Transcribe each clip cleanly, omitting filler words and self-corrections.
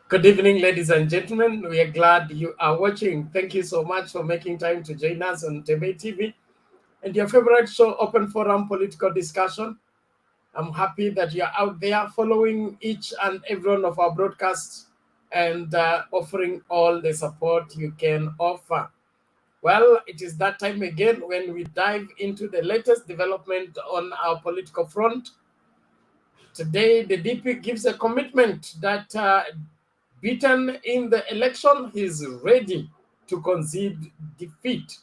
Good evening, ladies and gentlemen. We are glad you are watching. Thank you so much for making time to join us on Tebe TV and your favorite show, Open Forum Political Discussion. I'm happy that you're out there following each and every one of our broadcasts and offering all the support you can offer. Well, it is that time again when we dive into the latest development on our political front. Today, the DP gives a commitment that beaten in the election, he's ready to concede defeat.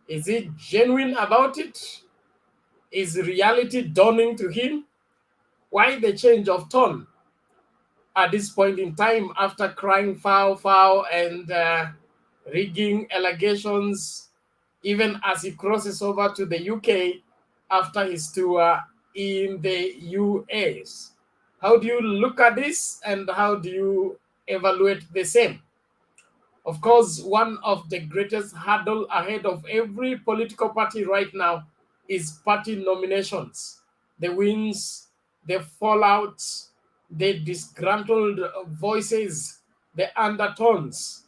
Is he genuine about it? Is reality dawning to him? Why the change of tone at this point in time after crying foul, foul, and rigging allegations, even as he crosses over to the UK after his tour in the US? How do you look at this and how do you evaluate the same? Of course, one of the greatest hurdle ahead of every political party right now is party nominations. The wins, the fallouts, the disgruntled voices, the undertones.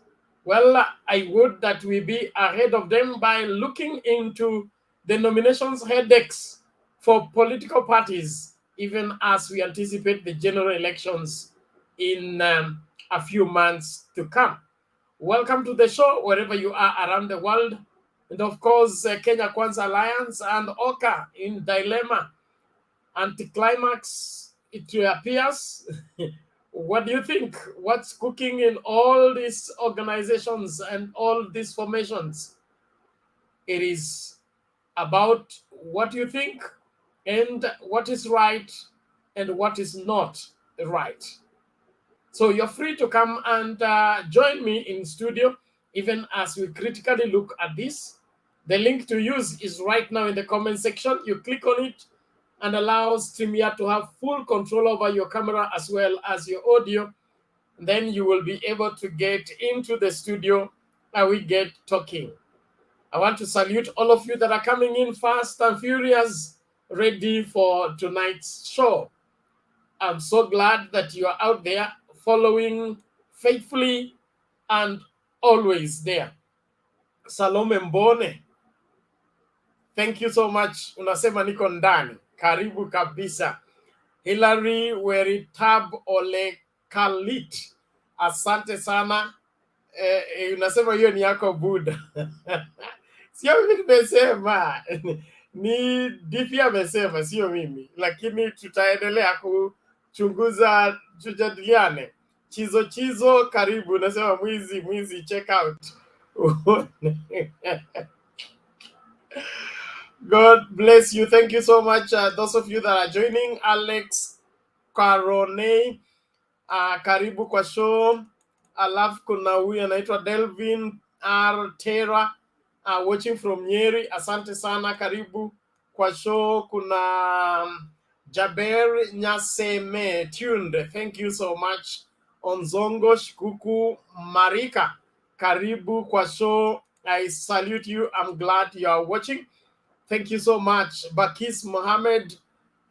Well, I would that we be ahead of them by looking into the nominations headaches for political parties, even as we anticipate the general elections in a few months to come. Welcome to the show, wherever you are around the world. And of course, Kenya Kwanza Alliance and Oka in dilemma. Anticlimax, it appears. What do you think? What's cooking in all these organizations and all these formations? It is about what you think and what is right and what is not right. So you're free to come and join me in studio, even as we critically look at this. The link to use is right now in the comment section. You click on it and allows StreamYard to have full control over your camera as well as your audio. Then you will be able to get into the studio and we get talking. I want to salute all of you that are coming in fast and furious, ready for tonight's show. I'm so glad that you are out there following faithfully and always there. Salome Mbone, thank you so much. Unasema niko ndani. Karibu kabisa. Hilary Weritab Ole Kalit, asante sana. Unasema hiyo ni yako Buddha. Sio mimi nimesema. Ni DP amesema, sio mimi. Lakini tutaendelea kuchunguza, tujadiliane. Chizo, karibu. Unasema mwizi, check out. God bless you. Thank you so much. Those of you that are joining. Alex Carone, karibu kwa show. Alafu kuna huyu anaitwa Delvin R. Terra, watching from Nyeri. Asante sana, karibu kwa show. Kuna Jaber Nyaseme tuned. Thank you so much. Onzongo Shikuku Marika, karibu kwa show. I salute you. I'm glad you are watching. Thank you so much. Bakis Mohammed,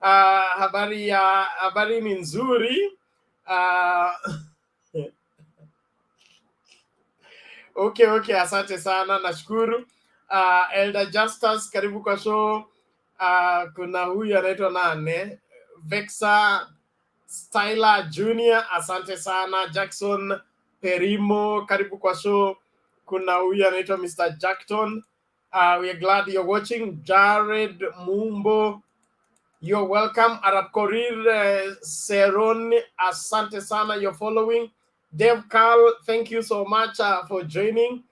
habari ni nzuri. Okay, asante sana, nashukuru. Elder Justus, karibu kwa show. Kuna huyu anaitwa nane, Vexa Styler Jr., asante sana. Jackson Perimo, karibu kwa show. Kuna huyu anaitwa Mr. Jackton. We are glad you're watching. Jared Mumbo, you're welcome. Arab Korir Seron, asante sana, you're following. Dave Carl, thank you so much for joining.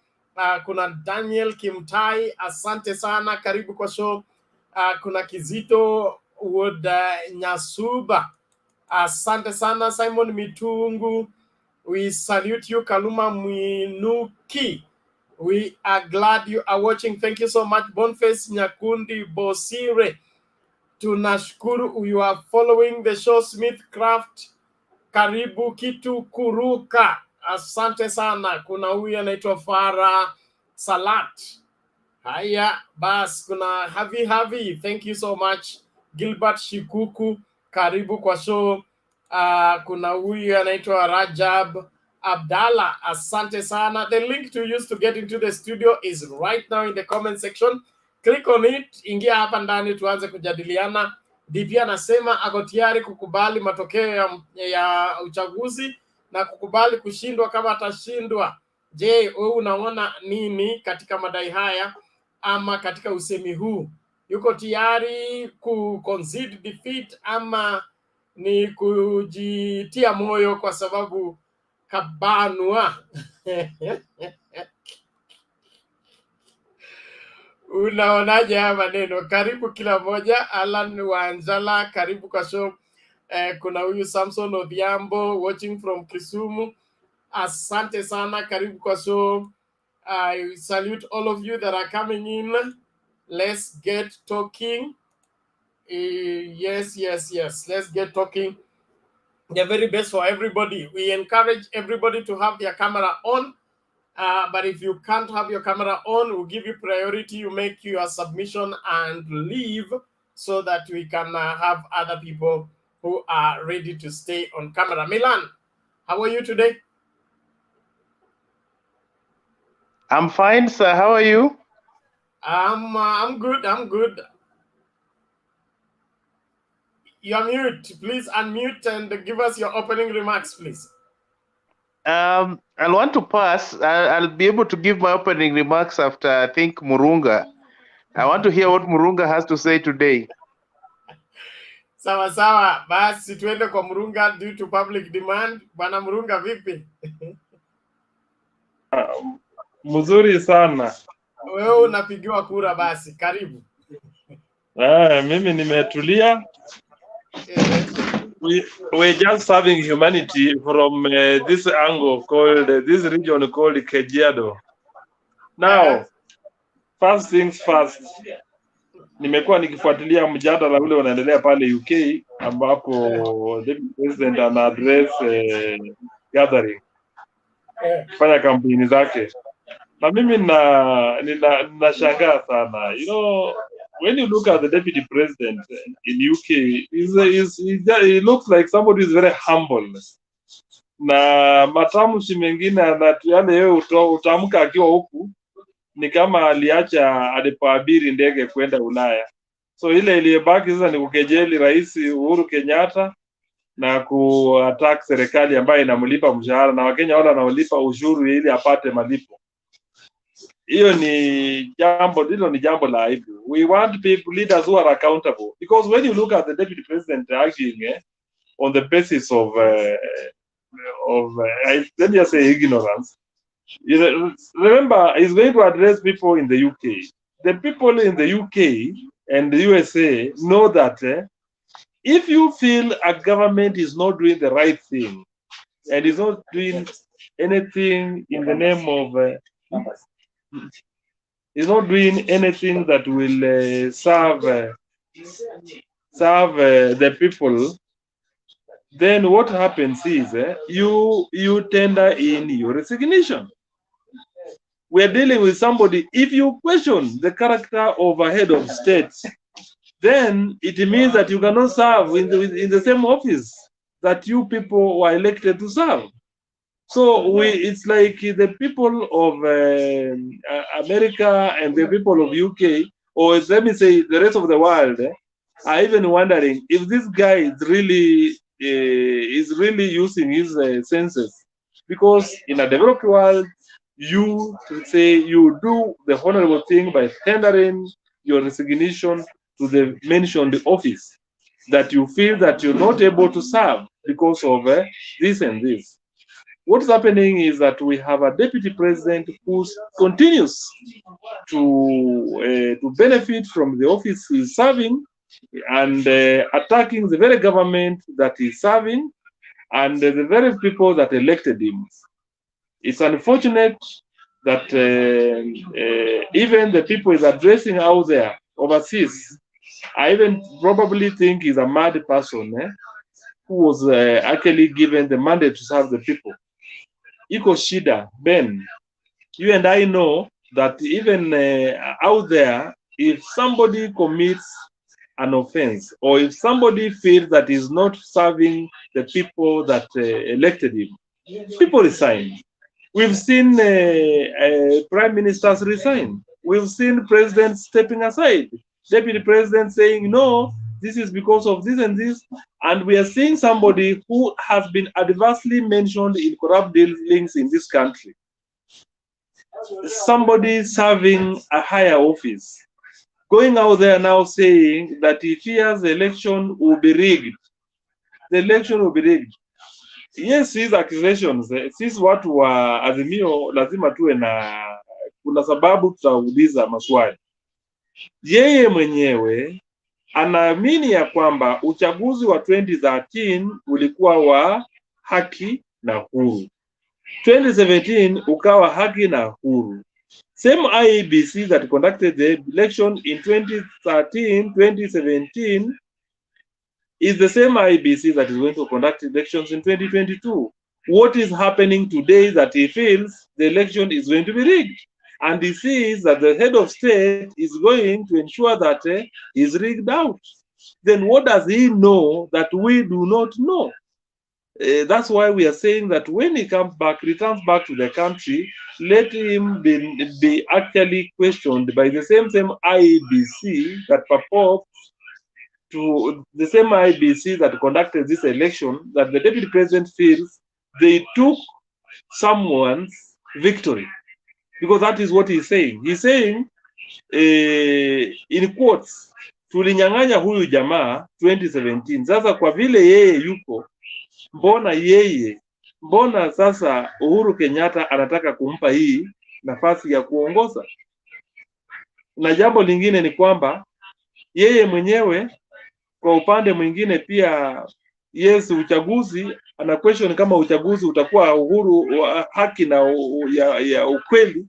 Kuna Daniel Kimtai, asante sana, karibu kwa show. Kuna Kizito Wood Nyasuba, asante sana. Simon Mitungu, we salute you. Kaluma Mwinuki, we are glad you are watching. Thank you so much. Boniface Nyakundi Bosire, tunashukuru you are following the show. Smithcraft, karibu. Kitu Kuruka, asante sana. Kuna huyu anaitwa Farah Salat. Haya, bas, kuna Havi, thank you so much. Gilbert Shikuku, karibu kwa show. Kuna huyu anaitwa Rajab Abdallah, asante sana. The link to use to get into the studio is right now in the comment section. Click on it, ingia hapa ndani tuanze kujadiliana. DP anasema ako tayari kukubali matokeo ya uchaguzi na kukubali kushindwa kama atashindwa. Je, wewe unaona nini katika madai haya ama katika usemi huu? Yuko tayari ku concede defeat ama ni kujitia moyo kwa sababu kabanwa? Unaonaje haya maneno? Karibu kila moja. Alan Wanjala, karibu kwa show. Kuna huyu Samson Odhiambo watching from Kisumu, asante sana, karibu kwa show. I salute all of you that are coming in. Let's get talking. Yes, let's get talking. The very best for everybody. We encourage everybody to have their camera on. But if you can't have your camera on, we'll give you priority. You make your submission and leave so that we can have other people who are ready to stay on camera. Milan, how are you today? I'm fine, sir. How are you? I'm good. You're mute. Please unmute and give us your opening remarks, please. I'll want to pass. I'll be able to give my opening remarks after, I think, Murunga. I want to hear what Murunga has to say today. Sawa, basi tuende kwa Murunga due to public demand. Bwana Murunga, vipi? Mzuri sana. Wewe unapigiwa kura, basi karibu. Mimi nimetulia. We're just serving humanity from this angle called this region called Kajiado. Now, first things first. Nimekuwa nikifuatilia mjadala ule unaendelea pale UK ambapo the president ana address gathering. Fanya kampeni zake. Na mimi nashangaa sana. You know, when you look at the deputy president in UK, he looks like somebody who is very humble. Na matamshi mengine yale yeye utamka akiwa huku ni kama aliacha alipoabiri ndege kwenda Ulaya. So ile iliyobaki sasa ni kukejeli Rais Uhuru Kenyatta na kuattack serikali ambayo inamlipa mshahara na Wakenya wale wanaolipa ushuru ili apate malipo. Hilo ni jambo la aibu. We want people, leaders who are accountable, because when you look at the deputy president arguing on the basis of let me just say ignorance, remember he's going to address people in the UK. The people in the UK and the USA know that if you feel a government is not doing the right thing and is not doing anything in the name of is not doing anything that will serve the people, then what happens is you tender in your resignation. We are dealing with somebody. If you question the character of a head of state, then it means that you cannot serve in the same office that you people were elected to serve. So it's like the people of America and the people of UK, or let me say the rest of the world, are even wondering if this guy is really using his senses. Because in a developed world, you do the honorable thing by tendering your resignation to the mentioned office that you feel that you're not able to serve because of this and this. What's happening is that we have a deputy president who continues to benefit from the office he's serving and attacking the very government that he's serving and the very people that elected him. It's unfortunate that even the people he's addressing out there overseas, I even probably think he's a mad person who was actually given the mandate to serve the people. Iko shida, Ben, you and I know that even out there, if somebody commits an offense, or if somebody feels that he's not serving the people that elected him, people resign. We've seen prime ministers resign. We've seen presidents stepping aside, deputy president saying, no, this is because of this and this. And we are seeing somebody who has been adversely mentioned in corrupt dealings in this country. Somebody serving a higher office, going out there now saying that he fears the election will be rigged. The election will be rigged. Yes, these accusations, sisi watu wa Azimio lazima tuwe kuna sababu tutauliza maswali. Yeye mwenyewe anaamini ya kwamba uchaguzi wa 2013 ulikuwa wa haki na huru. 2017 ukawa haki na huru. Same IEBC that conducted the election in 2013, 2017 is the same IEBC that is going to conduct elections in 2022. What is happening today is that he feels the election is going to be rigged. And he sees that the head of state is going to ensure that he's rigged out. Then what does he know that we do not know? That's why we are saying that when he comes back, returns back to the country, let him be actually questioned by the same IEBC that purports to the same IEBC that conducted this election, that the deputy president feels they took someone's victory. Because that is what he's saying. He's saying, in quotes, tulinyang'anya huyu jamaa 2017. Sasa kwa vile yeye yuko, mbona sasa Uhuru Kenyatta anataka kumpa hii nafasi ya kuongoza? Na jambo lingine ni kwamba yeye mwenyewe kwa upande mwingine pia, yes, uchaguzi ana question kama uchaguzi utakuwa uhuru wa haki na ya ukweli.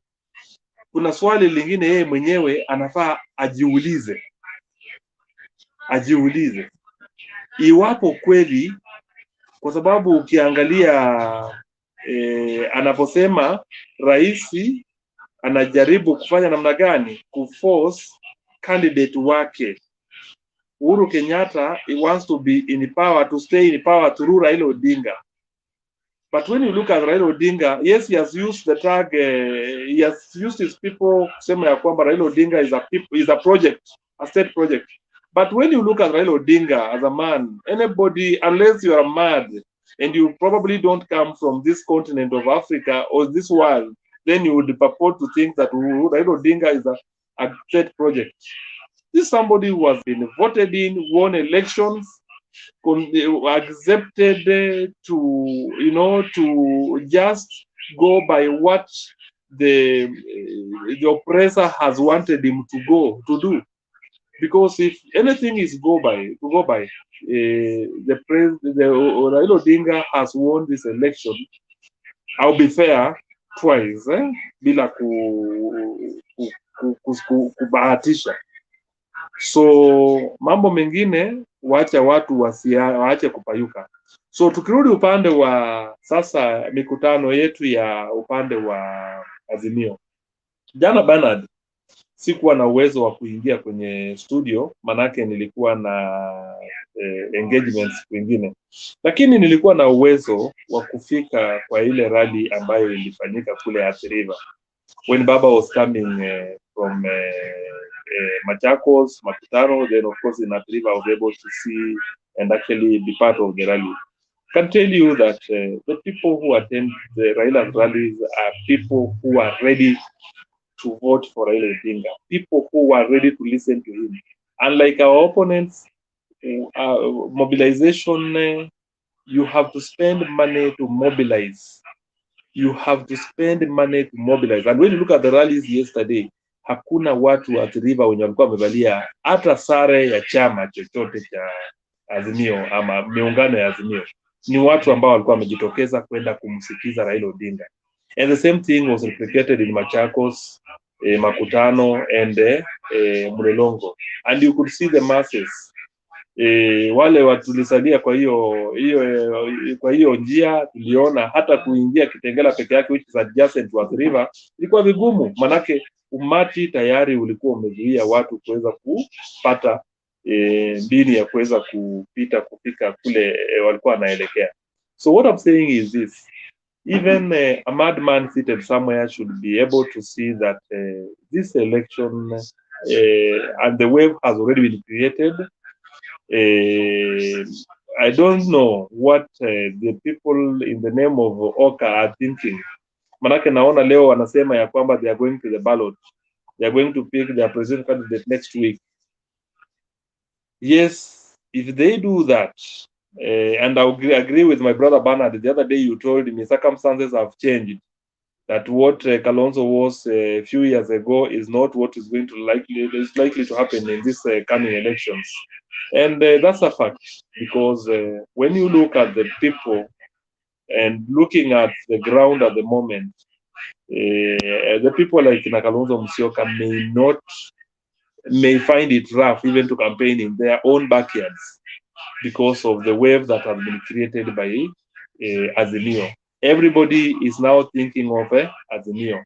Kuna swali lingine yeye mwenyewe anafaa ajiulize iwapo kweli, kwa sababu ukiangalia anaposema rais anajaribu kufanya namna gani kuforce candidate wake Uhuru Kenyatta, he wants to be in power, to stay in power through Raila Odinga. But when you look at Raila Odinga, yes, he has used the tag, he has used his people, kusema ya kwamba Raila Odinga is a project, a state project. But when you look at Raila Odinga as a man, anybody, unless you are mad, and you probably don't come from this continent of Africa or this world, then you would purport to think that Raila Odinga is a state project. This is somebody who has been voted in, won elections, accepted to just go by what the oppressor has wanted him to do. Because if anything is go by, the Raila Odinga has won this election. I'll be fair twice, bila kubahatisha. So mambo mengine waache watu waache kupayuka. So tukirudi upande wa sasa mikutano yetu ya upande wa Azimio. Jana Bernard, sikuwa na uwezo wa kuingia kwenye studio, manake nilikuwa na engagements kwingine. Lakini nilikuwa na uwezo wa kufika kwa ile rally ambayo ilifanyika kule Athi River. When Baba was coming from Machakos, Makutano, then of course in Athi River I was able to see and actually be part of the rally. I can tell you that the people who attend the Raila rallies are people who are ready to vote for Raila Odinga, people who are ready to listen to him. Unlike our opponents, mobilization, you have to spend money to mobilize. You have to spend money to mobilize. And when you look at the rallies yesterday, hakuna watu wa Athi River wenye walikuwa wamevalia hata sare ya chama chochote cha Azimio ama miungano ya Azimio. Ni watu ambao walikuwa wamejitokeza kwenda kumsikiza Raila Odinga. And the same thing was replicated in Machakos, Makutano, and Mlolongo. And you could see the masses. Wale watulisalia kwa hiyo njia, tuliona hata kuingia Kitengela peke yake, which is adjacent to Athi River, ilikuwa vigumu, manake umati tayari ulikuwa umezuia watu kuweza kupata mbinu ya kuweza kufika kule walikuwa wanaelekea. So what I'm saying is this: even a madman seated somewhere should be able to see that this election and the wave has already been created. I don't know what the people in the name of Oka are thinking. Manake naona leo wanasema ya kwamba they are going to the ballot. They are going to pick their president candidate next week. Yes, if they do that, and I agree with my brother Bernard, the other day you told me circumstances have changed. That what Kalonzo was a few years ago is not what is likely to happen in this coming elections. And that's a fact, because when you look at the people and looking at the ground at the moment, the people like Kalonzo Musyoka may find it rough even to campaign in their own backyards because of the wave that has been created by Azimio. Everybody is now thinking of Azimio.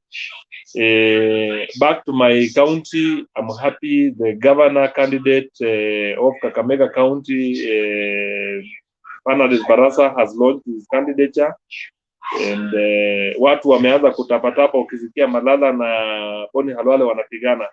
Back to my county, I'm happy the governor candidate of Kakamega County, Fernandes Barasa, has launched his candidature, and watu wameanza kutapatapa, ukisikia Malala na Boni Halwale wanapigana.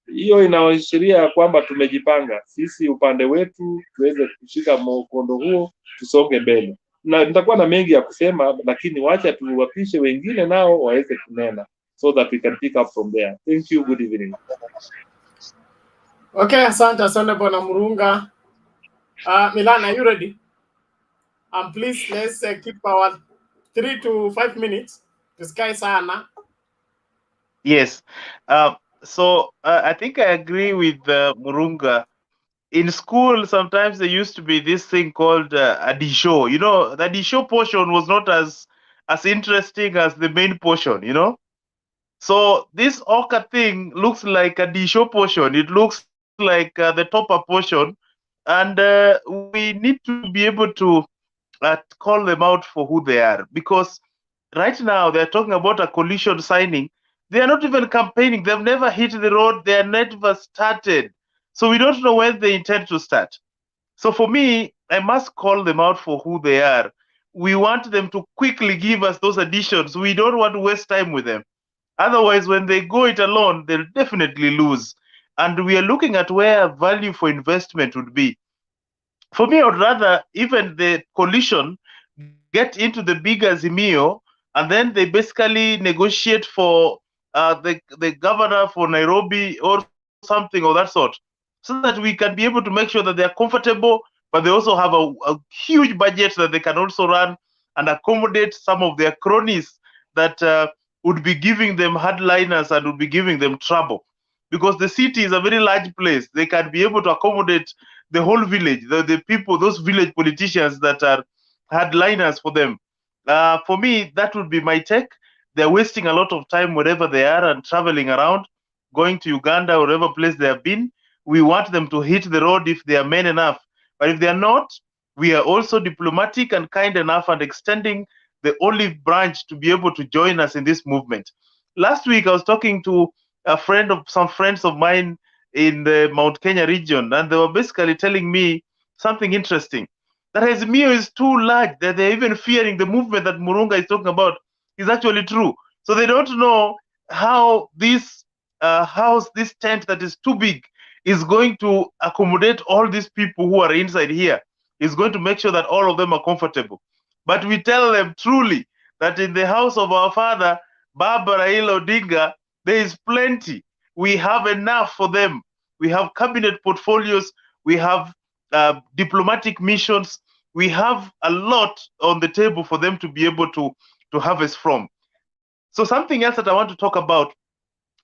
Hiyo inaashiria kwamba tumejipanga sisi upande wetu tuweze kushika mkondo huo, tusonge mbele. Na nitakuwa na mengi ya kusema, lakini wacha tuwapishe wengine nao waweze kunena, so that we can pick up from there. Thank you. Good evening. Okay, asante bwana Murunga. Milan, are you ready? Please, let's keep our 3 to 5 minutes. Tusikai sana. Yes. So I think I agree with Murunga. In school, sometimes there used to be this thing called a disho. You know, the disho portion was not as interesting as the main portion, you know. So this Oka thing looks like a disho portion. It looks like the topper portion. And we need to be able to call them out for who they are. Because right now, they're talking about a coalition signing. They are not even campaigning. They've never hit the road. They are never started. So we don't know when they intend to start. So for me, I must call them out for who they are. We want them to quickly give us those additions. We don't want to waste time with them. Otherwise, when they go it alone, they'll definitely lose. And we are looking at where value for investment would be. For me, I would rather even the coalition get into the bigger Azimio, and then they basically negotiate for the governor for Nairobi or something of that sort, so that we can be able to make sure that they are comfortable, but they also have a huge budget that they can also run and accommodate some of their cronies that would be giving them hardliners and would be giving them trouble. Because the city is a very large place. They can be able to accommodate the whole village, the people, those village politicians that are hardliners for them. For me, that would be my take. They're wasting a lot of time wherever they are and traveling around, going to Uganda, or wherever place they have been. We want them to hit the road if they are men enough. But if they are not, we are also diplomatic and kind enough and extending the olive branch to be able to join us in this movement. Last week, I was talking to some friends of mine in the Mount Kenya region, and they were basically telling me something interesting. That Azimio is too large, that they're even fearing the movement that Murunga is talking about is actually true. So they don't know how this house, this tent that is too big, is going to accommodate all these people who are inside here, is going to make sure that all of them are comfortable. But we tell them truly that in the house of our father, Baba Raila Odinga, there is plenty. We have enough for them. We have cabinet portfolios. We have diplomatic missions. We have a lot on the table for them to be able to harvest from. So something else that I want to talk about,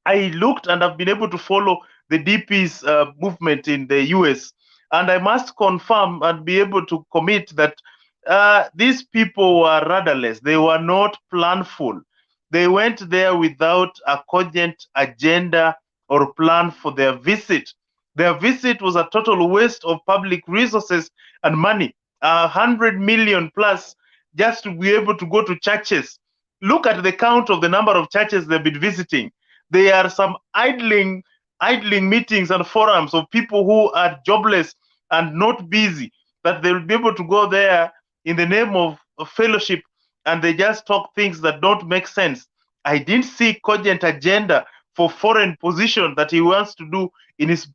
I looked and I've been able to follow the DP's movement in the US, and I must confirm and be able to commit that these people were rudderless. They were not planful. They went there without a cogent agenda or plan for their visit. Their visit was a total waste of public resources and money, 100 million plus, just to be able to go to churches. Look at the count of the number of churches they've been visiting. There are some idling idling meetings and forums of people who are jobless and not busy, that they'll be able to go there in the name of fellowship and they just talk things that don't make sense. I didn't see cogent agenda for foreign position that he wants to do in his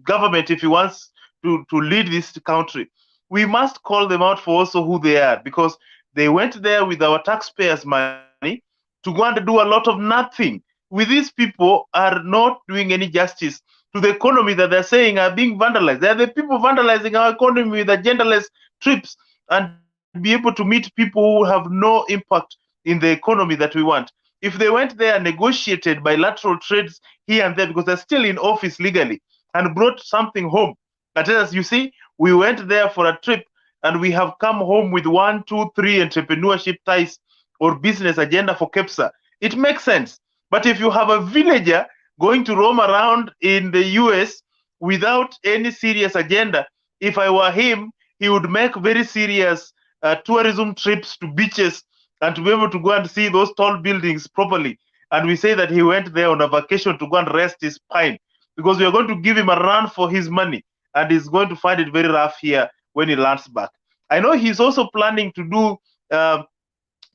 government if he wants to lead this country. We must call them out for also who they are, because they went there with our taxpayers' money to go and do a lot of nothing. With these people are not doing any justice to the economy that they're saying are being vandalized. They are the people vandalizing our economy with agendaless trips and be able to meet people who have no impact in the economy that we want. If they went there and negotiated bilateral trades here and there, because they're still in office legally, and brought something home, that is, you see, we went there for a trip and we have come home with 1, 2, 3 entrepreneurship ties or business agenda for KEPSA. It makes sense. But if you have a villager going to roam around in the US without any serious agenda, if I were him, he would make very serious tourism trips to beaches and to be able to go and see those tall buildings properly. And we say that he went there on a vacation to go and rest his spine, because we are going to give him a run for his money, and he's going to find it very rough here when he lands back. I know he's also planning to do the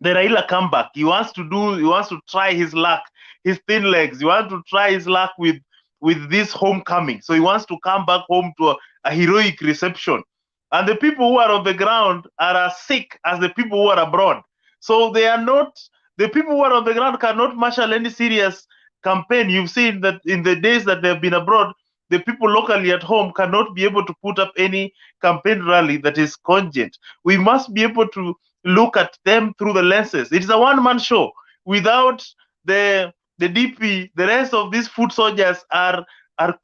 Raila comeback. He wants to try his luck, his thin legs. He wants to try his luck with this homecoming. So he wants to come back home to a heroic reception. And the people who are on the ground are as sick as the people who are abroad. So they are not, the people who are on the ground cannot marshal any serious campaign. You've seen that in the days that they've been abroad, the people locally at home cannot be able to put up any campaign rally that is cogent. We must be able to look at them through the lenses. It is a one-man show. Without the DP, the rest of these foot soldiers are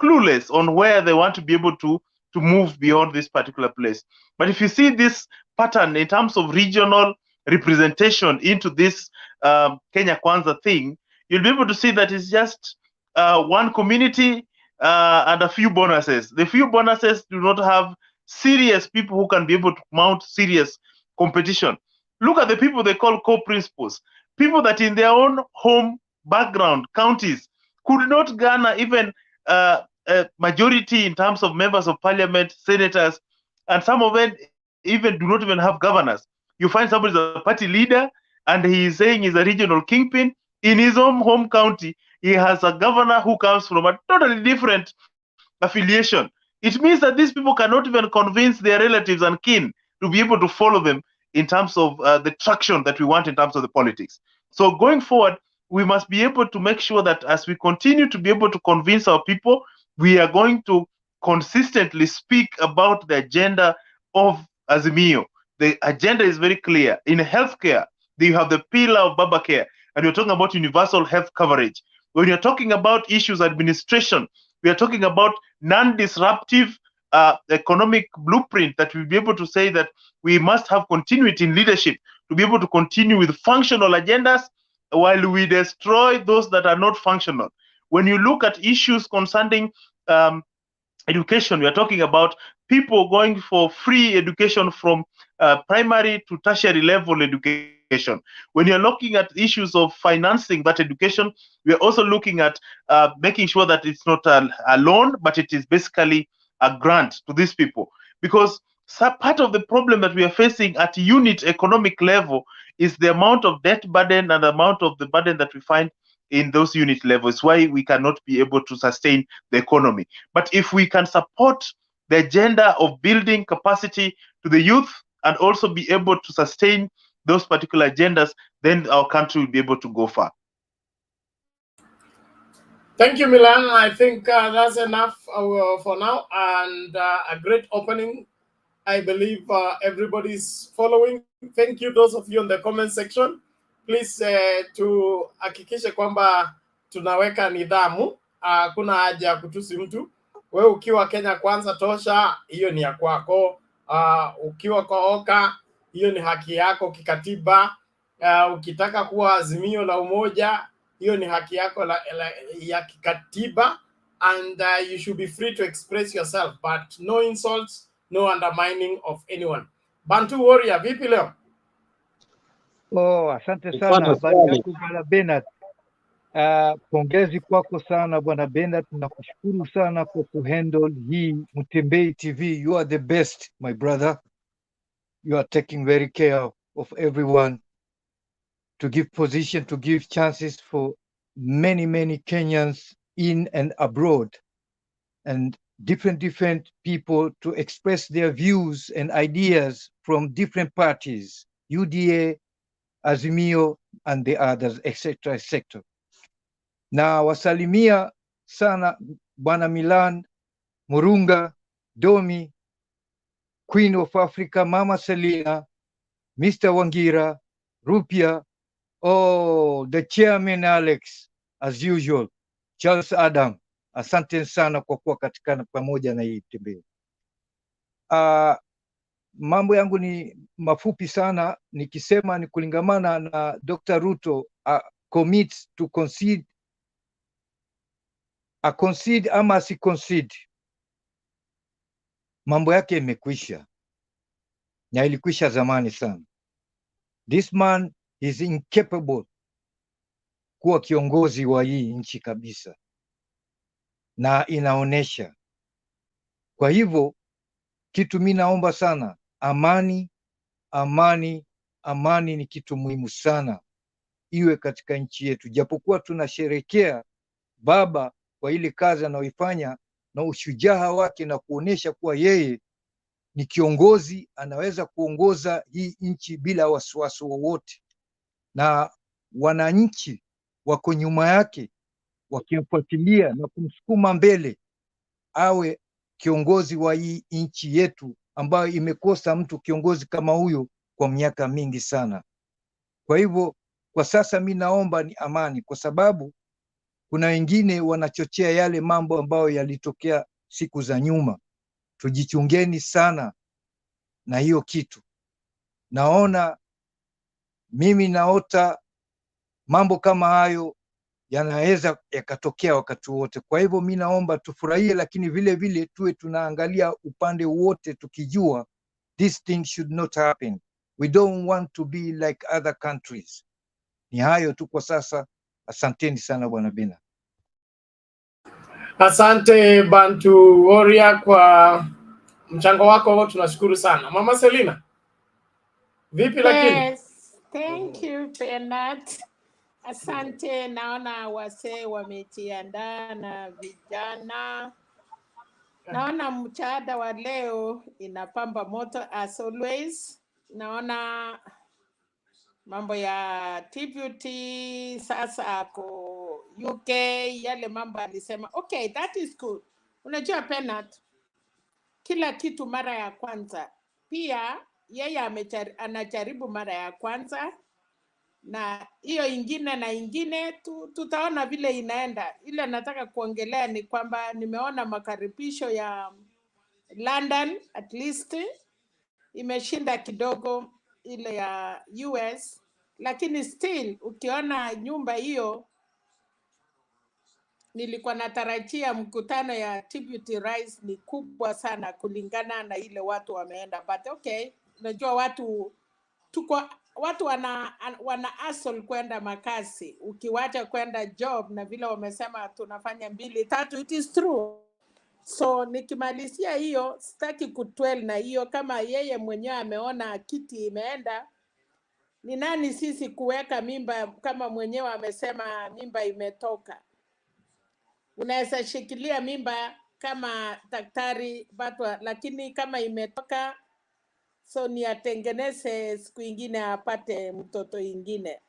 clueless on where they want to be able to move beyond this particular place. But if you see this pattern in terms of regional representation into this Kenya Kwanza thing, you'll be able to see that it's just one community and a few bonuses. The few bonuses do not have serious people who can be able to mount serious competition. Look at the people they call co-principals, people that in their own home background counties could not garner even a majority in terms of members of parliament, senators, and some of them even do not even have governors. You find somebody is a party leader and he is saying he's a regional kingpin. In his own home county, he has a governor who comes from a totally different affiliation. It means that these people cannot even convince their relatives and kin to be able to follow them in terms of the traction that we want in terms of the politics. So going forward, we must be able to make sure that as we continue to be able to convince our people, we are going to consistently speak about the agenda of Azimio. The agenda is very clear. In healthcare, you have the pillar of Baba Care, and you're talking about universal health coverage. When you're talking about issues administration, we are talking about non-disruptive economic blueprint that we'll be able to say that we must have continuity in leadership to be able to continue with functional agendas while we destroy those that are not functional. When you look at issues concerning education, we are talking about people going for free education from primary to tertiary level education. When you're looking at issues of financing that education, we are also looking at making sure that it's not a loan, but it is basically a grant to these people. Because part of the problem that we are facing at unit economic level is the amount of debt burden and the amount of the burden that we find in those unit levels, why we cannot be able to sustain the economy. But if we can support the agenda of building capacity to the youth and also be able to sustain those particular agendas, then our country will be able to go far. Thank you, Milan. I think that's enough for now, and a great opening. I believe everybody's following. Thank you, those of you in the comment section. Please tuhakikishe kwamba tunaweka nidhamu. Kuna haja ya kutusi mtu. Wewe ukiwa Kenya Kwanza tosha, hiyo ni ya kwako. Ukiwa kwa Oka, hiyo ni haki yako kikatiba. Ukitaka kuwa Azimio la Umoja, hiyo ni haki yako ya kikatiba, and you should be free to express yourself, but no insults, no undermining of anyone. Bantu Warrior, vipi leo? Asante sana. Habari yako Bwana Bernard? Pongezi kwako sana Bwana Bernard, tunakushukuru sana kwa kuhandle hii Mtembei TV. You are the best, my brother. You are taking very care of everyone to give position, to give chances for many Kenyans in and abroad, and different people to express their views and ideas from different parties, UDA, Azimio, and the others, etc., etc. Na wasalimia sana Bwana Milan, Murunga, Domi, Queen of Africa, Mama Selina, Mr. Wangira, Rupia, the chairman Alex, as usual, Charles Adam. Asante sana kwa kuwa katika pamoja na hii tembeo. Mambo yangu ni mafupi sana, nikisema ni kulingamana na Dr. Ruto commits to concede, concede ama si concede, mambo yake imekwisha na ilikwisha zamani sana. This man is incapable kuwa kiongozi wa hii nchi kabisa, na inaonesha. Kwa hivyo kitu mimi naomba sana, amani ni kitu muhimu sana iwe katika nchi yetu, japokuwa tunasherekea baba kwa ile kazi anayoifanya na ushujaa wake na kuonesha kuwa yeye ni kiongozi, anaweza kuongoza hii nchi bila wasiwasi wowote, na wananchi wako nyuma yake wakimfuatilia na kumsukuma mbele awe kiongozi wa hii nchi yetu ambayo imekosa mtu kiongozi kama huyo kwa miaka mingi sana. Kwa hivyo kwa sasa mimi naomba ni amani, kwa sababu kuna wengine wanachochea yale mambo ambayo yalitokea siku za nyuma. Tujichungeni sana na hiyo kitu. Mimi naota mambo kama hayo yanaweza yakatokea wakati wote. Kwa hivyo mimi naomba tufurahie, lakini vile vile tuwe tunaangalia upande wote, tukijua this thing should not happen. We don't want to be like other countries. Ni hayo tu kwa sasa. Asanteni sana Bwana Bina. Asante Bantu Warrior kwa mchango wako, tunashukuru sana. Mama Selina, vipi lakini? Yes, thank you Bernard. Asante, naona wasee wamejiandaa na vijana. Naona mchada wa leo inapamba moto as always. Naona mambo ya TPT sasa ako UK, yale mambo alisema. Okay, that is good. Unajua Bernard, kila kitu mara ya kwanza. Pia yeye anajaribu mara ya kwanza, na hiyo ingine na ingine tutaona vile inaenda. Ile nataka kuongelea ni kwamba nimeona makaribisho ya London at least imeshinda kidogo ile ya US, lakini still ukiona nyumba hiyo, nilikuwa natarajia mkutano ya Deputy Rais ni kubwa sana kulingana na ile watu wameenda, but okay, unajua watu wana hustle kwenda makazi, ukiwacha kwenda job, na vile wamesema tunafanya 2-3, it is true. So nikimalizia hiyo, sitaki kutwell na hiyo. Kama yeye mwenyewe ameona kiti imeenda, ni nani sisi kuweka mimba? Kama mwenyewe amesema mimba imetoka, unaweza shikilia mimba kama daktari batwa, lakini kama imetoka, so ni atengeneze siku ingine apate mtoto ingine.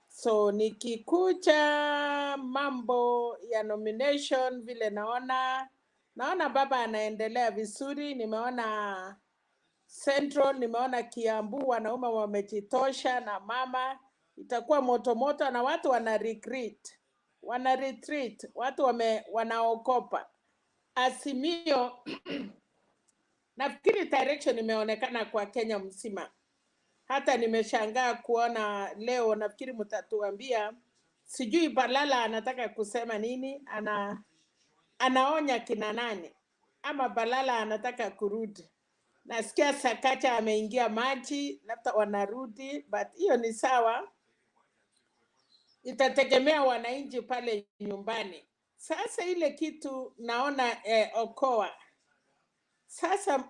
So nikikucha mambo ya nomination, vile naona baba anaendelea vizuri. Nimeona Central, nimeona Kiambu wanaume wamejitosha, na mama itakuwa moto na watu wana retreat, watu wanaokopa. Azimio nafikiri direction imeonekana kwa Kenya mzima. Hata nimeshangaa kuona leo, nafikiri mtatuambia, sijui Balala anataka kusema nini, anaonya kina nani, ama Balala anataka kurudi. Nasikia Sakacha ameingia maji, labda wanarudi, but hiyo ni sawa. itategemea wananchi pale nyumbani. Sasa ile kitu naona Okoa sasa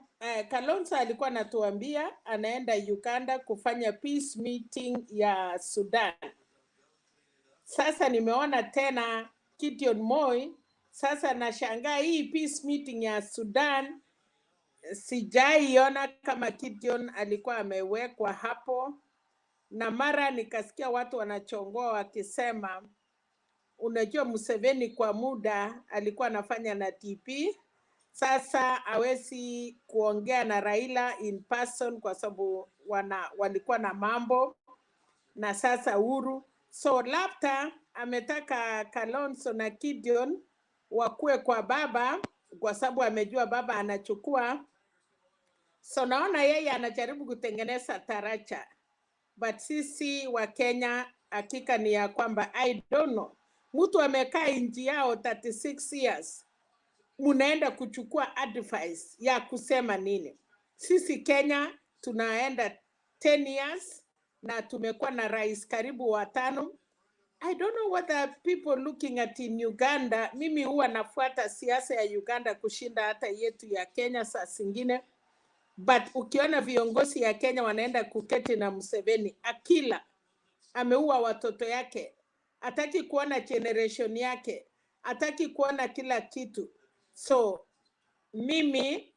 Kalonzo alikuwa anatuambia anaenda Uganda kufanya peace meeting ya Sudan. Sasa nimeona tena Gideon Moi, sasa nashangaa hii peace meeting ya Sudan sijaiona kama Gideon alikuwa amewekwa hapo, na mara nikasikia watu wanachongoa wakisema unajua Museveni kwa muda alikuwa anafanya na TP, sasa hawezi kuongea na Raila in person kwa sababu walikuwa na mambo, na sasa Uhuru, so labda ametaka Kalonzo na Gideon wakue kwa baba kwa sababu amejua baba anachukua. So naona yeye anajaribu kutengeneza taracha, but sisi wa Kenya hakika ni ya kwamba I don't know, mtu amekaa nchi yao 36 years munaenda kuchukua advice ya kusema nini? Sisi Kenya tunaenda 10 years na tumekuwa na rais karibu 5. I don't know whether people looking at in Uganda, mimi huwa nafuata siasa ya Uganda kushinda hata yetu ya Kenya saa zingine, but ukiona viongozi ya Kenya wanaenda kuketi na Museveni, akila ameua watoto yake, hataki kuona generation yake, hataki kuona kila kitu. So mimi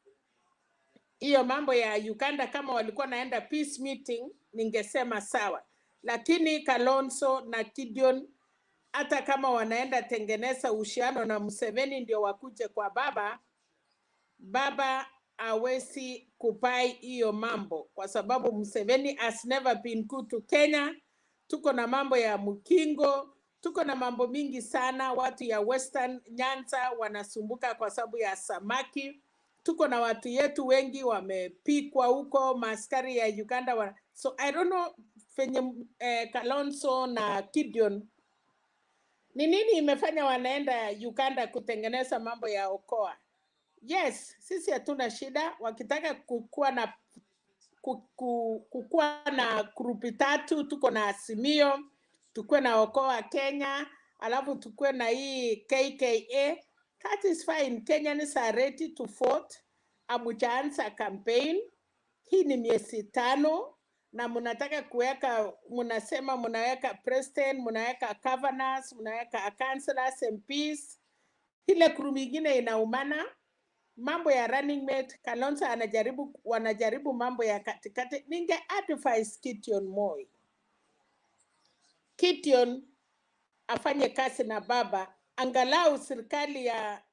hiyo mambo ya Uganda kama walikuwa naenda peace meeting ningesema sawa, lakini Kalonzo na Gideon hata kama wanaenda tengeneza uhusiano na Museveni ndio wakuje kwa baba hawezi kupai hiyo mambo kwa sababu Museveni has never been good to Kenya. Tuko na mambo ya Mukingo, tuko na mambo mingi sana. Watu ya Western Nyanza wanasumbuka kwa sababu ya samaki. Tuko na watu yetu wengi wamepikwa huko, maskari ya Uganda so I don't know fenye Kalonzo na Gideon ni nini imefanya wanaenda Uganda kutengeneza mambo ya Okoa. Yes, sisi hatuna shida wakitaka kukua na grupi 3, tuko na Azimio, tukue na Okoa Kenya, alafu tukue na hii KKA. That is fine. Kenyans are ready to vote. Amujaanza campaign. Hii ni miezi 5 na munataka kuweka, munasema munaweka president, munaweka governors, munaweka councillors, MPs. Ile kuru mingine inaumana. Mambo ya running mate, Kalonzo wanajaribu mambo ya katikati. Ninge advise Gideon Moi, Gideon afanye kazi na baba, angalau serikali ya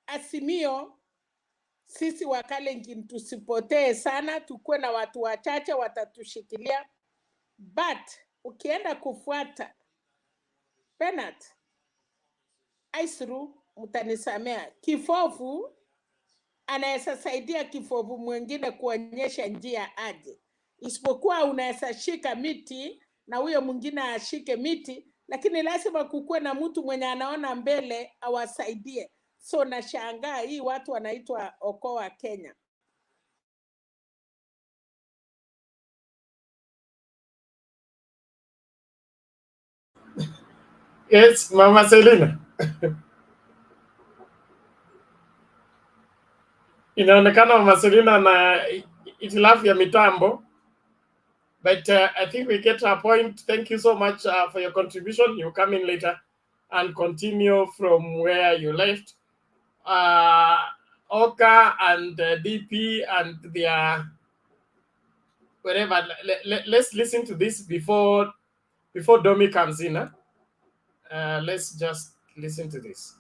Azimio sisi Wakalenjin tusipotee sana, tukue na watu wachache watatushikilia. But ukienda kufuata Bernard Aisru, mtanisamea, kifofu anaweza saidia kifofu mwingine kuonyesha njia aje, isipokuwa unaweza shika miti na huyo mwingine ashike miti, lakini lazima kukue na mtu mwenye anaona mbele awasaidie. So nashangaa hii watu wanaitwa Okoa Kenya. Yes, Mama Selina. Inaonekana Mama Selina na itilafu ya mitambo. But I think we get a point. Thank you so much for your contribution. You come in later and continue from where you left. Oka and DP and their whatever. Let's listen to this before Domi comes in. Let's just listen to this.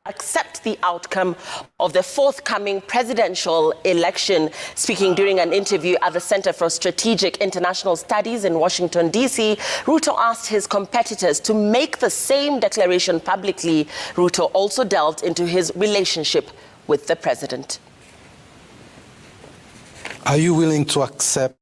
Accept the outcome of the forthcoming presidential election. Speaking during an interview at the Center for Strategic International Studies in Washington, D.C., Ruto asked his competitors to make the same declaration publicly. Ruto also delved into his relationship with the president. Are you willing to accept?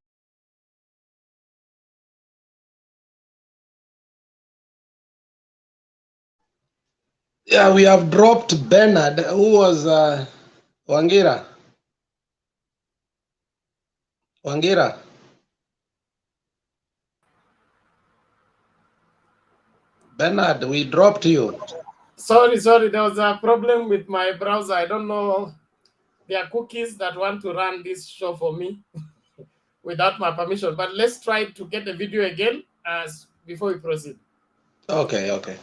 Yeah, we have dropped Bernard, who was Wangira. Wangira. Bernard, we dropped you. Sorry, there was a problem with my browser. I don't know. There are cookies that want to run this show for me without my permission. But let's try to get the video again before we proceed. Okay, okay.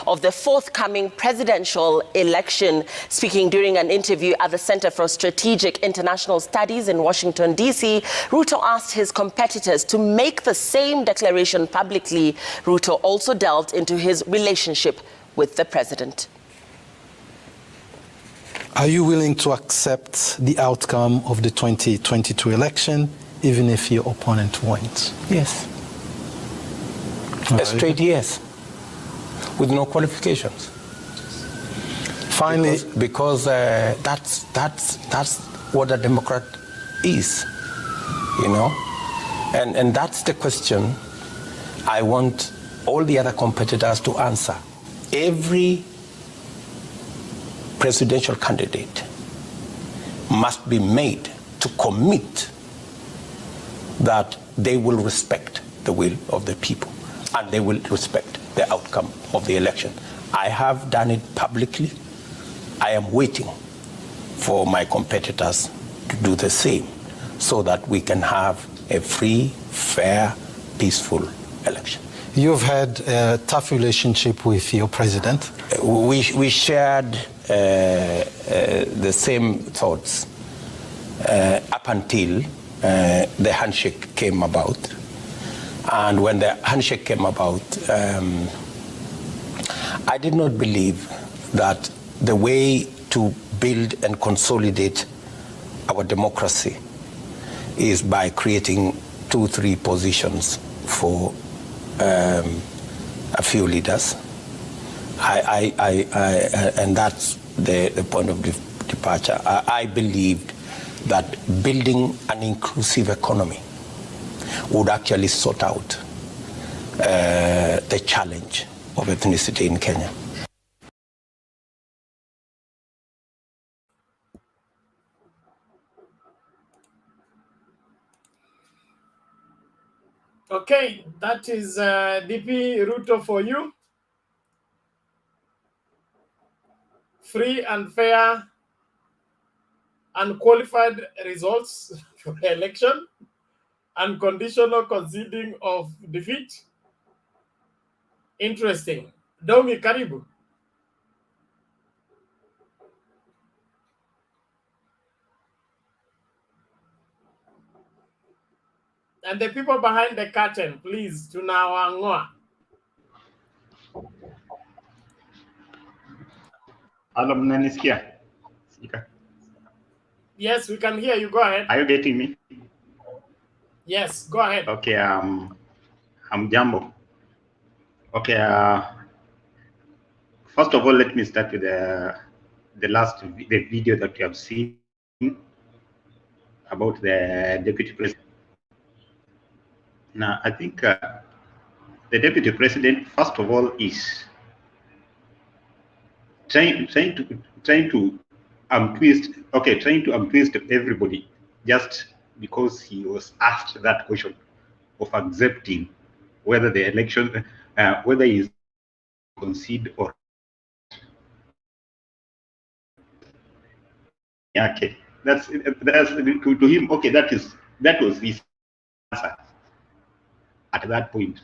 Of the forthcoming presidential election, speaking during an interview at the Center for Strategic International Studies in Washington, D.C., Ruto asked his competitors to make the same declaration publicly. Ruto also delved into his relationship with the president. Are you willing to accept the outcome of the 2022 election, even if your opponent wins? Yes. A straight yes, with no qualifications. Finally, because that's what a Democrat is, you know, and that's the question I want all the other competitors to answer. Every presidential candidate must be made to commit that they will respect the will of the people and they will respect the outcome of the election. I have done it publicly. I am waiting for my competitors to do the same so that we can have a free, fair, peaceful election. you've had a tough relationship with your president. We shared the same thoughts up until the handshake came about. And when the handshake came about, I did not believe that the way to build and consolidate our democracy is by creating 2-3 positions for a few leaders. And that's the point of departure. I believed that building an inclusive economy would actually sort out the challenge of ethnicity in Kenya. Okay, that is DP Ruto for you. Free and fair, unqualified results for the election, unconditional conceding of defeat. Interesting. Domi, karibu. And the people behind the curtain, please, tunawangoa. Hello, mnanisikia? Yes, we can hear you. Go ahead. Are you getting me? Yes, go ahead. Okay, I'm Jambo. Okay, first of all, let me start with the video that we have seen about the deputy president. Now, I think the deputy president, first of all, is trying to untwist everybody just because he was asked that question of accepting whether the election, whether he concede or. Okay, that's to him. Okay, that was his answer at that point,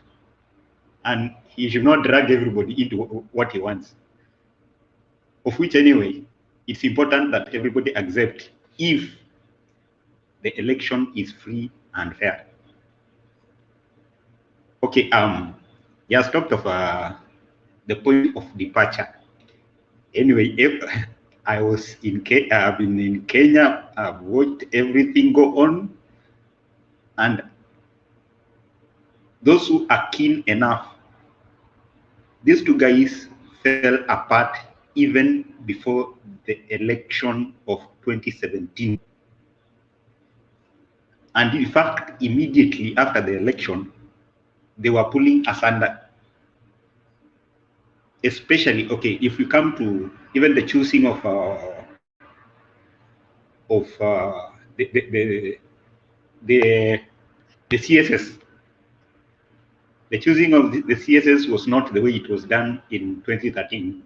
and he should not drag everybody into what he wants. Of which, anyway, it's important that everybody accept if the election is free and fair. Okay, you have talked of the point of departure. Anyway, if I've been in Kenya, I've watched everything go on, and those who are keen enough, these two guys fell apart even before the election of 2017. And in fact, immediately after the election, they were pulling asunder. especially, okay, if we come to even the choosing of the, the, the, the CSS, the choosing of the CSS was not the way it was done in 2013.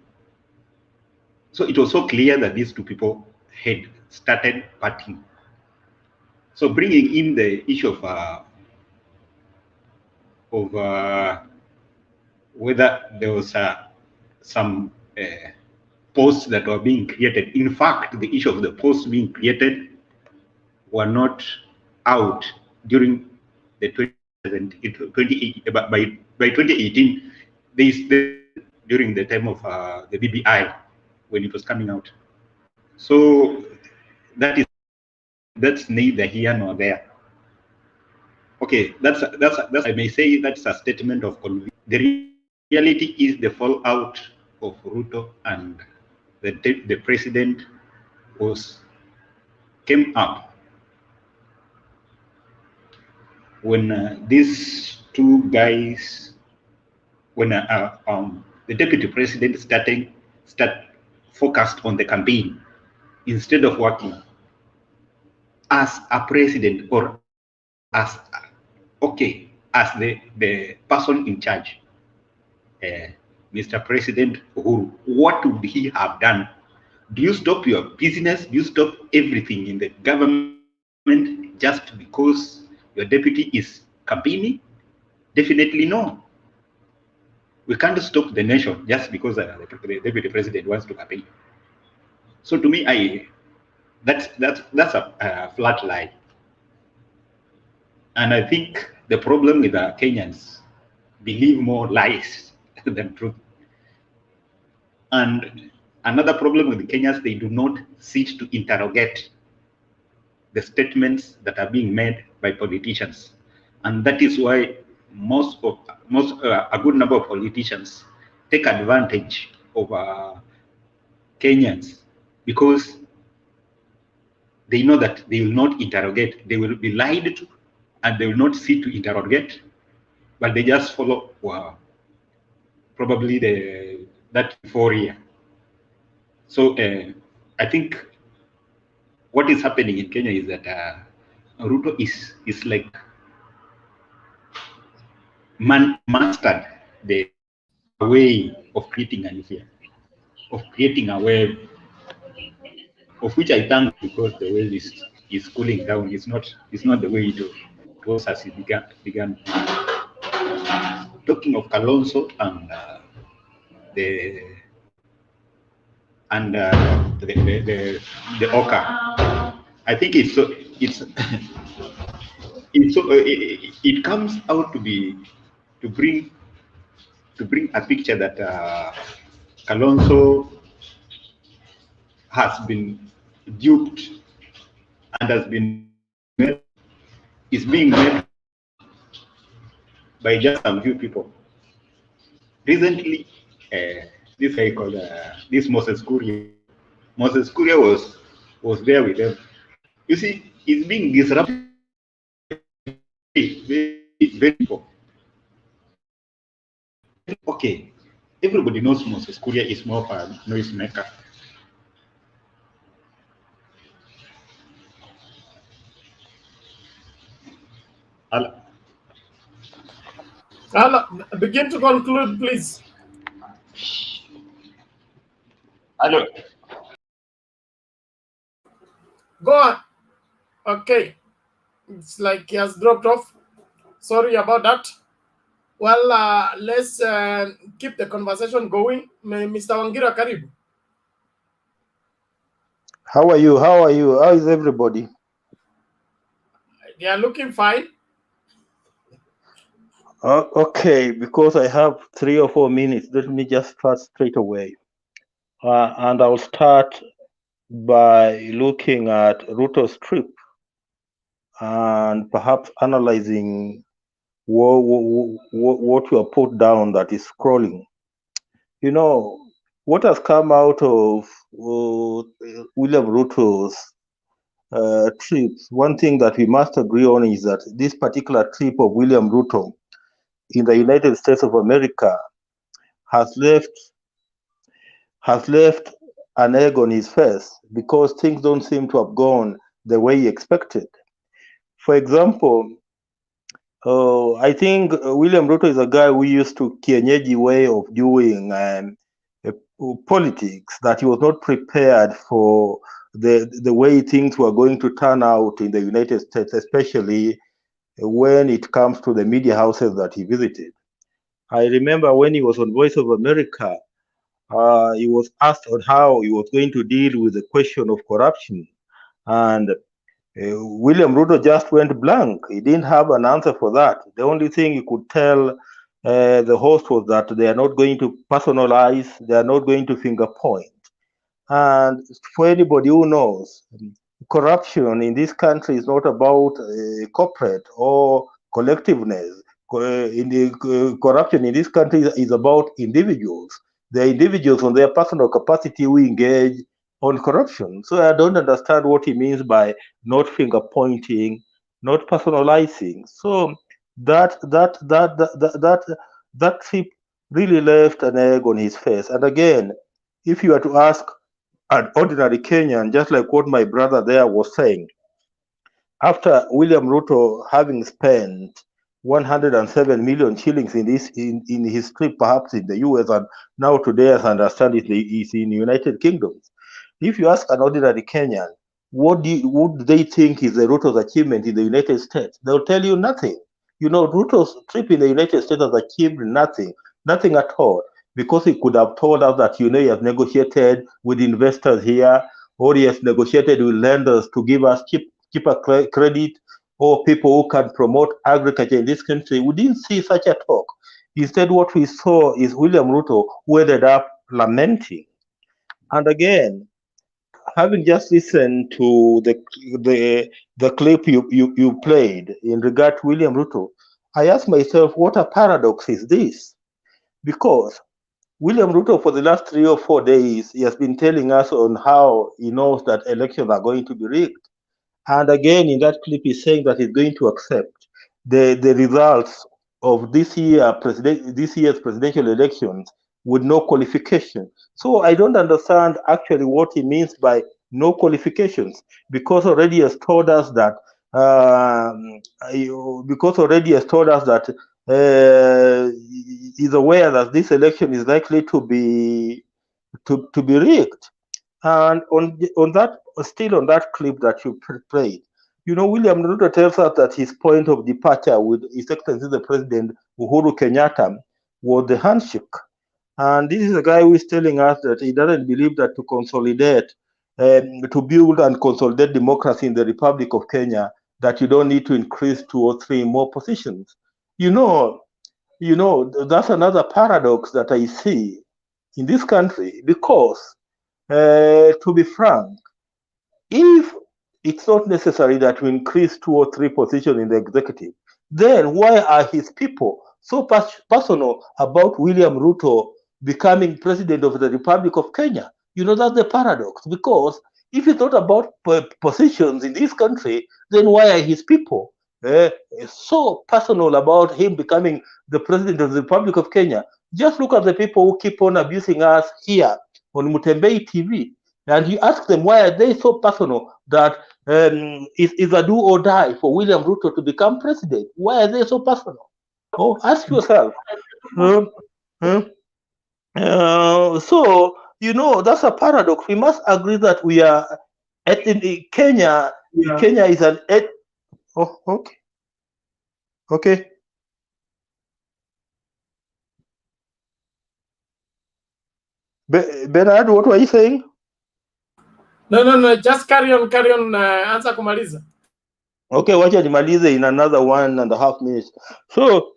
So it was so clear that these two people had started partying. So bringing in the issue of whether there was some posts that were being created. In fact, the issue of the posts being created were not out during the 2018. By 2018, they during the time of the BBI when it was coming out. So that's neither here nor there. Okay, that's I may say that's a statement of conviction. The reality is the fallout of Ruto and the president came up when these two guys, when the deputy president start focused on the campaign instead of working as a president or as as the person in charge. Mr. President Uhuru, what would he have done? Do you stop your business? Do you stop everything in the government just because your deputy is campaigning? Definitely no. We can't stop the nation just because the deputy president wants to campaign. So to me, that's a flat lie. And I think the problem with the Kenyans believe more lies than truth. And another problem with the Kenyans, they do not sit to interrogate the statements that are being made by politicians. And that is why a good number of politicians take advantage of Kenyans, because they know that they will not interrogate, they will be lied to, and they will not sit to interrogate, but they just follow probably that euphoria. So I think what is happening in Kenya is that Ruto is like mastered the way of creating an affair, of creating a web, of which I thank, because the web is cooling down. It's not the way it was as it began. Talking of Kalonzo and the Oka, I think it comes out to bring a picture that Kalonzo has been duped and is being made by just a few people. Recently, this guy called this Moses Kuria. Moses Kuria was there with them. You see, it's being disrupted. Very poor. Okay, everybody knows Moses Kuria is more of a noise maker. Begin to conclude, please. Hello. Go on. Okay. It's like he has dropped off. Sorry about that. Well, let's keep the conversation going. Mr. Wangira Karibu. How are you? How are you? How is everybody? They are looking fine. Okay, because I have 3 or 4 minutes, let me just start straight away. And I'll start by looking at Ruto's trip and perhaps analyzing what you have put down that is scrolling. You know, what has come out of William Ruto's trips, one thing that we must agree on is that this particular trip of William Ruto in the United States of America has left has left an egg on his face because things don't seem to have gone the way he expected. For example, I think William Ruto is a guy who used to kienyeji way of doing politics, that he was not prepared for the way things were going to turn out in the United States, especially when it comes to the media houses that he visited. I remember when he was on Voice of America, he was asked on how he was going to deal with the question of corruption. And William Ruto just went blank. He didn't have an answer for that. The only thing he could tell the host was that they are not going to personalize, they are not going to finger point. And for anybody who knows, corruption in this country is not about corporate or collectiveness. Corruption in this country is about individuals. The individuals on their personal capacity who engage on corruption. So I don't understand what he means by not finger pointing, not personalizing. So that trip really left an egg on his face. And again, if you were to ask an ordinary Kenyan, just like what my brother there was saying, after William Ruto having spent 107 million shillings in his trip, perhaps in the US, and now today, as I understand it, is in the United Kingdom. If you ask an ordinary Kenyan, would they think is the Ruto's achievement in the United States? They'll tell you nothing. You know, Ruto's trip in the United States has achieved nothing, nothing at all, because he could have told us that, you know, he has negotiated with investors here, or he has negotiated with lenders to give us cheaper credit, or people who can promote agriculture in this country. We didn't see such a talk. Instead, what we saw is William Ruto who ended up lamenting. And again, having just listened to the clip you played in regard to William Ruto, I asked myself, what a paradox is this? Because William Ruto, for the last 3 or 4 days, he has been telling us on how he knows that elections are going to be rigged. And again, in that clip, he's saying that he's going to accept the results of this year's presidential elections with no qualification. So I don't understand actually what he means by no qualifications, because already has told us that he's aware that this election is likely to be rigged. And on that, still on that clip that you played, you know, William Ruto tells us that his point of departure with His Excellency the President Uhuru Kenyatta was the handshake. And this is a guy who is telling us that he doesn't believe that to consolidate, to build and consolidate democracy in the Republic of Kenya, that you don't need to increase 2 or 3 more positions. You know, that's another paradox that I see in this country, because to be frank, if it's not necessary that we increase 2 or 3 positions in the executive, then why are his people so personal about William Ruto becoming president of the Republic of Kenya? You know, that's the paradox, because if it's not about positions in this country, then why are his people so personal about him becoming the president of the Republic of Kenya? Just look at the people who keep on abusing us here on Mutembei TV, and you ask them why are they so personal that it's a do or die for William Ruto to become president. Why are they so personal? Oh, ask yourself. So, you know, that's a paradox. We must agree that we are in Kenya. Yeah. Kenya is an oh, okay. Okay. Bernard, what were you saying? No, just carry on, answer kumaliza. Okay, wacha nimalize in another 1.5 minutes. So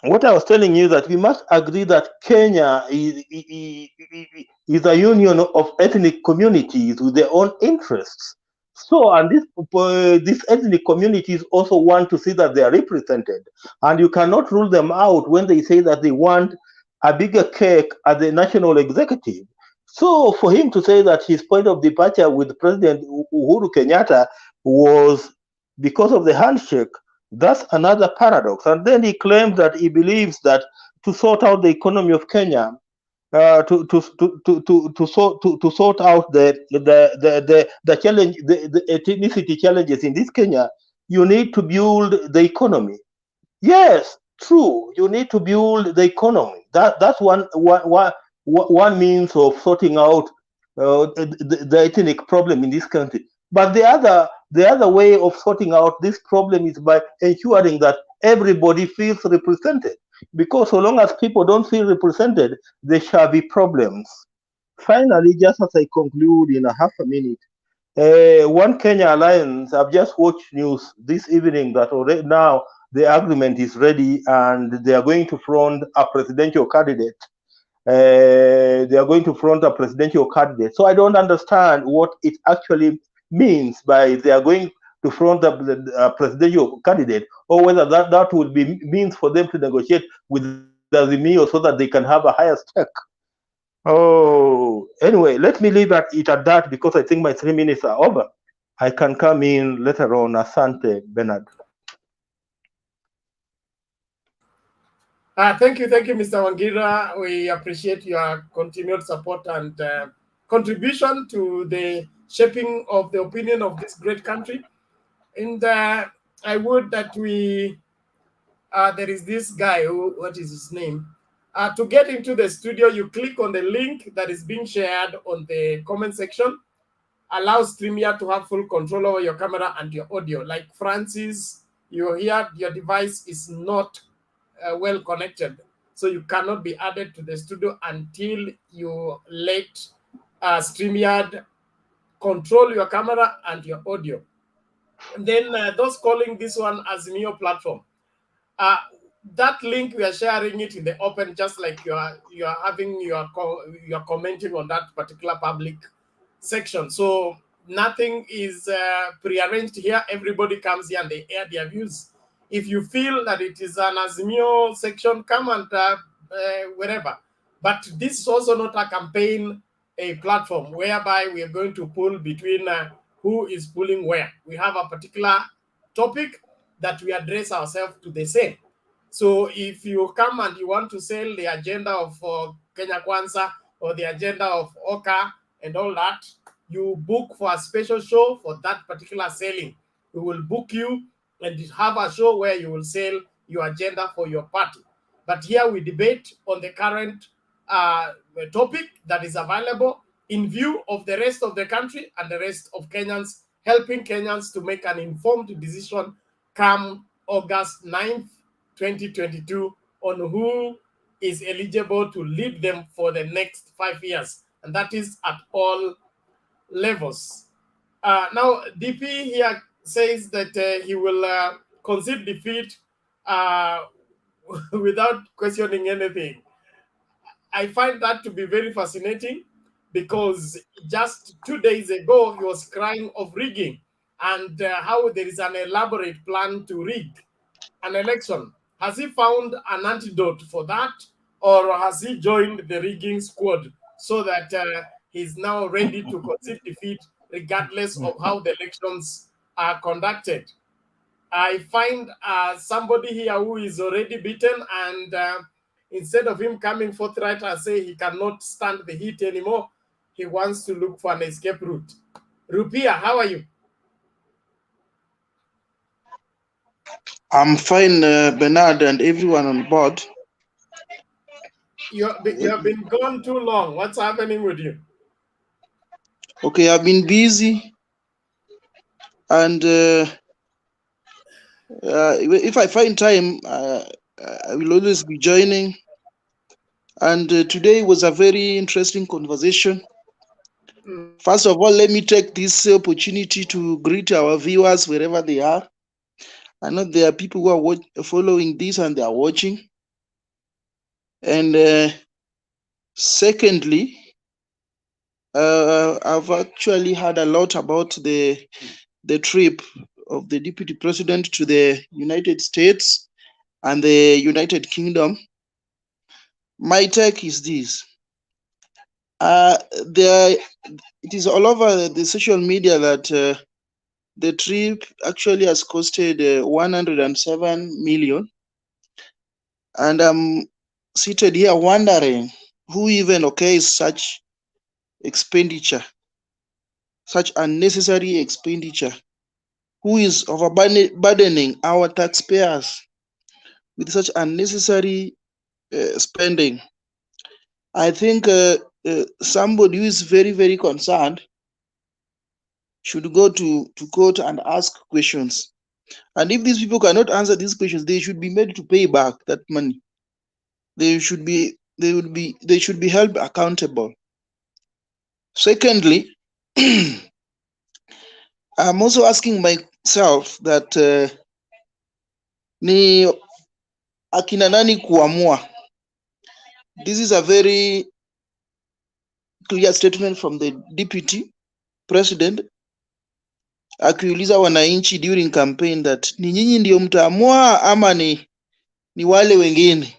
what I was telling you that we must agree that Kenya is a union of ethnic communities with their own interests. So, and these ethnic communities also want to see that they are represented, and you cannot rule them out when they say that they want a bigger cake at the national executive. So, for him to say that his point of departure with President Uhuru Kenyatta was because of the handshake, that's another paradox. And then he claims that he believes that to sort out the economy of Kenya, to sort out the challenge, the ethnicity challenges in this Kenya, you need to build the economy. Yes, true. You need to build the economy. That's one means of sorting out the ethnic problem in this country. But the other way of sorting out this problem is by ensuring that everybody feels represented. Because so long as people don't feel represented, there shall be problems. Finally, just as I conclude in a half a minute, One Kenya Alliance, I've just watched news this evening that already now the agreement is ready and they are going to front a presidential candidate. They are going to front a presidential candidate. So I don't understand what it actually means by they are going to front a presidential candidate, or whether that would be means for them to negotiate with Azimio so that they can have a higher stake. Oh, anyway, let me leave it at that because I think my 3 minutes are over. I can come in later on. Asante, Bernard. Thank you, Mr. Wangira. We appreciate your continued support and contribution to the shaping of the opinion of this great country. And I would that we, there is this guy, what is his name? To get into the studio, you click on the link that is being shared on the comment section. Allows StreamYard to have full control over your camera and your audio. Like Francis, your device is not well connected, so you cannot be added to the studio until you let StreamYard control your camera and your audio. And then those calling this one Azimio platform, that link we are sharing it in the open, just like you are having you're commenting on that particular public section. So nothing is prearranged here. Everybody comes here and they air their views. If you feel that it is an Azimio section, come and wherever. But this is also not a campaign, a platform whereby we are going to pull between who is pulling where. We have a particular topic that we address ourselves to the same. So if you come and you want to sell the agenda of Kenya Kwanza or the agenda of Oka and all that, you book for a special show for that particular selling. We will book you and have a show where you will sell your agenda for your party. But here we debate on the current topic that is available in view of the rest of the country and the rest of Kenyans, helping Kenyans to make an informed decision come August 9th, 2022 on who is eligible to lead them for the next 5 years. And that is at all levels. Now, DP here says that he will concede defeat without questioning anything. I find that to be very fascinating because just 2 days ago, he was crying of rigging and how there is an elaborate plan to rig an election. Has he found an antidote for that, or has he joined the rigging squad so that he's now ready to concede defeat regardless of how the elections are conducted? I find somebody here who is already beaten, and instead of him coming forthright and say he cannot stand the heat anymore, he wants to look for an escape route. Rupia, how are you? I'm fine, Bernard, and everyone on board. You have been gone too long. What's happening with you? Okay, I've been busy, and if I find time, I will always be joining. And today was a very interesting conversation. First of all, let me take this opportunity to greet our viewers wherever they are. I know there are people who are following this and they are watching. And secondly, I've actually heard a lot about the trip of the Deputy President to the United States and the United Kingdom. My take is this. It is all over the social media that the trip actually has costed 107 million. And I'm seated here wondering who even okays such expenditure, such unnecessary expenditure, who is overburdening our taxpayers with such unnecessary spending. I think somebody who is very, very concerned should go to court and ask questions. And if these people cannot answer these questions, they should be made to pay back that money. They should be held accountable. Secondly, I'm also asking myself that ni akina nani kuamua. This is a very clear statement from the deputy president akiuliza wananchi during campaign that ni nyinyi ndio mtaamua ama ni wale wengine.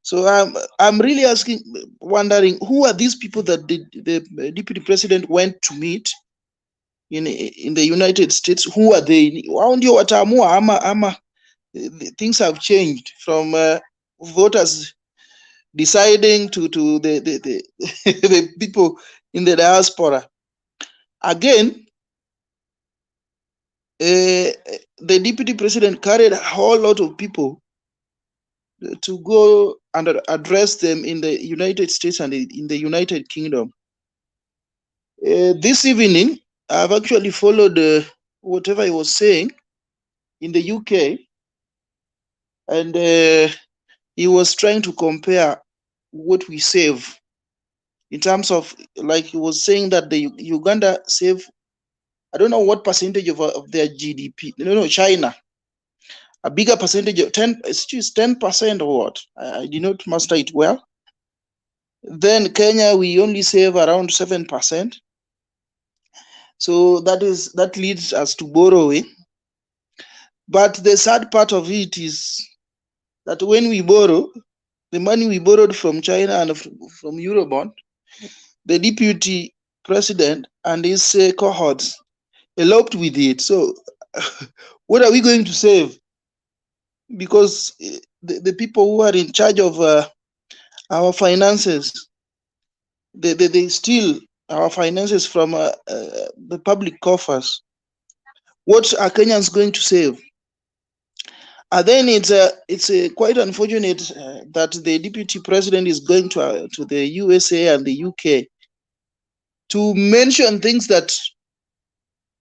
So I'm really wondering who are these people that the deputy president went to meet in the United States? Who are they? Wao ndio wataamua ama things have changed from voters deciding to the the people in the diaspora. Again, the deputy president carried a whole lot of people to go and address them in the United States and in the United Kingdom. This evening, I've actually followed whatever he was saying in the UK, and he was trying to compare what we save in terms of, like he was saying that the Uganda save, I don't know what percentage of their GDP. No, China, a bigger percentage of 10% or what? I did not master it well. Then Kenya, we only save around 7%. So that leads us to borrowing. But the sad part of it is that when we borrow, the money we borrowed from China and from Eurobond, the deputy president and his cohorts eloped with it. So what are we going to save? Because the people who are in charge of our finances, they steal our finances from the public coffers. What are Kenyans going to save? And then it's quite unfortunate that the deputy president is going to the USA and the UK to mention things that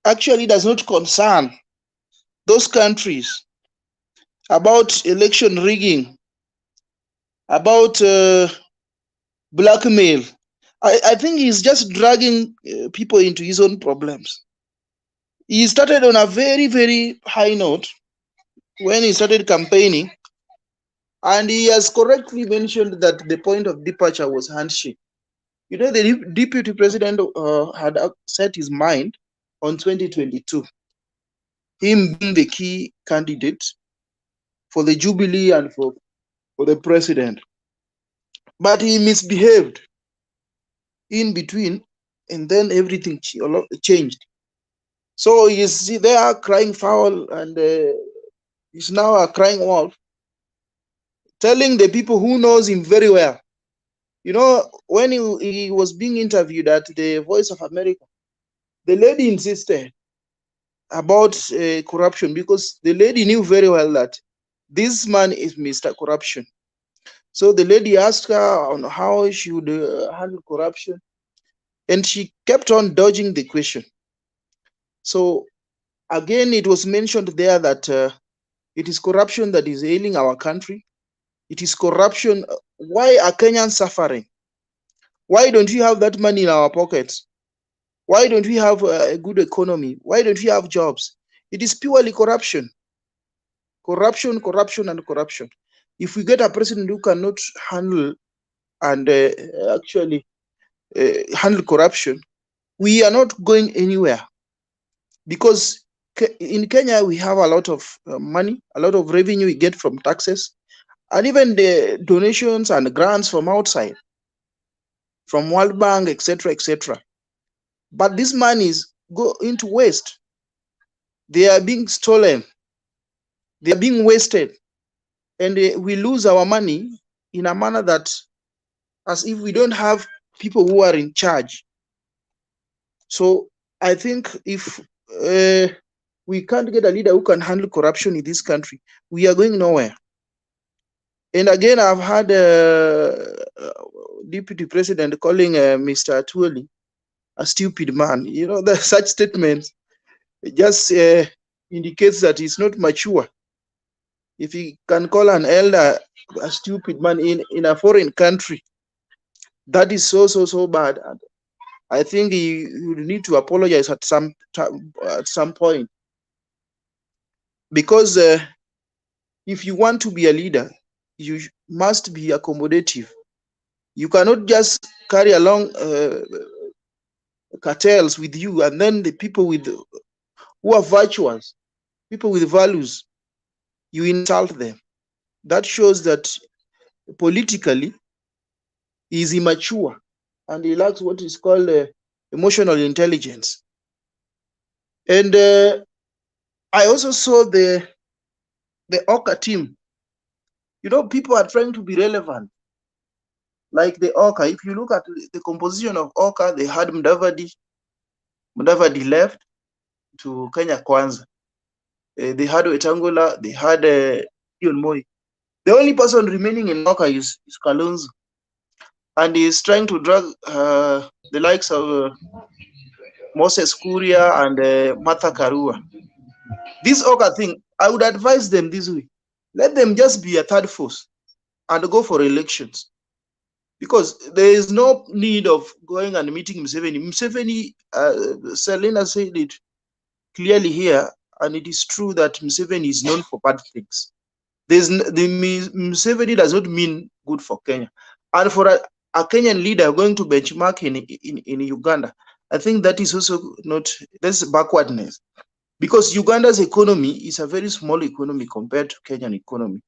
actually does not concern those countries, about election rigging, about blackmail. I think he's just dragging people into his own problems. He started on a very, very high note when he started campaigning, and he has correctly mentioned that the point of departure was handshake. You know, the deputy president had set his mind on 2022, him being the key candidate for the Jubilee and for the president. But he misbehaved in between, and then everything changed. So he's there crying foul, and he's now a crying wolf, telling the people who knows him very well. You know, when he was being interviewed at the Voice of America, the lady insisted about corruption, because the lady knew very well that this man is Mr. Corruption. So the lady asked her on how she would handle corruption, and she kept on dodging the question. So again, it was mentioned there that it is corruption that is ailing our country. It is corruption. Why are Kenyans suffering? Why don't we have that money in our pockets? Why don't we have a good economy? Why don't we have jobs? It is purely corruption. Corruption, corruption, and corruption. If we get a president who cannot handle and actually handle corruption, we are not going anywhere. Because in Kenya, we have a lot of money, a lot of revenue we get from taxes, and even the donations and grants from outside, from World Bank, etc., etc. But these monies go into waste. They are being stolen. They are being wasted. And we lose our money in a manner that as if we don't have people who are in charge. So I think if we can't get a leader who can handle corruption in this country, we are going nowhere. And again, I've had Deputy President calling Mr. Atwoli a stupid man. You know, such statements just indicates that he's not mature. If he can call an elder a stupid man in a foreign country, that is so bad. And I think he would need to apologize at some point, because if you want to be a leader, you must be accommodative. You cannot just carry along cartels with you, and then the people who are virtuous, people with values, you insult them. That shows that politically he is immature and he lacks what is called emotional intelligence. And I also saw the Oka team. You know, people are trying to be relevant, like the Oka. If you look at the composition of Oka, they had Mudavadi left to Kenya Kwanza. They had Wetangula, they had Ion Moi. The only person remaining in Oka is Kalonzo, and he is trying to drag the likes of Moses Kuria and Martha Karua. This Oka thing, I would advise them this way: let them just be a third force and go for elections, because there is no need of going and meeting Museveni. Museveni, Selena said it clearly here, and it is true that Museveni is known for bad things. Museveni does not mean good for Kenya. And for a Kenyan leader going to benchmark in Uganda, I think that is also not, that's backwardness. Because Uganda's economy is a very small economy compared to Kenyan economy.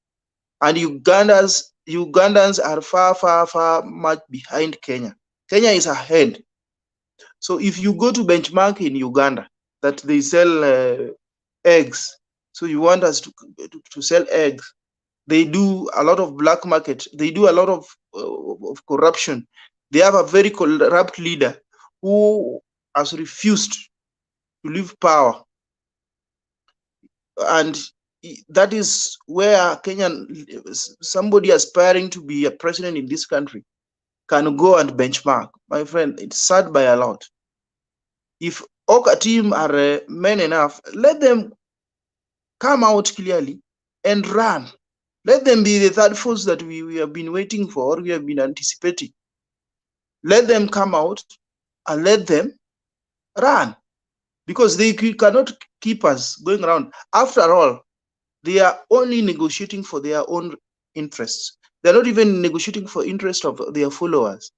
And Ugandans are far much behind Kenya. Kenya is ahead. So if you go to benchmark in Uganda, that they sell eggs, so you want us to sell eggs, they do a lot of black market, they do a lot of corruption. They have a very corrupt leader who has refused to leave power. And that is where somebody aspiring to be a president in this country can go and benchmark. My friend, it's sad by a lot. If Oka team are men enough, let them come out clearly and run. Let them be the third force that we have been waiting for, we have been anticipating. Let them come out and let them run, because they cannot keep us going around. After all, they are only negotiating for their own interests. They're not even negotiating for interest of their followers.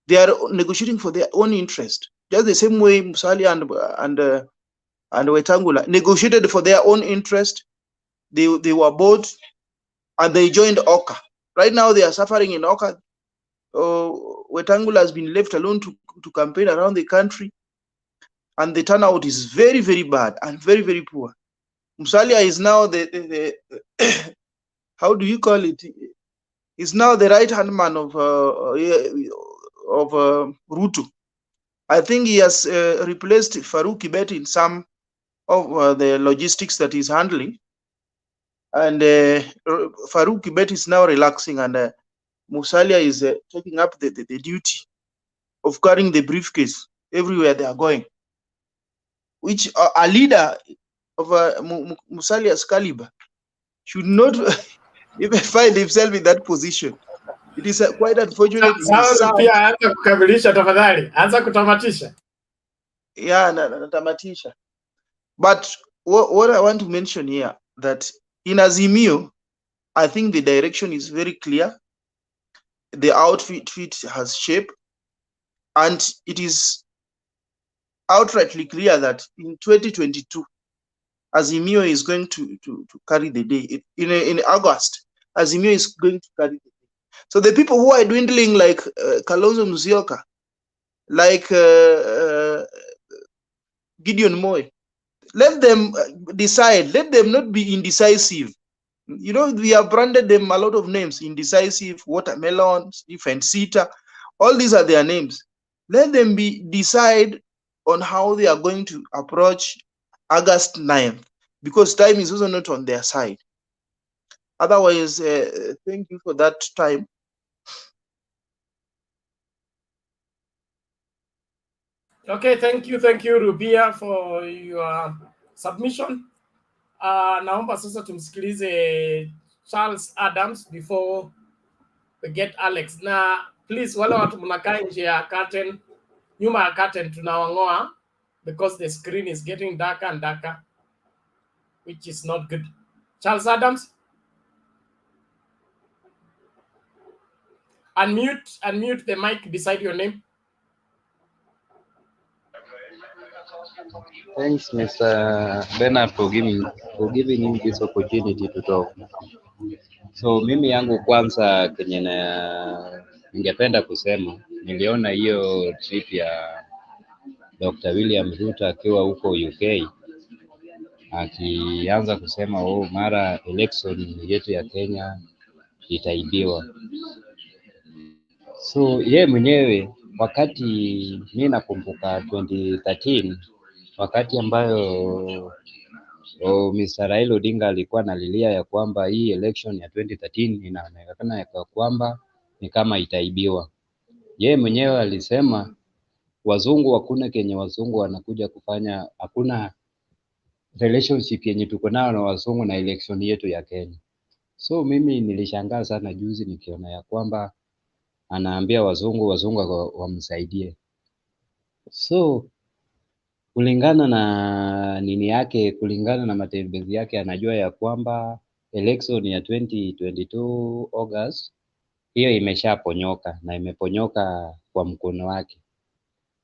They are negotiating for their own interest. Just the same way Musalia and Wetangula negotiated for their own interest. They were bought and they joined Oka. Right now they are suffering in Oka. Wetangula has been left alone to campaign around the country, and the turnout is very bad and very poor. Musalia is now the how do you call it? He's now the right-hand man of Ruto. I think he has replaced Farouk Kibet in some of the logistics that he's handling, and Farouk Kibet is now relaxing, and Musalia is taking up the duty of carrying the briefcase everywhere they are going, which a leader of Musalia's caliber should not even find himself in that position. It is quite unfortunate. Pia anza kukamilisha tafadhali, anza kutamatisha. Yeah, natamatisha. But what I want to mention here, that in Azimio, I think the direction is very clear. The outfit has shape, and it is outrightly clear that in 2022, Azimio is going to carry the day. In August, Azimio is going to carry the day. So the people who are dwindling, like Kalonzo Musyoka, like Gideon Moi, let them decide. Let them not be indecisive. You know, we have branded them a lot of names: indecisive, watermelon, different cedar. All these are their names. Let them decide on how they are going to approach August 9th, because time is also not on their side. Otherwise, thank you for that time. Okay, thank you, Rubia, for your submission. Naomba sasa tumsikilize Charles Adams before we get Alex. Na please, wale watu mnakaa nje ya curtain, nyuma ya curtain tunawang'oa because the screen is getting darker and darker, which is not good. Charles Adams, unmute the mic beside your name. Thanks, Mr. Bernard, for giving him this opportunity to talk. So mimi yangu kwanza kenye ningependa kusema, niliona hiyo trip ya Dr. William Ruto akiwa huko UK akianza kusema mara election yetu ya Kenya itaibiwa. So ye mwenyewe wakati mimi nakumbuka 2013 wakati ambayo Mr. Raila Odinga alikuwa analilia ya kwamba hii election ya 2013 inaonekana ya kwamba ni kama itaibiwa. Yeye mwenyewe alisema wazungu, hakuna kenye wazungu wanakuja kufanya, hakuna relationship yenye tuko nayo na wazungu na election yetu ya Kenya. So mimi nilishangaa sana juzi nikiona ya kwamba anaambia wazungu wamsaidie. So kulingana na nini yake, kulingana na matembezi yake, anajua ya kwamba election ya 2022 August hiyo imeshaponyoka na imeponyoka kwa mkono wake.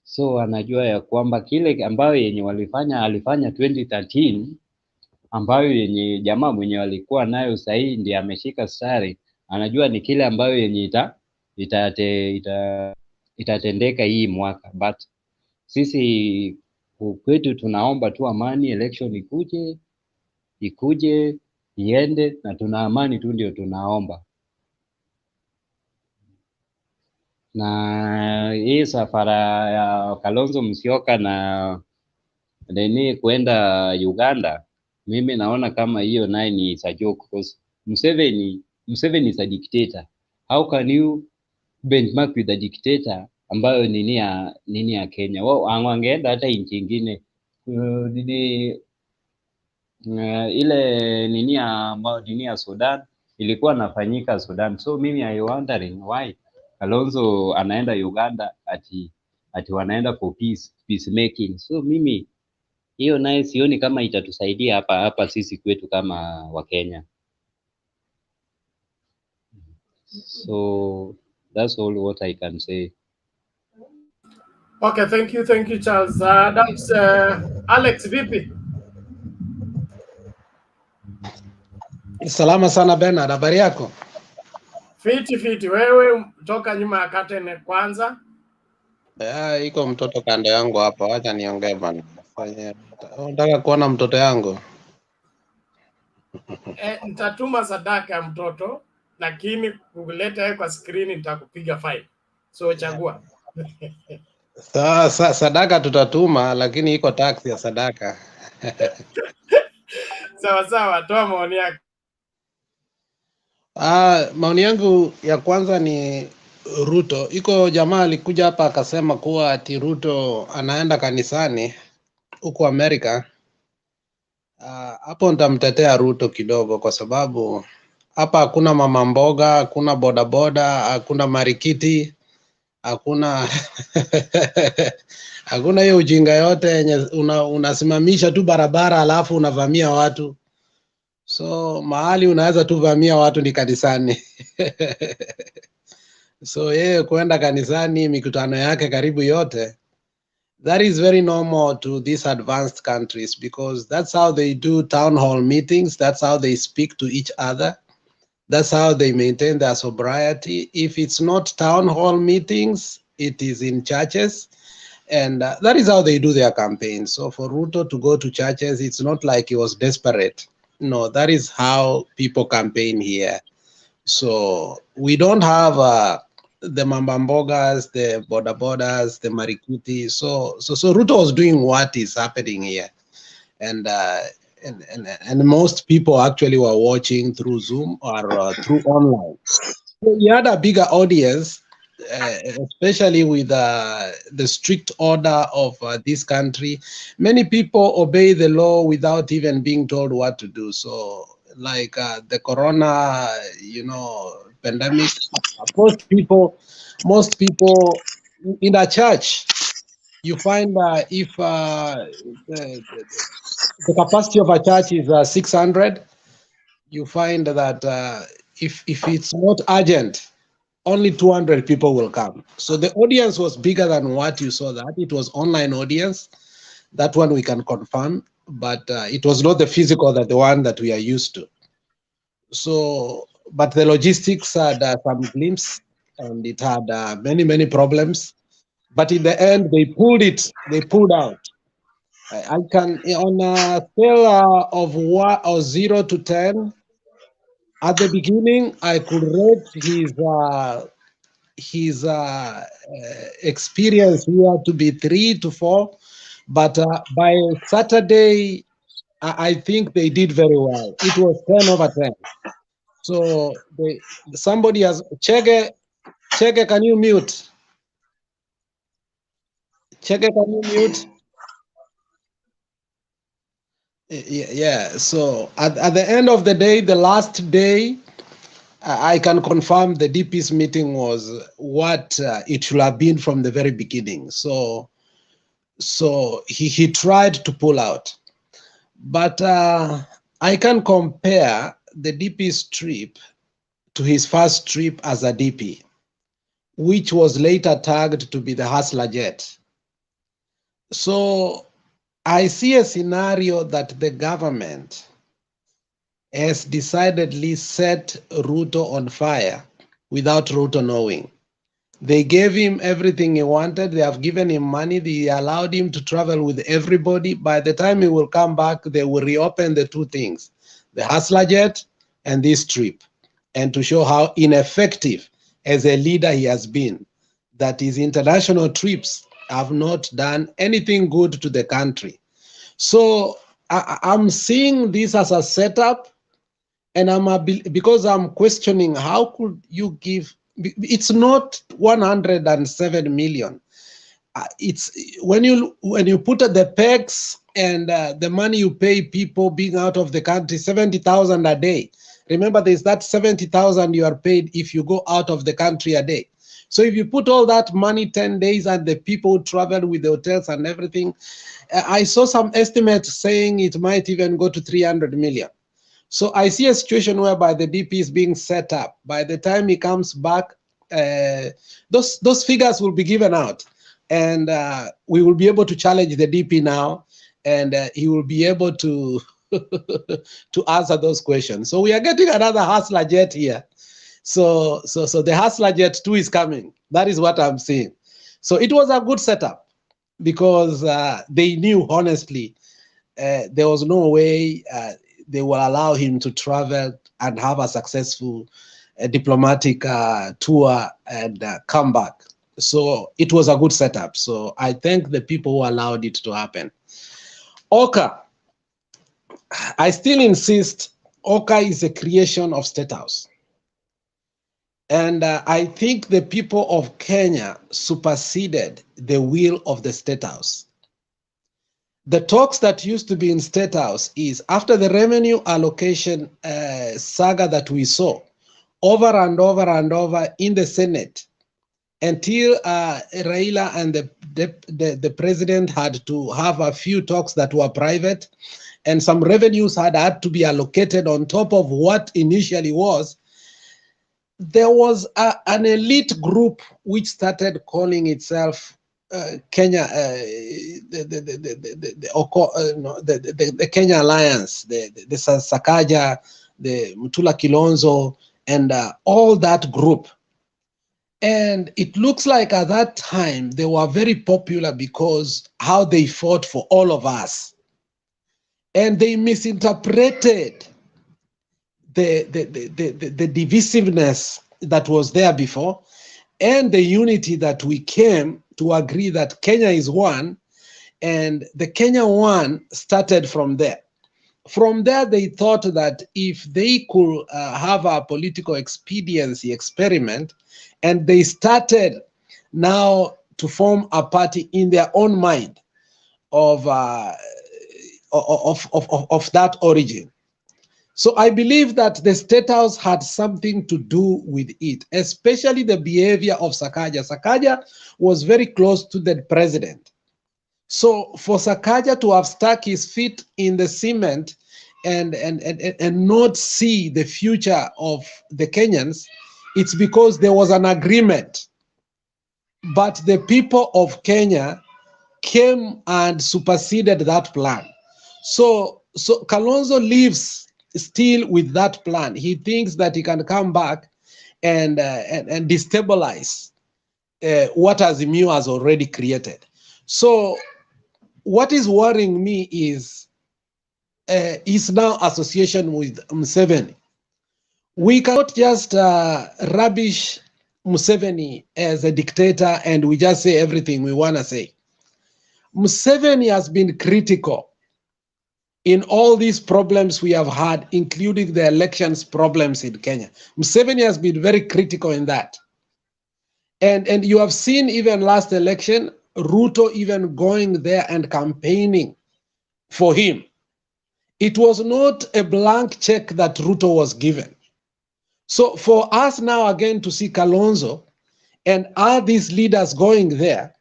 So anajua ya kwamba kile ambayo yenye alifanya 2013 ambayo yenye jamaa mwenye walikuwa nayo sahihi ndiye ameshika sare, anajua ni kile ambayo yenye itatendeka hii mwaka. But sisi kwetu tunaomba tu amani, election ikuje iende, na tuna amani tu ndio tunaomba. Na hii safara ya Kalonzo Musyoka na Deni kwenda Uganda, mimi naona kama hiyo naye ni a joke, because Museveni is a dictator. How can you benchmark with a dictator ambayo nini ya Kenya? Wao wangeenda hata nchi nyingine. Ile nini ya Sudan ilikuwa nafanyika Sudan. So mimi I wondering why Kalonzo anaenda Uganda ati wanaenda for peace making. So mimi hiyo naye sioni kama itatusaidia hapa sisi kwetu kama Wakenya. So that's all what I can say. Okay, thank you Charles Adams. Alex, vipi? Salama sana Bernard, habari yako? Fiti, wewe toka nyuma ya curtain kwanza. Iko mtoto kando yangu hapa, wacha niongee bana. Unataka kuona mtoto yangu? Nitatuma sadaka ya mtoto, lakini kuleta yeye kwa screen nitakupiga fine. So chagua. Sadaka tutatuma, lakini iko tax ya sadaka. Sawa, toa maoni yako. Maoni yangu ya kwanza ni Ruto. Iko jamaa alikuja hapa akasema kuwa ati Ruto anaenda kanisani huko Amerika. Hapo nitamtetea Ruto kidogo, kwa sababu hapa hakuna mama mboga, hakuna bodaboda, hakuna marikiti, hakuna hakuna hiyo ujinga yote yenye unasimamisha tu barabara alafu unavamia watu. So mahali unaweza tu vamia watu ni kanisani. So yeye kuenda kanisani, mikutano yake karibu yote, that is very normal to these advanced countries, because that's how they do town hall meetings, that's how they speak to each other, that's how they maintain their sobriety. If it's not town hall meetings, it is in churches, and that is how they do their campaign. So for Ruto to go to churches, it's not like he was desperate. No, that is how people campaign here. So we don't have the Mambambogas, the Bodas, the Marikuti. So Ruto was doing what is happening here, and most people actually were watching through Zoom or through online. So he had a bigger audience, especially with the strict order of this country. Many people obey the law without even being told what to do. So, like the corona, pandemic, most people in a church, you find if the capacity of a church is 600, you find that if it's not urgent, only 200 people will come. So the audience was bigger than what you saw. That it was online audience. That one we can confirm, but it was not the physical that the one that we are used to. So, but the logistics had some glimpse, and it had many problems. But in the end, they pulled it. They pulled out. I can, on a scale of 0 to 10. At the beginning, I could rate his experience here to be 3 to 4, but by Saturday, I think they did very well. It was 10 over 10. So somebody has Chege, can you mute? Chege, can you mute? Yeah. So at the end of the day, the last day, I can confirm the DP's meeting was what it should have been from the very beginning. So he tried to pull out, but I can compare the DP's trip to his first trip as a DP, which was later tagged to be the Hustler Jet. So I see a scenario that the government has decidedly set Ruto on fire without Ruto knowing. They gave him everything he wanted. They have given him money. They allowed him to travel with everybody. By the time he will come back, they will reopen the two things, the Hustler Jet and this trip, and to show how ineffective as a leader he has been, that his international trips have not done anything good to the country. So I'm seeing this as a setup, and because I'm questioning how could you give. It's not 107 million. It's when you put the pegs and the money you pay people being out of the country, 70,000 a day. Remember, there's that 70,000 you are paid if you go out of the country a day. So if you put all that money 10 days and the people travel with the hotels and everything, I saw some estimates saying it might even go to 300 million. So I see a situation whereby the DP is being set up. By the time he comes back, those figures will be given out, and we will be able to challenge the DP now, and he will be able to to answer those questions. So we are getting another Hustler Jet here. So the Hustler Jet 2 is coming. That is what I'm seeing. So it was a good setup because they knew honestly there was no way they will allow him to travel and have a successful diplomatic tour and come back. So it was a good setup. So I thank the people who allowed it to happen. Oka, I still insist Oka is a creation of State House. And I think the people of Kenya superseded the will of the State House. The talks that used to be in State House is after the revenue allocation saga that we saw over and over in the Senate until Raila and the president had to have a few talks that were private, and some revenues had to be allocated on top of what initially was. There was an elite group which started calling itself Kenya, the Kenya Alliance, the Sakaja, the Mutula Kilonzo, and all that group. And it looks like at that time they were very popular because how they fought for all of us. and they misinterpreted the divisiveness that was there before, and the unity that we came to agree that Kenya is one, and the Kenya one started from there. From there, they thought that if they could have a political expediency experiment, and they started now to form a party in their own mind of that origin. So I believe that the State House had something to do with it, especially the behavior of Sakaja. Sakaja was very close to the president. So for Sakaja to have stuck his feet in the cement and not see the future of the Kenyans, it's because there was an agreement. But the people of Kenya came and superseded that plan. So Kalonzo lives still with that plan. He thinks that he can come back and destabilize what Azimio has already created. So what is worrying me is now association with Museveni. We cannot just rubbish Museveni as a dictator and we just say everything we want to say. Museveni has been critical in all these problems we have had, including the elections problems in Kenya. Museveni has been very critical in that. And you have seen even last election, Ruto even going there and campaigning for him. It was not a blank check that Ruto was given. So for us now again to see Kalonzo and all these leaders going there,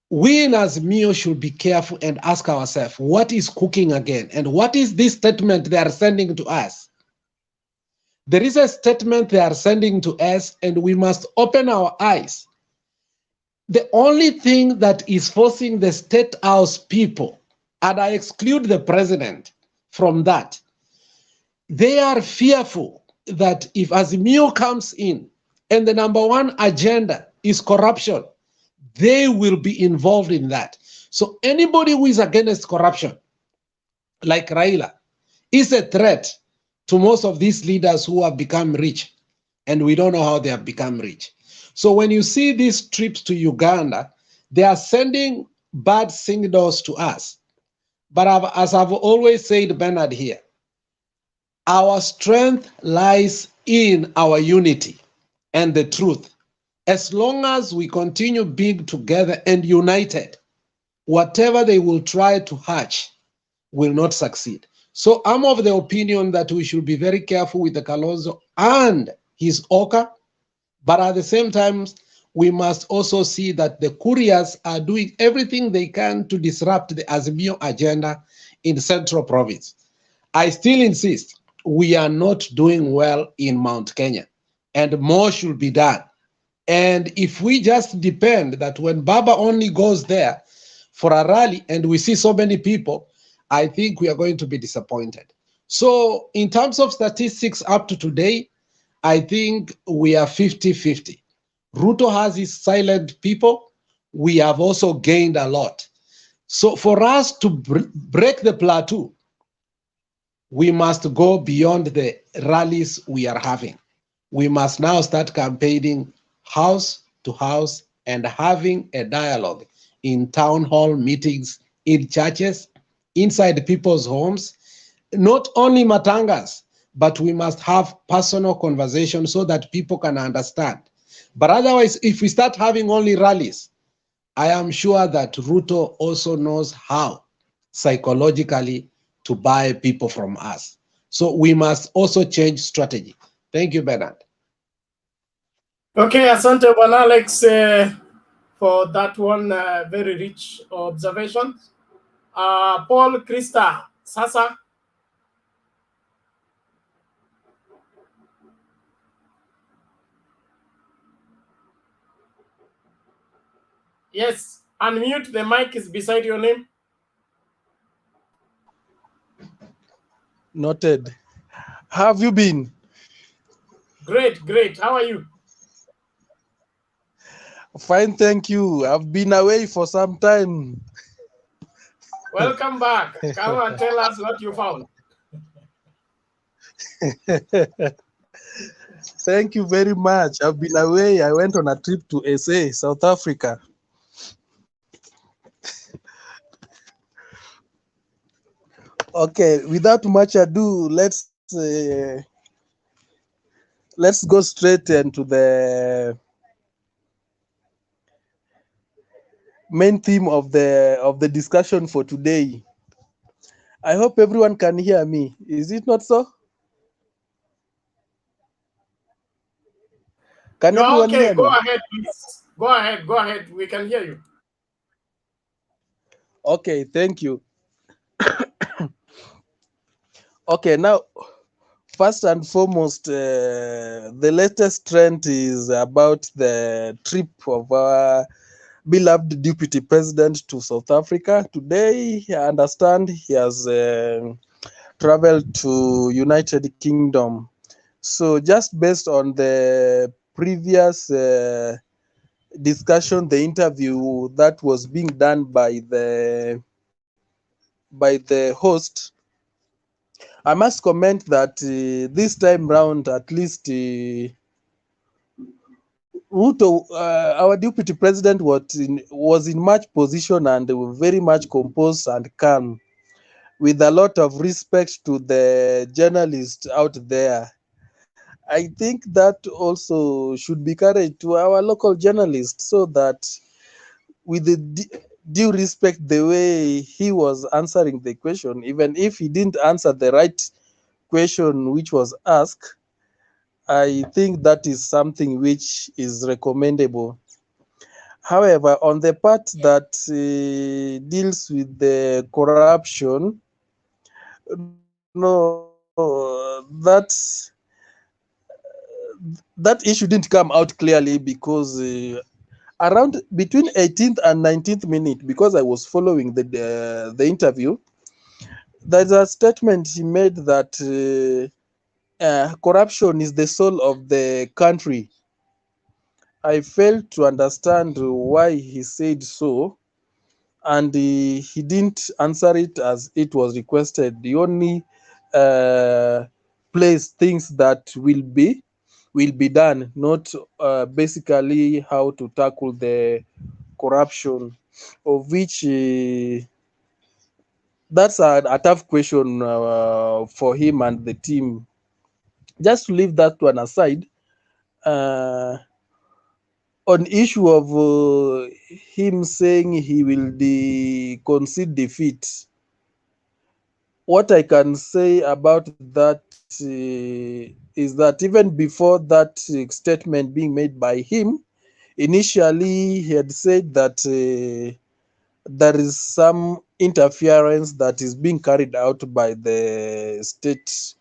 we in Azimio should be careful and ask ourselves, what is cooking again? And what is this statement they are sending to us? There is a statement they are sending to us, and we must open our eyes. The only thing that is forcing the State House people, and I exclude the president from that, they are fearful that if Azimio comes in and the number one agenda is corruption, they will be involved in that. So anybody who is against corruption, like Raila, is a threat to most of these leaders who have become rich, and we don't know how they have become rich. So when you see these trips to Uganda, they are sending bad signals to us. But as I've always said, Bernard, here, our strength lies in our unity and the truth. As long as we continue being together and united, whatever they will try to hatch will not succeed. So I'm of the opinion that we should be very careful with the Kalonzo and his Oka, but at the same time, we must also see that the couriers are doing everything they can to disrupt the Azimio agenda in the Central Province. I still insist, we are not doing well in Mount Kenya, and more should be done. And if we just depend that when Baba only goes there for a rally and we see so many people, I think we are going to be disappointed. So in terms of statistics up to today, I think we are 50-50. Ruto has his silent people. We have also gained a lot. So for us to break the plateau, we must go beyond the rallies we are having. We must now start campaigning house to house and having a dialogue in town hall meetings, in churches, inside people's homes, not only matangas, but we must have personal conversations so that people can understand. But otherwise, if we start having only rallies, I am sure that Ruto also knows how psychologically to buy people from us. So we must also change strategy. Thank you, Bernard. Okay, asante Bwana Alex for that one very rich observation. Paul Krista, sasa. Yes, unmute, the mic is beside your name. Noted. How have you been? Great, great. How are you? Fine, thank you. I've been away for some time. Welcome back. Come and tell us what you found. Thank you very much. I've been away. I went on a trip to SA, South Africa. Okay, without much ado, let's go straight into the main theme of the discussion for today. I hope everyone can hear me. Is it not so? Can You're everyone okay. hear Go me? ahead, please. Go ahead. Go ahead. We can hear you. Okay, thank you. Okay, now, first and foremost, the latest trend is about the trip of our beloved Deputy President to South Africa. Today, I understand he has traveled to United Kingdom. So just based on the previous discussion, the interview that was being done by the host, I must comment that this time round, at least Ruto, our deputy president, was in much position and very much composed and calm, with a lot of respect to the journalists out there. I think that also should be carried to our local journalists, so that with the due respect, the way he was answering the question, even if he didn't answer the right question which was asked, I think that is something which is recommendable. However, on the part that deals with the corruption, that issue didn't come out clearly, because around between 18th and 19th minute, because I was following the interview, there's a statement he made that corruption is the soul of the country. I failed to understand why he said so, and he didn't answer it as it was requested. The only place things that will be done, not basically how to tackle the corruption, of which that's a tough question for him and the team. Just to leave that one aside, on issue of him saying he will concede defeat, what I can say about that is that even before that statement being made by him, initially he had said that there is some interference that is being carried out by the state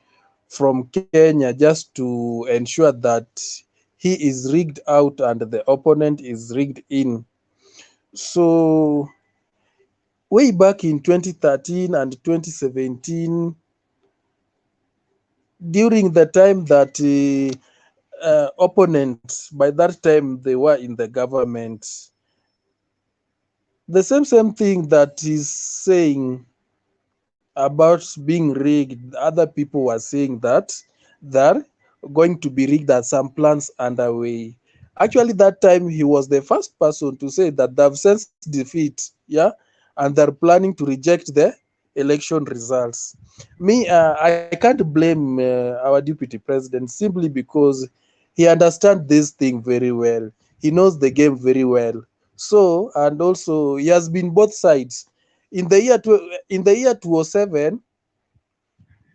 from Kenya, just to ensure that he is rigged out and the opponent is rigged in. So way back in 2013 and 2017, during the time that opponents, by that time they were in the government, the same thing that is saying about being rigged, other people were saying that they're going to be rigged at some plans underway. Actually, that time he was the first person to say that they've sensed defeat, yeah, and they're planning to reject the election results. Me, I can't blame our deputy president, simply because he understands this thing very well. He knows the game very well. So, and also he has been both sides. In the year 2007,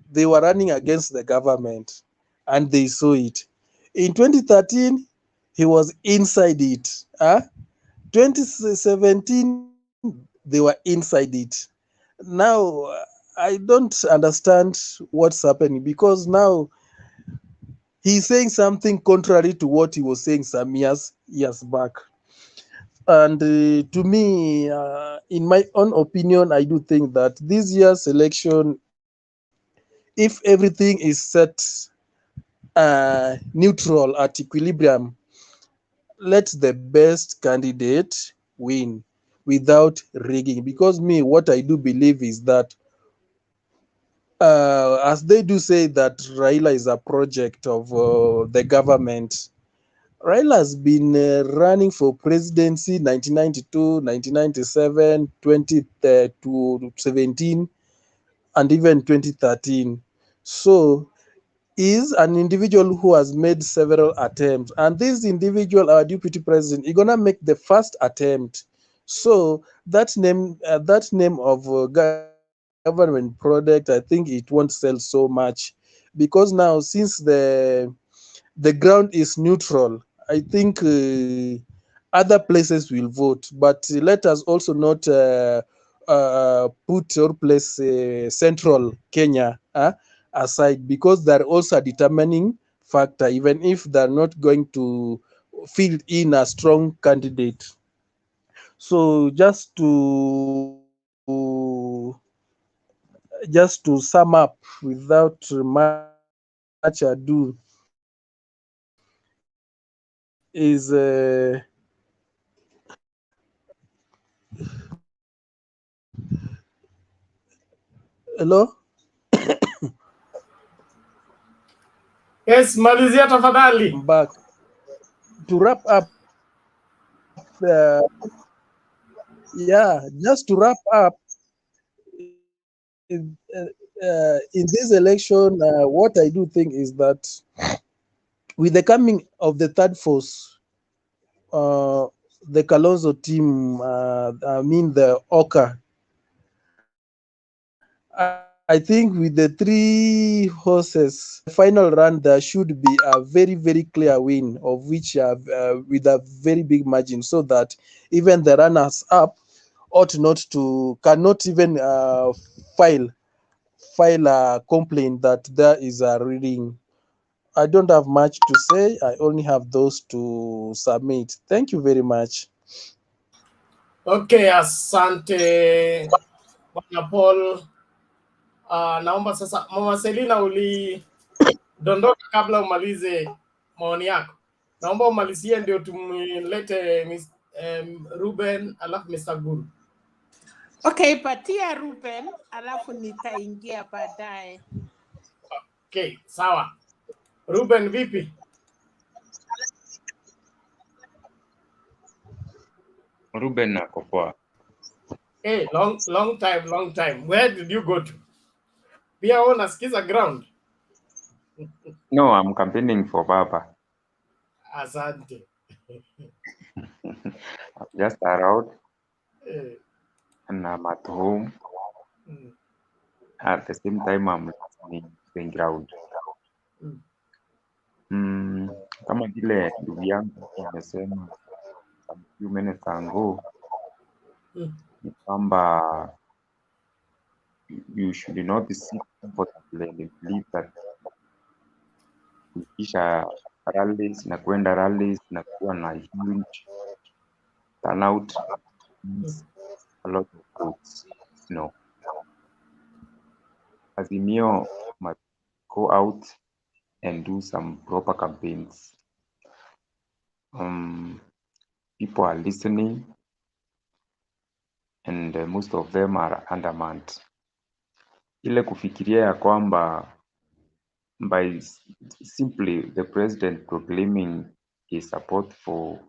they were running against the government, and they saw it. In 2013, he was inside it. 2017, they were inside it. Now, I don't understand what's happening, because now he's saying something contrary to what he was saying some years back. And to me, in my own opinion, I do think that this year's election, if everything is set neutral at equilibrium, let the best candidate win. without rigging. Because me, what I do believe is that as they do say that Raila is a project of the government, Raila has been running for presidency 1992, 1997, 2017, and even 2013. So is an individual who has made several attempts, and this individual, our deputy president, is gonna make the first attempt. So that name of government product, I think it won't sell so much, because now since the ground is neutral, I think other places will vote. But let us also not put or place central Kenya aside, because they're also a determining factor, even if they're not going to field in a strong candidate. So just to sum up without much ado, is hello. Yes, malizia tafadhali. I'm back. To wrap up, just to wrap up, in this election, what I do think is that with the coming of the third force, the Kalonzo team, I mean the Oka, I think with the three horses, the final run, there should be a very, very clear win, of which with a very big margin, so that even the runners up cannot even file a complaint that there is a reading. I don't have much to say. I only have those to submit. Thank you very much. Okay, asante Bwana Paul. Naomba sasa Mama Selina ulidondoka kabla umalize maoni yako. Naomba umalizie ndio tumlete Ruben alafu Mr. Guru. Okay, patia Ruben alafu nitaingia baadaye. Okay, sawa. Ruben vipi? Ruben ako poa. Hey, long time. Where did you go to? Pia wewe unasikiza ground? No, I'm campaigning for Baba. Asante. I'm just around Eh, and I'm at home. mm, At the same time, I'm listening to the ground. Kama vile ndugu yangu amesema some few minutes ago, ni kwamba you should not sit comfortably and believe that kuitisha rallies na kwenda rallies na kuwa na huge turnout means a lot of votes. No. Azimio must go out and do some proper campaigns. People are listening and most of them are undermanned. Ile kufikiria ya kwamba by simply the president proclaiming his support for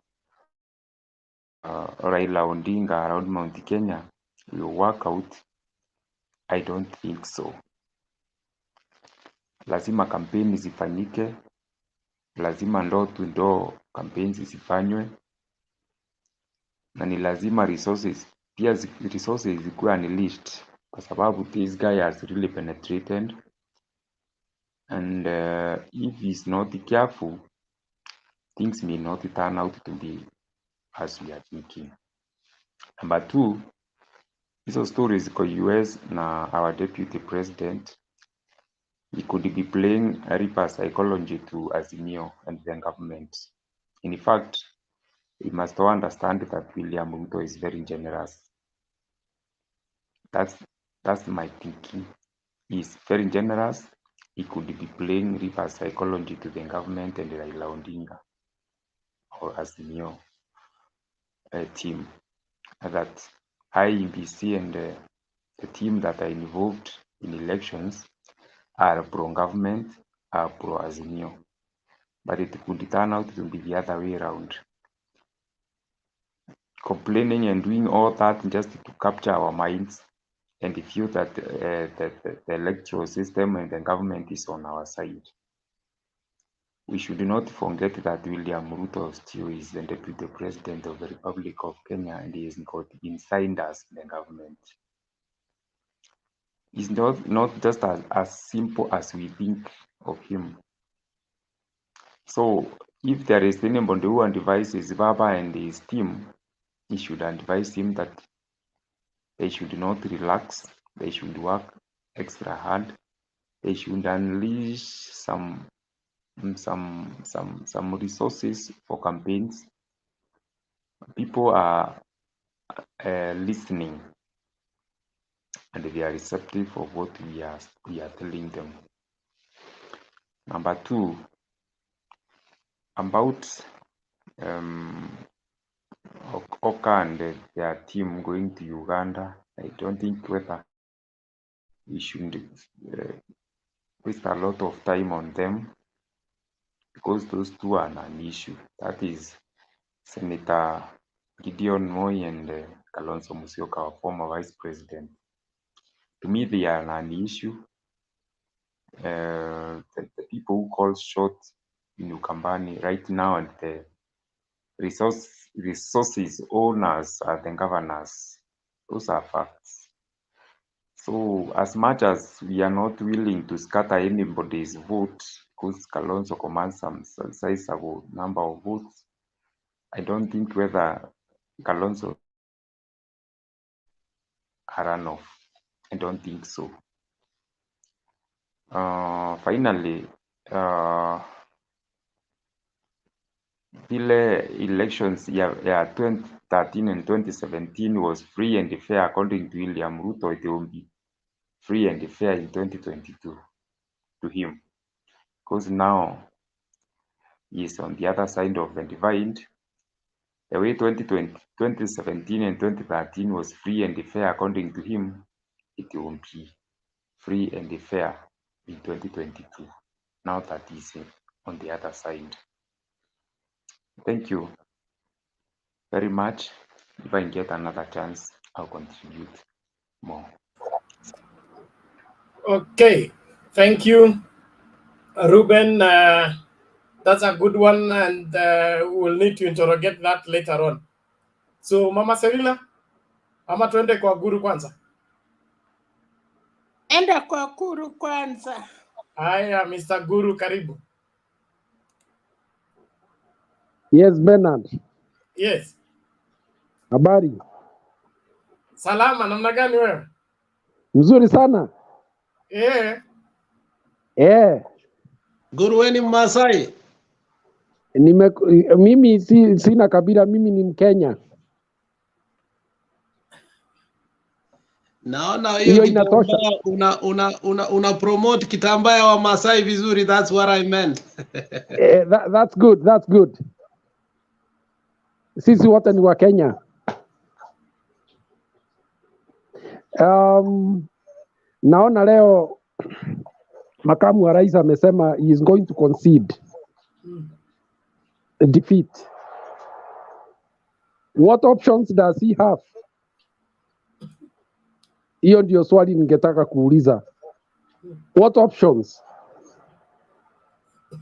Raila Odinga around Mount Kenya will work out, I don't think so. Lazima kampeni zifanyike, lazima door to door campaigns zifanywe, na ni lazima resources zikuwe unleashed, kwa sababu this guy has really penetrated and if he's not careful, things may not turn out to be as we are thinking. Number two, hizo stories ziko US na our deputy president, he could be playing a reverse psychology to Azimio and the government. In fact, we must all understand that William Ruto is very generous. That's my thinking. He's very generous. He could be playing reverse psychology to the government and Raila Odinga or Azimio team. that IEBC and the team that are involved in elections are pro-government, are pro-Azimio. But it could turn out to be the other way around. Complaining and doing all that just to capture our minds and feel that the electoral system and the government is on our side. We should not forget that William Ruto still is the Deputy President of the Republic of Kenya and he is got insiders in the government. It's not just as simple as we think of him. So if there is anybody who advises Baba and his team, he should advise him that they should not relax, they should work extra hard, they should unleash some resources for campaigns. People are listening and they are receptive of what we are telling them. Number two, about Oka and their team going to Uganda. I don't think whether we should waste a lot of time on them because those two are an issue. That is Senator Gideon Moi and Kalonzo Musyoka, our former vice president. To me, they are an issue. The people who call shots in Ukambani right now and the resources owners are the governors. Those are facts. So as much as we are not willing to scatter anybody's vote because Kalonzo commands some sizable number of votes, I don't think whether Kalonzo are runoff. I don't think so. Finally, the elections 2013 and 2017 was free and fair according to William Ruto. It will be free and fair in 2022 to him, because now he is on the other side of the divide. The way 2017 and 2013 was free and fair according to him, it will be free and fair in 2022. Now that he's on the other side. Thank you very much. If I get another chance, I'll contribute more. Okay, thank you, Ruben. That's a good one, and we'll need to interrogate that later on. So, Mama Selina, ama tuende kwa Guru kwanza. Enda kwa Guru kwanza. Haya, Mr. Guru, karibu. Yes, Bernard. Yes. Habari? Salama, namna gani wewe? Mzuri sana. Guru, wewe ni Mmasai? Mimi sina kabila, mimi ni Mkenya. Naona hiyo kitambaa una promote kitambaa wa Masai vizuri. That's what I meant. That's good, that's good. Sisi wote ni wa Kenya. Naona leo makamu wa rais amesema he is going to concede defeat. What options does he have? Hiyo ndio swali ningetaka kuuliza. What options?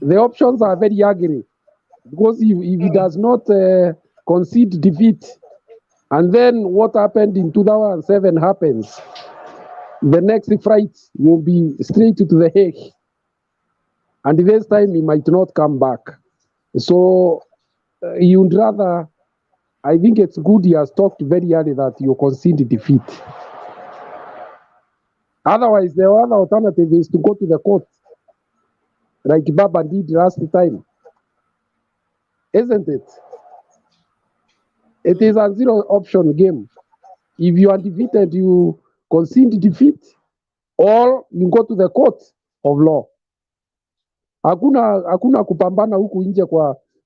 The options are very ugly because if he does not concede defeat, and then what happened in 2007 happens, the next flight will be straight to The Hague, and this time he might not come back. So you'd rather, I think it's good he has talked very early that you concede defeat. Otherwise, the other alternative is to go to the court, like Baba did last time. Isn't it? It is a zero option game. If you are defeated, you concede defeat, or you go to the court of law. Hakuna kupambana huku nje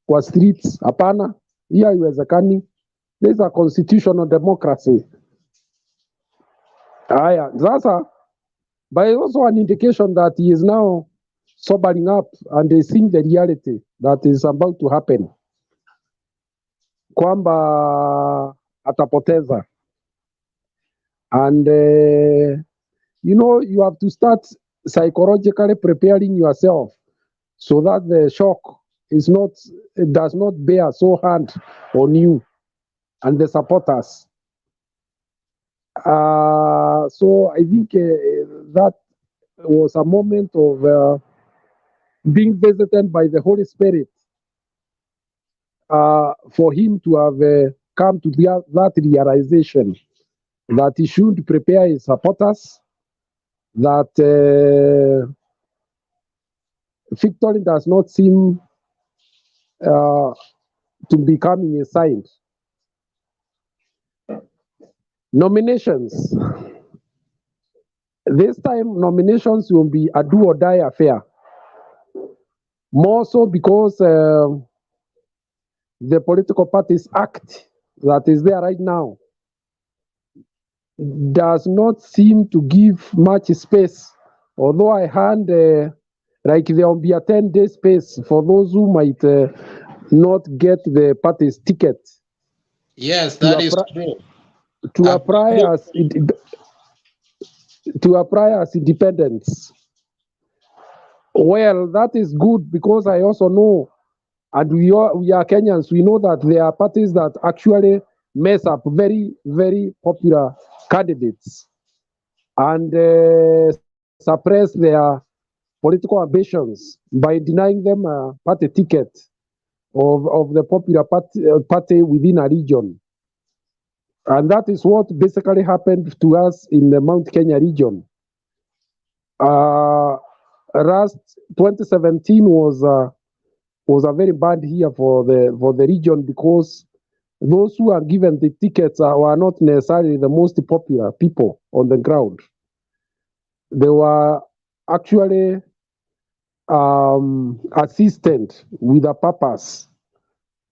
kwa streets. Hapana, hiyo haiwezekani. This is a constitutional democracy. Sasa, but it's also an indication that he is now sobering up and they seeing the reality that is about to happen. Kwamba atapoteza. And, you know, you have to start psychologically preparing yourself so that the shock is not, it does not bear so hard on you and the supporters. So I think that was a moment of being visited by the Holy Spirit for him to have come to that realization that he should prepare his supporters, that victory does not seem to be coming in sight. Nominations. This time, nominations will be a do or die affair. More so because the political parties act that is there right now does not seem to give much space. Although I heard like there will be a 10-day space for those who might not get the party's ticket. Yes, that is true. To apply as independents. Well, that is good because I also know, and we are Kenyans, we know that there are parties that actually mess up very, very popular candidates and suppress their political ambitions by denying them a party ticket of the popular party within a region. And that is what basically happened to us in the Mount Kenya region. Last 2017 was a very bad year for the region because those who are given the tickets were not necessarily the most popular people on the ground. They were actually assistant with a purpose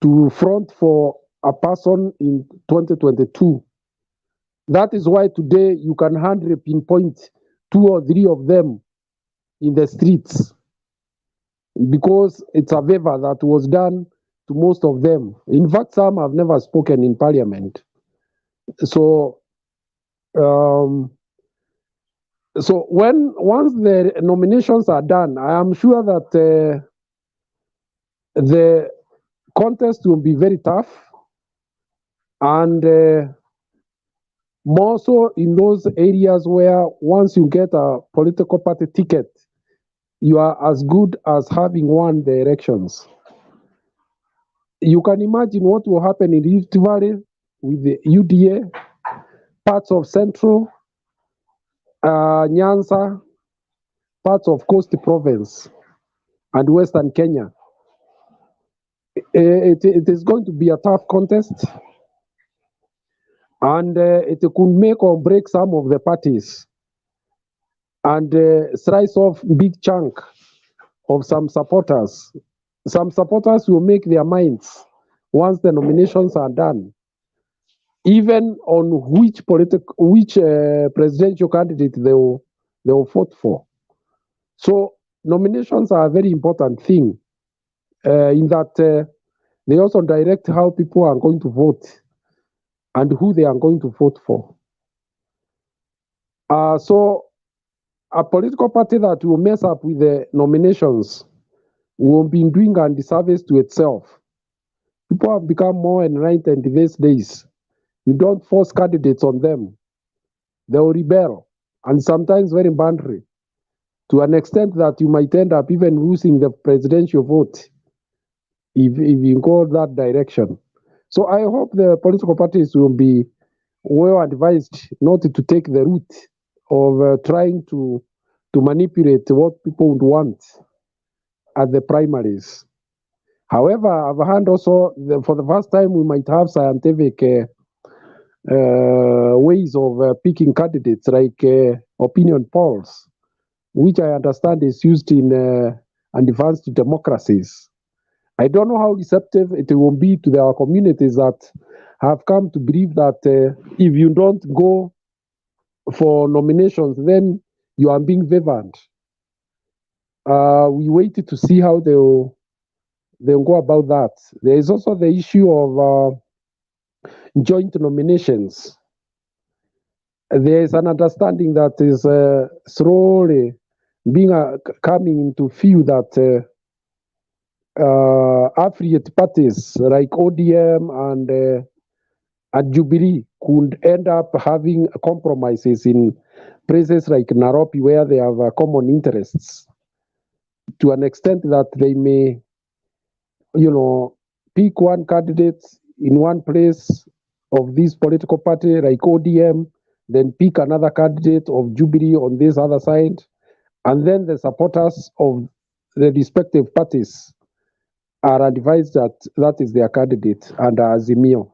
to front for a person in 2022. That is why today you can hardly pinpoint 2 or 3 of them in the streets because it's a favor that was done to most of them. In fact, some have never spoken in parliament. So, once the nominations are done, I am sure that the contest will be very tough, and more so in those areas where once you get a political party ticket, you are as good as having won the elections. You can imagine what will happen in Rift Valley with the UDA, parts of Central, Nyanza, parts of Coast Province, and Western Kenya. It is going to be a tough contest, and it could make or break some of the parties and slice off big chunk of some supporters. Some supporters will make their minds once the nominations are done, even on which presidential candidate they will vote for. So nominations are a very important thing in that they also direct how people are going to vote and who they are going to vote for. So a political party that will mess up with the nominations will be doing a disservice to itself. People have become more enlightened these days. You don't force candidates on them. They will rebel, and sometimes very badly, to an extent that you might end up even losing the presidential vote if you go that direction. So I hope the political parties will be well advised not to take the route of trying to manipulate what people would want at the primaries. However, I've heard also for the first time we might have scientific ways of picking candidates like opinion polls, which I understand is used in advanced democracies. I don't know how receptive it will be to our communities that have come to believe that if you don't go for nominations, then you are being favored. We waited to see how they'll go about that. There is also the issue of joint nominations. There is an understanding that is slowly being coming into view that affiliate parties like ODM and Jubilee could end up having compromises in places like Nairobi where they have common interests to an extent that they may, pick one candidate in one place of this political party like ODM, then pick another candidate of Jubilee on this other side, and then the supporters of the respective parties are advised that that is their candidate under Azimio.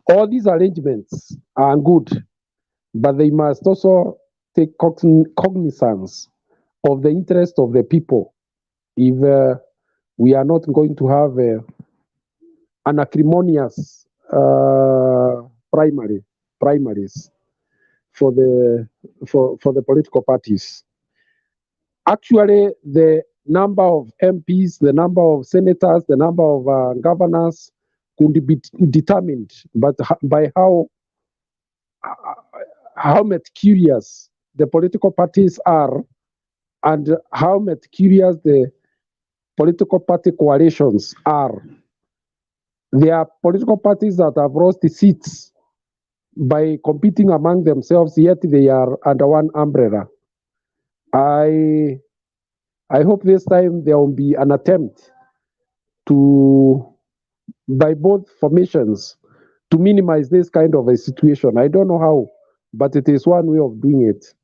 All these arrangements are good, but they must also take cognizance of the interest of the people. If we are not going to have an acrimonious primaries for the political parties. Actually, the number of MPs, the number of senators, the number of governors could be determined, but by how meticulous the political parties are and how meticulous the political party coalitions are. There are political parties that have lost the seats by competing among themselves, yet they are under one umbrella. I hope this time there will be an attempt by both formations to minimize this kind of a situation. I don't know how, but it is one way of doing it.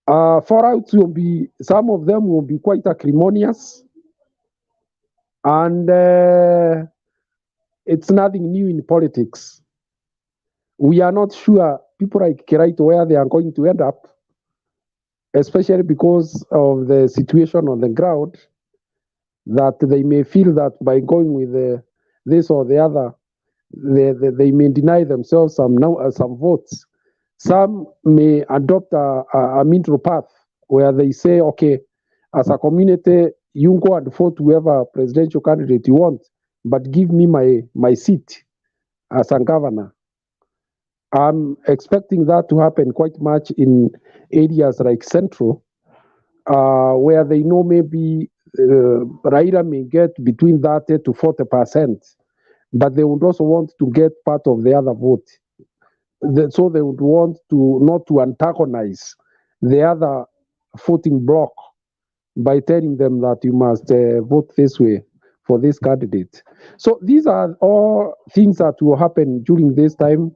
Fallouts will be, some of them will be quite acrimonious, and it's nothing new in politics. We are not sure people like Kiraito where they are going to end up, especially because of the situation on the ground, that they may feel that by going with this or the other, they may deny themselves some votes. Some may adopt a middle path where they say, okay, as a community, you go and vote whoever presidential candidate you want, but give me my seat as a governor. I'm expecting that to happen quite much in areas like Central, where they know maybe Raila may get between 30 to 40%, but they would also want to get part of the other vote. So they would want to not to antagonize the other voting bloc by telling them that you must vote this way for this candidate. So these are all things that will happen during this time,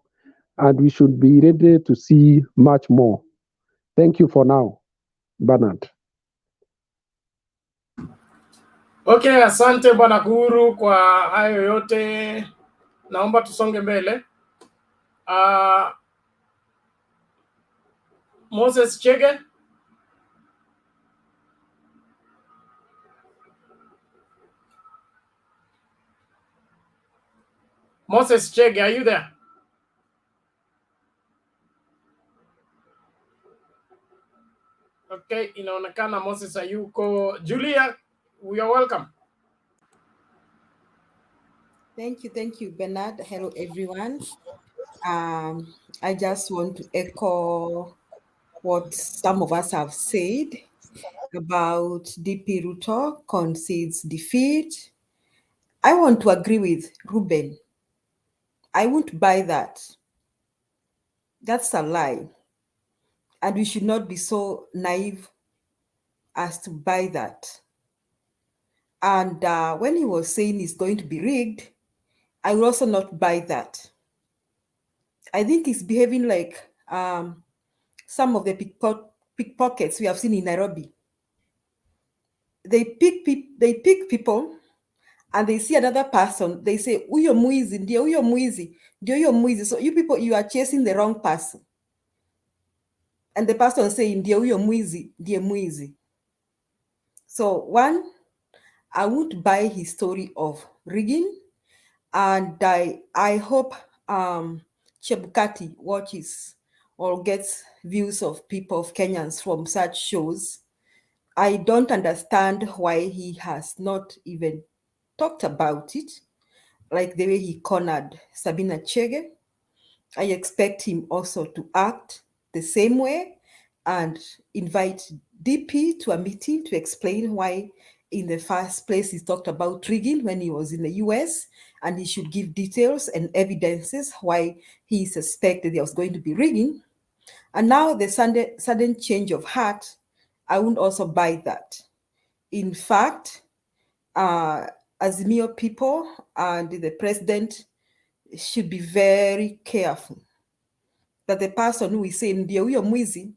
and we should be ready to see much more. Thank you for now, Bernard. Okay, asante Bwana Guru kwa hayo yote. Naomba tusonge mbele. Moses Chege. Moses Chege, are you there? Okay, inaonekana Moses hayuko. Julia, we are welcome. Thank you, Bernard. Hello, everyone. I just want to echo what some of us have said about DP Ruto, Concede's defeat. I want to agree with Ruben. I won't buy that. That's a lie. And we should not be so naive as to buy that. And when he was saying it's going to be rigged, I will also not buy that. I think he's behaving like some of the pickpockets we have seen in Nairobi. They pick people and they see another person. They say, "Uyo mwizi, ndio uyo mwizi, ndio uyo mwizi." So you people, you are chasing the wrong person. And the person saying, "Ndio uyo mwizi, ndiye mwizi." So one, I won't buy his story of rigging. And I hope Chebukati watches or gets views of people, of Kenyans from such shows. I don't understand why he has not even talked about it, like the way he cornered Sabina Chege. I expect him also to act the same way and invite DP to a meeting to explain why in the first place he talked about rigging when he was in the US, and he should give details and evidences why he suspected there was going to be rigging. And now the sudden change of heart, I wouldn't also buy that. In fact, Azimio people and the president should be very careful that the person who is saying ndio huyo mwizi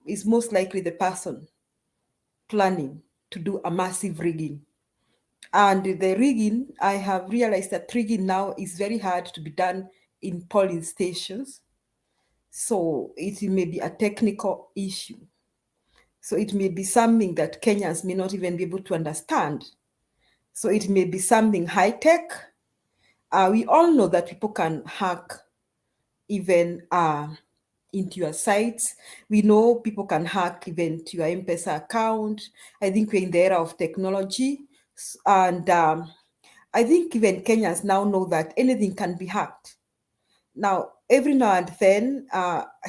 is most likely the person planning to do a massive rigging. And the rigging, I have realized that rigging now is very hard to be done in polling stations. So it may be a technical issue. So it may be something that Kenyans may not even be able to understand. So it may be something high tech. We all know that people can hack even into your sites. We know people can hack even to your M-Pesa account. I think we're in the era of technology. And I think even Kenyans now know that anything can be hacked. Now, every now and then,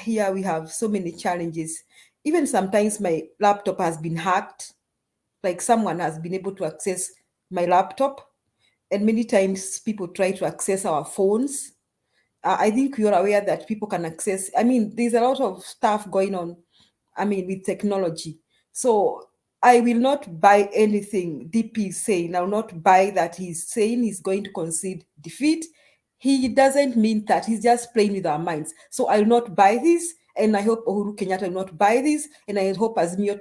here we have so many challenges. Even sometimes my laptop has been hacked, like someone has been able to access my laptop. And many times people try to access our phones. I think you're aware that people can access, I mean, there's a lot of stuff going on, I mean, with technology. So I will not buy anything DP is saying. I will not buy that he's saying he's going to concede defeat. He doesn't mean that. He's just playing with our minds. So I will not buy this. And I hope Uhuru Kenyatta will not buy this. And I hope Azimio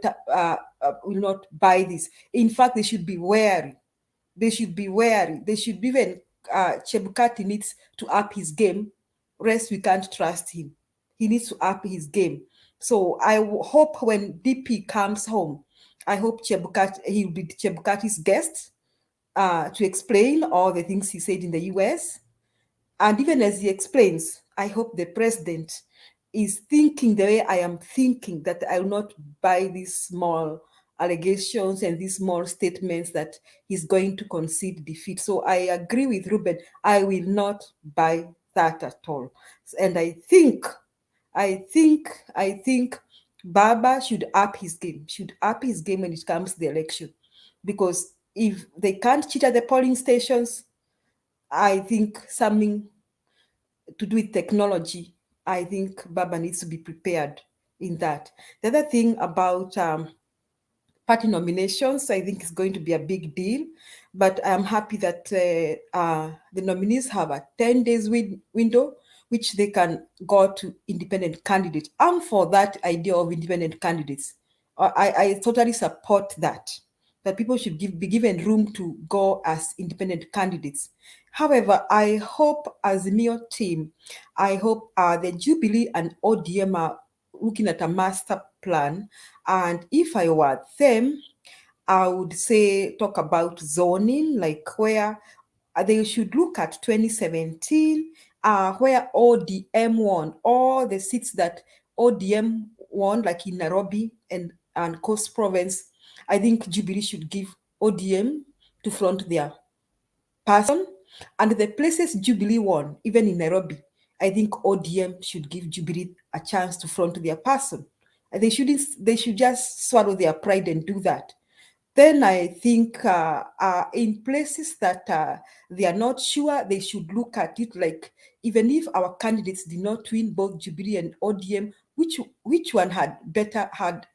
will not buy this. In fact, they should be wary. They should be wary. They should be even, Chebukati needs to up his game. Rest, we can't trust him. He needs to up his game. So I hope when DP comes home, I hope he will be Chebukati's guest to explain all the things he said in the US. And even as he explains, I hope the president is thinking the way I am thinking, that I will not buy these small allegations and these small statements that he's going to concede defeat. So I agree with Ruben. I will not buy that at all. And I think Baba should up his game, when it comes to the election. Because if they can't cheat at the polling stations, I think something to do with technology, I think Baba needs to be prepared in that. The other thing about party nominations, I think is going to be a big deal, but I'm happy that the nominees have a 10 days window, which they can go to independent candidates. I'm for that idea of independent candidates. I totally support that people should be given room to go as independent candidates. However, I hope as Azimio team, I hope the Jubilee and ODM are looking at a master plan. And if I were them, I would say talk about zoning, like where they should look at 2017, where ODM won, all the seats that ODM won, like in Nairobi and Coast Province. I think Jubilee should give ODM to front their person. And the places Jubilee won, even in Nairobi, I think ODM should give Jubilee a chance to front their person. And they should just swallow their pride and do that. Then I think in places that they are not sure, they should look at it like, even if our candidates did not win, both Jubilee and ODM, which one had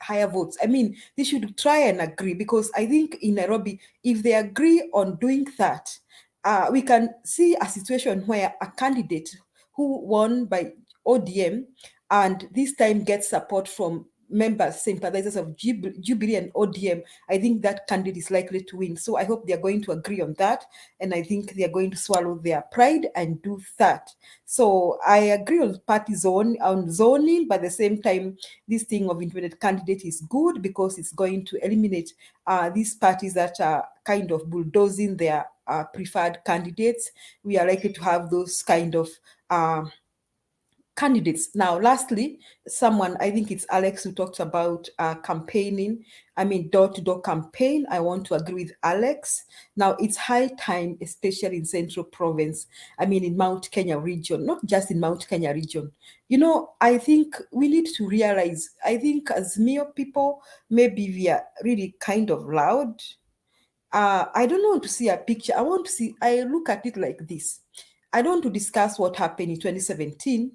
higher votes? I mean, they should try and agree, because I think in Nairobi, if they agree on doing that, we can see a situation where a candidate who won by ODM and this time gets support from members, sympathizers of Jubilee and ODM, I think that candidate is likely to win. So I hope they're going to agree on that. And I think they're going to swallow their pride and do that. So I agree on on zoning, but at the same time, this thing of independent candidate is good because it's going to eliminate these parties that are kind of bulldozing their preferred candidates. We are likely to have those kind of candidates. Now, lastly, I think it's Alex who talked about campaigning. I mean, door-to-door campaign. I want to agree with Alex. Now, it's high time, especially in Central Province. I mean, in Mount Kenya region, not just in Mount Kenya region. You know, I think we need to realize, I think as Mio people, maybe we are really kind of loud. I don't want to see a picture. I look at it like this. I don't want to discuss what happened in 2017,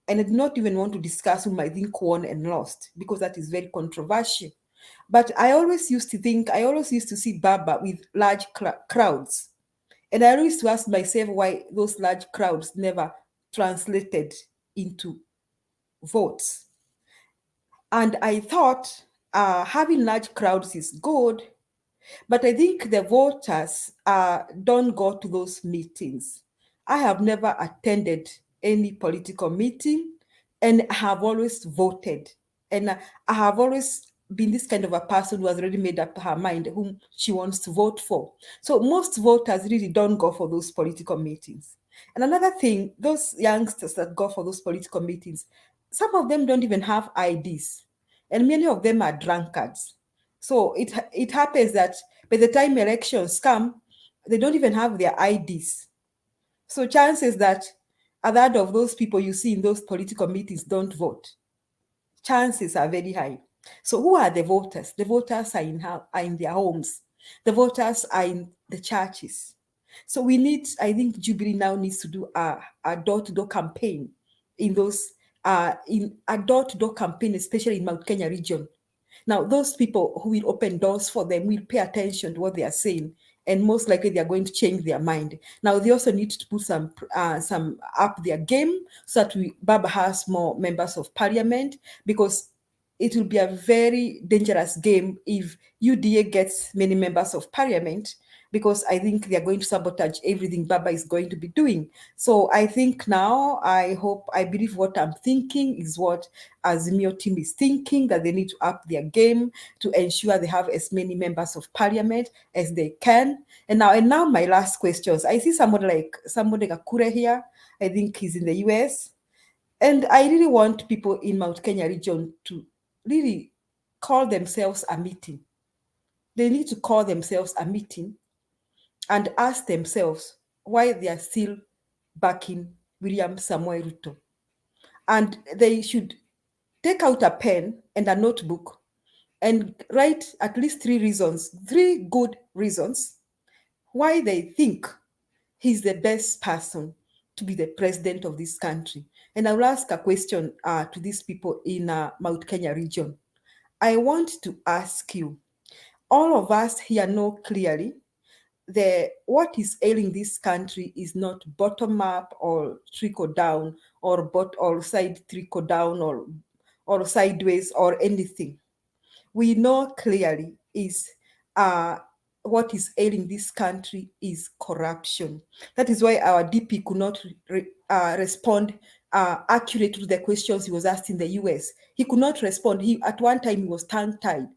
and I do not even want to discuss whom I think won and lost, because that is very controversial. But I always used to see Baba with large crowds. And I always used to ask myself why those large crowds never translated into votes. And I thought having large crowds is good, but I think the voters don't go to those meetings. I have never attended any political meeting, and I have always voted. And I have always been this kind of a person who has already made up her mind whom she wants to vote for. So most voters really don't go for those political meetings. And another thing, those youngsters that go for those political meetings, some of them don't even have IDs, and many of them are drunkards. So it happens that by the time elections come, they don't even have their IDs. So chances that a third of those people you see in those political meetings don't vote, chances are very high. So who are the voters? The voters are in their homes. The voters are in the churches. So I think Jubilee now needs to do a door-to-door campaign in a door-to-door campaign, especially in Mount Kenya region. Now, those people who will open doors for them will pay attention to what they are saying, and most likely they are going to change their mind. Now, they also need to put some up their game so that Baba has more members of parliament, because it will be a very dangerous game if UDA gets many members of parliament, because I think they are going to sabotage everything Baba is going to be doing. So I think now, I believe what I'm thinking is what Azimio team is thinking, that they need to up their game to ensure they have as many members of parliament as they can. And now my last questions. I see somebody like Akure here. I think he's in the US. And I really want people in Mount Kenya region to really call themselves a meeting. They need to call themselves a meeting and ask themselves why they are still backing William Samoei Ruto. And they should take out a pen and a notebook and write at least 3 good reasons why they think he's the best person to be the president of this country. And I will ask a question to these people in Mount Kenya region. I want to ask you, all of us here know clearly what is ailing this country is not bottom up or trickle down or side trickle down or sideways or anything. We know clearly is what is ailing this country is corruption. That is why our DP could not respond accurately to the questions he was asked in the US. He could not respond. At one time he was tongue-tied,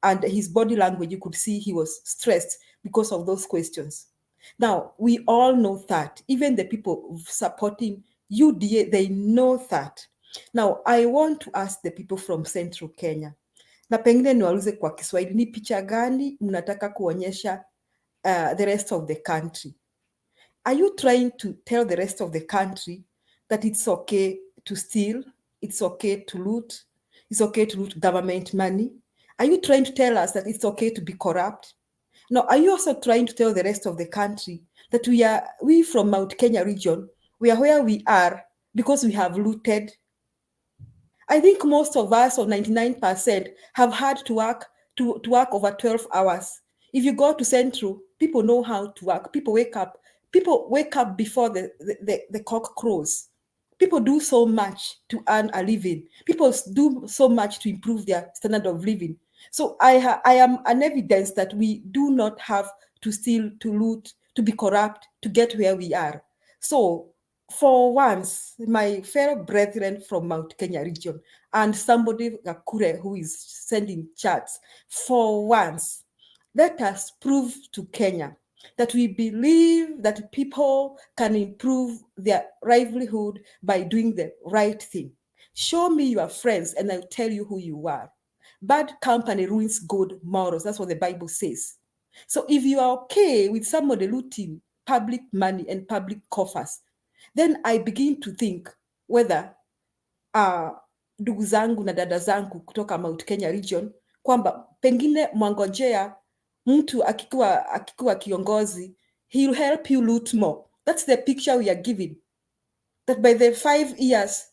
and his body language, you could see he was stressed because of those questions. Now, we all know that. Even the people supporting UDA, they know that. Now, I want to ask the people from Central Kenya, na pengine niwaulize kwa Kiswahili, ni picha gani mnataka kuonyesha the rest of the country? Are you trying to tell the rest of the country that it's okay to steal, it's okay to loot, it's okay to loot government money? Are you trying to tell us that it's okay to be corrupt? Now, are you also trying to tell the rest of the country that we from Mount Kenya region, we are where we are because we have looted? I think most of us, or 99%, have had to work over 12 hours. If you go to Central, people know how to work. People wake up before the cock crows. People do so much to earn a living. People do so much to improve their standard of living. So I am an evidence that we do not have to steal, to loot, to be corrupt, to get where we are. So for once, my fellow brethren from Mount Kenya region and somebody Gakure who is sending chats, for once, let us prove to Kenya that we believe that people can improve their livelihood by doing the right thing. Show me your friends and I'll tell you who you are. Bad company ruins good morals. That's what the Bible says. So if you are okay with somebody looting public money and public coffers, then I begin to think whether ndugu zangu na dada zangu kutoka Mount Kenya region kwamba pengine mwangojea mtu akikuwa kiongozi, he'll help you loot more. That's the picture we are giving. That by the 5 years,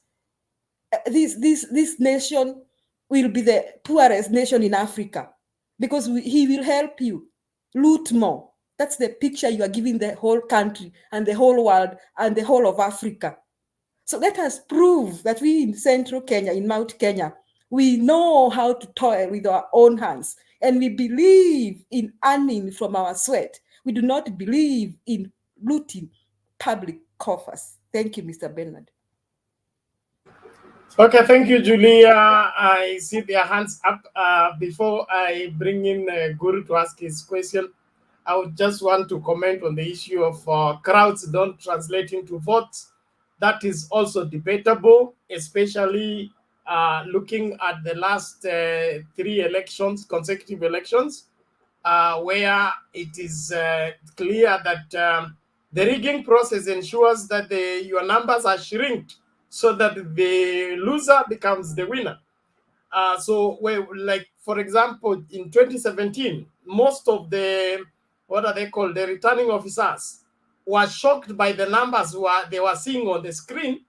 this nation will be the poorest nation in Africa because he will help you loot more. That's the picture you are giving the whole country and the whole world and the whole of Africa. So let us prove that we in Central Kenya, in Mount Kenya, we know how to toil with our own hands and we believe in earning from our sweat. We do not believe in looting public coffers. Thank you, Mr. Bernard. Okay, thank you, Julia. I see their hands up. Before I bring in Guru to ask his question, I would just want to comment on the issue of crowds don't translate into votes. That is also debatable, especially looking at the last 3 elections, consecutive elections, where it is clear that the rigging process ensures that your numbers are shrinked so that the loser becomes the winner. So, like, for example, in 2017, most of the, what are they called, the returning officers were shocked by the numbers they were seeing on the screen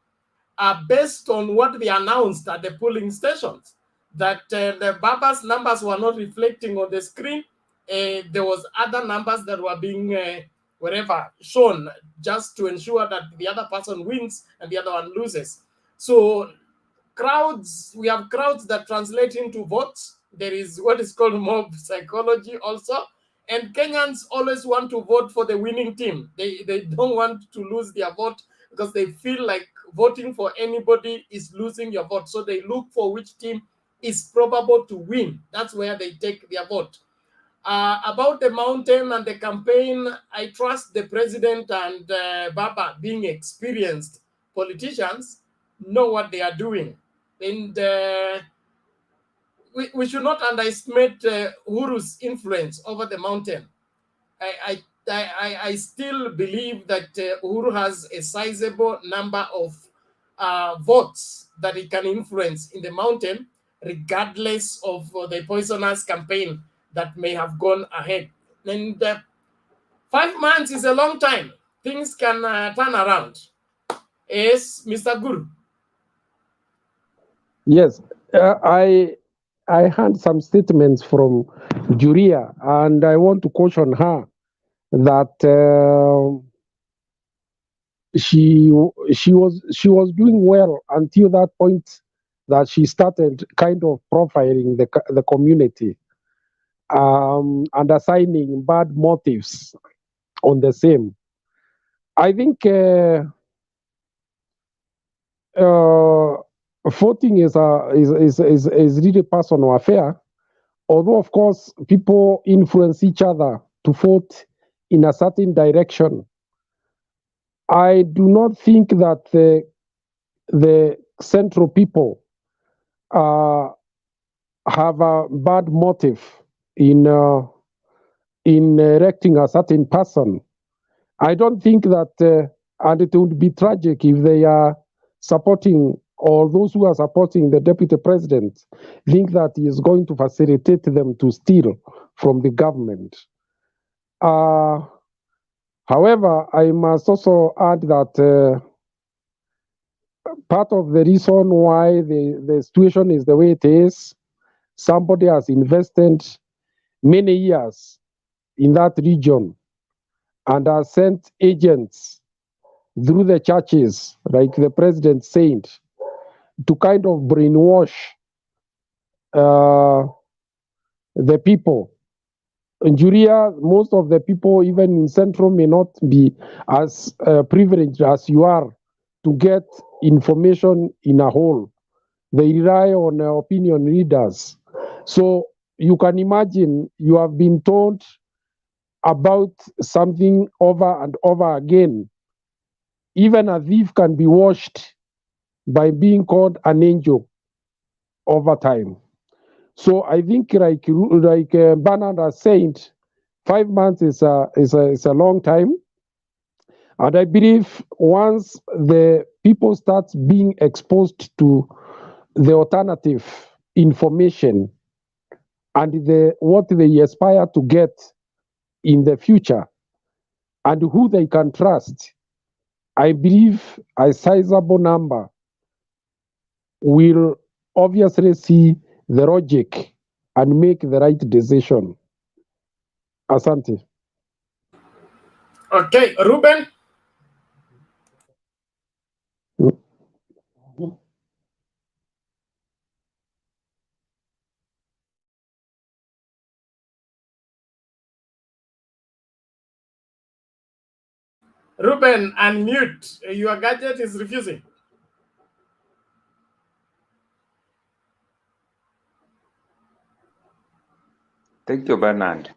based on what they announced at the polling stations, that the Baba's numbers were not reflecting on the screen. There was other numbers that were being whatever shown just to ensure that the other person wins and the other one loses. So we have crowds that translate into votes. There is what is called mob psychology also. And Kenyans always want to vote for the winning team. They don't want to lose their vote because they feel like voting for anybody is losing your vote. So they look for which team is probable to win. That's where they take their vote. About the mountain and the campaign, I trust the president and Baba, being experienced politicians, know what they are doing. And we should not underestimate Uhuru's influence over the mountain. I still believe that Uhuru has a sizable number of votes that he can influence in the mountain, regardless of the poisonous campaign that may have gone ahead. And 5 months is a long time. Things can turn around. Yes, Mr. Guru. Yes, I heard some statements from Julia, and I want to caution her that she was doing well until that point that she started kind of profiling the community and assigning bad motives on the same. I think voting is really a personal affair. Although, of course, people influence each other to vote in a certain direction. I do not think that the central people have a bad motive in electing a certain person. I don't think that, and it would be tragic if they are supporting, or those who are supporting the deputy president think that he is going to facilitate them to steal from the government. However, I must also add that part of the reason why the situation is the way it is, somebody has invested many years in that region and has sent agents through the churches, like the president said, to kind of brainwash the people. In Juria, most of the people, even in Central, may not be as privileged as you are to get information in a whole. They rely on opinion readers. So you can imagine you have been told about something over and over again. Even a thief can be washed by being called an angel over time. So I think, like Bernard has said, 5 months is a long time, and I believe once the people start being exposed to the alternative information and what they aspire to get in the future and who they can trust, I believe a sizable number will obviously see the logic and make the right decision. Asante. Okay, Ruben. Ruben, unmute. Your gadget is refusing. Thank you, Bernard.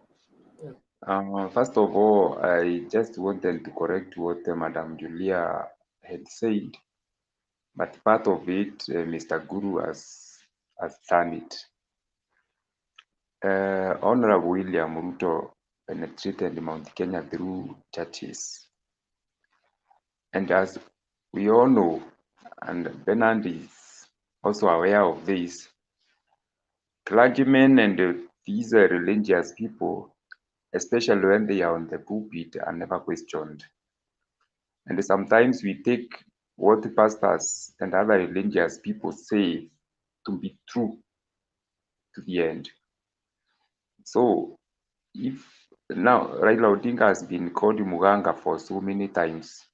First of all, I just wanted to correct what Madam Julia had said, but part of it, Mr. Guru has done it. Honorable William Ruto penetrated Mount Kenya through churches. And as we all know, and Bernard is also aware of this, clergymen and these religious people, especially when they are on the pulpit, are never questioned. And sometimes we take what the pastors and other religious people say to be true to the end. So if now Raila Odinga has been called Muganga for so many times,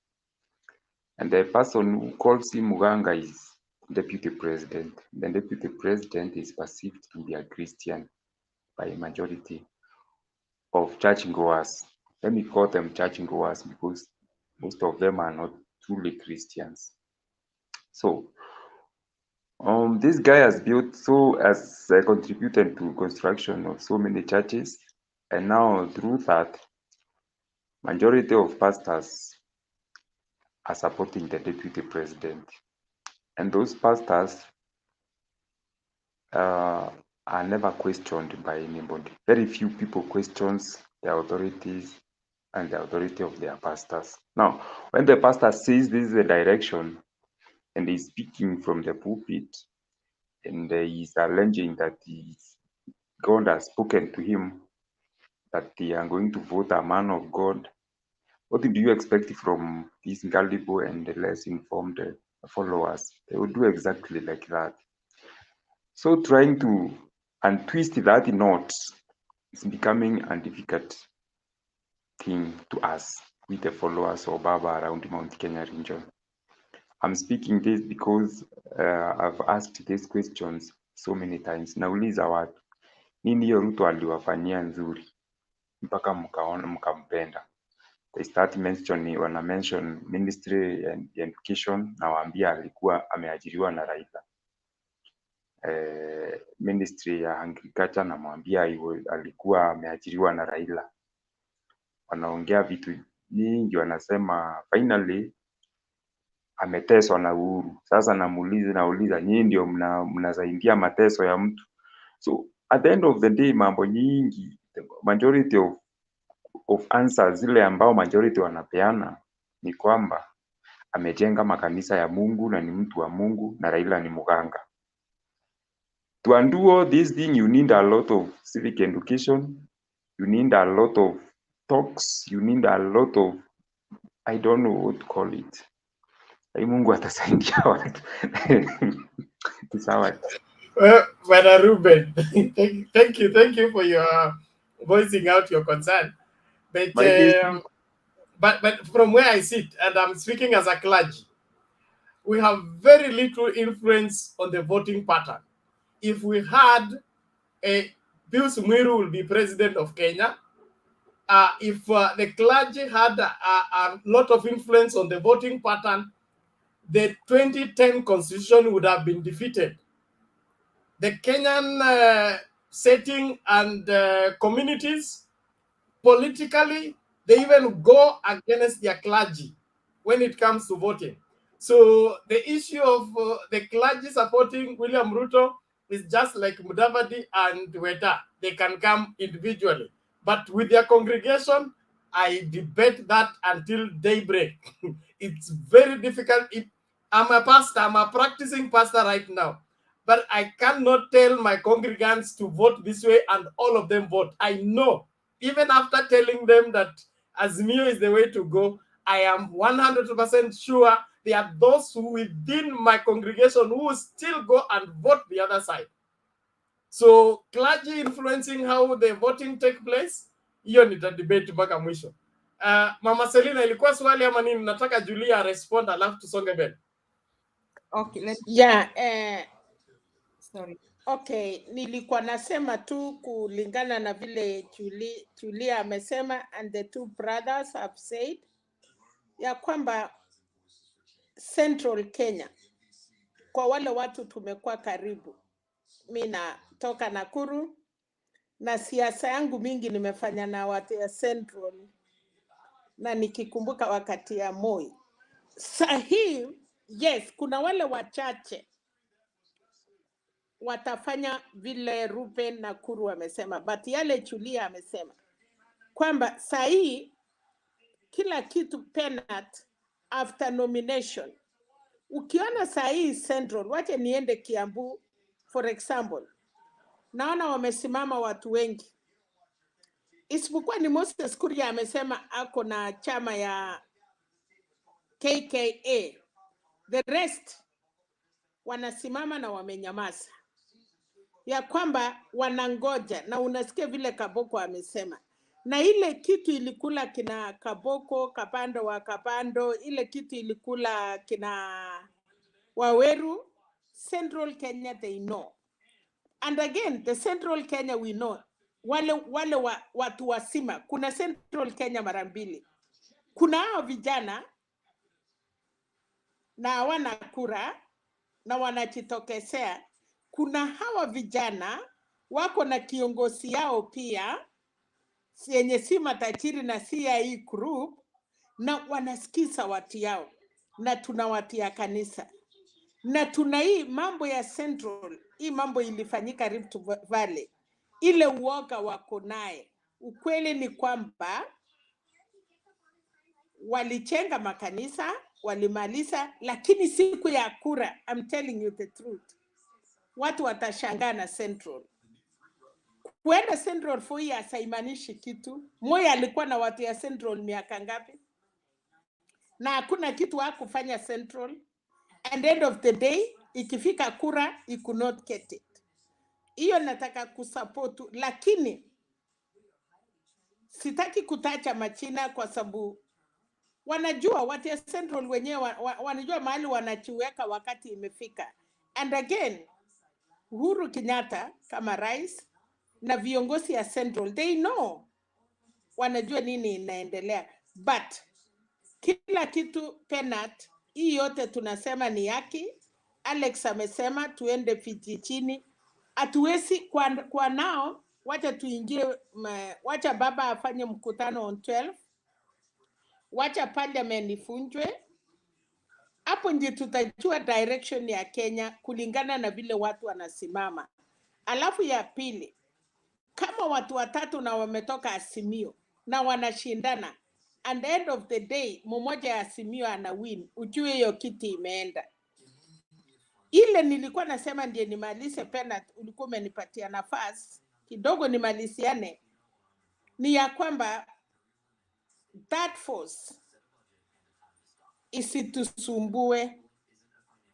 and the person who calls him Muganga is deputy president. The deputy president is perceived to be a Christian by a majority of churchgoers. Let me call them churchgoers because most of them are not truly Christians. So this guy has contributed to construction of so many churches, and now through that, majority of pastors are supporting the deputy president, and those pastors are never questioned by anybody. Very few people questions the authorities and the authority of their pastors. Now, when the pastor says this is the direction and he's speaking from the pulpit and he's alleging that God has spoken to him that they are going to vote a man of God, what do you expect from these gullible and less informed followers? They will do exactly like that. So trying to untwist that knot is becoming a difficult thing to us with the followers of Baba around Mount Kenya region. I'm speaking this because I've asked these questions so many times. Nauliza watu, nini hiyo Ruto aliwafanyia nzuri mpaka mkaona mkampenda? They start wana mention ministry and education, nawaambia alikuwa ameajiriwa na Raila. Ministry ya agriculture namwambia alikuwa ameajiriwa na Raila. Wanaongea vitu nyingi, wanasema finally ameteswa na Uhuru. Sasa nauliza nyinyi ndio mnasaidia mateso ya mtu. So at the end of the day, mambo nyingi, the majority of answers zile ambao majority wanapeana ni kwamba amejenga makanisa ya Mungu na ni mtu wa Mungu na Raila ni muganga. To undo all this thing, you need a lot of civic education, you need a lot of talks, you need a lot of, I don't know what to call it. Mungu atasaidia watu. Sawa. Well, Brother Ruben, thank you for your voicing out your concern. But but from where I sit, and I'm speaking as a clergy, we have very little influence on the voting pattern. If we had a Pius Mwiru will be president of Kenya, if the clergy had a lot of influence on the voting pattern, the 2010 constitution would have been defeated. The Kenyan setting and communities, politically, they even go against their clergy when it comes to voting. So the issue of the clergy supporting William Ruto is just like Mudavadi and Weta. They can come individually. But with their congregation, I debate that until daybreak. It's very difficult. I'm a pastor, I'm a practicing pastor right now, but I cannot tell my congregants to vote this way and all of them vote. I know, even after telling them that Azimio is the way to go, I am 100% sure there are those who within my congregation who will still go and vote the other side. So clergy influencing how the voting take place, hiyo nita debate mpaka mwisho. Mama Selina, ilikuwa swali ama nini? Nataka Julia respond alafu tusonge mbele. Okay, Yeah, sorry. Okay, nilikuwa nasema tu kulingana na vile Julia amesema and the two brothers have said ya kwamba Central Kenya, kwa wale watu tumekuwa karibu, mimi natoka Nakuru na siasa yangu mingi nimefanya na watu ya Central, na nikikumbuka wakati ya Moi. Sahi, yes, kuna wale wachache watafanya vile Ruben na Kuru wamesema, but yale Julia amesema kwamba sahi kila kitu penat after nomination. Ukiona sahi Central, wache niende Kiambu for example, naona wamesimama watu wengi, isipokuwa ni Moses Kuria amesema ako na chama ya KKA, the rest wanasimama na wamenyamaza, ya kwamba wanangoja, na unasikia vile Kaboko amesema, na ile kitu ilikula kina Kaboko, Kapando wa Kapando, ile kitu ilikula kina Waweru, Central Kenya they know. And again, the Central Kenya we know, wale watu wasima, kuna Central Kenya mara mbili. Kuna hao vijana na hawana kura na wanajitokesea. Kuna hawa vijana wako na kiongozi yao pia yenye si matajiri na si ya hii group, na wanasikiza watu yao, na tunawatia kanisa, na tuna hii mambo ya Central. Hii mambo ilifanyika Rift Valley, ile uoga wako naye. Ukweli ni kwamba walichenga makanisa, walimaliza, lakini siku ya kura, I'm telling you the truth, watu watashangaa na Central. Kuenda Central 4 years haimaanishi kitu. Moi alikuwa na watu ya Central miaka ngapi? Na hakuna kitu hakufanya Central. And end of the day, ikifika kura, you could not get it. Hiyo nataka kusupport, lakini sitaki kutacha machina kwa sababu wanajua watu ya Central wenyewe wanajua mahali wanachiweka wakati imefika. And again, Uhuru Kenyatta kama rais na viongozi ya Central, they know, wanajua nini inaendelea. But kila kitu penat, hii yote tunasema ni yaki. Alex amesema tuende vijijini, hatuwezi kwa nao, wacha tuingie, wacha baba afanye mkutano on 12, wacha parliament ifunjwe. Hapo ndio tutajua direction ya Kenya kulingana na vile watu wanasimama. Alafu ya pili, kama watu watatu na wametoka Azimio na wanashindana, and the end of the day mmoja ya Azimio ana win, ujue hiyo kiti imeenda. Ile nilikuwa nasema ndiye nimalize penalty, ulikuwa umenipatia nafasi kidogo nimaliziane, ni ya kwamba that force isitusumbue.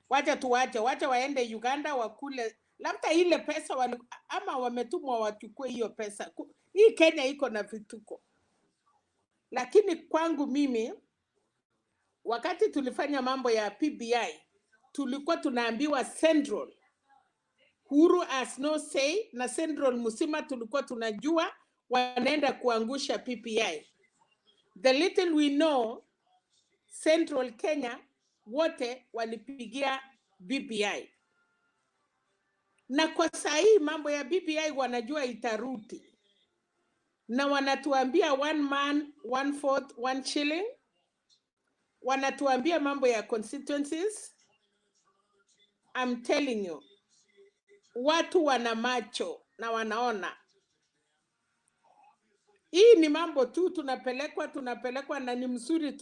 Wacha waende Uganda wakule, labda ile pesa ama wametumwa wachukue hiyo pesa. Hii Kenya iko na vituko. Lakini kwangu mimi, wakati tulifanya mambo ya PBI, tulikuwa tunaambiwa Central Huru has no say, na Central Musima tulikuwa tunajua wanaenda kuangusha PPI. The little we know, Central Kenya wote walipigia BBI. Na kwa sahi mambo ya BBI wanajua itarudi. Na wanatuambia 1 man, 1 vote, 1 shilling. Wanatuambia mambo ya constituencies. I'm telling you, watu wana macho na wanaona. Hii ni mambo tu tunapelekwa na ni mzuri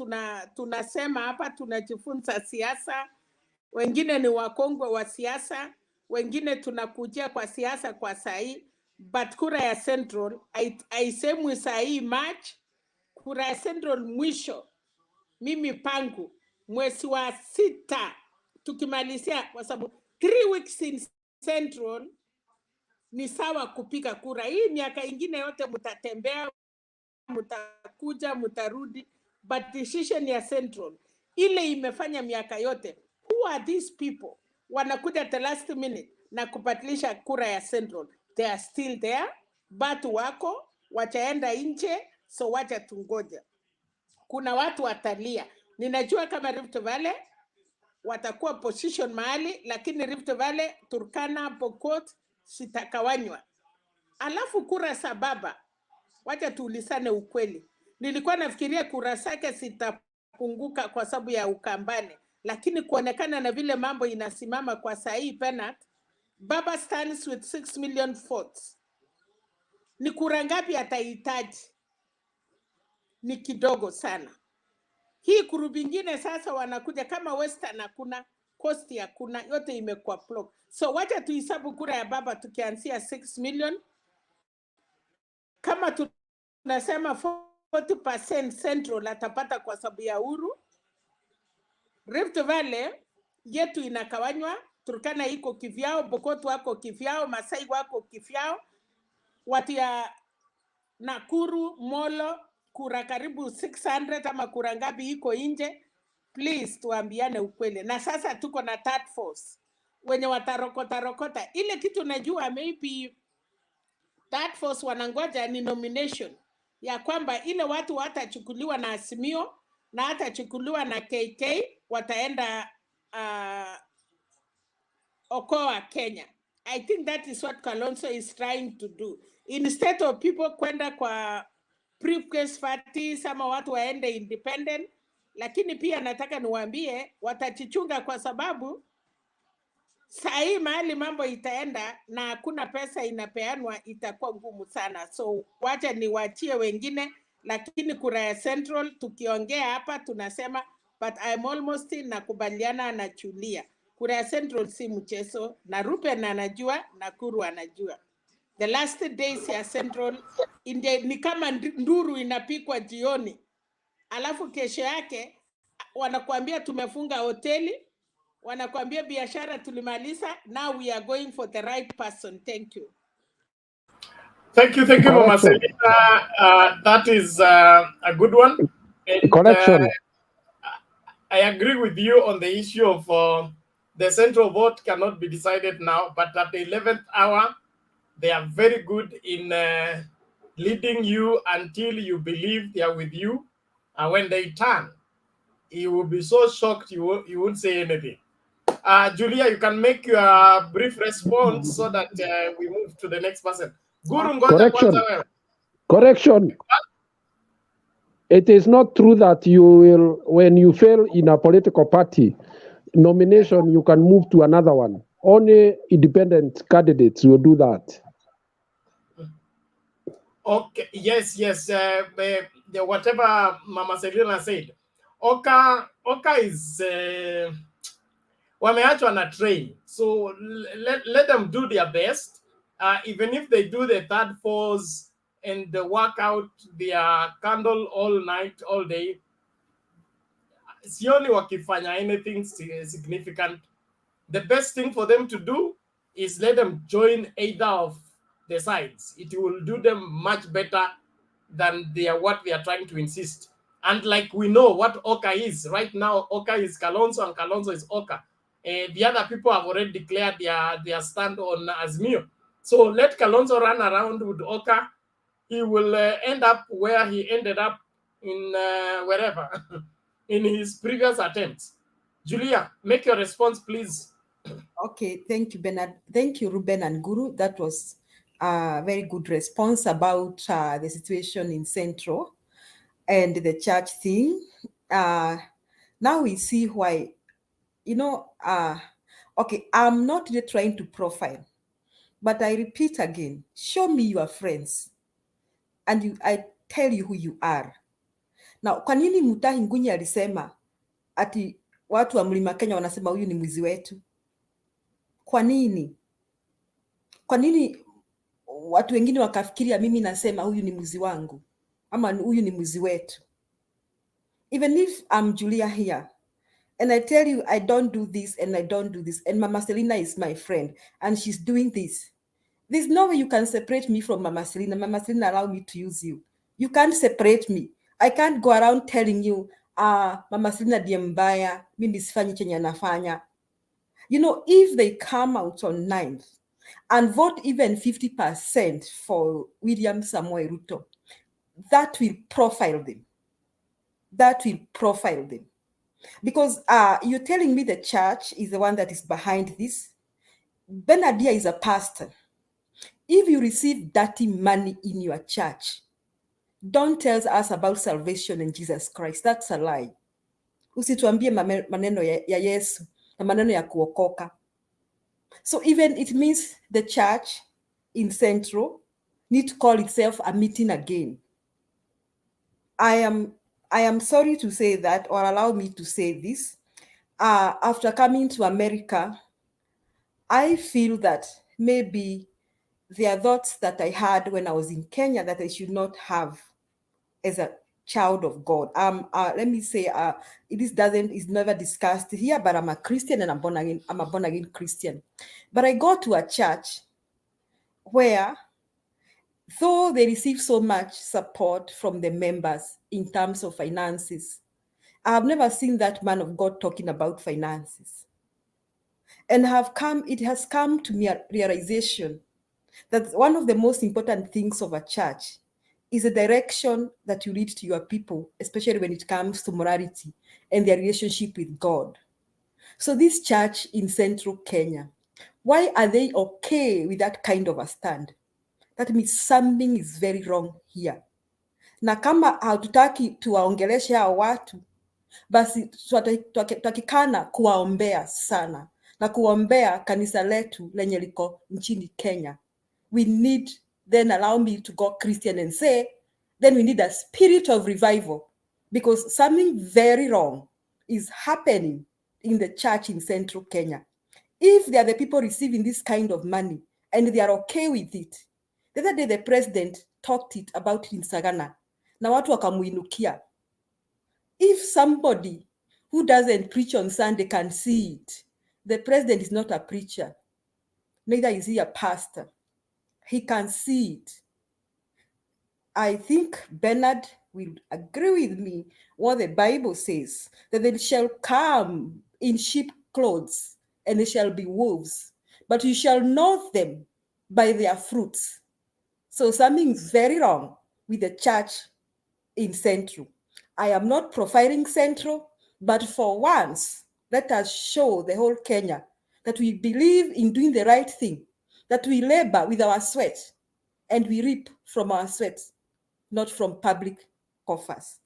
tunasema hapa tunajifunza siasa. Wengine ni wakongwe wa siasa, wengine tunakujia kwa siasa kwa sahi, but kura ya Central haisemwi sahi March, kura ya Central mwisho. Mimi pangu mwezi wa 6 tukimalizia, kwa sababu 3 weeks in Central ni sawa kupiga kura. Hii miaka ingine yote mtatembea, mtakuja, mtarudi, but decision ya Central ile imefanya miaka yote. Who are these people? Wanakuja the last minute na kubadilisha kura ya Central. They are still there, batu wako wachaenda nje, so wacha tungoja. Kuna watu watalia. Ninajua kama Rift Valley watakuwa position mahali, lakini Rift Valley, Turkana, Pokot sitakawanywa. Alafu kura sababa, wacha tuulisane ukweli. Nilikuwa nafikiria kura zake zitapunguka kwa sababu ya Ukambani, lakini kuonekana na vile mambo inasimama kwa sahi Penat, Baba stands with 6 million votes. Ni kura ngapi atahitaji? Ni kidogo sana. Hii kuru bingine sasa wanakuja kama Western hakuna, Coast hakuna, yote imekuwa block. So wacha tuhesabu kura ya Baba tukianzia 6 million. Kama tunasema 40% Central atapata kwa sababu ya Uhuru. Rift Valley yetu inakawanywa, Turkana iko kivyao, Pokot wako kivyao, Masai wako kivyao, watu ya Nakuru, Molo, kura karibu 600 ama kura ngapi iko nje. Please tuambiane ukweli. Na sasa tuko na third force wenye watarokota. Ile kitu najua maybe third force wanangoja ni nomination ya kwamba ile watu watachukuliwa na Azimio na hatachukuliwa na KK wataenda Okoa Kenya. I think that is what Kalonzo is trying to do. Instead of people kwenda kwa briefcase parties ama watu waende independent, lakini pia nataka niwaambie watachichunga kwa sababu sahi mahali mambo itaenda na hakuna pesa inapeanwa itakuwa ngumu sana. So wacha niwachie wengine, lakini kura ya Central tukiongea hapa tunasema, but I'm almost nakubaliana na Julia. Kura ya Central si mchezo, na Rupen anajua na Kuru anajua. The last days ya Central ni kama nduru inapikwa jioni, alafu kesho yake wanakuambia tumefunga hoteli, wanakuambia biashara tulimaliza, now we are going for the right person. Thank you. Thank you, Mama Selina. That is a good one. And, Correction. I agree with you on the issue of the central vote cannot be decided now, but at the 11th hour, they are very good in leading you until you believe they are with you. And when they turn, you will be so shocked you won't say anything. Julia, you can make your brief response so that we move to the next person. Guru Ngoja. Correction. It is not true that you will, when you fail in a political party nomination, you can move to another one. Only independent candidates will do that. Okay, yes. Whatever Mama Selina said, Oka is wameachwa na train, so let them do their best. Even if they do the third force and work out their candle all night, all day, sioni wakifanya anything significant. The best thing for them to do is let them join either of the sides. It will do them much better than what they are trying to insist. And like we know what Oka is right now, Oka is Kalonzo and Kalonzo is Oka. The other people have already declared their stand on Azmio. So let Kalonzo run around with Oka. He will end up where he ended up in wherever in his previous attempts. Julia, make your response, please. Okay, thank you, Bernard. Thank you, Ruben and Guru. That was a very good response about the situation in Central and the church thing. Now we see why, okay, I'm not really trying to profile, but I repeat again, show me your friends and I tell you who you are. Now, kwa nini Mutahi Ngunyi alisema ati watu wa Mlima Kenya wanasema huyu ni mwizi wetu? Kwa nini? Kwa nini watu wengine wakafikiria mimi nasema huyu ni mwizi wangu ama huyu ni mwizi wetu? Even if I'm Julia here and I tell you I don't do this and I don't do this and Mama Selina is my friend and she's doing this, there's no way you can separate me from Mama Selina. Mama Selina allow me to use you. You can't separate me. I can't go around telling you, Mama Selina ndiye mbaya, mimi sifanyi chenye anafanya. You know, if they come out on 9th and vote even 50% for William Samoei Ruto, that will profile them. That will profile them. Because you're telling me the church is the one that is behind this. Benadia is a pastor. If you receive dirty money in your church, don't tell us about salvation in Jesus Christ. That's a lie. Usituambie maneno ya Yesu na maneno ya kuokoka. So even it means the church in Central need to call itself a meeting again. I am sorry to say that, or allow me to say this. After coming to America, I feel that maybe there are thoughts that I had when I was in Kenya that I should not have as a child of God. Let me say, is never discussed here, but I'm a Christian and I'm a born again Christian. But I go to a church where, though they receive so much support from the members in terms of finances, I have never seen that man of God talking about finances. And it has come to me a realization that one of the most important things of a church is the direction that you lead to your people, especially when it comes to morality and their relationship with God. So this church in Central Kenya, why are they okay with that kind of a stand? That means something is very wrong here. Na kama hatutaki tuwaongeleshe hao watu, basi tutakikana kuwaombea sana na kuombea kanisa letu lenye liko nchini Kenya. We need, then allow me to go Christian and say, then we need a spirit of revival, because something very wrong is happening in the church in Central Kenya. If they are the people receiving this kind of money and they are okay with it, the other day the president talked about it in Sagana, na watu wakamuinukia. If somebody who doesn't preach on Sunday can see it, the president is not a preacher, neither is he a pastor. He can see it. I think Bernard will agree with me what the Bible says, that they shall come in sheep clothes and they shall be wolves, but you shall know them by their fruits. So something very wrong with the church in Central. I am not profiling Central, but for once, let us show the whole Kenya that we believe in doing the right thing, that we labor with our sweat and we reap from our sweat, not from public coffers.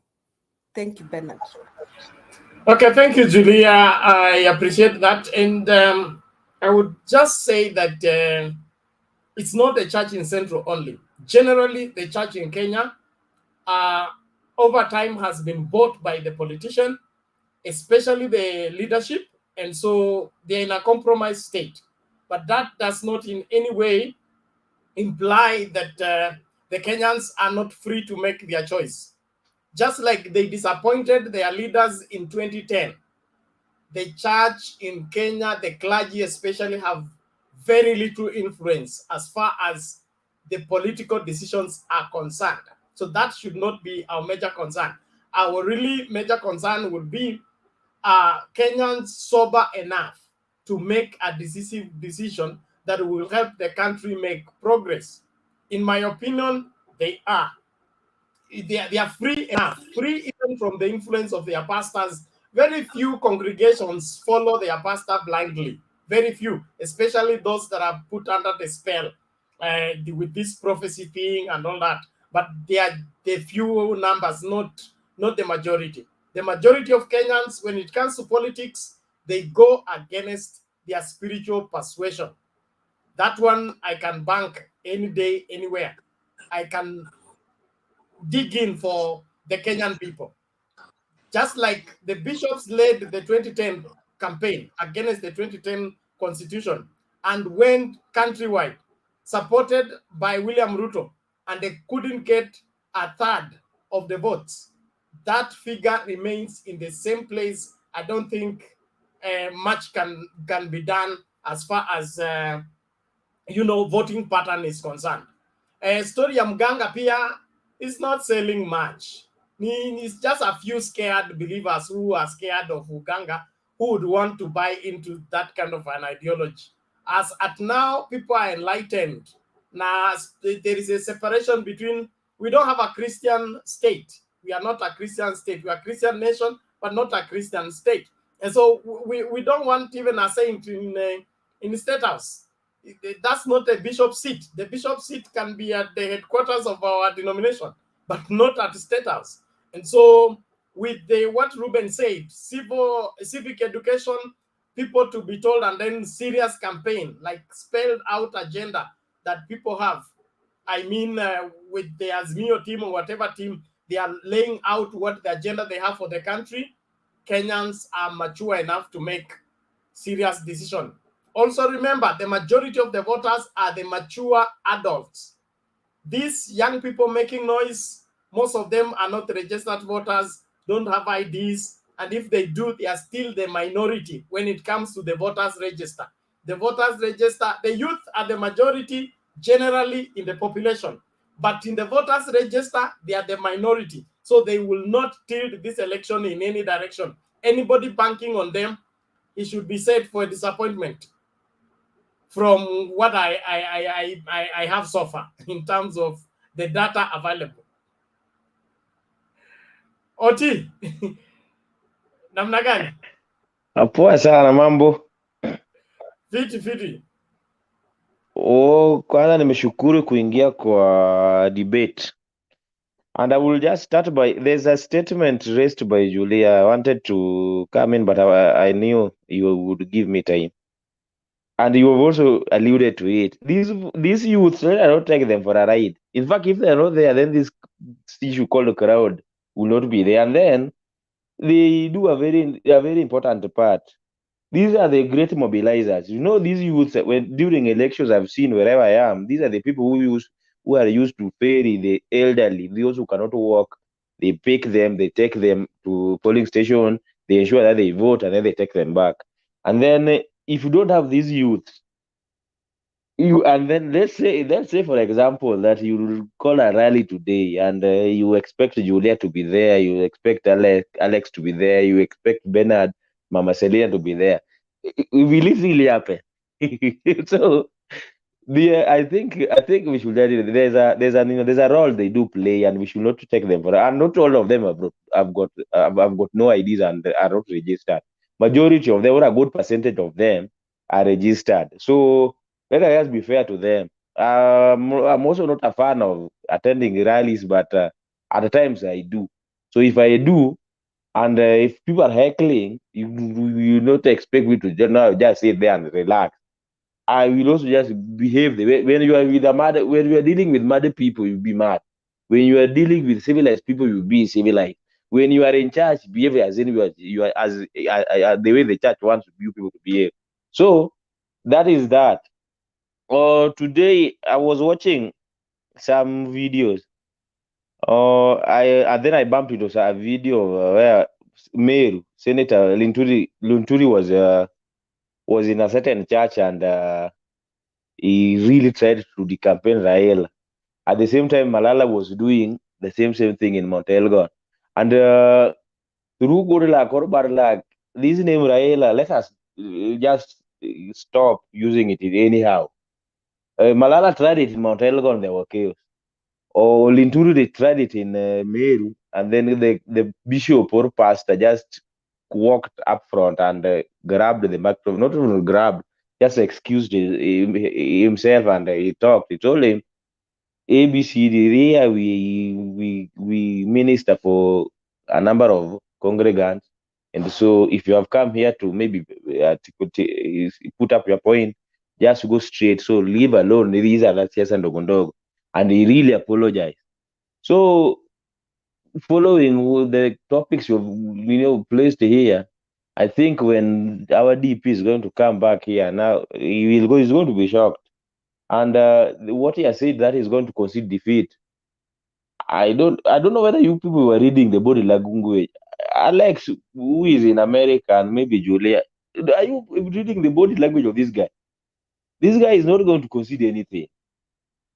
Thank you, Bernard. Okay, thank you, Julia. I appreciate that. And I would just say that it's not the church in Central only. Generally, the church in Kenya, over time, has been bought by the politician, especially the leadership. And so they're in a compromised state. But that does not in any way imply that the Kenyans are not free to make their choice. Just like they disappointed their leaders in 2010, the church in Kenya, the clergy especially, have very little influence as far as the political decisions are concerned. So that should not be our major concern. Our really major concern would be Kenyans sober enough to make a decisive decision that will help the country make progress. In my opinion, they are. They are free enough, free even from the influence of their pastors. Very few congregations follow their pastor blindly. Very few, especially those that are put under the spell with this prophecy thing and all that. But they are the few numbers, not the majority. The majority of Kenyans, when it comes to politics, they go against their spiritual persuasion. That one I can bank any day, anywhere. I can dig in for the Kenyan people. Just like the bishops led the 2010 campaign against the 2010 constitution and went countrywide, supported by William Ruto, and they couldn't get a third of the votes. That figure remains in the same place. I don't think much can be done as far as voting pattern is concerned. Story ya mganga pia is not selling much. It's just a few scared believers who are scared of uganga who would want to buy into that kind of an ideology. As at now, people are enlightened. Now, there is a separation between, we don't have a Christian state. We are not a Christian state. We are a Christian nation, but not a Christian state. And so we don't want even a saint in the State House. That's not a bishop seat. The bishop seat can be at the headquarters of our denomination, but not at the State House. And so with what Ruben said, civic education, people to be told, and then serious campaign, like spelled out agenda that people have. I mean, with the Azmio team or whatever team, they are laying out what the agenda they have for the country. Kenyans are mature enough to make serious decision. Also remember, the majority of the voters are the mature adults. These young people making noise, most of them are not registered voters, don't have IDs, and if they do, they are still the minority when it comes to the voters register. The voters register, the youth are the majority generally in the population, but in the voters register, they are the minority. So they will not tilt this election in any direction. Anybody banking on them, he should be set for a disappointment from what I have so far in terms of the data available. Oti, namna gani? Poa sana mambo. Fiti. Kwanza nimeshukuru kuingia kwa debate. And I will just start by, there's a statement raised by Julia. I wanted to come in, but I knew you would give me time. And you have also alluded to it. These youths, I don't take them for a ride. In fact, if they're not there, then this issue called crowd will not be there. And then they do a very important part. These are the great mobilizers. These youths, during elections, I've seen wherever I am, these are the people who are used to ferry the elderly, those who cannot walk. They pick them, they take them to polling station, they ensure that they vote, and then they take them back. And then if you don't have these youths, and then let's say for example that you call a rally today and you expect Julia to be there, you expect Alex to be there, you expect Bernard, Mama Selena to be there. It will easily happen. So I think we should there's a role they do play, and we should not take them for. And not all of them have got no IDs and are not registered. Majority of them, or a good percentage of them, are registered. So let us be fair to them. I'm also not a fan of attending rallies, but at times I do. So if I do, and if people are heckling, you not expect me to just sit there and relax. I will also just behave the way. When you are when you are dealing with mad people, you'll be mad. When you are dealing with civilized people, you'll be civilized. When you are in church, behave as in you are as the way the church wants you people to behave. So that is that. Today I was watching some videos. And then I bumped into a video where Meru Senator Lunturi was in a certain church, and he really tried to decampaign Raila. At the same time, Malala was doing the same thing in Mount Elgon. And through Gorilla, Korbarla, this name Raila, let us just stop using it anyhow. Malala tried it in Mount Elgon, there were chaos. Or Linturu, they tried it in Meru, and then the bishop or pastor just walked up front and grabbed the microphone, not even grabbed, just excused himself, and he talked. He told him, ABCD, here we minister for a number of congregants, and so if you have come here to maybe put up your point, just go straight. So leave alone these are siasa ndogo ndogo, and he really apologized. So following the topics you've placed here, I think when our DP is going to come back here now, he's going to be shocked. And what he has said that he's going to concede defeat. I don't know whether you people were reading the body language. Alex, who is in America, and maybe Julia, are you reading the body language of this guy? This guy is not going to concede anything.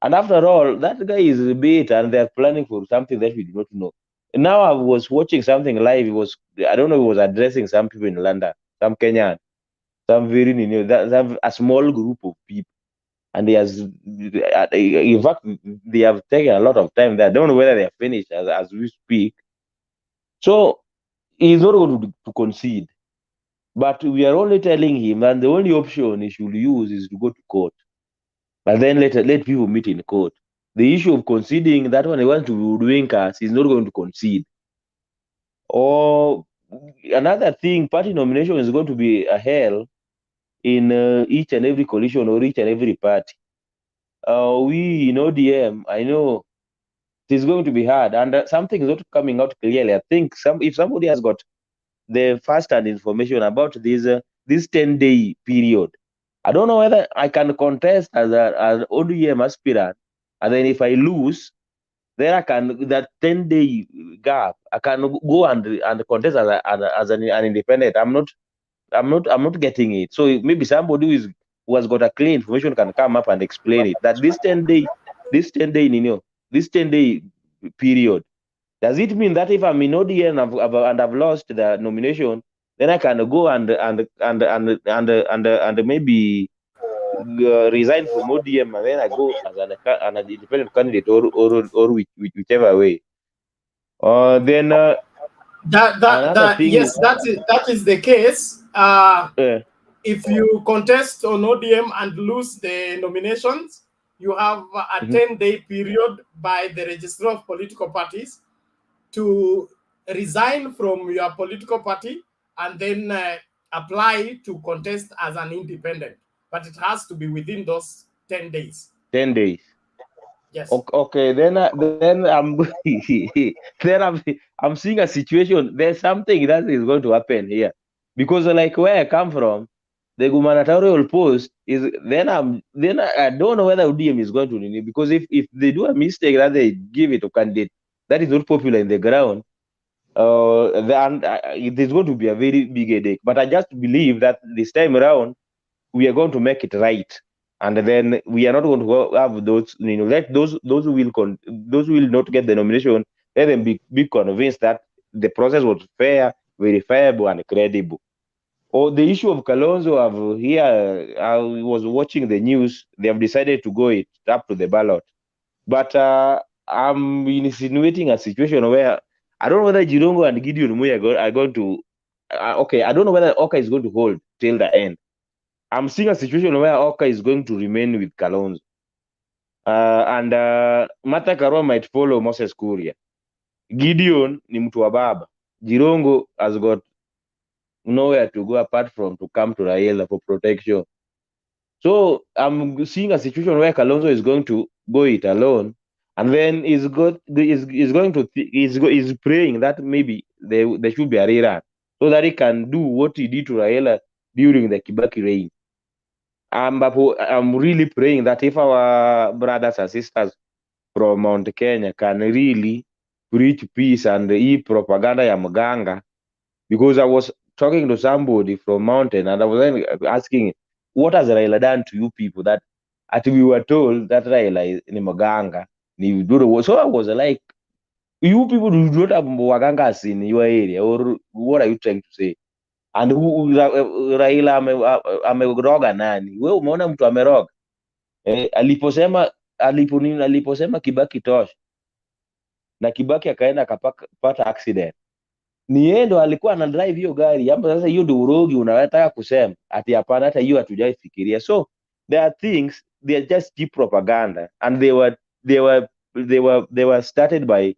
And after all, that guy is a bait, and they're planning for something that we do not know. Now I was watching something live. It was, I don't know, he was addressing some people in London, some Kenyan, some very that a small group of people, and he has, in fact, they have taken a lot of time there. I don't know whether they are finished as we speak. So he's not going to concede, but we are only telling him that the only option he should use is to go to court, but then let people meet in court. The issue of conceding, that one he wants to doing us, he's not going to concede. Or another thing, party nomination is going to be a hell in each and every coalition or each and every party. We in ODM, I know it is going to be hard, and something is not coming out clearly. I think if somebody has got the first-hand information about this 10-day period, I don't know whether I can contest as an ODM aspirant, and then if I lose, then I can, that 10-day gap, I can go and contest as an independent. I'm not getting it. So maybe somebody who has got a clear information can come up and explain it. That this 10-day period, does it mean that if I'm in ODM and I've lost the nomination, then I can go and maybe resign from ODM, and then I go as an independent candidate or whichever way. Then another thing yes, is that is the case. If you contest on ODM and lose the nominations, you have a 10-day period by the Registrar of Political Parties to resign from your political party and then apply to contest as an independent. But it has to be within those 10 days. 10 days. Yes. Okay, then I'm then I'm seeing a situation. There's something that is going to happen here, because like where I come from, the gubernatorial post is then I don't know whether ODM is going to renew, because if they do a mistake that they give it to candidate that is not popular in the ground, then it is going to be a very big headache. But I just believe that this time around we are going to make it right, and then we are not going to have those, let those who will not get the nomination, let them be convinced that the process was fair, verifiable, and credible. Or the issue of Kalonzo, I was watching the news. They have decided to go it up to the ballot, but I'm insinuating a situation where I don't know whether Jirongo and Gideon Muya are going to. Okay, I don't know whether Oka is going to hold till the end. I'm seeing a situation where Oka is going to remain with Kalonzo. And Martha Karua might follow Moses Kuria. Gideon ni mtu wa baba. Jirongo has got nowhere to go apart from to come to Raila for protection. So I'm seeing a situation where Kalonzo is going to go it alone, and then is praying that maybe there should be a rerun so that he can do what he did to Raila during the Kibaki reign. I'm really praying that if our brothers and sisters from Mount Kenya can really preach peace and propaganda ya mganga, because I was talking to somebody from Mountain and I was then asking, what has Raila done to you people that we were told that Raila is ni mganga, ni Ruto? So I was like, You people do not have wagangas in your area, or what are you trying to say? And Raila ameroga nani? Wewe umeona mtu ameroga? Aliposema Kibaki tosha, na Kibaki akaenda akapata accident. Ni yeye ndo alikuwa ana drive hiyo gari. Hapo sasa hiyo ndio urogi unataka kusema ati hapana, hata hiyo hatujaifikiria. So there are things, they are just cheap propaganda, and they were started by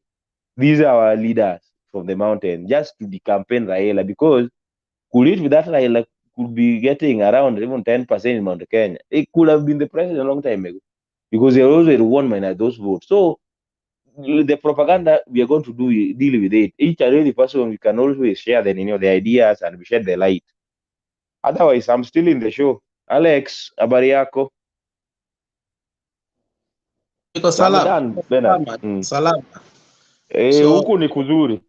these are our leaders from the mountain just to campaign Raila, because could it be that Raila could be getting around even 10% in Mount Kenya? It could have been the president a long time ago, because they always won minus those votes. So the propaganda, we are going to deal with it. Each and every person, we can always share the ideas, and we share the light. Otherwise, I'm still in the show. Alex, habari yako? Iko salama. Bernard. Salama. Huku ni kuzuri.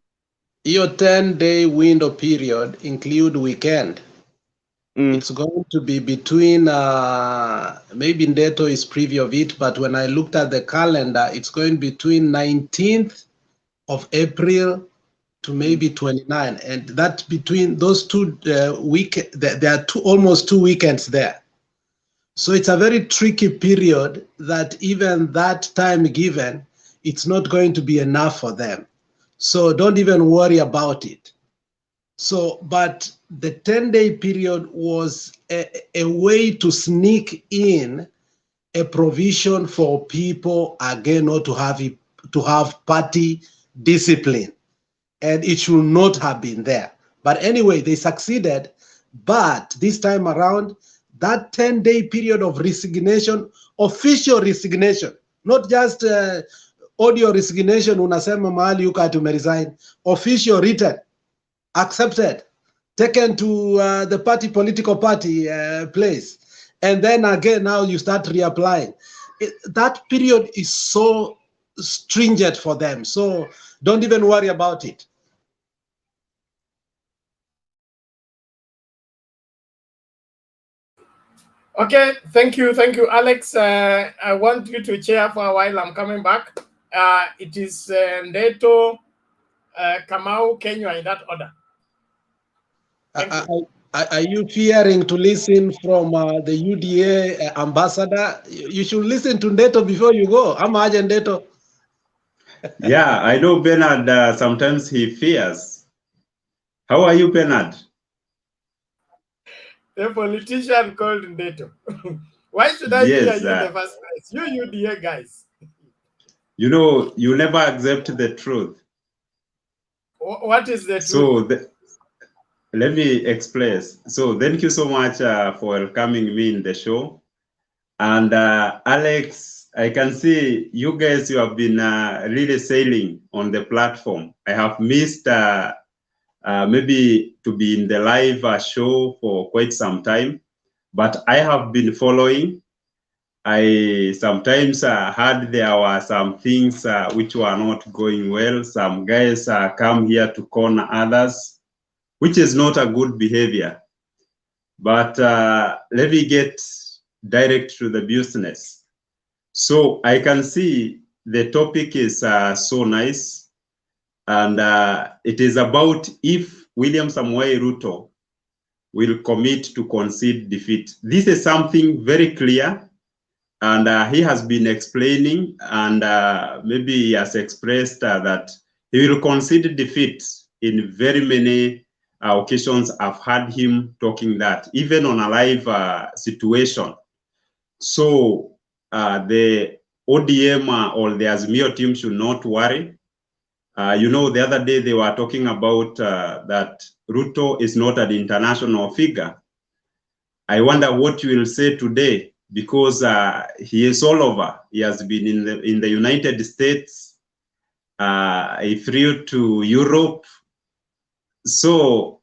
Your 10-day window period include weekend. It's going to be between, maybe Ndeto is preview of it, but when I looked at the calendar, it's going between 19th of April to maybe 29. And that between those two there are almost 2 weekends there. So it's a very tricky period that even that time given, it's not going to be enough for them. So don't even worry about it. So, but the 10-day period was a way to sneak in a provision for people, again, not to have party discipline. And it should not have been there. But anyway, they succeeded. But this time around, that 10-day period of resignation, official resignation, not just audio resignation, unasema mahali yuka atumeresign, official written, accepted, taken to the political party place. And then again, now you start reapplying. That period is so stringent for them. So don't even worry about it. Okay, thank you, Alex. I want you to chair for a while. I'm coming back. It is Ndeto, Kamau, Kenya, in that order. Are you fearing to listen from the UDA ambassador? You should listen to Ndeto before you go. I'm Agent Ndeto. Yeah, I know Bernard, sometimes he fears. How are you, Bernard? A politician called Ndeto. Why should I fear you in the first place? You UDA guys. You know, you never accept the truth. What is the truth? So let me explain. So thank you so much for welcoming me in the show. And Alex, I can see you guys, you have been really sailing on the platform. I have missed maybe to be in the live show for quite some time, but I have been following. I sometimes heard there were some things which were not going well. Some guys come here to corner others, which is not a good behavior. But let me get direct to the business. So I can see the topic is so nice, and it is about if William Samoei Ruto will commit to concede defeat. This is something very clear, and he has been explaining, and maybe he has expressed that he will concede defeat in very many occasions. I've heard him talking that, even on a live situation. So the ODM or the Azimio team should not worry. You know, the other day they were talking about that Ruto is not an international figure. I wonder what you will say today, because he is all over. He has been in the United States. He flew to Europe. So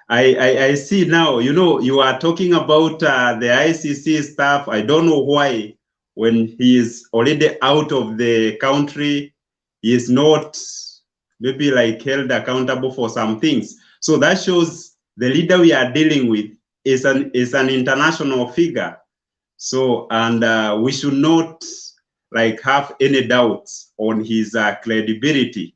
I see now, you know, you are talking about the ICC stuff. I don't know why, when he is already out of the country, he is not maybe like held accountable for some things. So that shows the leader we are dealing with is an international figure. So, and we should not like have any doubts on his credibility.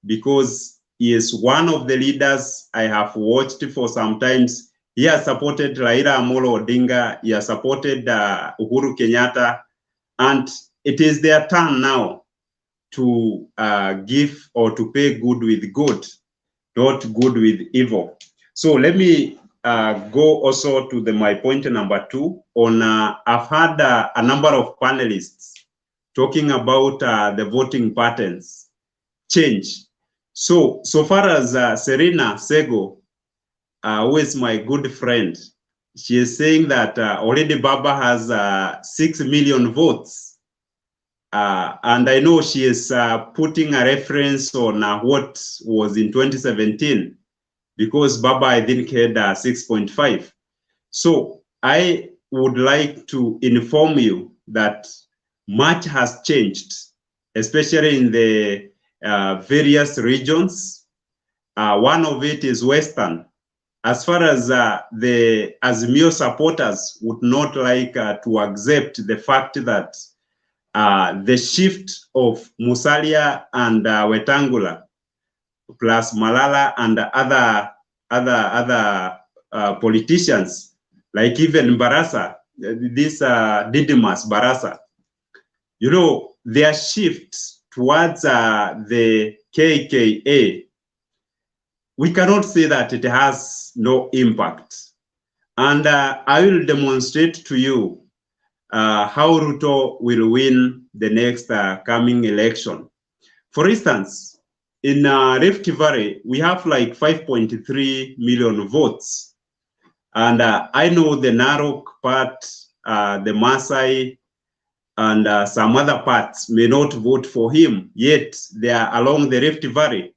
because he is one of the leaders I have watched for some times. He has supported Raila Amolo Odinga, he has supported Uhuru Kenyatta, and it is their turn now to give or to pay good with good, not good with evil. So let me go also to my point number 2 on I've had a number of panelists talking about the voting patterns change. So far as Serena Sego, who is my good friend, she is saying that already Baba has 6 million votes. And I know she is putting a reference on what was in 2017, because Baba, I think, had 6.5. So I would like to inform you that much has changed, especially in the various regions. One of it is Western. As far as the Azimio supporters would not like to accept the fact that the shift of Musalia and Wetangula, plus Malala and other politicians, like even Barasa, this Didymus Barasa, you know, their shift towards the KKA, we cannot say that it has no impact. And I will demonstrate to you how Ruto will win the next coming election. For instance, in Rift Valley, we have like 5.3 million votes. And I know the Narok part, the Maasai, and some other parts may not vote for him, yet they are along the Rift Valley.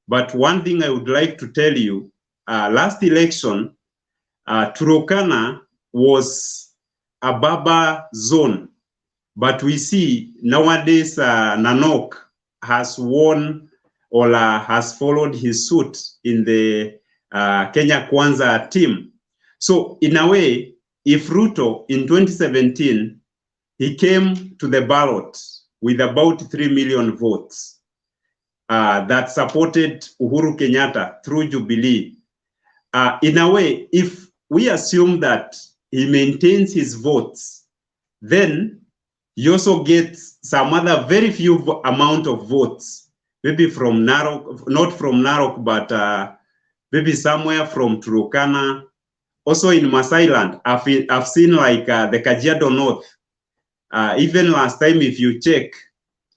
But one thing I would like to tell you, last election, Turkana was a Baba zone. But we see nowadays Nanok has won or has followed his suit in the Kenya Kwanza team. So in a way, if Ruto in 2017, he came to the ballot with about 3 million votes that supported Uhuru Kenyatta through Jubilee. In a way, if we assume that he maintains his votes, then he also gets some other very few amount of votes, maybe from Narok, not from Narok, but maybe somewhere from Turkana. Also in Masailand, I've seen like the Kajiado North. Even last time, if you check,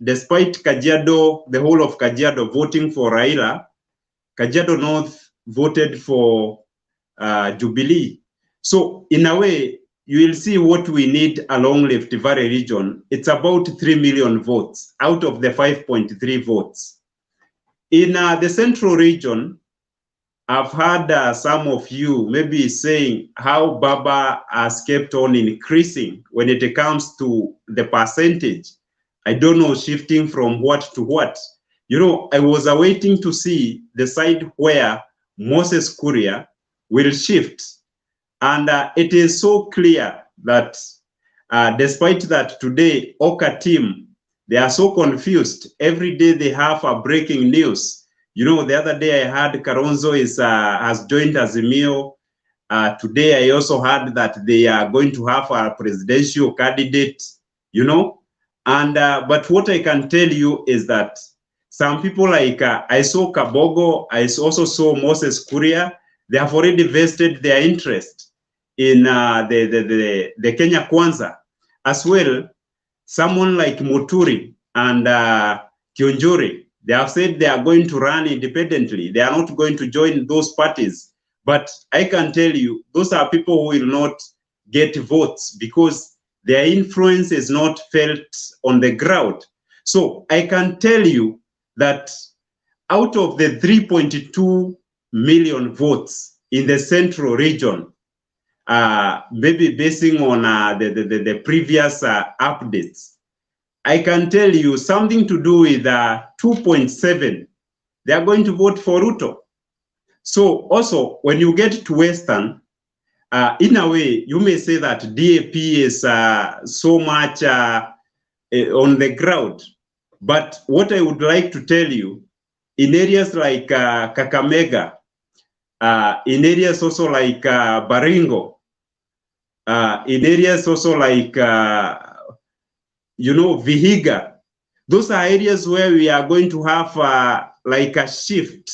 despite Kajiado, the whole of Kajiado voting for Raila, Kajiado North voted for Jubilee. So in a way, you will see what we need along Rift Valley region. It's about 3 million votes out of the 5.3 votes. In the central region, I've heard some of you maybe saying how Baba has kept on increasing when it comes to the percentage. I don't know, shifting from what to what. You know, I was awaiting to see the side where Moses Kuria will shift. And it is so clear that despite that today, Oka team, they are so confused. Every day they have a breaking news. You know, the other day I heard Karonzo has joined Azimio. Today I also heard that they are going to have a presidential candidate, you know. And but what I can tell you is that some people like, I saw Kabogo, I also saw Moses Kuria, they have already vested their interest in the Kenya Kwanza. As well, someone like Muturi and Kionjuri, they have said they are going to run independently. They are not going to join those parties. But I can tell you, those are people who will not get votes because their influence is not felt on the ground. So I can tell you that out of the 3.2 million votes in the central region, maybe basing on the previous updates, I can tell you something to do with 2.7. They are going to vote for Ruto. So also, when you get to Western, in a way, you may say that DAP is so much on the ground. But what I would like to tell you in areas like Kakamega, in areas also like Baringo, in areas also like, Vihiga. Those are areas where we are going to have like a shift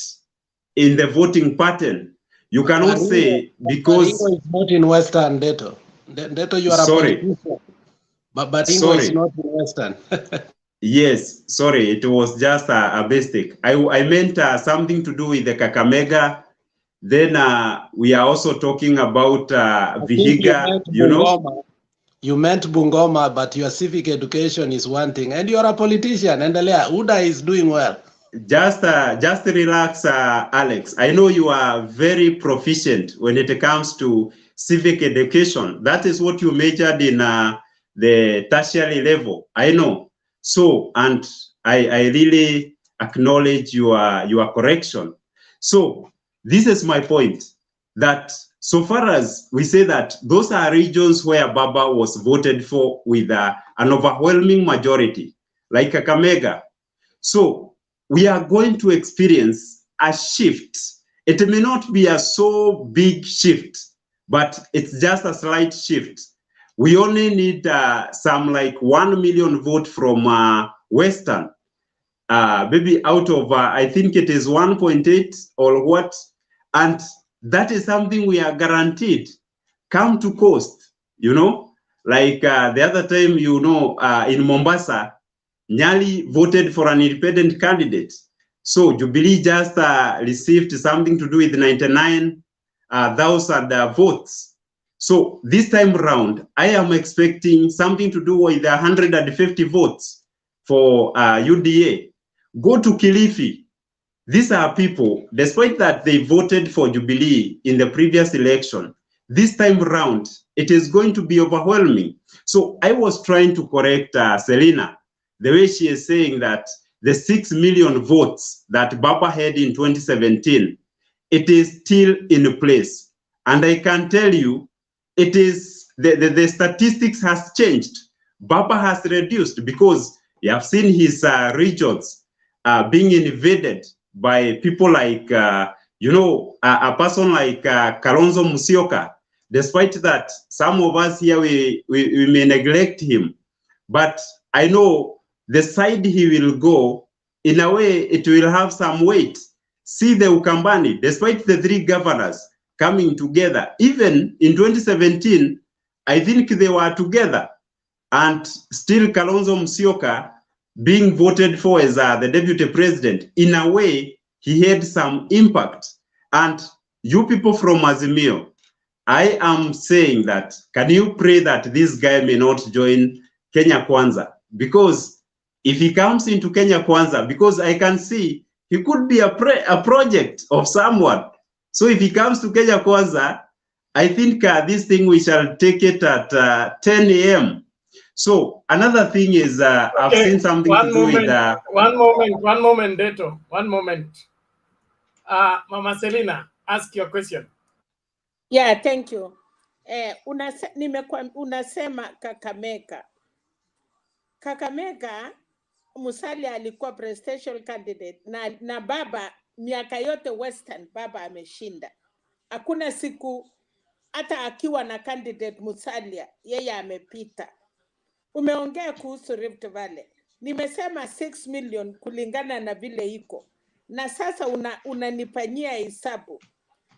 in the voting pattern. You cannot say because... Baringo is not in Western, Deto. Deto, you are Sorry. a politician. But Baringo Sorry. is not in Western. Yes, sorry, it was just a mistake. I meant something to do with the Kakamega. Then we are also talking about Vihiga, You meant Bungoma, but your civic education is one thing. And you're a politician. And Uda is doing well. Just relax, Alex. I know you are very proficient when it comes to civic education. That is what you majored in the tertiary level. I know. So, and I really acknowledge your correction. So, this is my point, that so far as we say that those are regions where Baba was voted for with an overwhelming majority, like Kakamega. So, we are going to experience a shift. It may not be a so big shift, but it's just a slight shift. We only need some like 1 million vote from Western, maybe out of, I think it is 1.8 or what, and that is something we are guaranteed. Come to coast, like the other time, in Mombasa, Nyali voted for an independent candidate. So Jubilee just received something to do with 99,000 votes. So this time round, I am expecting something to do with 150 votes for UDA. Go to Kilifi. These are people, despite that they voted for Jubilee in the previous election, this time round, it is going to be overwhelming. So I was trying to correct Selina, the way she is saying that the 6 million votes that Baba had in 2017, it is still in place. And I can tell you, it is the statistics has changed. Baba has reduced because you have seen his regions being invaded by people like, a person like Kalonzo Musyoka. Despite that, some of us here, we may neglect him. But I know the side he will go, in a way, it will have some weight. See the Ukambani, despite the three governors coming together, even in 2017, I think they were together. And still Kalonzo Musyoka being voted for as the deputy president, in a way, he had some impact. And you people from Azimio, I am saying that, can you pray that this guy may not join Kenya Kwanza? Because if he comes into Kenya Kwanza, because I can see he could be a project of someone. So if he comes to Kenya Kwanza, I think this thing we shall take it at 10 a.m. So another thing is, I've seen something to do with... One moment, Deto. One moment. Mama Selina, ask your question. Yeah, thank you. Unasema Kakamega, Musalia alikuwa presidential candidate na Baba miaka yote Western Baba ameshinda. Hakuna siku hata akiwa na candidate Musalia yeye amepita. Umeongea kuhusu Rift Valley. Nimesema 6 million kulingana na vile iko. Na sasa unanifanyia hesabu.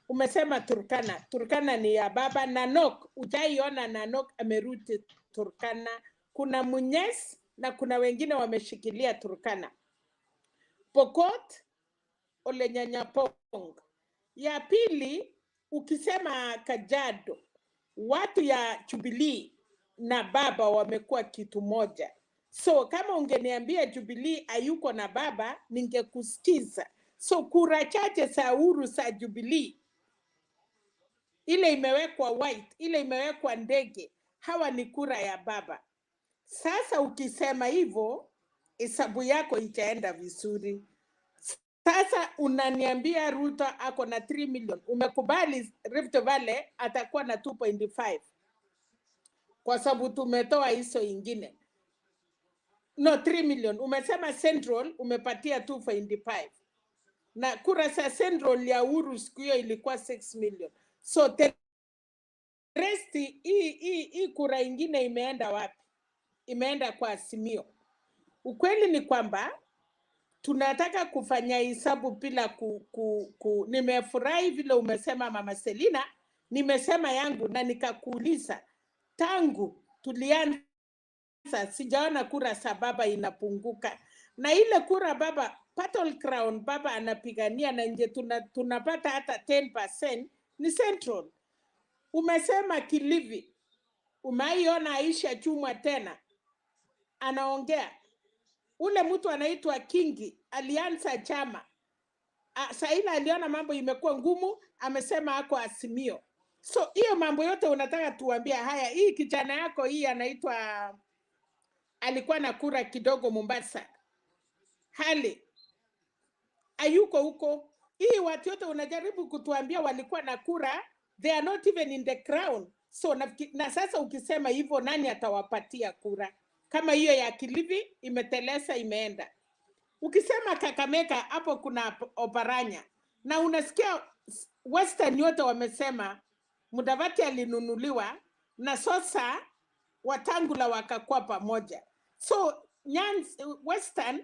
Umesema Turkana. Turkana ni ya Baba. Nanok, ujaiona Nanok amerudi Turkana. Kuna Munyes na kuna wengine wameshikilia Turkana. Pokot, Olenyanyapong. Ya pili, ukisema Kajiado, watu ya Jubilee na Baba wamekuwa kitu moja. So kama ungeniambia Jubilee hayuko na Baba, ningekusikiza. So kura chache za Uhuru za Jubilee, ile imewekwa white, ile imewekwa ndege, hawa ni kura ya Baba. Sasa ukisema hivyo, hesabu yako itaenda vizuri. Sasa unaniambia Ruto ako na 3 million. Umekubali Rift Valley atakuwa na 2.5. Kwa sababu tumetoa hizo ingine. No, 3 million. Umesema Central umepatia 2.5. na kura za Central ya Uhuru siku hiyo ilikuwa 6 million. So the rest hii kura ingine imeenda wapi? Imeenda kwa Azimio. Ukweli ni kwamba tunataka kufanya hesabu bila nimefurahi vile umesema Mama Selina, nimesema yangu na nikakuuliza tangu tulianza sijaona kura za baba inapunguka, na ile kura baba Battle Crown baba anapigania na nje tunapata hata 10% ni Central. Umesema Kilifi, umaiona Aisha Chumwa tena anaongea. Ule mtu anaitwa Kingi alianza chama. Saila aliona mambo imekuwa ngumu, amesema ako Azimio. So hiyo mambo yote unataka tuambia haya, hii kijana yako hii anaitwa alikuwa na kura kidogo Mombasa. Hali ayuko huko. Hii watu yote unajaribu kutuambia walikuwa na kura, they are not even in the crown. So na sasa ukisema hivyo nani atawapatia kura? Kama hiyo ya Kilifi imetelesa imeenda. Ukisema Kakamega hapo kuna Oparanya. Na unasikia Western yote wamesema Mudavadi alinunuliwa na sasa Watangula wakakuwa pamoja. So Western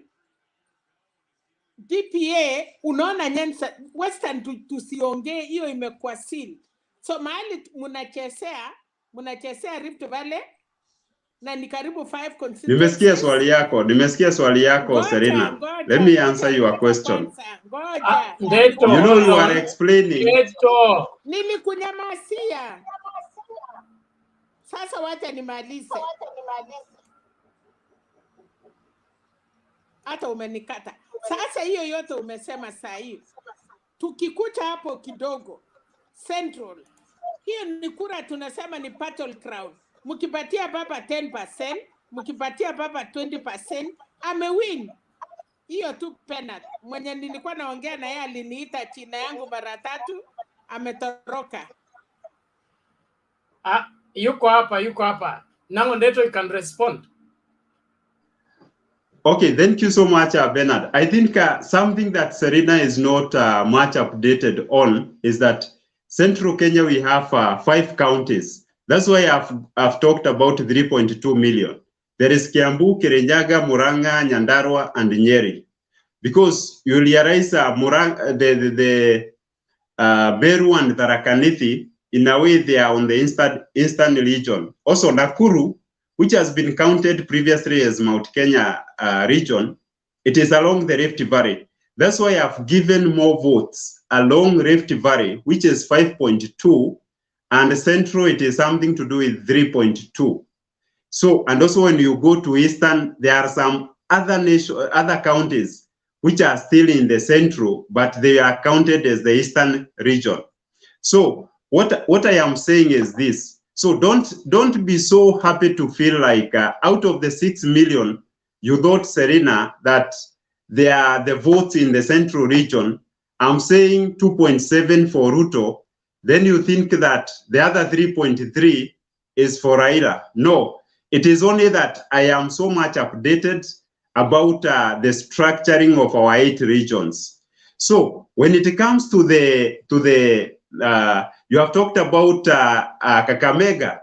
DPA unaona Nyanza Western tusiongee, hiyo imekuwa seal. So mahali mnachezea Rift Valley na ni karibu 5 constituencies. Nimesikia swali yako Serena. Let me answer your question. Ngoja. You know you are explaining. Nilikunyamasia. Sasa wacha nimalize. Hata umenikata. Sasa hiyo yote umesema saa hii. Tukikuta hapo kidogo Central. Hiyo ni kura tunasema ni Battle Crown. Mkipatia baba 10%, mkipatia baba 20%, amewin. Hiyo tu penalty. Mwenye nilikuwa naongea na yeye aliniita china yangu mara 3, ametoroka. Yuko hapa. Now Neto you can respond. Okay, thank you so much, Bernard. I think something that Serena is not much updated on is that Central Kenya, we have 5 counties. That's why I've talked about 3.2 million. There is Kiambu, Kirinyaga, Murang'a, Nyandarua, and Nyeri. Because you realize the Beru and Tharaka Nithi, in a way they are on the eastern region. Also Nakuru, which has been counted previously as Mount Kenya region, it is along the Rift Valley. That's why I've given more votes along Rift Valley, which is 5.2, and Central, it is something to do with 3.2. So, and also when you go to Eastern, there are some other counties which are still in the Central, but they are counted as the Eastern region. So, what I am saying is this. So don't be so happy to feel like out of the 6 million, you thought, Serena, that they are the votes in the Central region. I'm saying 2.7 for Ruto. Then you think that the other 3.3 is for Raila. No, it is only that I am so much updated about the structuring of our 8 regions. So when it comes to you have talked about Kakamega.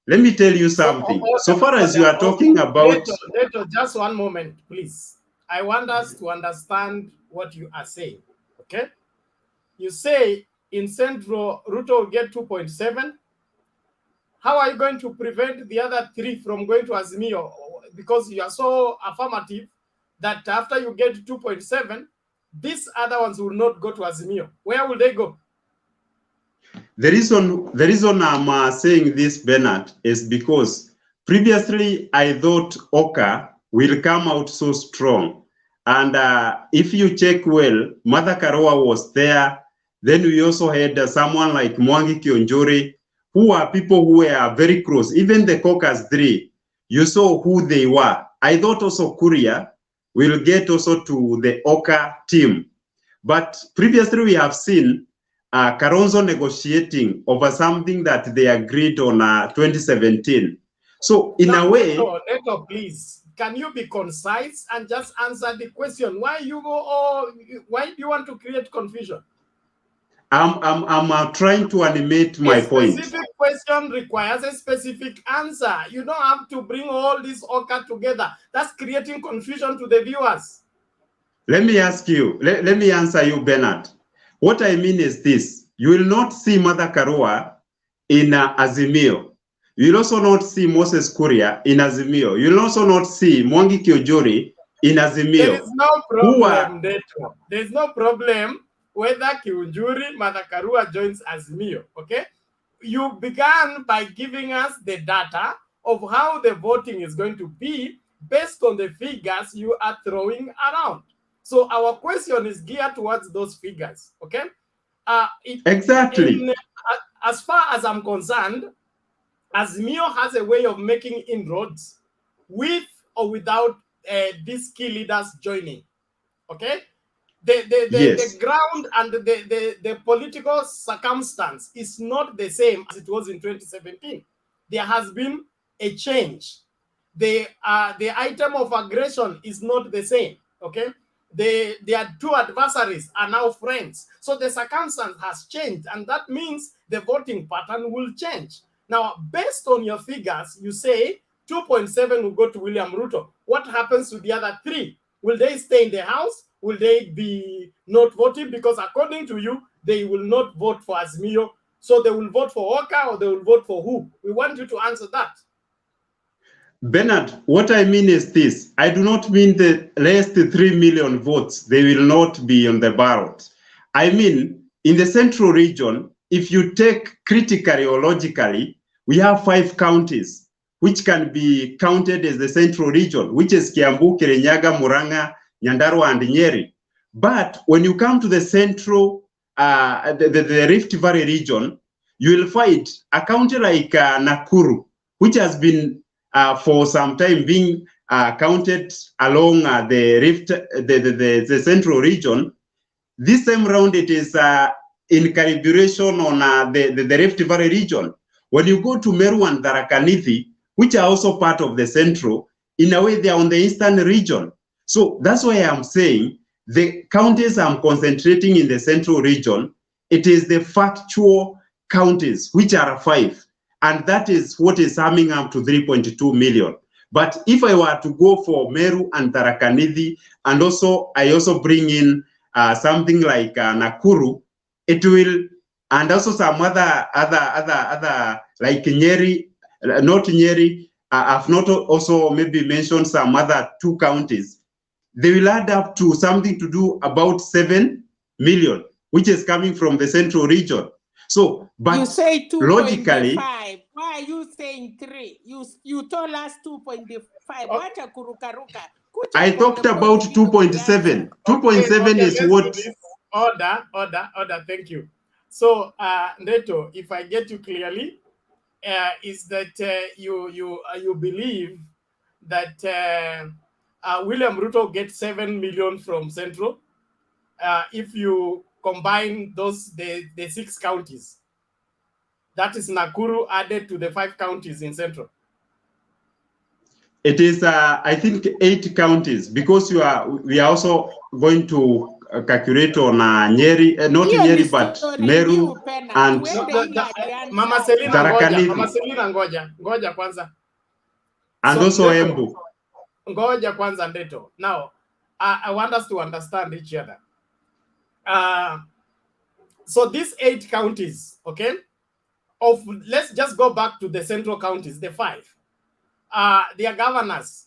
Let me tell you something. So far as you are talking about... Neto, just one moment, please. I want us to understand what you are saying, okay? You say in Central, Ruto will get 2.7. How are you going to prevent the other 3 from going to Azimio? Because you are so affirmative that after you get 2.7, these other ones will not go to Azimio. Where will they go? The reason I'm saying this, Bernard, is because previously I thought Oka will come out so strong. And if you check well, Martha Karua was there. Then we also had someone like Mwangi Kionjori, who are people who were very close. Even the caucus 3, you saw who they were. I thought also Kuria will get also to the Oka team. But previously we have seen Kalonzo negotiating over something that they agreed on 2017. So in a way... Neto, please. can you be concise and just answer the question? Why you go? Oh, why do you want to create confusion? I'm trying to animate A my point. specific question requires a specific answer. You don't have to bring all this Oka together. That's creating confusion to the viewers. Let me ask you, let me answer you, Bernard. What I mean is this. You will not see Mother Karua in Azimio. You will also not see Moses Kuria in Azimio. You will also not see Mwangi Kiojuri in Azimio. There is no problem, Neto. There is no problem whether Kiunjuri, Mother Karua joins Azimio, okay? You began by giving us the data of how the voting is going to be based on the figures you are throwing around. So our question is geared towards those figures, okay? Exactly. As far as I'm concerned, Azimio has a way of making inroads with or without these key leaders joining, okay? The ground and the political circumstance is not the same as it was in 2017. There has been a change. The item of aggression is not the same, okay? Their two adversaries are now friends. So the circumstance has changed, and that means the voting pattern will change. Now, based on your figures, you say 2.7 will go to William Ruto. What happens to the other 3? Will they stay in the House? Will they be not voting? Because according to you, they will not vote for Azimio. So they will vote for Oka, or they will vote for who? We want you to answer that. Bernard, what I mean is this. I do not mean the last 3 million votes, they will not be on the ballot. I mean, in the central region, if you take critically or logically, we have 5 counties which can be counted as the central region, which is Kiambu, Kirinyaga, Murang'a, Nyandarua, and Nyeri. But when you come to the central, the Rift Valley region, you will find a county like Nakuru, which has been for some time being counted along the Rift, the central region. This time round, it is in calibration on the Rift Valley region. When you go to Meru and Tharaka Nithi, which are also part of the central, in a way they are on the eastern region. So that's why I'm saying the counties I'm concentrating in the central region, it is the factual counties, which are 5. And that is what is summing up to 3.2 million. But if I were to go for Meru and Tharaka Nithi, and I also bring in something like Nakuru, it will, and also some other like Nyeri, not Nyeri, I've not also maybe mentioned some other 2 counties. They will add up to something to do about 7 million, which is coming from the central region. So, but you say 2.5. logically, Why are you saying 3? You told us 2.5. What a kurukaruka. I talked about 2.7. 2.7 is what. Order. Thank you. So, Neto, if I get you clearly, is that you believe that William Ruto gets 7 million from Central if you combine the 6 counties. That is Nakuru added to the 5 counties in Central. It is, I think, 8 counties, because we are also going to calculate on Nyeri, not Nyeri, but Meru and Mama Selina ngoja kwanza. And so also Neto, Embu. Ngoja kwanza Neto. Now, I want us to understand each other. So these 8 counties, okay? Let's just go back to the central counties, the 5. Their governors.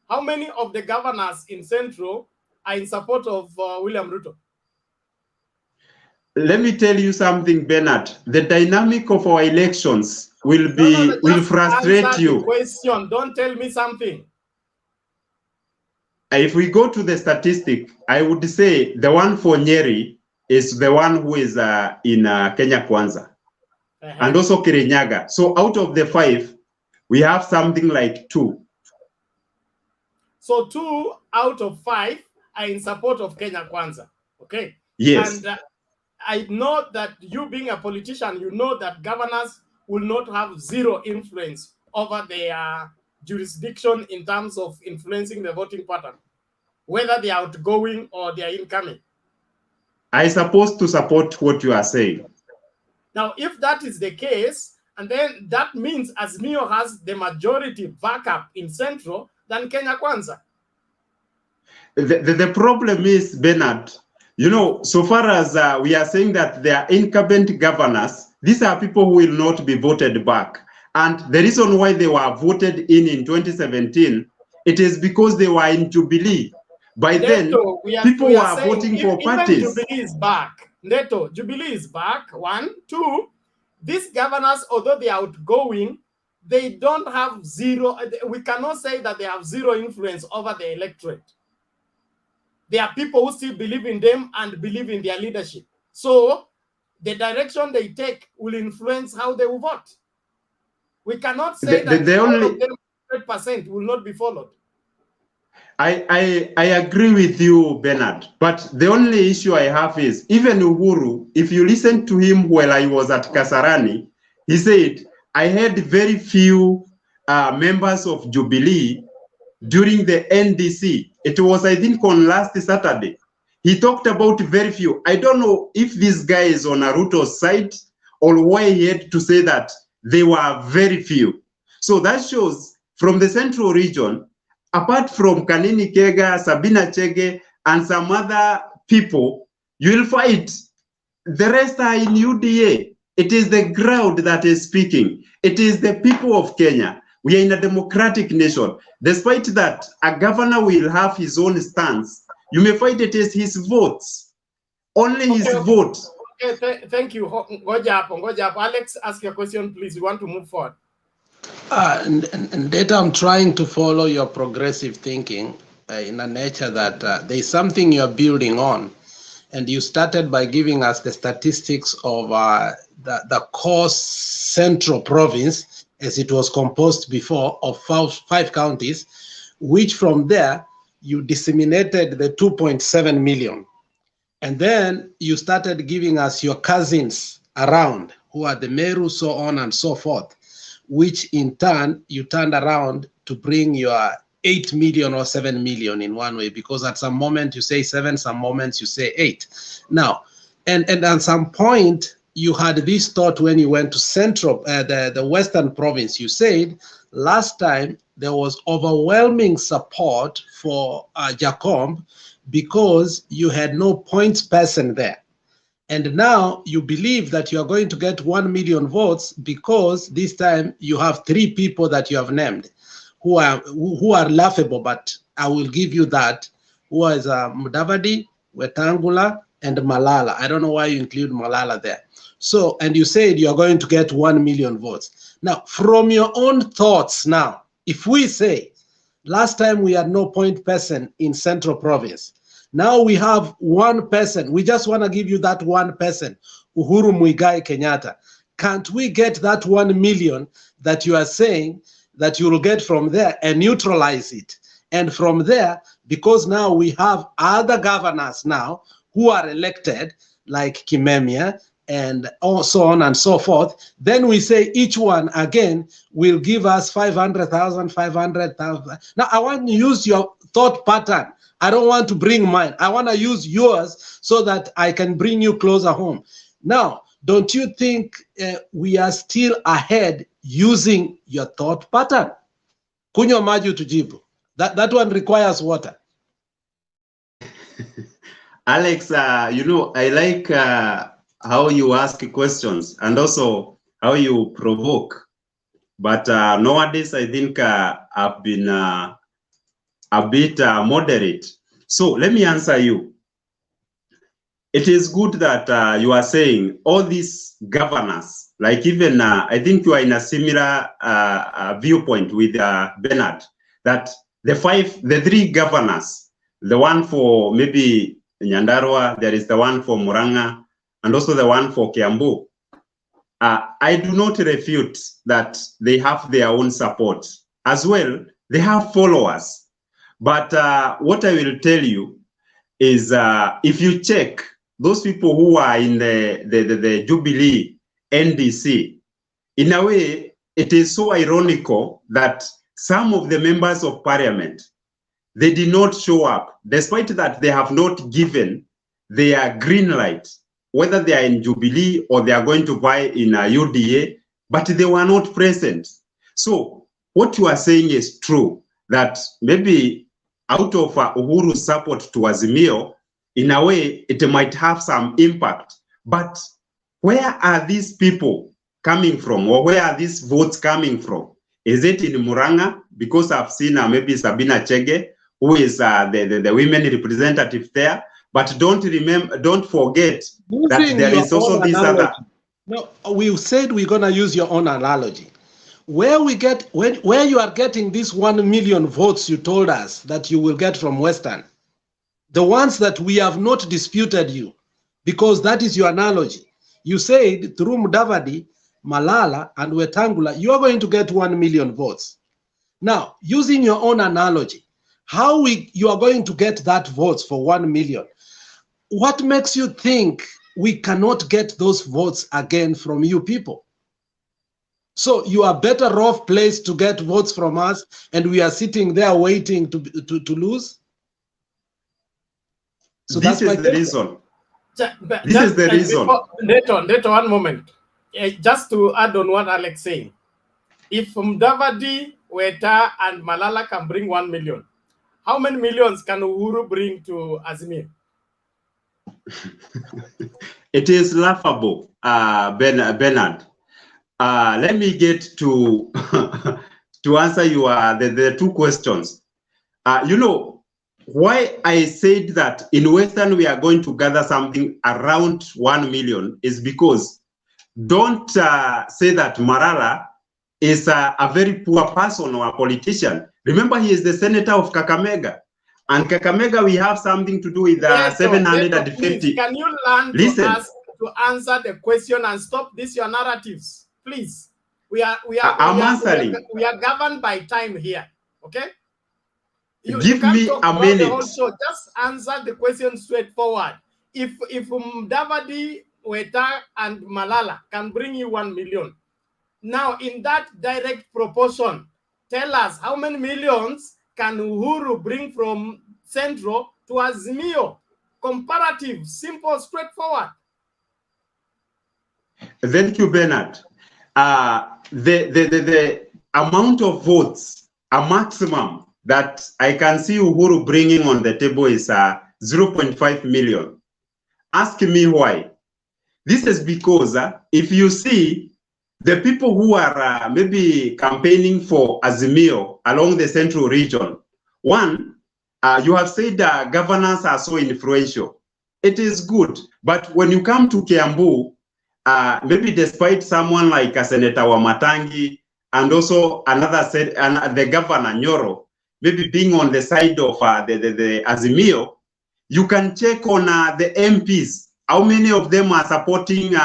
How many of the governors in Central are in support of William Ruto? Let me tell you something, Bernard. The dynamic of our elections will frustrate you. The question. Don't tell me something. If we go to the statistic, I would say the one for Nyeri is the one who is in Kenya Kwanza, and also Kirinyaga. So out of the 5, we have something like 2. So 2 out of 5 are in support of Kenya Kwanza. Okay. Yes. And I know that you being a politician, you know that governors will not have zero influence over their jurisdiction in terms of influencing the voting pattern, whether they are outgoing or they are incoming. I suppose to support what you are saying. Now, if that is the case, and then that means Azimio has the majority backup in Central than Kenya Kwanza. The problem is, Bernard, you know, so far as we are saying that they are incumbent governors, these are people who will not be voted back. And the reason why they were voted in 2017, it is because they were in Jubilee. By then, people were voting for parties. Even Jubilee is back. Neto, Jubilee is back. 1, 2. These governors, although they are outgoing, they don't have zero. We cannot say that they have zero influence over the electorate. There are people who still believe in them and believe in their leadership. So the direction they take will influence how they will vote. We cannot say that all of them 100% will not be followed. I agree with you, Bernard. But the only issue I have is, even Uhuru, if you listen to him while I was at Kasarani, he said, I had very few members of Jubilee during the NDC. It was, I think, on last Saturday. He talked about very few. I don't know if this guy is on Ruto's side or why he had to say that they were very few. So that shows from the central region, apart from Kanini Kega, Sabina Chege, and some other people, you will find the rest are in UDA. It is the crowd that is speaking. It is the people of Kenya. We are in a democratic nation. Despite that, a governor will have his own stance. You may find it is his votes, only his votes. Okay, thank you. Ngoja. Alex, ask your question, please. We want to move forward. And that I'm trying to follow your progressive thinking in a nature that there is something you're building on. And you started by giving us the statistics of the core central province, as it was composed before, of five counties, which from there, you disseminated the 2.7 million. And then you started giving us your cousins around, who are the Meru, so on and so forth, which in turn, you turned around to bring your 8 million or 7 million in one way, because at some moment you say 7, some moments you say 8. Now, and at some point, you had this thought when you went to central, the western province. You said last time there was overwhelming support for Jacomb because you had no points person there. And now you believe that you are going to get 1 million votes because this time you have 3 people that you have named who are laughable, but I will give you that, who is Mudavadi, Wetangula, and Malala. I don't know why you include Malala there. So, and you said you are going to get 1 million votes. Now, from your own thoughts now, if we say, last time we had no point person in Central Province, now we have one person, we just want to give you that one person, Uhuru Muigai Kenyatta. Can't we get that 1 million that you are saying that you will get from there and neutralize it? And from there, because now we have other governors now who are elected, like Kimemia, and so on and so forth, then we say each one again will give us 500,000, 500,000. Now I want to use your thought pattern. I don't want to bring mine. I want to use yours so that I can bring you closer home. Now, don't you think we are still ahead using your thought pattern? Kunywa maji tujibu. That one requires water. Alex, you know, I like how you ask questions and also how you provoke. But nowadays, I think I've been a bit moderate. So let me answer you. It is good that you are saying all these governors, like even I think you are in a similar viewpoint with Bernard, that the 3 governors, the one for maybe Nyandarua, there is the one for Murang'a, and also the one for Kiambu. I do not refute that they have their own support. As well, they have followers. But what I will tell you is if you check those people who are in the Jubilee NDC, in a way, it is so ironical that some of the members of parliament, they did not show up, despite that they have not given their green light, whether they are in Jubilee or they are going to buy in a UDA, but they were not present. So what you are saying is true, that maybe out of Uhuru's support to Azimio, in a way, it might have some impact. But where are these people coming from, or where are these votes coming from? Is it in Muranga? Because I've seen maybe Sabina Chege, who is the women representative there. But don't forget that there is also this other. No, we said we're gonna use your own analogy. Where you are getting these 1 million votes you told us that you will get from Western, the ones that we have not disputed you, because that is your analogy. You said through Mudavadi, Malala, and Wetangula, you are going to get 1 million votes. Now, using your own analogy, how you are going to get that votes for 1 million? What makes you think we cannot get those votes again from you people? So you are better off placed to get votes from us, and we are sitting there waiting to lose? So this is the reason. This is the reason. Neto, one moment. Just to add on what Alex saying. If Mudavadi, Weta, and Malala can bring 1 million, how many millions can Uhuru bring to Azimio? It is laughable, Bernard. Let me get to to answer your the two questions. You know why I said that in Western we are going to gather something around 1 million is because don't say that Malala is a very poor person or a politician. Remember, he is the senator of Kakamega. And Kakamega, we have something to do with 750. Please, can you learn to answer the question and stop your narratives, please? I'm answering. We are governed by time here, okay? Give me a minute. Also, just answer the question straightforward. If Mudavadi, Weta, and Malala can bring you 1 million, now in that direct proportion, tell us how many millions can Uhuru bring from Central to Azimio? Comparative, simple, straightforward. Thank you, Bernard. The amount of votes, a maximum that I can see Uhuru bringing on the table is 0.5 million. Ask me why. This is because if you see the people who are maybe campaigning for Azimio along the central region, one, you have said governors are so influential. It is good, but when you come to Kiambu, maybe despite someone like Senator Wamatangi and also the governor Nyoro, maybe being on the side of the Azimio, you can check on the MPs. How many of them are supporting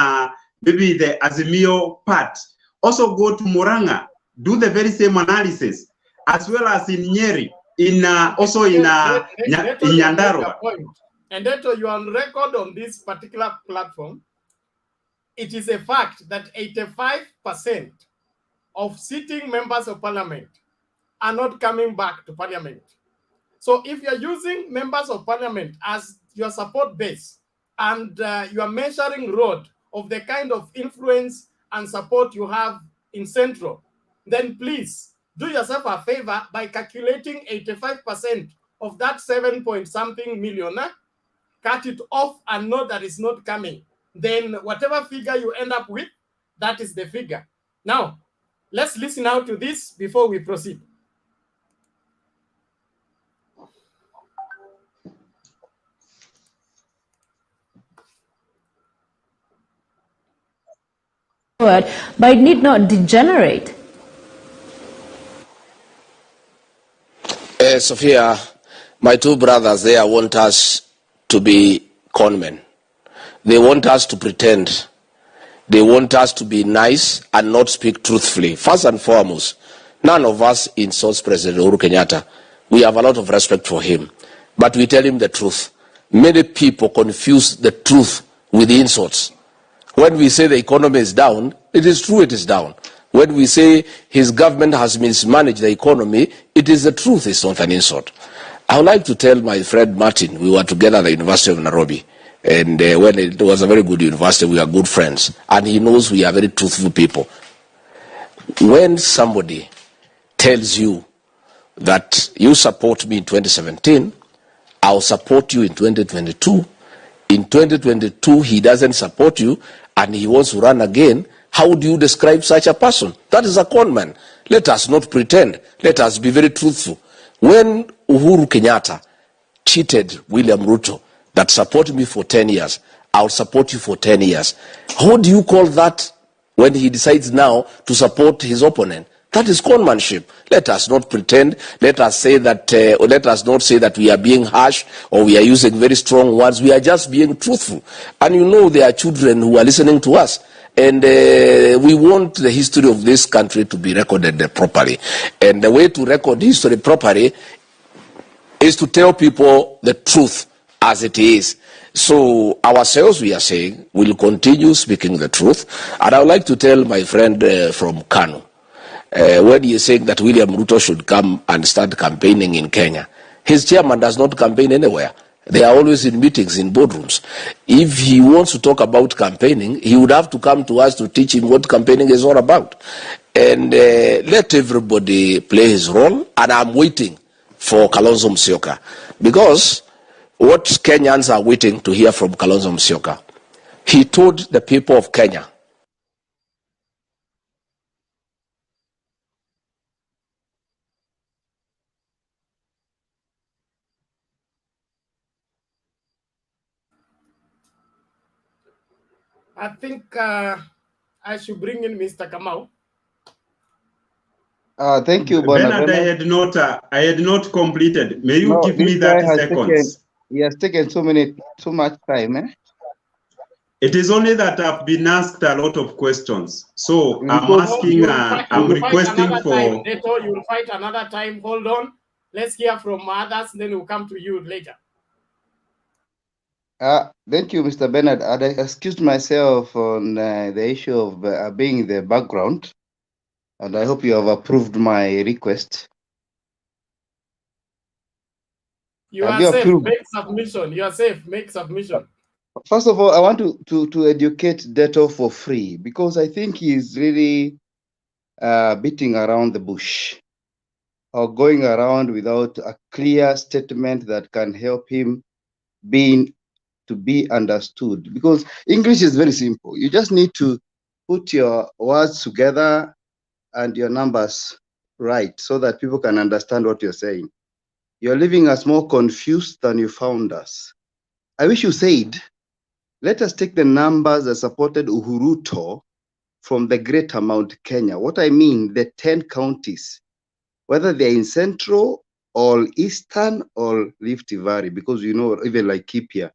maybe the Azimio part? Also go to Muranga, do the very same analysis, as well as in Nyeri, also in Nyandarua. And Neto, you are on record on this particular platform. It is a fact that 85% of sitting members of parliament are not coming back to parliament. So if you're using members of parliament as your support base and you are measuring road of the kind of influence and support you have in Central, then please do yourself a favor by calculating 85% of that 7-point-something million, cut it off and know that it's not coming. Then whatever figure you end up with, that is the figure. Now, let's listen out to this before we proceed. But it need not degenerate. Sophia, my two brothers there want us to be conmen. They want us to pretend. They want us to be nice and not speak truthfully. First and foremost, none of us insults President Uhuru Kenyatta. We have a lot of respect for him. But we tell him the truth. Many people confuse the truth with insults. When we say the economy is down, it is true it is down. When we say his government has mismanaged the economy, it is the truth, it's not an insult. I would like to tell my friend Martin, we were together at the University of Nairobi, and when it was a very good university, we are good friends, and he knows we are very truthful people. When somebody tells you that you support me in 2017, I'll support you in 2022. In 2022, he doesn't support you and he wants to run again. How do you describe such a person? That is a con man. Let us not pretend. Let us be very truthful. When Uhuru Kenyatta cheated William Ruto that supported me for 10 years, I'll support you for 10 years. How do you call that when he decides now to support his opponent? That is conmanship. Let us not pretend. Let us say that. Let us not say that we are being harsh or we are using very strong words. We are just being truthful. And you know there are children who are listening to us, and we want the history of this country to be recorded properly. And the way to record history properly is to tell people the truth as it is. So ourselves, we are saying, we'll continue speaking the truth. And I would like to tell my friend from Kano, when he is saying that William Ruto should come and start campaigning in Kenya, his chairman does not campaign anywhere. They are always in meetings, in boardrooms. If he wants to talk about campaigning, he would have to come to us to teach him what campaigning is all about. And let everybody play his role. And I'm waiting for Kalonzo Musyoka, because what Kenyans are waiting to hear from Kalonzo Musyoka, he told the people of Kenya, I think I should bring in Mr. Kamau. Thank you, Bernard. I had not completed. May you give me 30 seconds? He has taken too much time. Eh? It is only that I've been asked a lot of questions. So I'm asking, I'm requesting for... Neto, you will fight another time. Hold on. Let's hear from others, then we'll come to you later. Thank you, Mr. Bernard. I excused myself on the issue of being in the background, and I hope you have approved my request. You are safe. Approved? Make submission. You are safe. Make submission. First of all, I want to educate Deto for free, because I think he's really beating around the bush or going around without a clear statement that can help him to be understood. Because English is very simple. You just need to put your words together and your numbers right so that people can understand what you're saying. You're leaving us more confused than you found us. I wish you said, let us take the numbers that supported Uhuruto from the greater Mount Kenya. What I mean, the 10 counties, whether they're in central or eastern or Rift Valley, because you know, even like Laikipia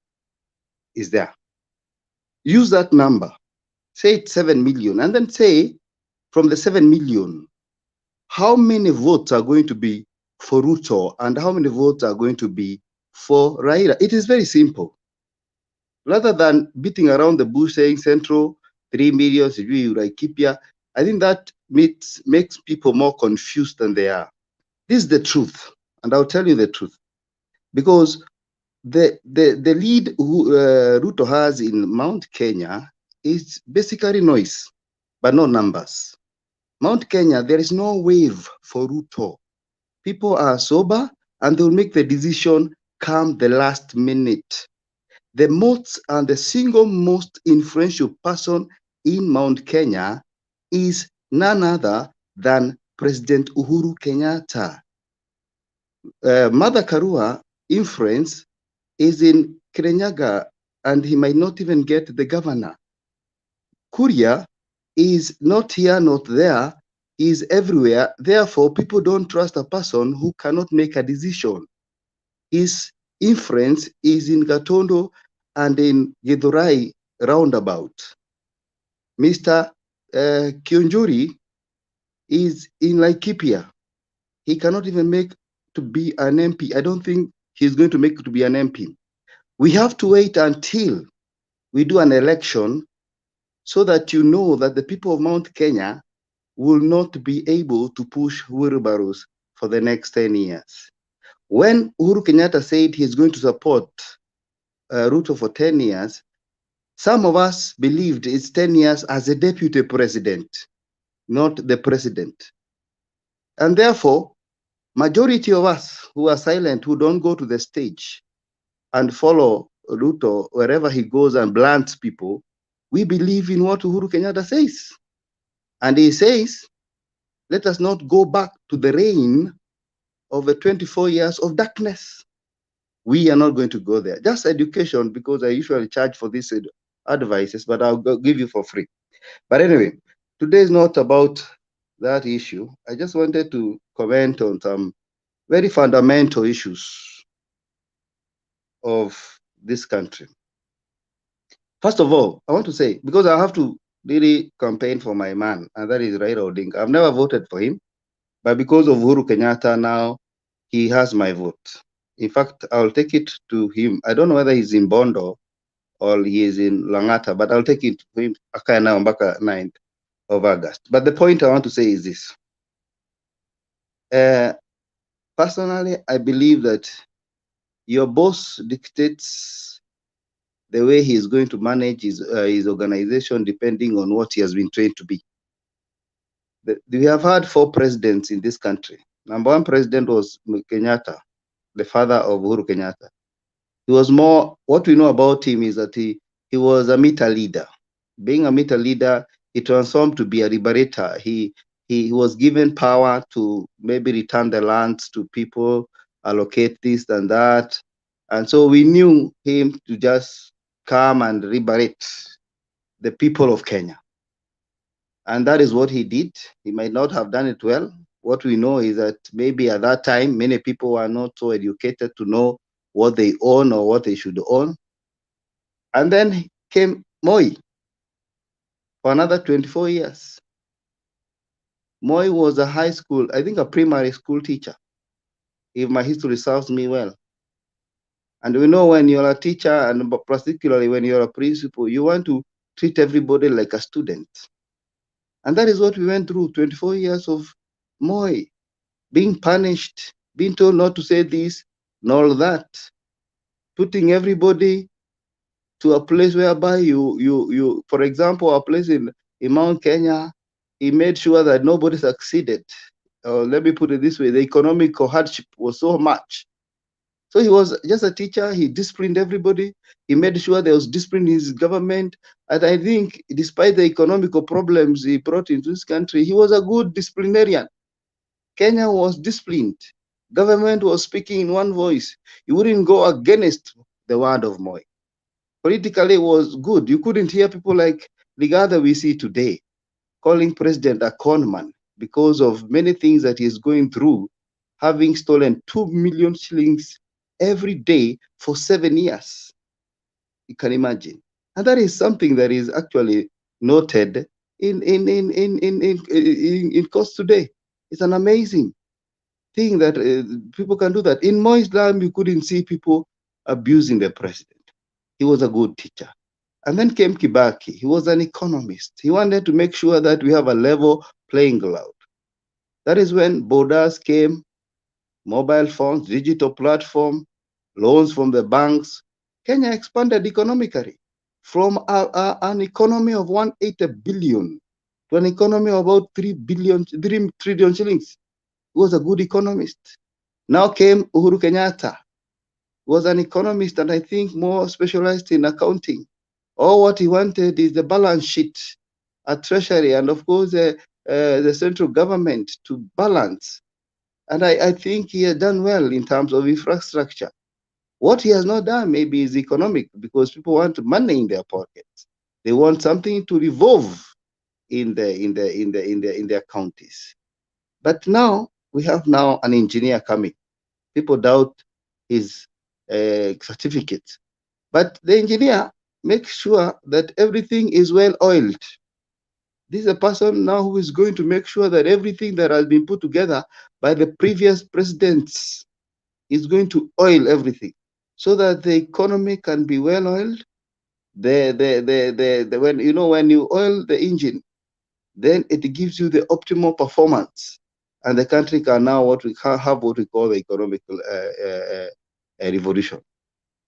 is there. Use that number, say it's 7 million, and then say from the 7 million, how many votes are going to be for Ruto and how many votes are going to be for Raila? It is very simple. Rather than beating around the bush saying central, 3 million, Laikipia, I think that makes people more confused than they are. This is the truth, and I'll tell you the truth. Because the lead Ruto has in Mount Kenya is basically noise, but no numbers. Mount Kenya, there is no wave for Ruto. People are sober and they'll make the decision come the last minute. The most and the single most influential person in Mount Kenya is none other than President Uhuru Kenyatta. Mother Karua influence is in Kirinyaga, and he might not even get the governor. Kuria is not here, not there, is everywhere. Therefore, people don't trust a person who cannot make a decision. His influence is in Gatondo and in Githurai roundabout. Mr. Kionjuri is in Laikipia. He cannot even make to be an MP. I don't think he's going to make to be an MP. We have to wait until we do an election so that you know that the people of Mount Kenya will not be able to push wheelbarrows for the next 10 years. When Uhuru Kenyatta said he's going to support Ruto for 10 years, some of us believed it's 10 years as a deputy president, not the president. And therefore, majority of us who are silent, who don't go to the stage and follow Ruto wherever he goes and blants people, we believe in what Uhuru Kenyatta says. And he says, let us not go back to the reign of the 24 years of darkness. We are not going to go there. Just education, because I usually charge for these advices, but I'll give you for free. But anyway, today is not about that issue. I just wanted to comment on some very fundamental issues of this country. First of all, I want to say, because I have to really campaign for my man, and that is Raila Odinga. I've never voted for him, but because of Uhuru Kenyatta now, he has my vote. In fact, I'll take it to him. I don't know whether he's in Bondo or he is in Langata, but I'll take it to him Akana Mbaka 9th of August. But the point I want to say is this. Personally, I believe that your boss dictates the way he is going to manage his organization depending on what he has been trained to be. We have had 4 presidents in this country. Number 1 president was Kenyatta, the father of Uhuru Kenyatta. He was more, what we know about him is that he was a meter leader. Being a meter leader, he transformed to be a liberator. He was given power to maybe return the lands to people, allocate this and that. And so we knew him to just come and liberate the people of Kenya. And that is what he did. He might not have done it well. What we know is that maybe at that time, many people were not so educated to know what they own or what they should own. And then came Moi for another 24 years. Moi was a high school, I think a primary school teacher, if my history serves me well. And we know when you're a teacher, and particularly when you're a principal, you want to treat everybody like a student. And that is what we went through, 24 years of Moi, being punished, being told not to say this and all that, putting everybody to a place whereby you for example, a place in Mount Kenya, he made sure that nobody succeeded. Let me put it this way, the economic hardship was so much. So he was just a teacher, he disciplined everybody, he made sure there was discipline in his government, and I think despite the economical problems he brought into this country, he was a good disciplinarian. Kenya was disciplined. Government was speaking in one voice. You wouldn't go against the word of Moi. Politically, it was good. You couldn't hear people like Ligada we see today calling president a conman because of many things that he's going through, having stolen 2 million shillings every day for 7 years. You can imagine. And that is something that is actually noted in courts today. It's an amazing thing that people can do that. In Moi's time, you couldn't see people abusing the president. He was a good teacher. And then came Kibaki. He was an economist. He wanted to make sure that we have a level playing ground. That is when borders came, mobile phones, digital platform, loans from the banks. Kenya expanded economically from an economy of 180 billion to an economy of about 3 trillion shillings. He was a good economist. Now came Uhuru Kenyatta. He was an economist and I think more specialized in accounting. All what he wanted is the balance sheet at Treasury and of course the central government to balance. And I think he has done well in terms of infrastructure. What he has not done maybe is economic, because people want money in their pockets. They want something to revolve in their counties. But now we have now an engineer coming. People doubt his certificate, but the engineer makes sure that everything is well oiled. This is a person now who is going to make sure that everything that has been put together by the previous presidents is going to oil everything so that the economy can be well oiled. When you oil the engine, then it gives you the optimal performance. And the country can now have what we call the economic revolution.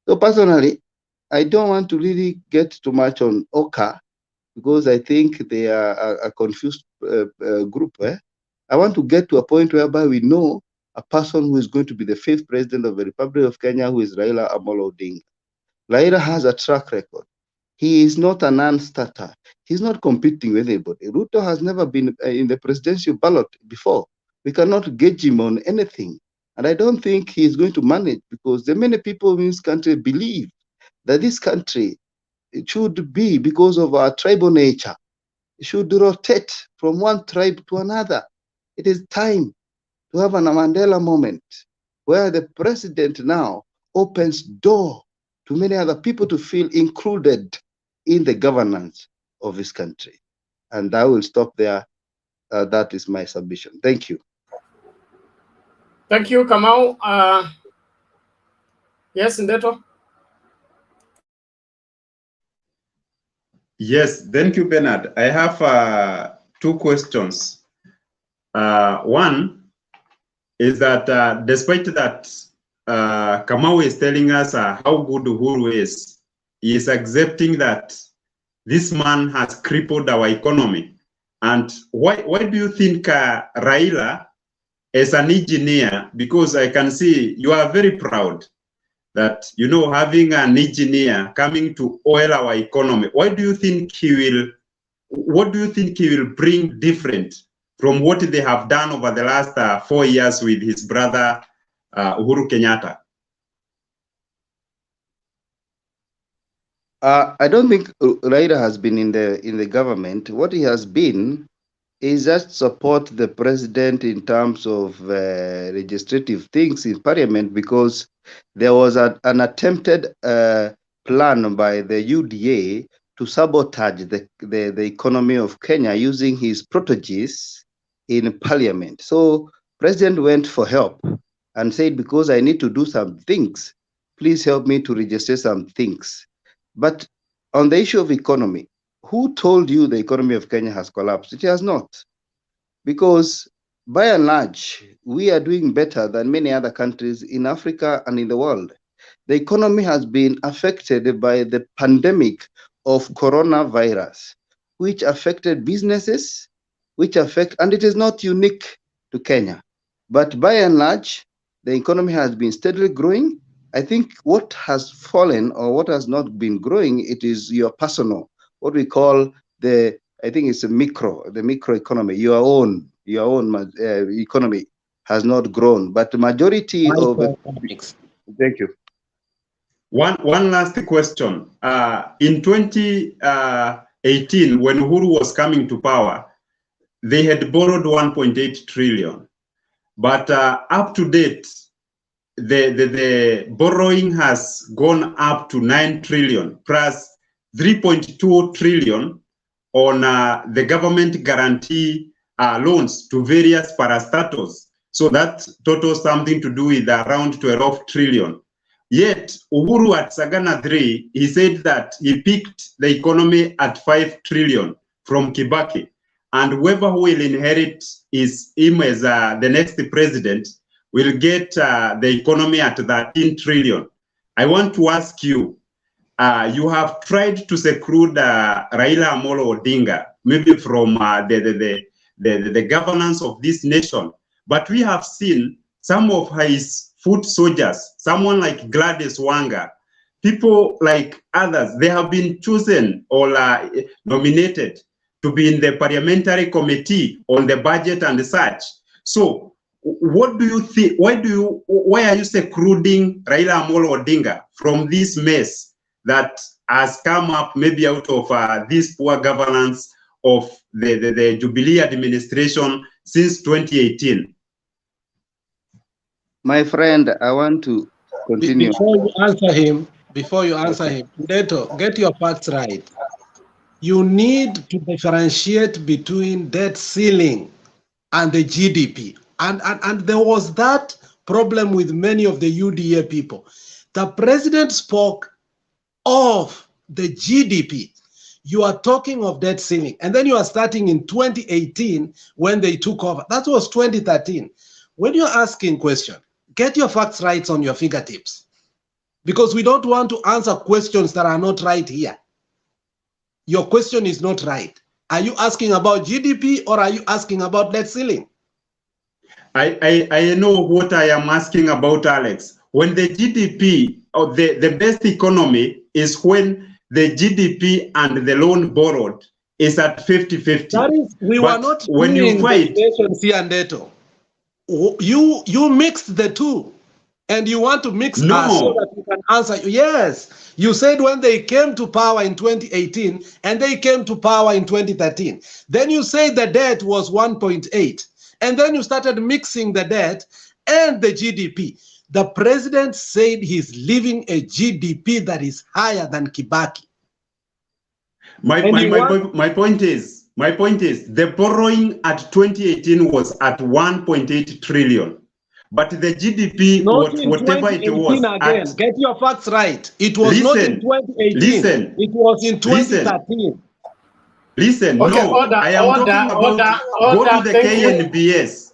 So personally, I don't want to really get too much on Oka because I think they are a confused group. I want to get to a point whereby we know a person who is going to be the 5th president of the Republic of Kenya, who is Raila Amolo Odinga. Raila has a track record. He is not a non-starter. He's not competing with anybody. Ruto has never been in the presidential ballot before. We cannot gauge him on anything. And I don't think he is going to manage because the many people in this country believe that this country should be, because of our tribal nature, should rotate from one tribe to another. It is time to have a Mandela moment where the president now opens door to many other people to feel included in the governance of this country. And I will stop there. That is my submission. Thank you. Thank you, Kamau. Yes, Ndeto. Yes, thank you, Bernard. I have 2 questions. One is that despite that Kamau is telling us how good Uhuru is, he is accepting that this man has crippled our economy. And why do you think Raila, as an engineer, because I can see you are very proud that, you know, having an engineer coming to oil our economy, what do you think he will bring different from what they have done over the last 4 years with his brother Uhuru Kenyatta? I don't think Raila has been in the government. What he has been is just support the president in terms of legislative things in parliament, because there was an attempted plan by the UDA to sabotage the economy of Kenya using his proteges in parliament. So president went for help and said, because I need to do some things, please help me to register some things. But on the issue of economy, who told you the economy of Kenya has collapsed? It has not. Because by and large, we are doing better than many other countries in Africa and in the world. The economy has been affected by the pandemic of coronavirus, which affected businesses, and it is not unique to Kenya. But by and large, the economy has been steadily growing. I think what has fallen or what has not been growing, it is your personal, what we call I think it's the micro economy. Your own economy has not grown, but the majority of it. Thank you. One last question. In 2018, when Uhuru was coming to power, they had borrowed 1.8 trillion. But up to date, the borrowing has gone up to 9 trillion plus 3.2 trillion on the government guarantee loans to various parastatals. So that totals something to do with around 12 trillion. Yet, Uhuru at Sagana 3, he said that he picked the economy at 5 trillion from Kibaki. And whoever will inherit him as the next president will get the economy at 13 trillion. I want to ask you, you have tried to seclude Raila Amolo Odinga, maybe from the governance of this nation. But we have seen some of his foot soldiers, someone like Gladys Wanga, people like others, they have been chosen or nominated to be in the parliamentary committee on the budget and such. So what do you think, why are you secluding Raila Amolo Odinga from this mess that has come up maybe out of this poor governance of the Jubilee administration since 2018? My friend, I want to continue. Before you answer him, Neto, get your facts right. You need to differentiate between debt ceiling and the GDP. And there was that problem with many of the UDA people. The president spoke of the GDP. you are talking of debt ceiling, and then you are starting in 2018 when they took over. That was 2013. When you're asking question, get your facts right on your fingertips, because we don't want to answer questions that are not right here. Your question is not right. Are you asking about GDP or are you asking about debt ceiling? I know what I am asking about, Alex. When the GDP, or the best economy is when the GDP and the loan borrowed is at 50-50. That is, we were not when doing you fight, derivations here and Neto. You mixed the two, and you want to mix us so that you can answer. Yes, you said when they came to power in 2018 and they came to power in 2013. Then you said the debt was 1.8, and then you started mixing the debt and the GDP. The president said he's leaving a GDP that is higher than Kibaki. My point is, the borrowing at 2018 was at 1.8 trillion. But the GDP, not in whatever it was, again. Get your facts right. It was not in 2018. It was in 2013. Listen, Okay, no, I am talking about, go to the KNBS.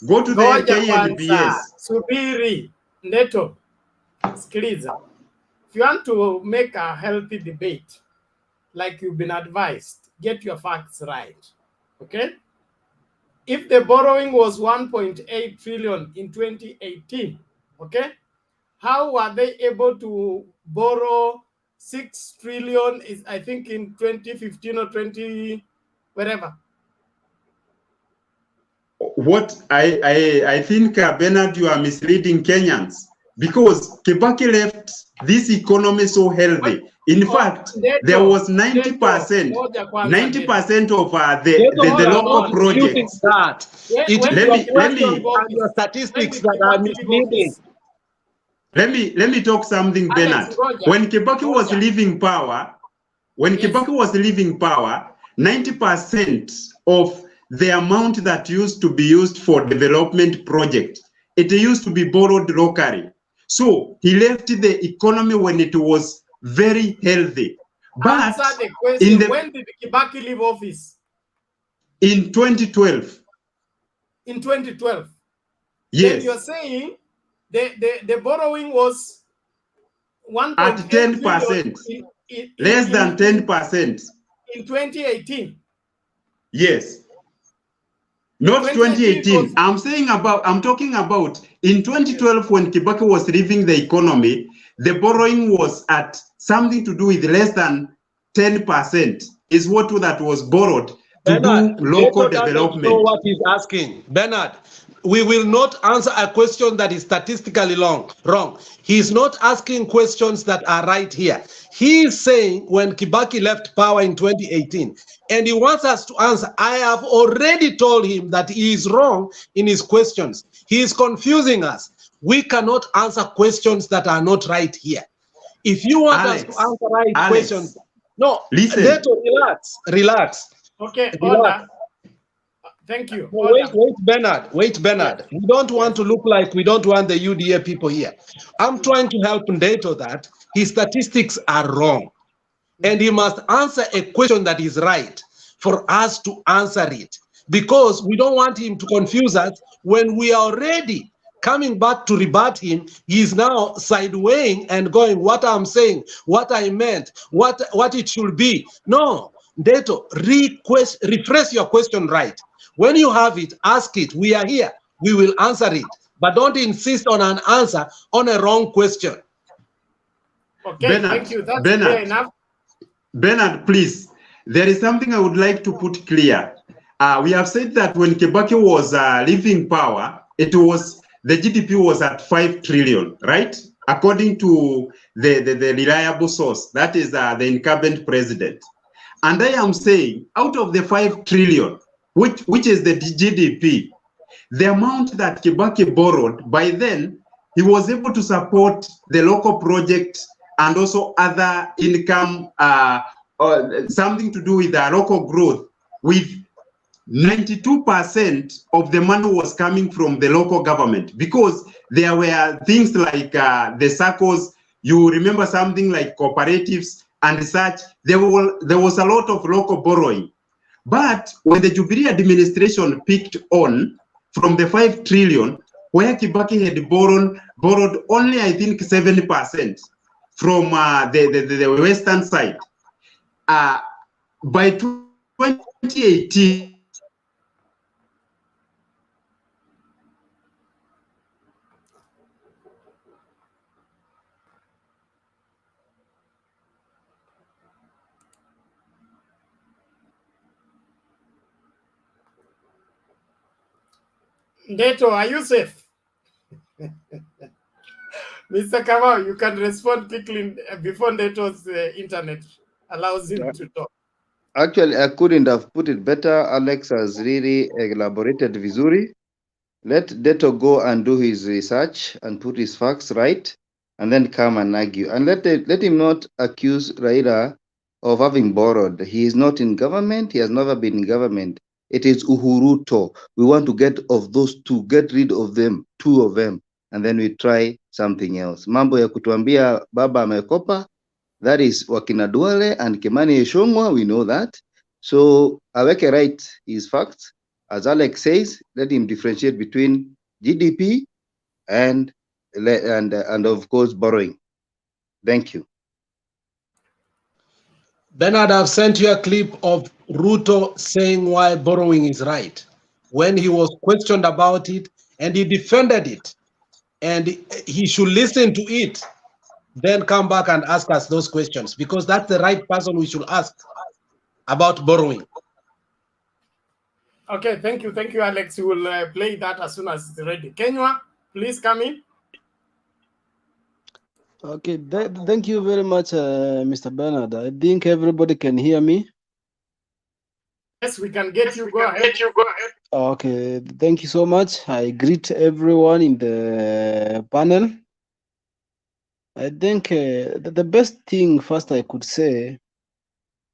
Go to the KNBS. Subiri, Neto, sikiliza. If you want to make a healthy debate, like you've been advised, get your facts right, okay? If the borrowing was 1.8 trillion in 2018, okay, how were they able to borrow 6 trillion, is I think in 2015 or 20, wherever? What I think, Bernard, you are misleading Kenyans, because Kibaki left this economy so healthy. In fact, there was 90% of the local projects. Your statistics that are misleading. Let me talk something, Bernard. When Kibaki was leaving power, 90% of the amount that used to be used for development project, it used to be borrowed locally. So he left the economy when it was very healthy. But answer the question, when did Kibaki leave office? In 2012. In 2012? Yes. Then you're saying the borrowing was 1.8 at 10%. Less than 10%. In 2018? Yes. Not 2018. I'm talking about in 2012 when Kibaki was leaving the economy, the borrowing was at something to do with less than 10% is what that was borrowed to do local development. Know what he's asking. Bernard, we will not answer a question that is statistically wrong. He's not asking questions that are right here. He is saying when Kibaki left power in 2018, and he wants us to answer. I have already told him that he is wrong in his questions. He is confusing us. We cannot answer questions that are not right here. If you want us to answer right questions, no, listen. Neto, relax. Okay, relax. order. Thank you. No, wait, Bernard. Yes. We don't want to look like we don't want the UDA people here. I'm trying to help Neto that his statistics are wrong. And he must answer a question that is right for us to answer it. Because we don't want him to confuse us when we are already coming back to rebut him. He's now sidewaying and going, what I'm saying, what I meant, what it should be. No, Neto, rephrase your question right. When you have it, ask it. We are here. We will answer it. But don't insist on an answer on a wrong question. Okay, Bernard, thank you. That's clear enough. Bernard, please. There is something I would like to put clear. We have said that when Kibaki was leaving power, the GDP was at 5 trillion, right? According to the reliable source, that is the incumbent president. And I am saying, out of the 5 trillion, which is the GDP, the amount that Kibaki borrowed, by then, he was able to support the local project and also other income, something to do with local growth, with 92% of the money was coming from the local government, because there were things like the circles. You remember something like cooperatives, and such, there was a lot of local borrowing. But when the Jubilee administration picked on from the 5 trillion, where Kibaki had borrowed only, I think, 7% from the western side. By 2018, Neto, are you safe? Mr. Kamau, you can respond quickly before Neto's internet allows him to talk. Actually, I couldn't have put it better. Alex has really elaborated vizuri. Let Deto go and do his research and put his facts right, and then come and argue. And let him not accuse Raila of having borrowed. He is not in government. He has never been in government. It is Uhuruto. We want to get of those two, get rid of them, 2 of them, and then we try something else. Mambo ya kutuambia baba amekopa, that is wakina Duale and Kimani Ichung'wah, we know that. So aweke right his facts. As Alex says, let him differentiate between GDP and of course borrowing. Thank you. Bernard, I've sent you a clip of Ruto saying why borrowing is right. When he was questioned about it and he defended it, and he should listen to it, then come back and ask us those questions, because that's the right person we should ask about borrowing. Okay, thank you, Alex. We will play that as soon as it's ready. Kenywa, please come in. Okay, thank you very much, Mr. Bernard. I think everybody can hear me. Yes, we can get you. Go ahead. Okay, thank you so much. I greet everyone in the panel. I think the best thing first I could say,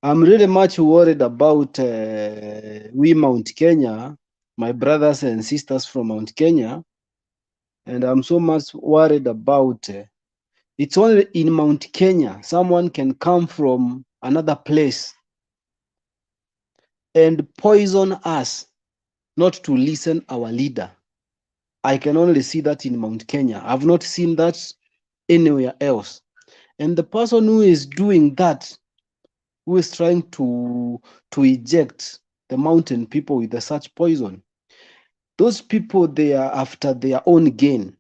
I'm really much worried about we Mount Kenya, my brothers and sisters from Mount Kenya, and I'm so much worried about it's only in Mount Kenya someone can come from another place and poison us not to listen our leader. I can only see that in Mount Kenya. I've not seen that anywhere else. And the person who is doing that, who is trying to eject the mountain people with the such poison, those people, they are after their own gain.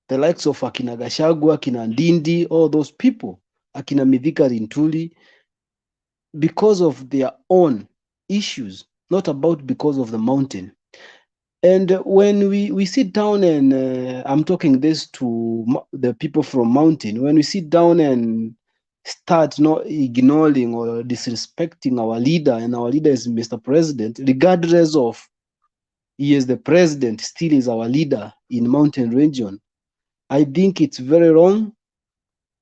The likes of Akina Gachagua, Akina Ndindi, all those people, Akina Mithika Rintuli, because of their own issues, not about because of the mountain. And when we sit down and I'm talking this to the people from mountain, when we sit down and start not ignoring or disrespecting our leader, and our leader is Mr. President, regardless of he is the president, still is our leader in mountain region, I think it's very wrong.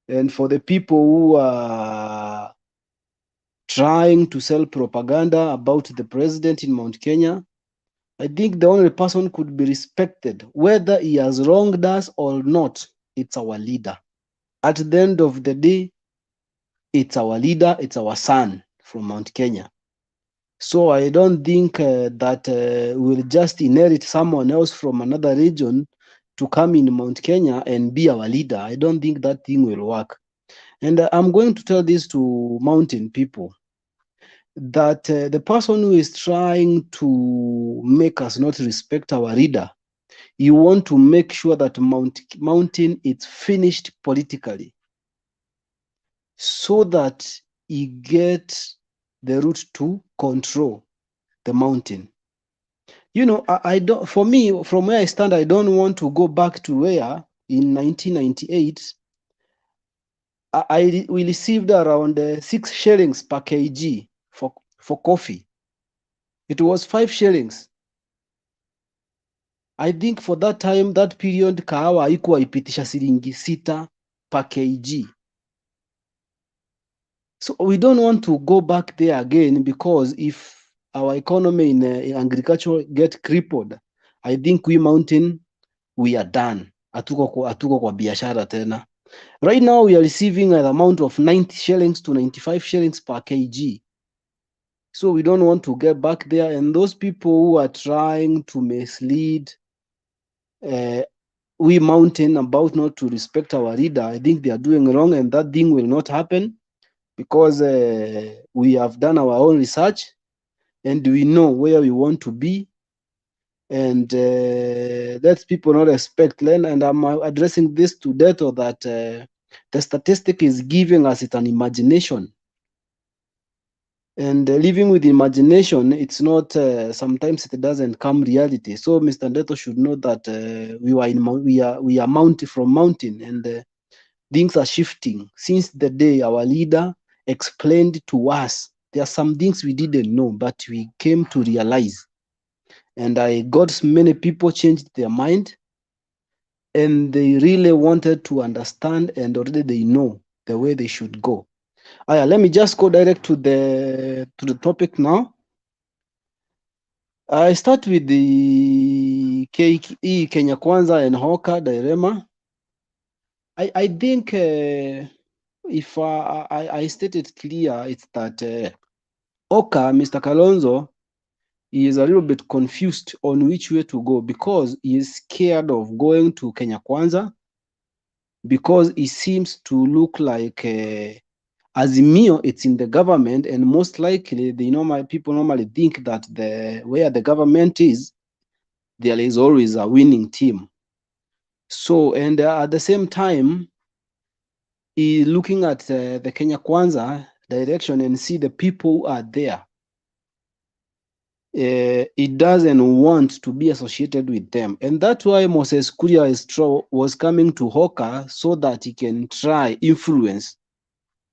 And for the people who are trying to sell propaganda about the president in Mount Kenya, I think the only person could be respected, whether he has wronged us or not, it's our leader. At the end of the day, it's our leader, it's our son from Mount Kenya. So I don't think that we'll just inherit someone else from another region to come in Mount Kenya and be our leader. I don't think that thing will work. And I'm going to tell this to mountain people, that the person who is trying to make us not respect our leader, you want to make sure that mountain is finished politically, so that he gets the route to control the mountain. You know, I don't. For me, from where I stand, I don't want to go back to where in 1998 we received around 6 shillings per kg for coffee. It was 5 shillings. I think for that time, that period, kahawa haikuwa ipitisha shilingi 6 per kg. So we don't want to go back there again, because if our economy in agriculture get crippled, I think we mountain, we are done. Hatuko kwa biashara tena. Right now, we are receiving an amount of 90 shillings to 95 shillings per kg. So we don't want to get back there. And those people who are trying to mislead we mountain about not to respect our leader, I think they are doing wrong, and that thing will not happen because we have done our own research and we know where we want to be. And let people not expect. And I'm addressing this to Deto that the statistic is giving us it an imagination. And living with imagination, it's not, sometimes it doesn't come reality. So Mr. Deto should know that we are mountain from mountain, and things are shifting. Since the day our leader explained to us, there are some things we didn't know, but we came to realize. And I got many people changed their mind, and they really wanted to understand, and already they know the way they should go. Let me just go direct to the topic now. I start with the Kenya Kwanza and Hoka dilemma. I think if I stated clear, it's that Oka, Mr. Kalonzo, he is a little bit confused on which way to go because he is scared of going to Kenya Kwanza because it seems to look like Azimio, it's in the government, and most likely people normally think that where the government is, there is always a winning team. So, and at the same time, looking at the Kenya Kwanza direction and see the people who are there, it doesn't want to be associated with them. And that's why Moses Kuria was coming to Hoka so that he can try influence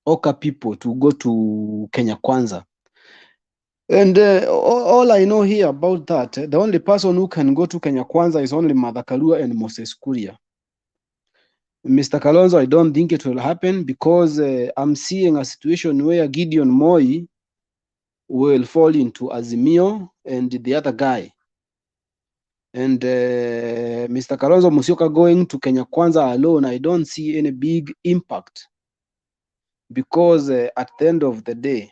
Oka people to go to Kenya Kwanza. And all I know here about that, the only person who can go to Kenya Kwanza is only Martha Karua and Moses Kuria. Mr. Kalonzo, I don't think it will happen because I'm seeing a situation where Gideon Moi will fall into Azimio and the other guy. And Mr. Kalonzo Musyoka going to Kenya Kwanza alone, I don't see any big impact because at the end of the day,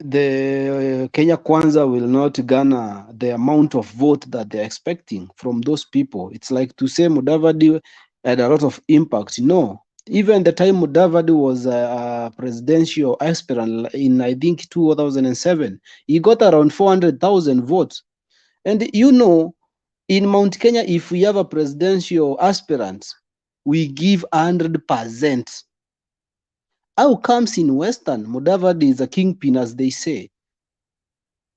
the Kenya Kwanza will not garner the amount of vote that they're expecting from those people. It's like to say Mudavadi had a lot of impact. No, even the time Mudavadi was a presidential aspirant in, I think, 2007, he got around 400,000 votes. And in Mount Kenya, if we have a presidential aspirant, we give 100%. How comes in Western, Mudavadi is a kingpin, as they say,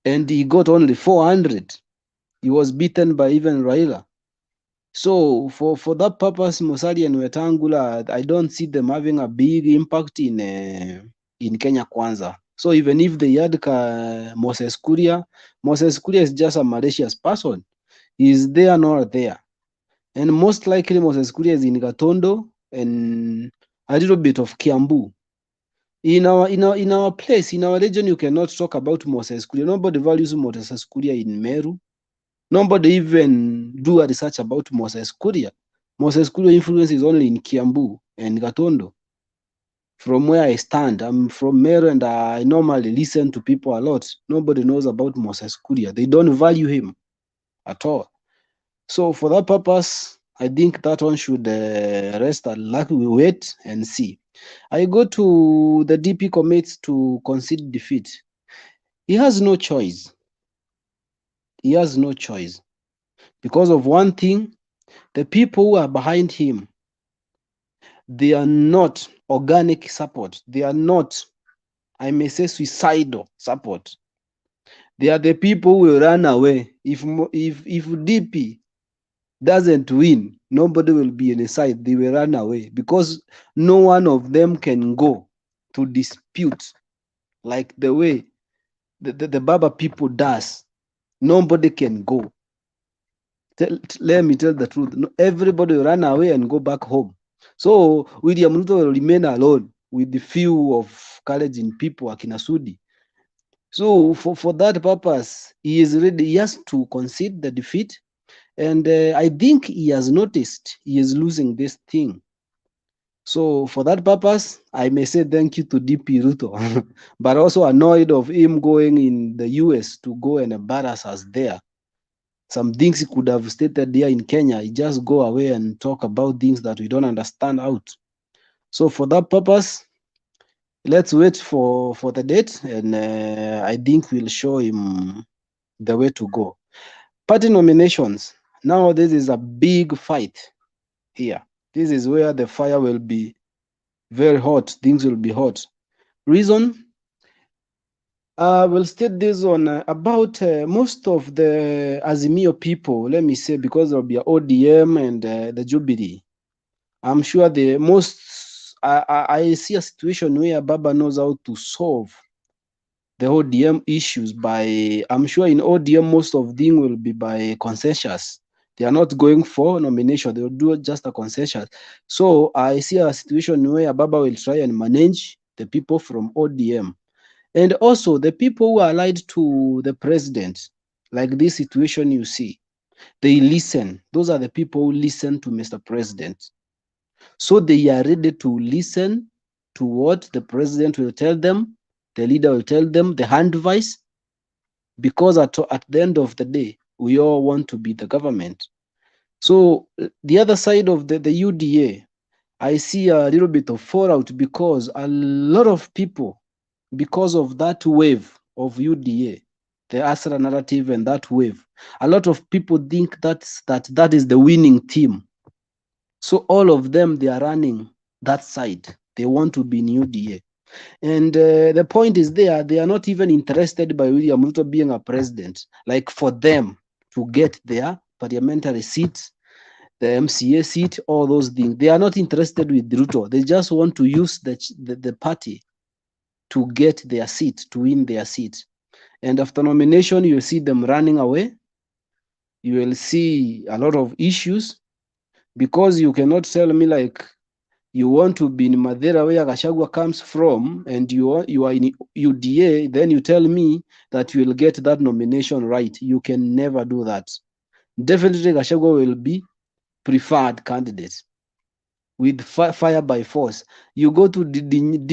and he got only 400. He was beaten by even Raila. So for that purpose, Musalia and Wetangula, I don't see them having a big impact in Kenya Kwanza. So even if they had Moses Kuria is just a malicious person. He's there, not there. And most likely Moses Kuria is in Gatondo and a little bit of Kiambu. In our place, in our region, you cannot talk about Moses Kuria. Nobody values Moses Kuria in Meru. Nobody even do a research about Moses Kuria. Moses Kuria influence is only in Kiambu and Gatondo. From where I stand, I'm from Meru and I normally listen to people a lot. Nobody knows about Moses Kuria. They don't value him at all. So for that purpose, I think that one should rest and like we wait and see. I go to the DP commits to concede defeat. He has no choice. He has no choice. Because of one thing, the people who are behind him, they are not organic support. They are not, I may say, suicidal support. They are the people who will run away. If DP doesn't win, nobody will be in the side. They will run away because no one of them can go to dispute like the way the Baba people does. Nobody can go. Let me tell the truth. Everybody will run away and go back home. So William Ruto will remain alone with the few of courage in people, Akina Sudi. So for that purpose, he is ready. He has to concede the defeat, And I think he has noticed he is losing this thing. So for that purpose, I may say thank you to DP Ruto, but also annoyed of him going in the US to go and embarrass us there. Some things he could have stated here in Kenya, he just go away and talk about things that we don't understand out. So for that purpose, let's wait for the date, and I think we'll show him the way to go. Party nominations. Now this is a big fight here. This is where the fire will be very hot. Things will be hot. Reason? We'll state this on about most of the Azimio people, let me say, because there'll be a ODM and the Jubilee. I'm sure the most, I see a situation where Baba knows how to solve the ODM issues by, I'm sure in ODM, most of them will be by consensus. They are not going for nomination. They will do just a consensus. So I see a situation where Baba will try and manage the people from ODM. And also the people who are allied to the president, like this situation you see, they listen. Those are the people who listen to Mr. President. So they are ready to listen to what the president will tell them, the leader will tell them, the hand vice, because at the end of the day, we all want to be the government. So the other side of the UDA, I see a little bit of fallout because a lot of people, because of that wave of UDA, the Asra narrative and that wave, a lot of people think that is the winning team. So all of them, they are running that side. They want to be in UDA. And the point is they are not even interested by William Ruto being a president. Like for them to get their parliamentary seats, the MCA seat, all those things, they are not interested with Ruto. They just want to use the party to get their seat, to win their seat. And after nomination, you'll see them running away. You will see a lot of issues because you cannot tell me like you want to be in Madeira where Gachagua comes from and you are in UDA, then you tell me that you will get that nomination right. You can never do that. Definitely Gachagua will be preferred candidate with fire by force. You go to Dindi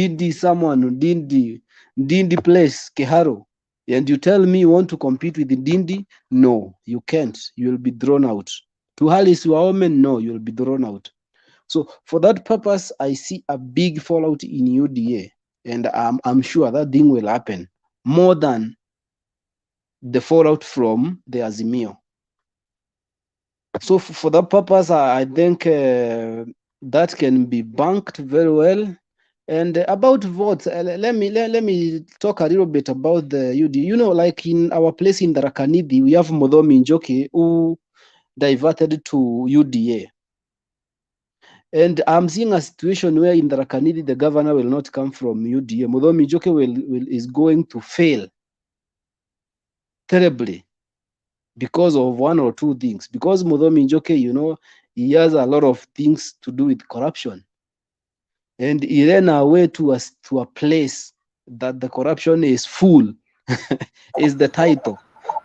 place, Keharo, and you tell me you want to compete with the Dindi? No, you can't. You will be thrown out. To Halis Waomen, no, you will be thrown out. So for that purpose, I see a big fallout in UDA, and I'm sure that thing will happen more than the fallout from the Azimio. So for that purpose, I think that can be banked very well. And about votes, let me talk a little bit about the UD. You know, like in our place in the Rakanidi, we have Modhomi Njoki who diverted to UDA. And I'm seeing a situation where in the Rakanidi, the governor will not come from UDA. Modhomi Njoki is going to fail terribly because of one or two things. Because Modhomi Njoki, you know, he has a lot of things to do with corruption. And he ran away to a place that the corruption is full, is the title.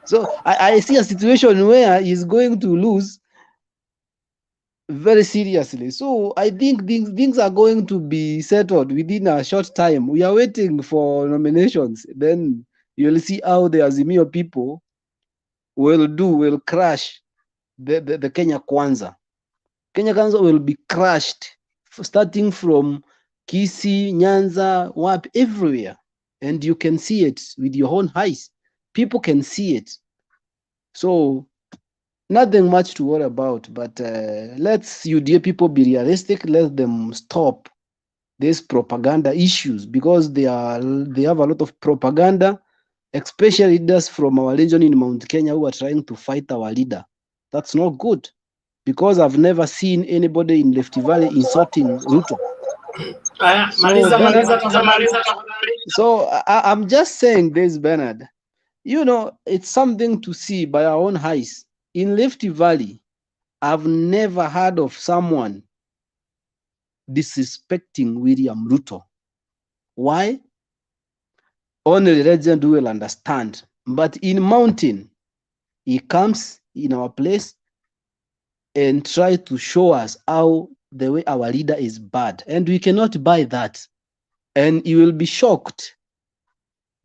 So I see a situation where he's going to lose very seriously. So I think things are going to be settled within a short time. We are waiting for nominations. Then you'll see how the Azimio people will crash the Kenya Kwanza. Kenya Kwanza will be crushed, starting from Kisii, Nyanza, Wap, everywhere. And you can see it with your own eyes. People can see it. So nothing much to worry about, but let's UDA people be realistic. Let them stop these propaganda issues because they have a lot of propaganda, especially leaders from our region in Mount Kenya who are trying to fight our leader. That's not good because I've never seen anybody in Left Valley insulting Ruto. So I'm just saying this, Bernard. You know, it's something to see by our own eyes. In Left Valley, I've never heard of someone disrespecting William Ruto. Why? Only the legend will understand. But in mountain, he comes in our place, and try to show us how the way our leader is bad. And we cannot buy that. And you will be shocked.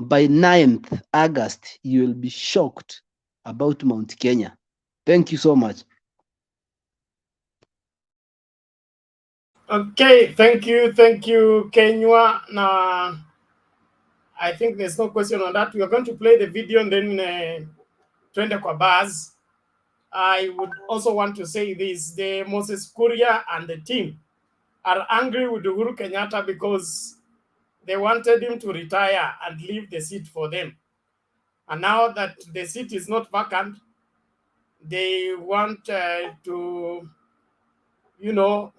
By 9th August, you will be shocked about Mount Kenya. Thank you so much. Okay, thank you, Kenywa. Now, I think there's no question on that. We are going to play the video and then twende kwa buzz. I would also want to say this: the Moses Kuria and the team are angry with Uhuru Kenyatta because they wanted him to retire and leave the seat for them. And now that the seat is not vacant, they want to, you know,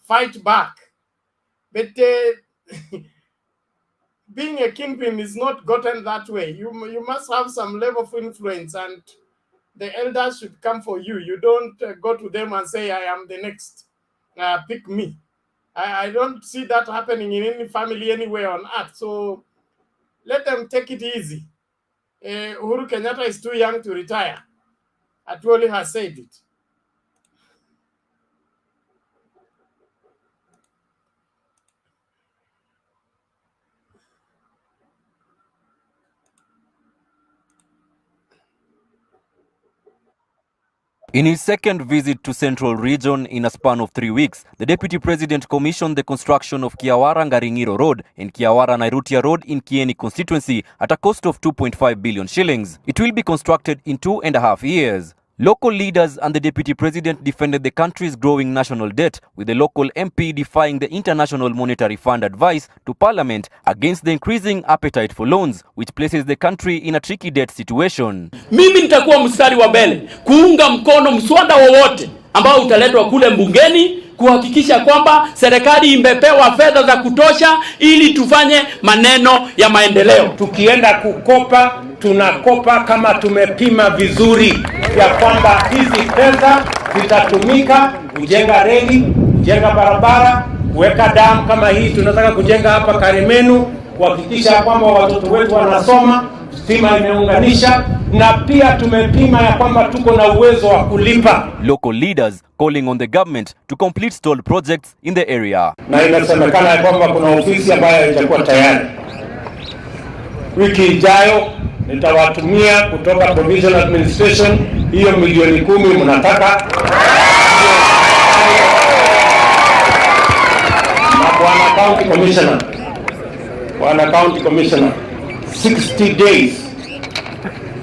fight back. But being a kingpin is not gotten that way. You must have some level of influence, and the elders should come for you. You don't go to them and say, I am the next, pick me. I don't see that happening in any family anywhere on earth. So let them take it easy. Uhuru Kenyatta is too young to retire. Atuoli has said it. In his second visit to Central Region in a span of 3 weeks, the Deputy President commissioned the construction of Kiawara-Ngaringiro Road and Kiawara-Nairutia Road in Kieni constituency at a cost of 2.5 billion shillings. It will be constructed in 2.5 years. Local leaders and the Deputy President defended the country's growing national debt, with the local MP defying the International Monetary Fund advice to Parliament against the increasing appetite for loans, which places the country in a tricky debt situation. Mimi nitakuwa mstari wa mbele kuunga mkono mswada wowote ambao utaletwa kule mbungeni kuhakikisha kwamba serikali imepewa fedha za kutosha ili tufanye maneno ya maendeleo. Tukienda kukopa, tunakopa kama tumepima vizuri ya kwamba hizi pesa zitatumika kujenga reli, kujenga barabara, kuweka damu kama hii tunataka kujenga hapa Karimenu, kuhakikisha kwamba watoto wetu wanasoma, stima imeunganisha, na pia tumepima ya kwamba tuko na uwezo wa kulipa. Local leaders calling on the government to complete stalled projects in the area. Na inasemekana ya kwamba kuna ofisi ambayo itakuwa tayari. Wiki ijayo nitawatumia kutoka provincial administration hiyo milioni 10 mnataka. Na Bwana County Commissioner, 60 days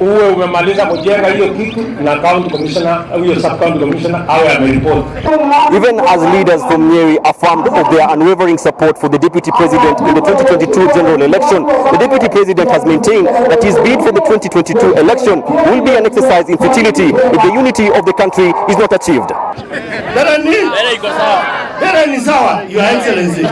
uwe umemaliza kujenga hiyo kitu na county commissioner au hiyo sub county commissioner awe amereport. Even as leaders from Nyeri affirmed of their unwavering support for the deputy president in the 2022 general election, the deputy president has maintained that his bid for the 2022 election will be an exercise in futility if the unity of the country is not achieved. Ni sawa, Your Excellency.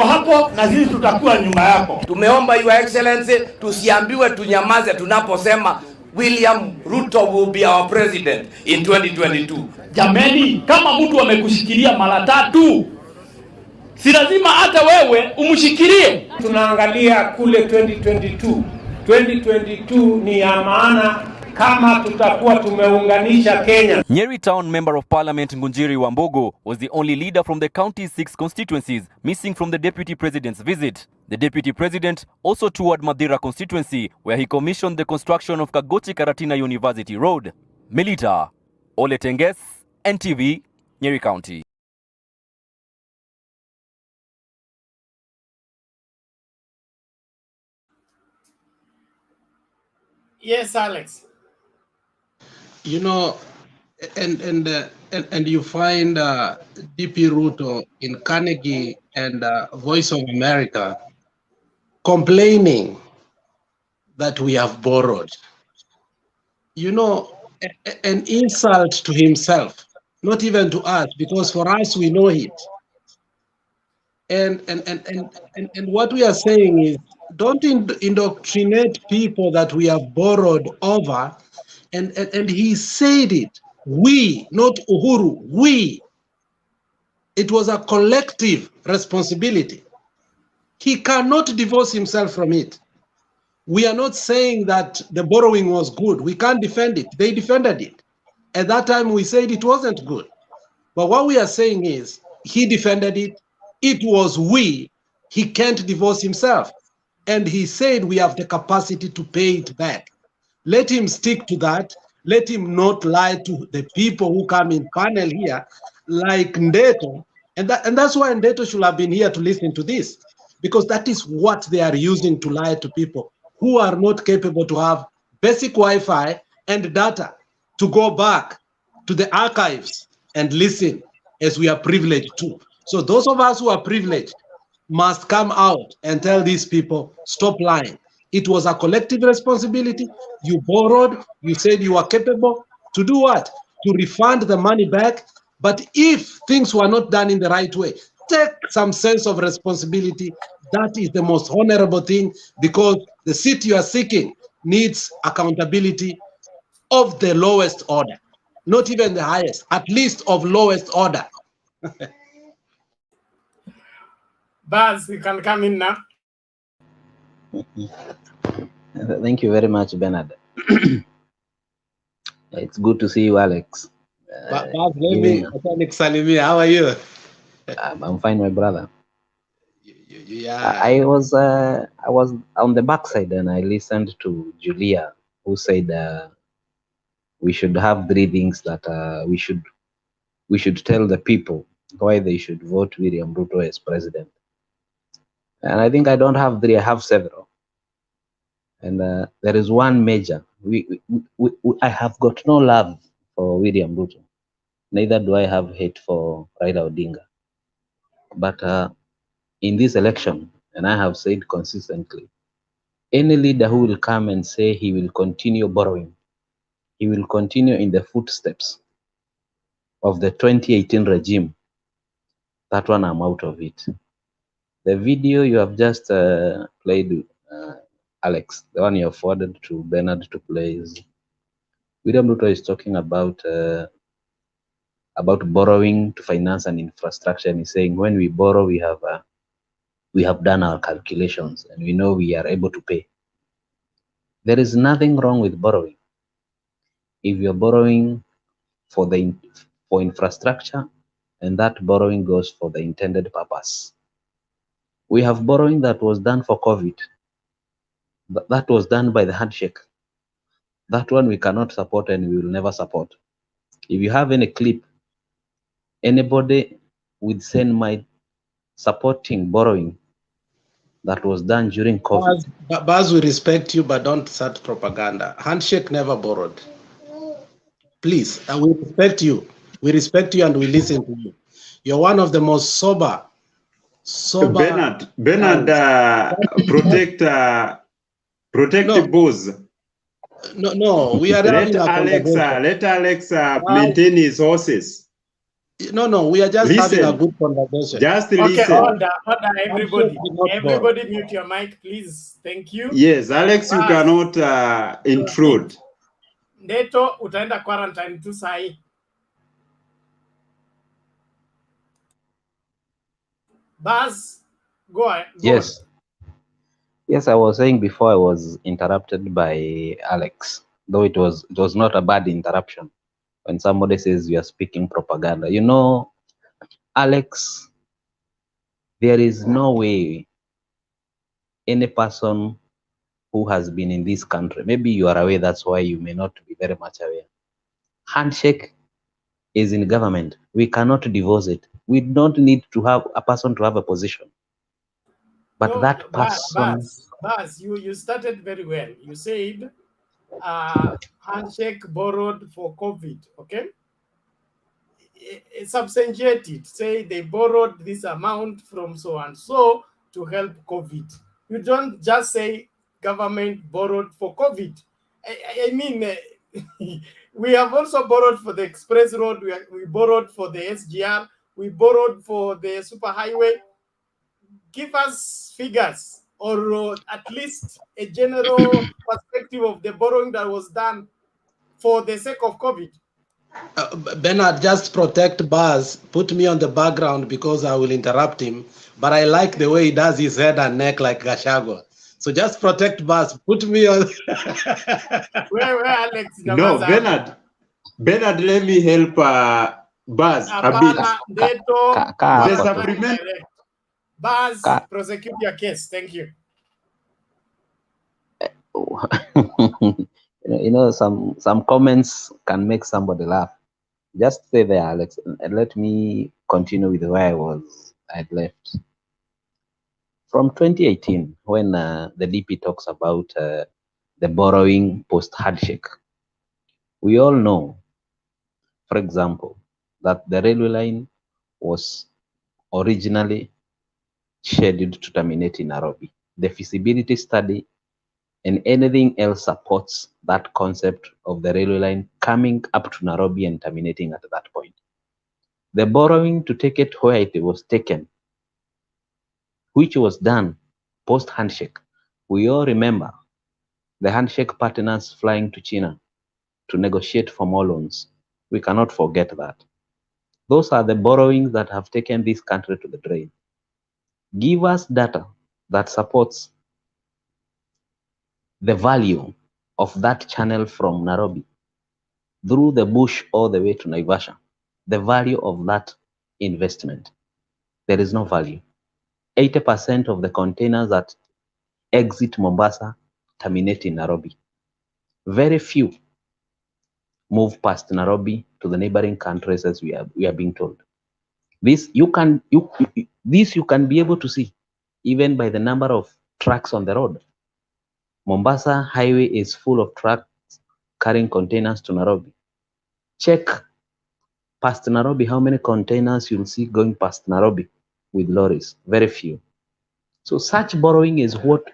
Hapo na sisi tutakuwa nyuma yako. Tumeomba Your Excellency tusiambiwe tunyamaze tunaposema William Ruto will be our president in 2022. Jameni, kama mtu amekushikilia mara 3, si lazima hata wewe umshikilie. Tunaangalia kule 2022. 2022 ni ya maana kama tutakuwa tumeunganisha Kenya. Nyeri Town Member of Parliament Ngunjiri Wambogo was the only leader from the county's 6 constituencies missing from the Deputy President's visit. The Deputy President also toured Madira constituency, where he commissioned the construction of Kagochi Karatina University Road. Melita Oletenges, NTV, Nyeri County. Yes, Alex. You know, and you find DP Ruto in Carnegie and Voice of America complaining that we have borrowed. You know, an insult to himself, not even to us, because for us we know it. And what we are saying is, don't indoctrinate people that we have borrowed over. And he said it, we, not Uhuru, we. It was a collective responsibility. He cannot divorce himself from it. We are not saying that the borrowing was good. We can't defend it. They defended it. At that time, we said it wasn't good. But what we are saying is he defended it. It was we. He can't divorce himself. And he said we have the capacity to pay it back. Let him stick to that. Let him not lie to the people who come in panel here, like Ndeto. And that's why Ndeto should have been here to listen to this, because that is what they are using to lie to people who are not capable to have basic Wi-Fi and data to go back to the archives and listen, as we are privileged to. So those of us who are privileged must come out and tell these people, stop lying. It was a collective responsibility. You borrowed, you said you are capable to do what? To refund the money back. But if things were not done in the right way, take some sense of responsibility. That is the most honorable thing, because the seat you are seeking needs accountability of the lowest order, not even the highest, at least of lowest order. Baz, you can come in now. Thank you very much, Bernard. It's good to see you, Alex. Baz, how are you? I'm fine, my brother. Yeah. I was on the backside and I listened to Julia, who said we should have 3 things that we should tell the people why they should vote William Ruto as president. And I think I don't have 3, I have several. And there is one major. I have got no love for William Ruto. Neither do I have hate for Raila Odinga. But in this election, and I have said consistently, any leader who will come and say he will continue borrowing, he will continue in the footsteps of the 2018 regime, that one I'm out of it. The video you have just played, Alex, the one you have forwarded to Bernard to play, is William Ruto is talking about borrowing to finance an infrastructure, and he's saying when we borrow, we have done our calculations and we know we are able to pay. There is nothing wrong with borrowing. If you're borrowing for infrastructure, and that borrowing goes for the intended purpose. We have borrowing that was done for COVID. That was done by the handshake. That one we cannot support and we will never support. If you have any clip, anybody with sane mind supporting borrowing that was done during COVID. Baz, we respect you, but don't start propaganda. Handshake never borrowed. Please, we respect you. We respect you and we listen to you. You're one of the most sober. Bernard, protect the booze. No, we are having a conversation. Let Alex maintain his horses. No, we are just having a good conversation. Just listen. Okay, order, everybody. Everybody mute your mic, please. Thank you. Yes, Alex, you cannot intrude. Ndeto, utaenda quarantine tu sahi. Baz, go ahead. Yes. Yes, I was saying before I was interrupted by Alex, though it was not a bad interruption. When somebody says you are speaking propaganda, you know, Alex, there is no way any person who has been in this country, maybe you are aware, that's why you may not be very much aware. Handshake is in government. We cannot divorce it. We don't need to have a person to have a position. But no, that person... Baz, you started very well. You said handshake borrowed for COVID, okay? Substantiate it. Say they borrowed this amount from so and so to help COVID. You don't just say government borrowed for COVID. I mean, we have also borrowed for the express road. We borrowed for the SGR. We borrowed for the superhighway. Give us figures, or at least a general perspective of the borrowing that was done for the sake of COVID. Bernard, just protect Baz. Put me on the background because I will interrupt him. But I like the way he does his head and neck like Gachagua. So just protect Baz. Put me on. Where Alex? No, Bernard. Bernard, let me help Buzz a bit. Hapana, Ndeto, The Bwana supplement. direct. Buzz, prosecute your case. Thank you. You know, some comments can make somebody laugh. Just stay there, Alex, and let me continue with where I'd left. From 2018, when the DP talks about the borrowing post-handshake, we all know, for example, that the railway line was originally scheduled to terminate in Nairobi. The feasibility study and anything else supports that concept of the railway line coming up to Nairobi and terminating at that point. The borrowing to take it where it was taken, which was done post-handshake. We all remember the handshake partners flying to China to negotiate for more loans. We cannot forget that. Those are the borrowings that have taken this country to the drain. Give us data that supports the value of that channel from Nairobi through the bush all the way to Naivasha. The value of that investment. There is no value. 80% of the containers that exit Mombasa terminate in Nairobi. Very few move past Nairobi to the neighboring countries, as we are being told. This you can be able to see even by the number of trucks on the road. Mombasa highway is full of trucks carrying containers to Nairobi. Check past Nairobi how many containers you'll see going past Nairobi with lorries. Very few. So such borrowing is what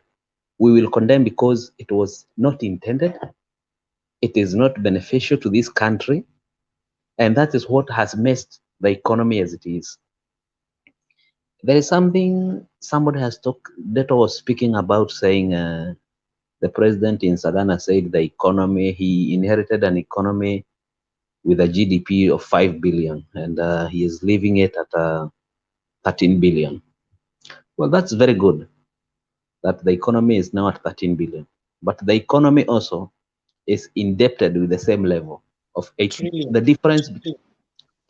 we will condemn because it was not intended. It is not beneficial to this country. And that is what has messed the economy as it is. There is something somebody has talked, that was speaking about, saying the president in Sagana said the economy, he inherited an economy with a GDP of 5 billion and he is leaving it at 13 billion. Well, that's very good that the economy is now at 13 billion. But the economy also is indebted with the same level of 8 trillion. The difference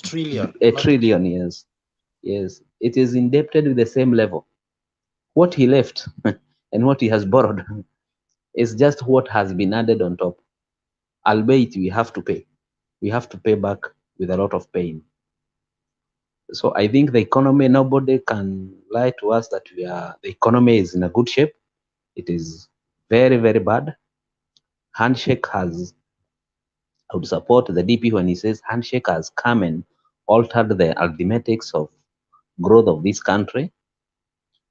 Trillion. A trillion, yes. Yes, it is indebted with the same level. What he left and what he has borrowed is just what has been added on top. Albeit we have to pay. We have to pay back with a lot of pain. So I think the economy, nobody can lie to us that the economy is in a good shape. It is very, very bad. Handshake has, I would support the DP when he says handshake has come and altered the arithmetics of growth of this country.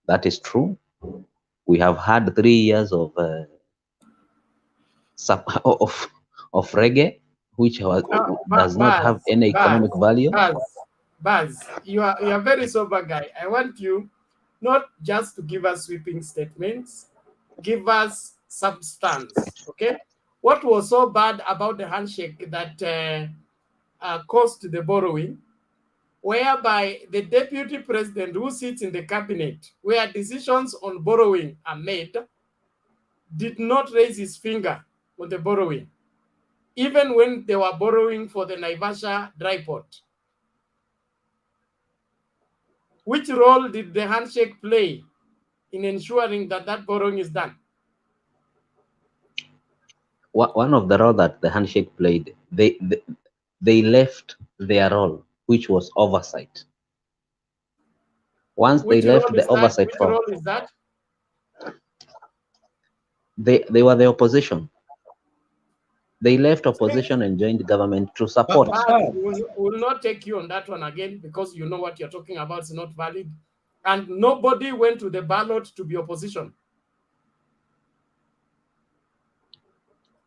That is true. We have had 3 years of reggae, which does not have any economic value. Buzz, you are a very sober guy. I want you not just to give us sweeping statements, give us substance, okay? What was so bad about the handshake that caused the borrowing, whereby the deputy president who sits in the cabinet, where decisions on borrowing are made, did not raise his finger on the borrowing, even when they were borrowing for the Naivasha dry port? Which role did the handshake play in ensuring that that borrowing is done? One of the role that the handshake played, they left their role, which was oversight. Once they left the oversight role, which role is that? They were the opposition. They left opposition and joined government to support. Will not take you on that one again because you know what you're talking about is not valid. And nobody went to the ballot to be opposition.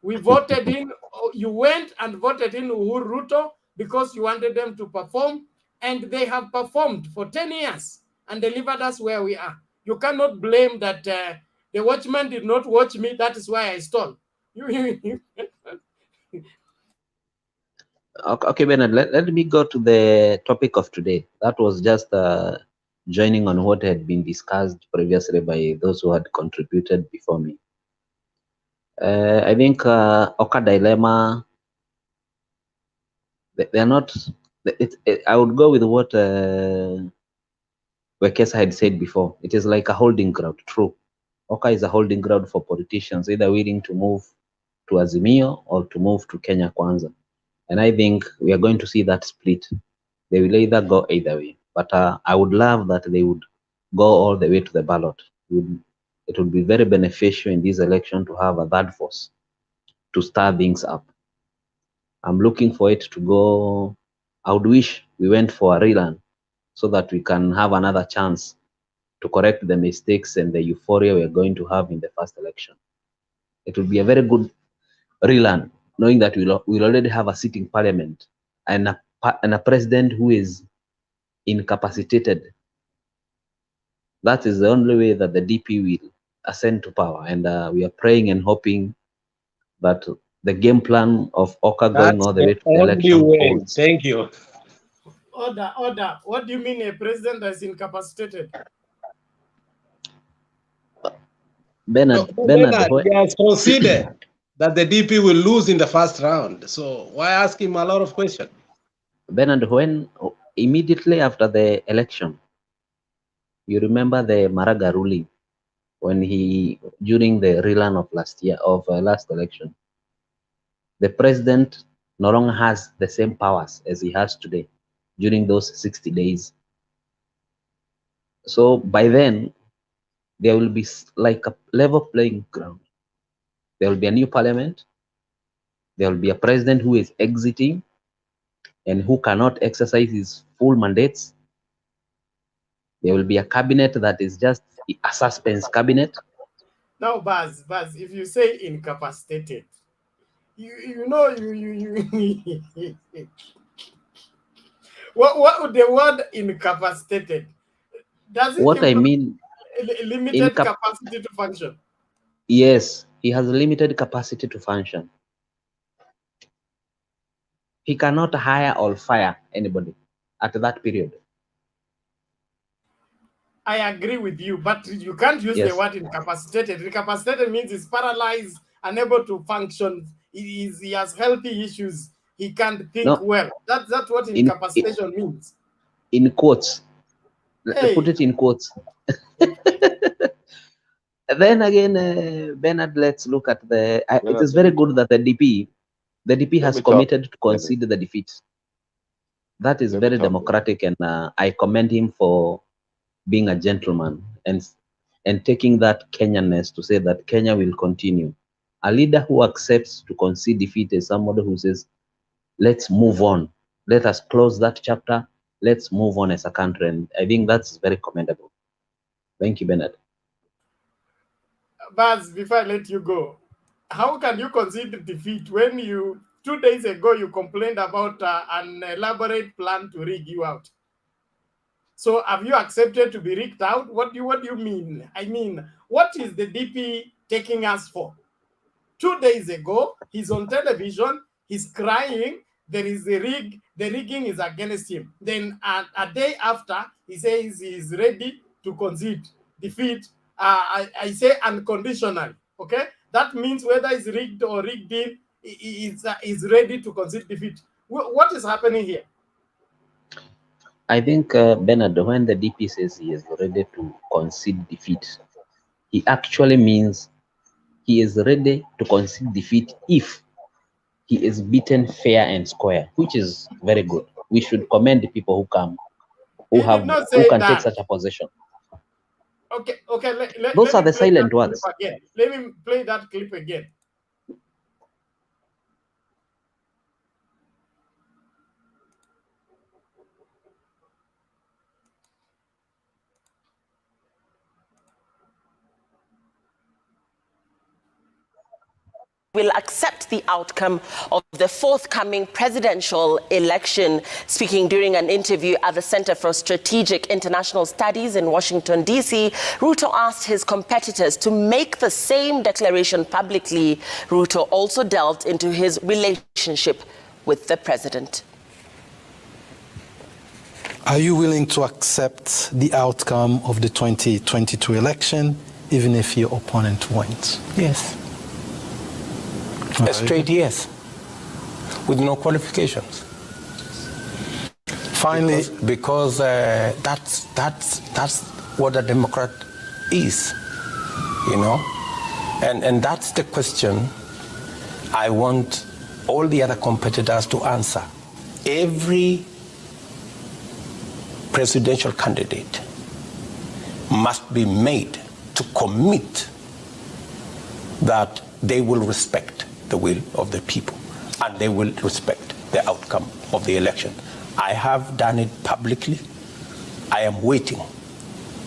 We voted in, you went and voted in Uhuru Ruto because you wanted them to perform, and they have performed for 10 years and delivered us where we are. You cannot blame that the watchman did not watch me, that is why I stole. Okay, Bernard, let me go to the topic of today. That was just joining on what had been discussed previously by those who had contributed before me. I think Oka dilemma they're not. I would go with what Wekesa had said before. It is like a holding ground. True, Oka is a holding ground for politicians, either willing to move to Azimio or to move to Kenya Kwanza. And I think we are going to see that split. They will either go either way. But I would love that they would go all the way to the ballot. It would be very beneficial in this election to have a third force to stir things up. I'm looking for it to go. I would wish we went for a rerun so that we can have another chance to correct the mistakes and the euphoria we're going to have in the first election. It would be a very good rerun, knowing that we'll already have a sitting parliament and a president who is incapacitated. That is the only way that the DP will ascend to power. And we are praying and hoping that the game plan of Oka going That's all the the way to the only election way. holds. Thank you. Order. What do you mean a president that is incapacitated? Bernard, He has conceded that the DP will lose in the first round. So why ask him a lot of questions? Bernard, when immediately after the election, you remember the Maraga ruling when during the rerun of last election, the president no longer has the same powers as he has today during those 60 days. So by then, there will be like a level playing ground. There will be a new parliament. There will be a president who is exiting and who cannot exercise his full mandates. There will be a cabinet that is just a suspense cabinet. Now, Baz, if you say incapacitated, you what would the word incapacitated? Does it what I mean, limited capacity to function? Yes, he has limited capacity to function. He cannot hire or fire anybody at that period. I agree with you, but you can't use the word incapacitated. Incapacitated means he's paralyzed, unable to function. He has healthy issues. He can't think well. That's what incapacitation means. In quotes. Put it in quotes. Then again, Bernard, let's look at the... it is very good that the DP has committed to concede the defeat. That is very democratic, and I commend him for being a gentleman and taking that Kenyanness to say that Kenya will continue. A leader who accepts to concede defeat is somebody who says, let's move on. Let us close that chapter. Let's move on as a country. And I think that's very commendable. Thank you, Bernard. Baz, before I let you go, how can you concede defeat when 2 days ago you complained about an elaborate plan to rig you out? So have you accepted to be rigged out? What do you mean? I mean, what is the DP taking us for? 2 days ago, he's on television, he's crying, there is a rig, the rigging is against him. Then a day after, he says he's ready to concede defeat. I say unconditional, okay? That means whether it's rigged or rigged in, he's ready to concede defeat. What is happening here? I think, Bernard, when the DP says he is ready to concede defeat, he actually means he is ready to concede defeat if he is beaten fair and square, which is very good. We should commend the people who come, who can take such a position. Okay. Those are the silent ones. Let me play that clip again. Will accept the outcome of the forthcoming presidential election. Speaking during an interview at the Center for Strategic International Studies in Washington, D.C., Ruto asked his competitors to make the same declaration publicly. Ruto also delved into his relationship with the president. Are you willing to accept the outcome of the 2022 election, even if your opponent wins? Yes. A straight yes, with no qualifications. Finally, because that's what a Democrat is, you know, and that's the question I want all the other competitors to answer. Every presidential candidate must be made to commit that they will respect the will of the people and they will respect the outcome of the election. I have done it publicly. I am waiting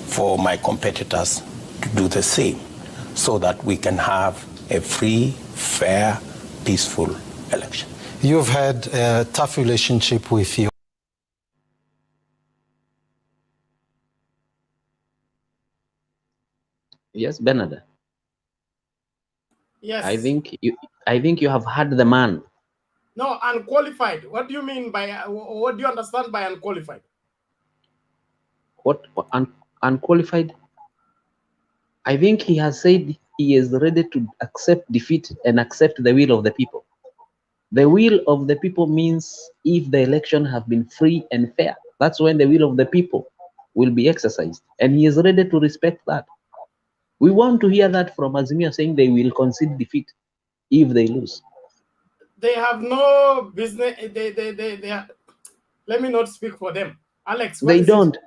for my competitors to do the same so that we can have a free, fair, peaceful election. You've had a tough relationship with your Yes, Bernard. Yes. I think you have had the man. No, unqualified. What do you mean by, what do you understand by unqualified? What unqualified? I think he has said he is ready to accept defeat and accept the will of the people. The will of the people means if the election have been free and fair, that's when the will of the people will be exercised. And he is ready to respect that. We want to hear that from Azimio saying they will concede defeat if they lose. They have no business. They are, let me not speak for them. Alex, what they is don't. It?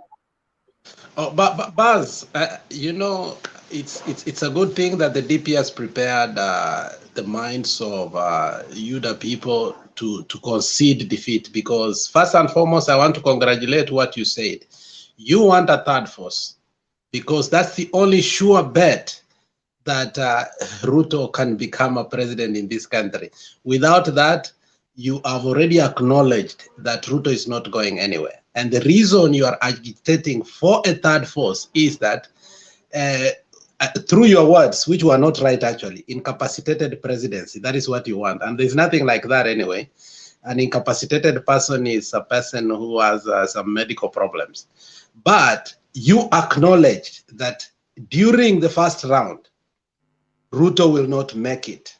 Oh, but Buzz, you know, it's a good thing that the DP has prepared the minds of UDA people to concede defeat, because first and foremost, I want to congratulate what you said. You want a third force because that's the only sure bet that Ruto can become a president in this country. Without that, you have already acknowledged that Ruto is not going anywhere. And the reason you are agitating for a third force is that through your words, which were not right actually, incapacitated presidency, that is what you want. And there's nothing like that anyway. An incapacitated person is a person who has some medical problems. But you acknowledged that during the first round, Ruto will not make it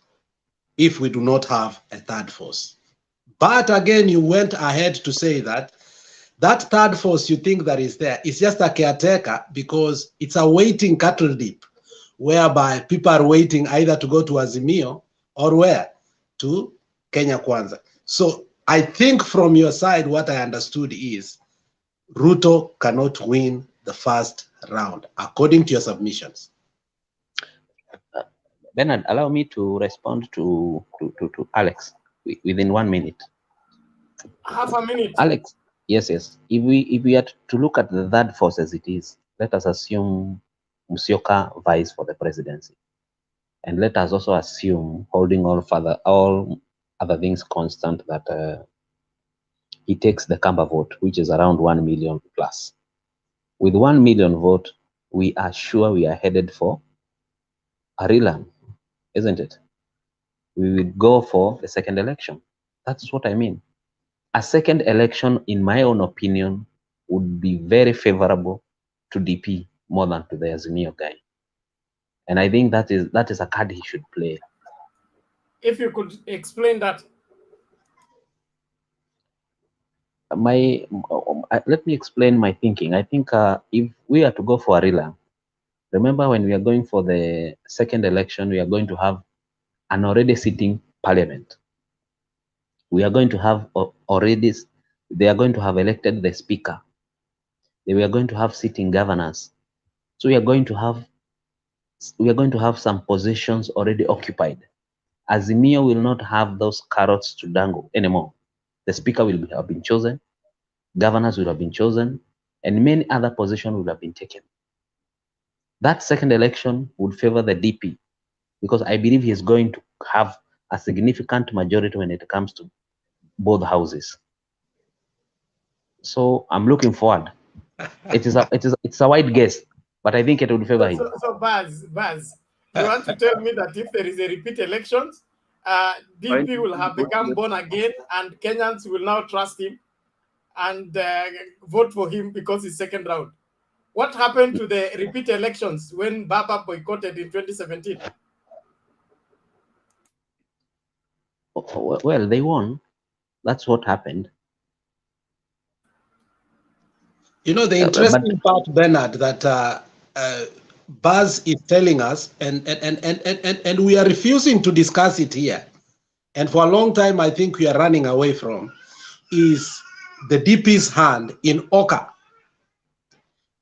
if we do not have a third force. But again, you went ahead to say that that third force you think that is there is just a caretaker because it's a waiting cattle dip, whereby people are waiting either to go to Azimio or where? To Kenya Kwanza. So I think from your side, what I understood is Ruto cannot win the first round, according to your submissions. Bernard, allow me to respond to Alex within 1 minute. Half a minute. Alex, yes. If we are to look at the third force as it is, let us assume Musyoka vies for the presidency, and let us also assume, holding all other things constant, that he takes the Kamba vote, which is around 1 million plus. With 1 million vote, we are sure we are headed for a reland, isn't it? We will go for the second election. That's what I mean. A second election, in my own opinion, would be very favorable to DP more than to the Azimio guy. And I think that is a card he should play. If you could explain that. Let me explain my thinking. I think if we are to go for a reland, remember when we are going for the second election, we are going to have an already sitting parliament. We are going to have they are going to have elected the speaker. We are going to have sitting governors. So we are going to have some positions already occupied. Azimio will not have those carrots to dangle anymore. The speaker will have been chosen, governors will have been chosen, and many other positions will have been taken. That second election would favor the DP because I believe he is going to have a significant majority when it comes to both houses. So I'm looking forward. It's a wide guess, but I think it would favor him. So Baz, you want to tell me that if there is a repeat elections, DP will have become born again and Kenyans will now trust him and vote for him because it's second round? What happened to the repeat elections when Baba boycotted in 2017? Well, they won. That's what happened. You know, the but interesting part, Bernard, that Buzz is telling us, and we are refusing to discuss it here. And for a long time, I think we are running away from, is the DP's hand in Oka.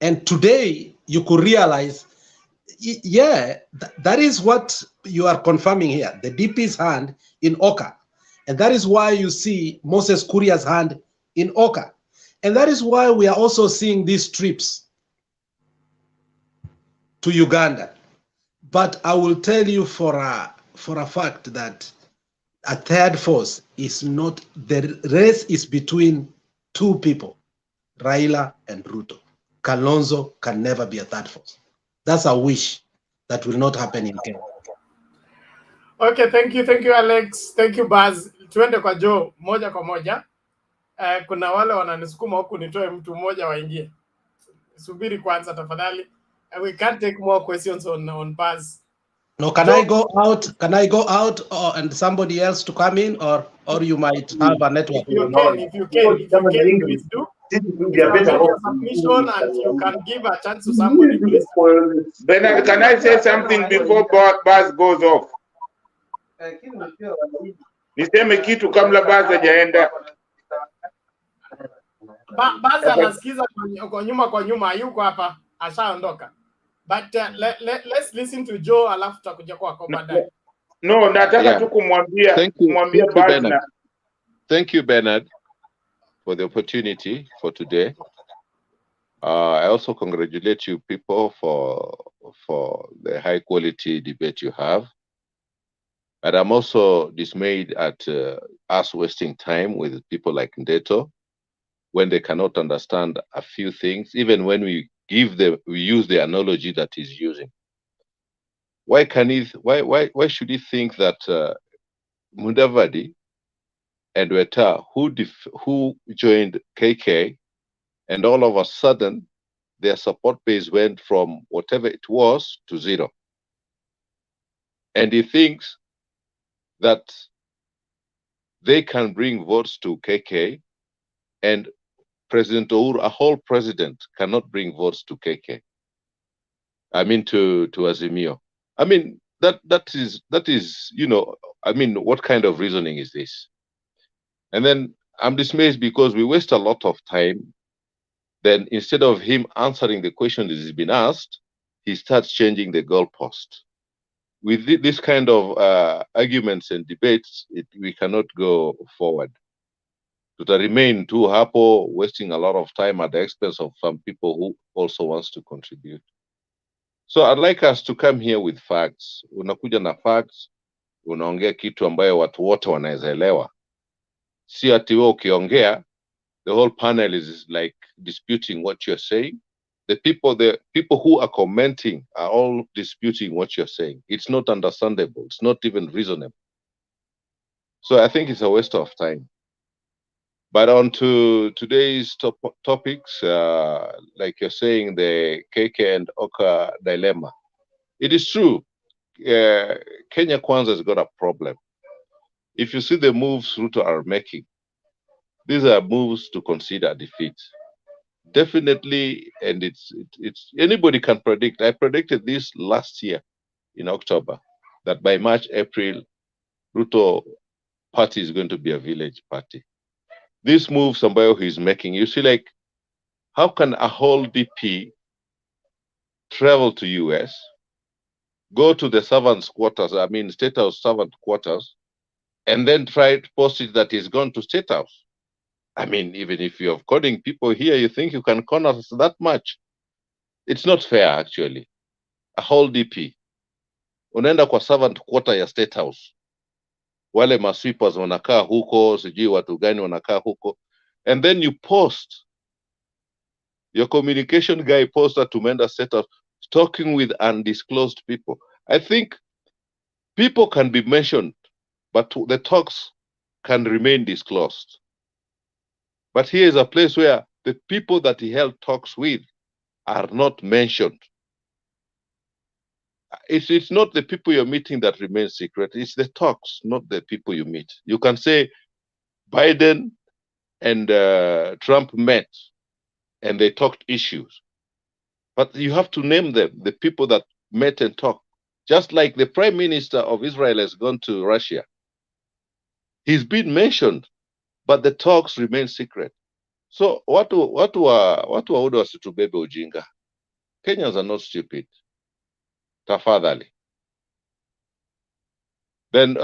And today, you could realize, yeah, that is what you are confirming here, the DP's hand in Oka. And that is why you see Moses Kuria's hand in Oka. And that is why we are also seeing these trips to Uganda. But I will tell you for a fact that a third force is not, the race is between two people, Raila and Ruto. Kalonzo can never be a third force. That's a wish that will not happen in Kenya. Okay, thank you Alex, thank you Baz. Tuende kwa Joe moja kwa moja. Kuna wale wananisukuma huku nitoe mtu mmoja waingie. Subiri kwanza tafadhali. We can't take more questions on Baz. No, can I go out? Can I go out and somebody else to come in, or you might have a network? If you can, please do. It's a submission and you can give a chance to somebody, please. Bernard, can I say something before Buzz goes off? Niseme kitu kabla Buzz hajaenda. Buzz anasikiza kwa nyuma yuko hapa ashaondoka. But let's listen to Joe alafu tutakuja kwa baadaye. No, nataka tu kumwambia Bernard. Thank you, Bernard, for the opportunity for today. I also congratulate you people for the high quality debate you have. But I'm also dismayed at us wasting time with people like Ndeto when they cannot understand a few things, even when we use the analogy that he's using. Why should he think that Mudavadi and Weta, who joined KK, and all of a sudden their support base went from whatever it was to zero? And he thinks that they can bring votes to KK, and President Uhuru, a whole president, cannot bring votes to KK. I mean to Azimio. I mean that is you know, I mean, what kind of reasoning is this? And then I'm dismayed because we waste a lot of time. Then instead of him answering the question that has been asked, he starts changing the goalpost. With this kind of arguments and debates, we cannot go forward. To remain too happy, wasting a lot of time at the expense of some people who also wants to contribute. So I'd like us to come here with facts. Unakuja na facts, unaongea kitu ambayo watu wote wanaweza elewa. Si ati wewe ukiongea, the whole panel is like disputing what you're saying. The people who are commenting are all disputing what you're saying. It's not understandable. It's not even reasonable. So I think it's a waste of time. But on to today's topics, like you're saying, the KK and Oka dilemma. It is true. Kenya Kwanza has got a problem. If you see the moves Ruto are making, these are moves to consider defeat. Definitely, and it's anybody can predict. I predicted this last year in October, that by March, April, Ruto party is going to be a village party. This move somebody who is making, you see, like, how can a whole DP travel to US, go to the servants' quarters, I mean State House servant quarters, and then try to post it that he's gone to State House? I mean, even if you're coding people here, you think you can con us that much? It's not fair, actually. A whole DP. Unaenda kwa servant quarter ya State House. Wale masweepers wanakaa huko, sijui watu gani wanakaa huko. And then you post, your communication guy posted to Menda State House, talking with undisclosed people. I think people can be mentioned, but the talks can remain disclosed. But here is a place where the people that he held talks with are not mentioned. It's not the people you're meeting that remain secret. It's the talks, not the people you meet. You can say Biden and Trump met, and they talked issues. But you have to name them, the people that met and talked. Just like the Prime Minister of Israel has gone to Russia. He's been mentioned, but the talks remain secret. So what orders to bebe ujinga? Kenyans are not stupid. Tafadhali. Then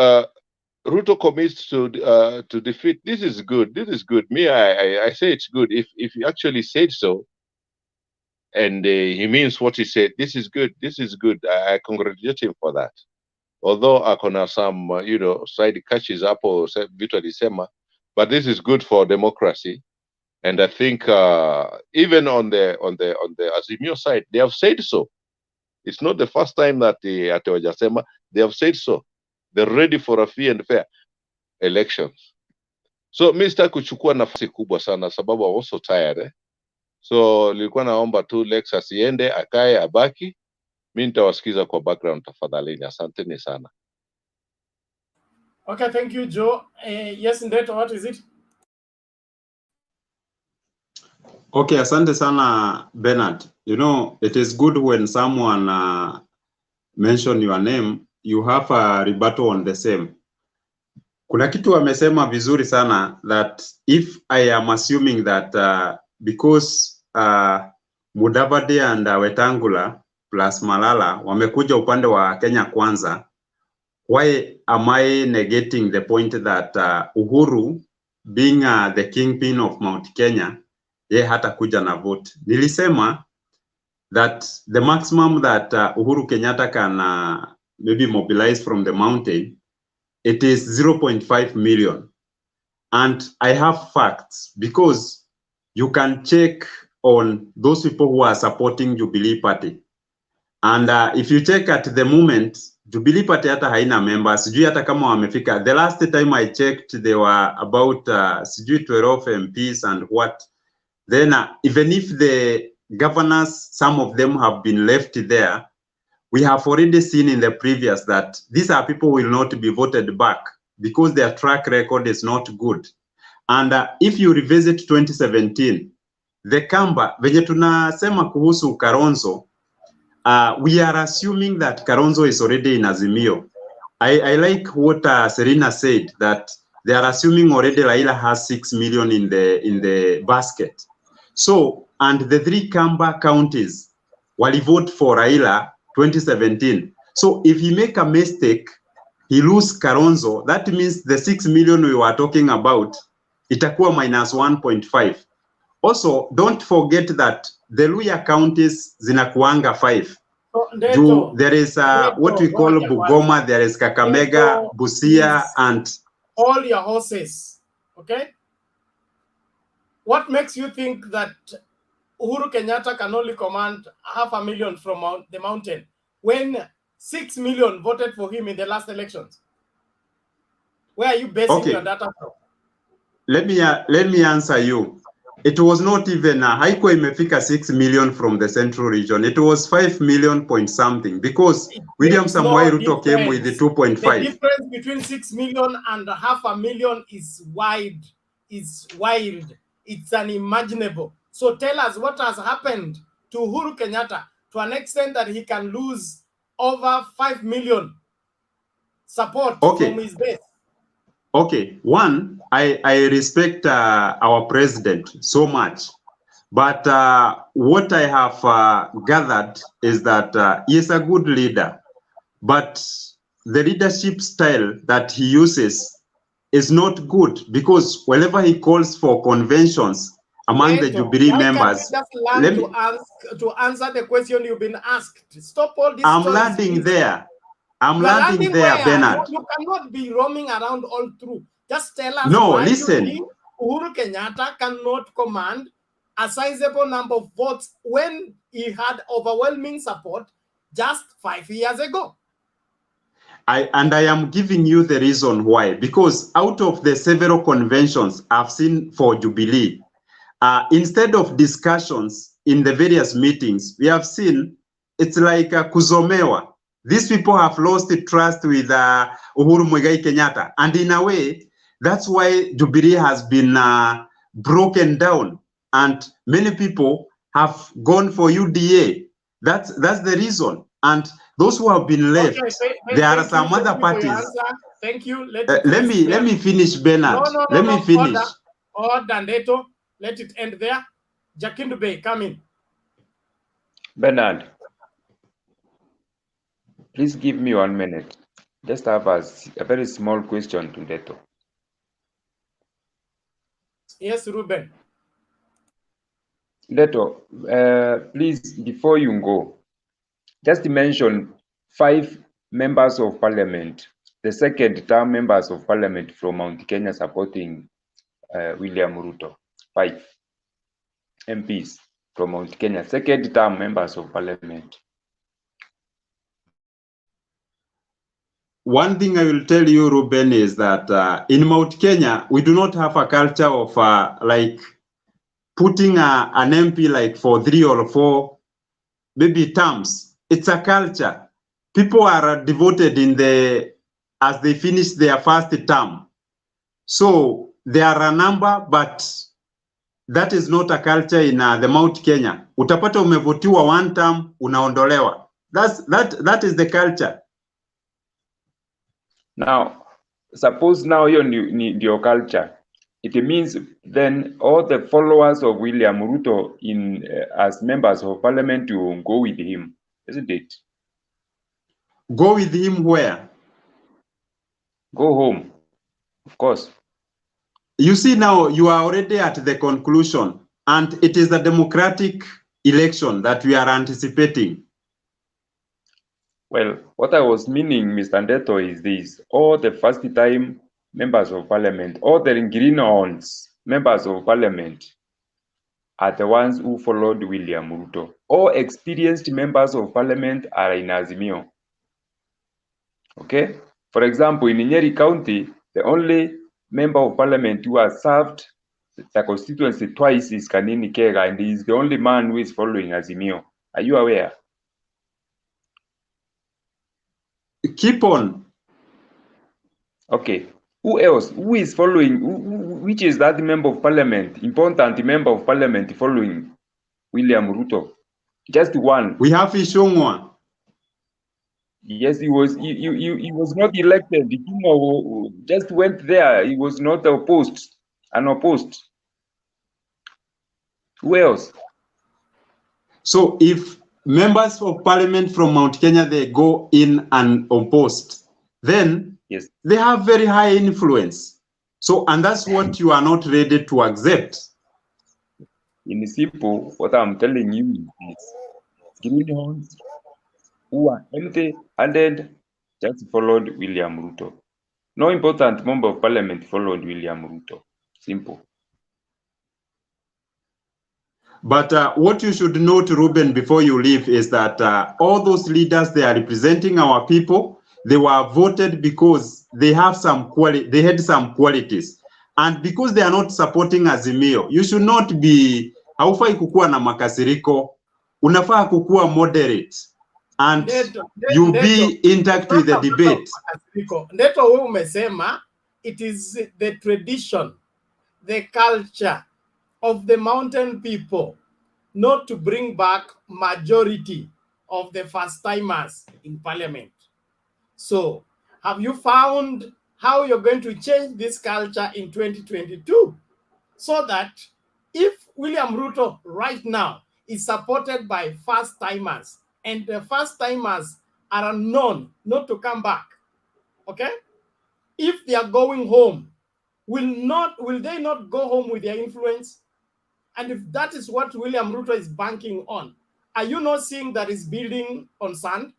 Ruto commits to defeat. This is good. This is good. Me, I say it's good. If he actually said so, and he means what he said, this is good. This is good. I congratulate him for that. Although akona some side catches up or vitu alisema, but this is good for democracy. And I think even on the Azimio side, they have said so. It's not the first time that they have said so. They're ready for a free and fair elections. So Mr. kuchukua nafasi kubwa sana sababu I'm also tired. So nilikuwa naomba tu Lex asiende, akae abaki. Mimi nitawasikiza kwa background tafadhalini. Asanteni sana. Okay, thank you, Joe. Yes, Ndeto, what is it? Okay, asante sana, Bernard. You know, it is good when someone mention your name, you have a rebuttal on the same. Kuna kitu amesema vizuri sana that if I am assuming that because Mudavadi and Wetangula plus Malala wamekuja upande wa Kenya Kwanza, why am I negating the point that Uhuru being the kingpin of Mount Kenya, ye hata kuja na vote? Nilisema that the maximum that Uhuru Kenyatta can maybe mobilize from the mountain, it is 0.5 million. And I have facts because you can check on those people who are supporting Jubilee Party. And if you check at the moment, Jubilee Party hata haina members. Sijui hata kama wamefika. The last time I checked, they were about sijui 12 MPs and what. Then even if the governors, some of them have been left there, we have already seen in the previous that these are people who will not be voted back because their track record is not good. And if you revisit 2017, the Kamba, venye tunasema kuhusu Kalonzo, we are assuming that Kalonzo is already in Azimio. I like what Serena said, that they are assuming already Raila has 6 million in the basket. So, and the 3 Kamba counties wali vote for Raila 2017. So if he make a mistake, he lose Kalonzo, that means the 6 million we were talking about, itakuwa minus 1.5. Also, don't forget that the Luya counties zinakuanga 5. Ndeto, There is what we call Bugoma, there is Kakamega, Ndeto, Busia, please. and... All your horses, okay? What makes you think that Uhuru Kenyatta can only command 500,000 from the mountain when 6 million voted for him in the last elections? Where are you basing your data from? Let me answer you. It was not even haikuwa imefika 6 million from the central region. It was 5 million point something because William Samoei Ruto came with the 2.5. The difference between 6 million and 500,000 is wide. It's wild. It's unimaginable. So tell us what has happened to Uhuru Kenyatta to an extent that he can lose over 5 million support from his base. Okay, one, I respect our president so much, but what I have gathered is that he is a good leader, but the leadership style that he uses is not good because whenever he calls for conventions among the Jubilee members, just learn to answer the question you've been asked. Stop all this. I'm landing there. I'm landing there, Bernard. You cannot be roaming around all through. Just tell us why you think Uhuru Kenyatta cannot command a sizable number of votes when he had overwhelming support just 5 years ago. I am giving you the reason why. Because out of the several conventions I've seen for Jubilee, instead of discussions in the various meetings, we have seen it's like kuzomewa. These people have lost the trust with Uhuru Muigai Kenyatta. And in a way, that's why Jubilee has been broken down. and many people have gone for UDA. That's the reason. And those who have been left, there are some other parties. Thank you. Let me finish, Bernard. Let me finish. Order, Neto. Let it end there. Jakindu Bey, come in. Bernard, please give me 1 minute. Just have a very small question to Neto. Yes, Ruben. Neto, please, before you go, just mention 5 members of parliament, the second-term members of parliament from Mount Kenya supporting William Ruto. 5 MPs from Mount Kenya, second-term members of parliament. One thing I will tell you, Ruben, is that in Mount Kenya, we do not have a culture of like putting an MP like for 3 or 4 maybe terms. It's a culture. People are devoted as they finish their first term. So there are a number, but that is not a culture in the Mount Kenya. Utapata umevotiwa 1 term, unaondolewa. That is the culture. Now, suppose now you're your culture. It means then all the followers of William Ruto as members of parliament will go with him, isn't it? Go with him where? Go home, of course. You see now, you are already at the conclusion, and it is a democratic election that we are anticipating. Well, what I was meaning, Mr. Ndeto, is this. All the first-time members of parliament, all the greenhorns members of parliament are the ones who followed William Ruto. All experienced members of parliament are in Azimio. Okay? For example, in Nyeri County, the only member of parliament who has served the constituency twice is Kanini Kega, and he is the only man who is following Azimio. Are you aware? Keep on. Okay. Who else? Who is following? Which is that member of parliament, important member of parliament following William Ruto? Just one. We have Ishongwa. Yes, he was not elected. He just went there. He was not unopposed. Who else? So if members of parliament from Mount Kenya, they go in unopposed, then yes, they have very high influence. So, and that's what you are not ready to accept. In simple, what I'm telling you is greenhorns who are empty-handed just followed William Ruto. No important member of parliament followed William Ruto. Simple. But what you should note, Ruben, before you leave, is that all those leaders, they are representing our people. They were voted because they have some they had some qualities. And because they are not supporting Azimio, you should not be, haufai kukua na makasiriko, unafaa kukua moderate. And you be intact with the debate. Ndeto wewe umesema, it is the tradition, the culture of the mountain people not to bring back majority of the first-timers in parliament. So, have you found how you're going to change this culture in 2022 so that if William Ruto right now is supported by first-timers and the first-timers are known not to come back, okay? If they are going home, will they not go home with their influence? And if that is what William Ruto is banking on, are you not seeing that is building on sand?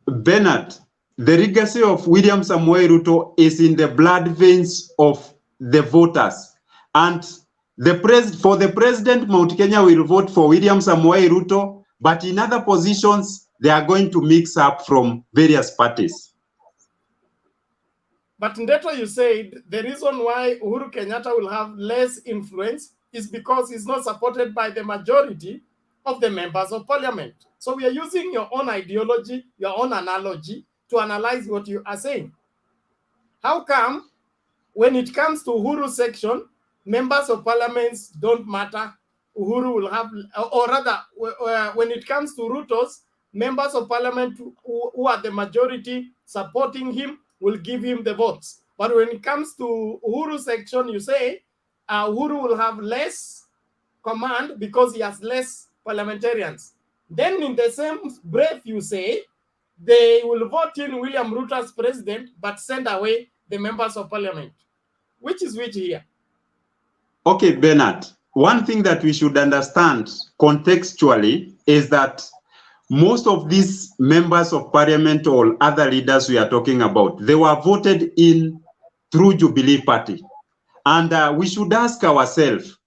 Bernard, the legacy of William Samoei Ruto is in the blood veins of the voters. And for the president, Mount Kenya will vote for William Samoei Ruto, but in other positions, they are going to mix up from various parties. But Ndeto, you said the reason why Uhuru Kenyatta will have less influence is because he's not supported by the majority of the members of parliament. So we are using your own ideology, your own analogy to analyze what you are saying. How come when it comes to Uhuru's section, members of parliaments don't matter. Uhuru will have, or rather, when it comes to Ruto's, members of parliament who are the majority supporting him will give him the votes. But when it comes to Uhuru's section, you say Uhuru will have less command because he has less parliamentarians. Then in the same breath, you say they will vote in William Ruto as president, but send away the members of parliament. Which is which here? Okay, Bernard, one thing that we should understand contextually is that most of these members of parliament or other leaders we are talking about, they were voted in through Jubilee Party. And we should ask ourselves,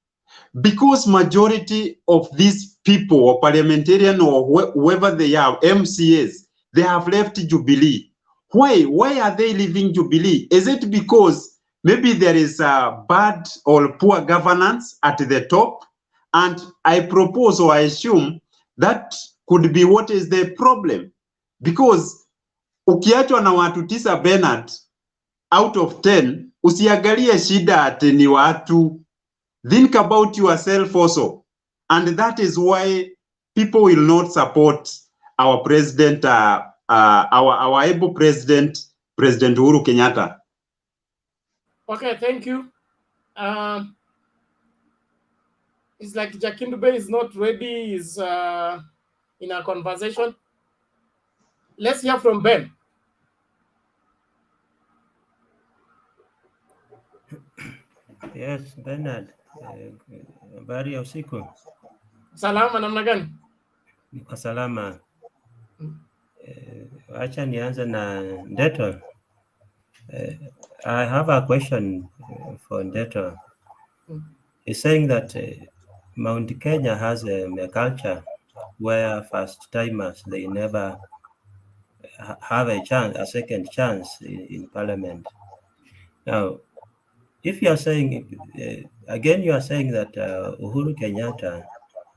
because majority of these people or parliamentarian or whoever they are, MCAs, they have left Jubilee. Why are they leaving Jubilee? Is it because maybe there is a bad or poor governance at the top? And I propose or I assume that could be what is the problem. Because ukiachwa na watu 9 Bernard, out of 10, usiangalie shida ati ni watu. Think about yourself also. And that is why people will not support our president, our able president, President Uhuru Kenyatta. Okay, thank you. It's like Jakindube is not ready, is in a conversation. Let's hear from Ben. Yes, Bernard. Habari ya usiku. Salama namna gani? Niko salama. Acha nianze na Ndeto. I have a question for Ndeto. He's saying that Mount Kenya has a culture where first timers, they never have a second chance in parliament. Now, if you are saying, again, you are saying that Uhuru Kenyatta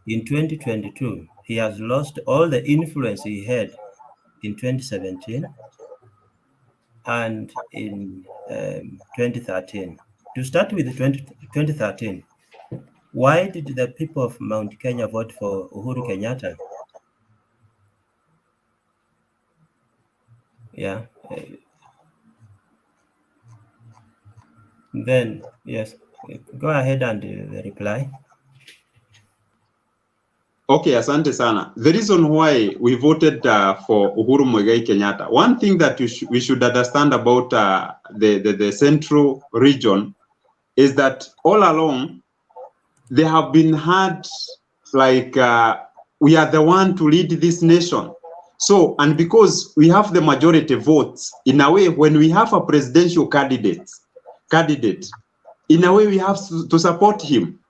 in 2022, he has lost all the influence he had in 2017 and in 2013. To start with 2013, why did the people of Mount Kenya vote for Uhuru Kenyatta? Yeah. Then, yes, go ahead and reply. Okay, asante sana. The reason why we voted for Uhuru Muigai Kenyatta, one thing that we should understand about the central region is that all along, they have been had like we are the one to lead this nation. So, and because we have the majority votes, in a way, when we have a presidential candidate, in a way we have to support him.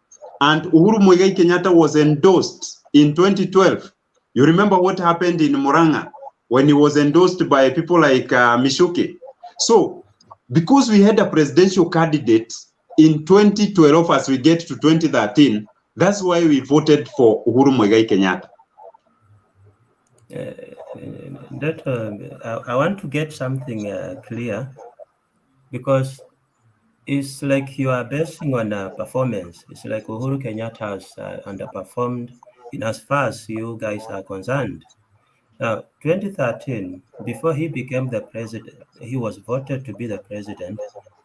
And Uhuru Muigai Kenyatta was endorsed in 2012. You remember what happened in Murang'a when he was endorsed by people like Mishuki. So, because we had a presidential candidate in 2012 as we get to 2013, that's why we voted for Uhuru Muigai Kenyatta. I want to get something clear, because it's like you are basing on a performance. It's like Uhuru Kenyatta has underperformed in as far as you guys are concerned. Now, 2013, before he became the president, he was voted to be the president.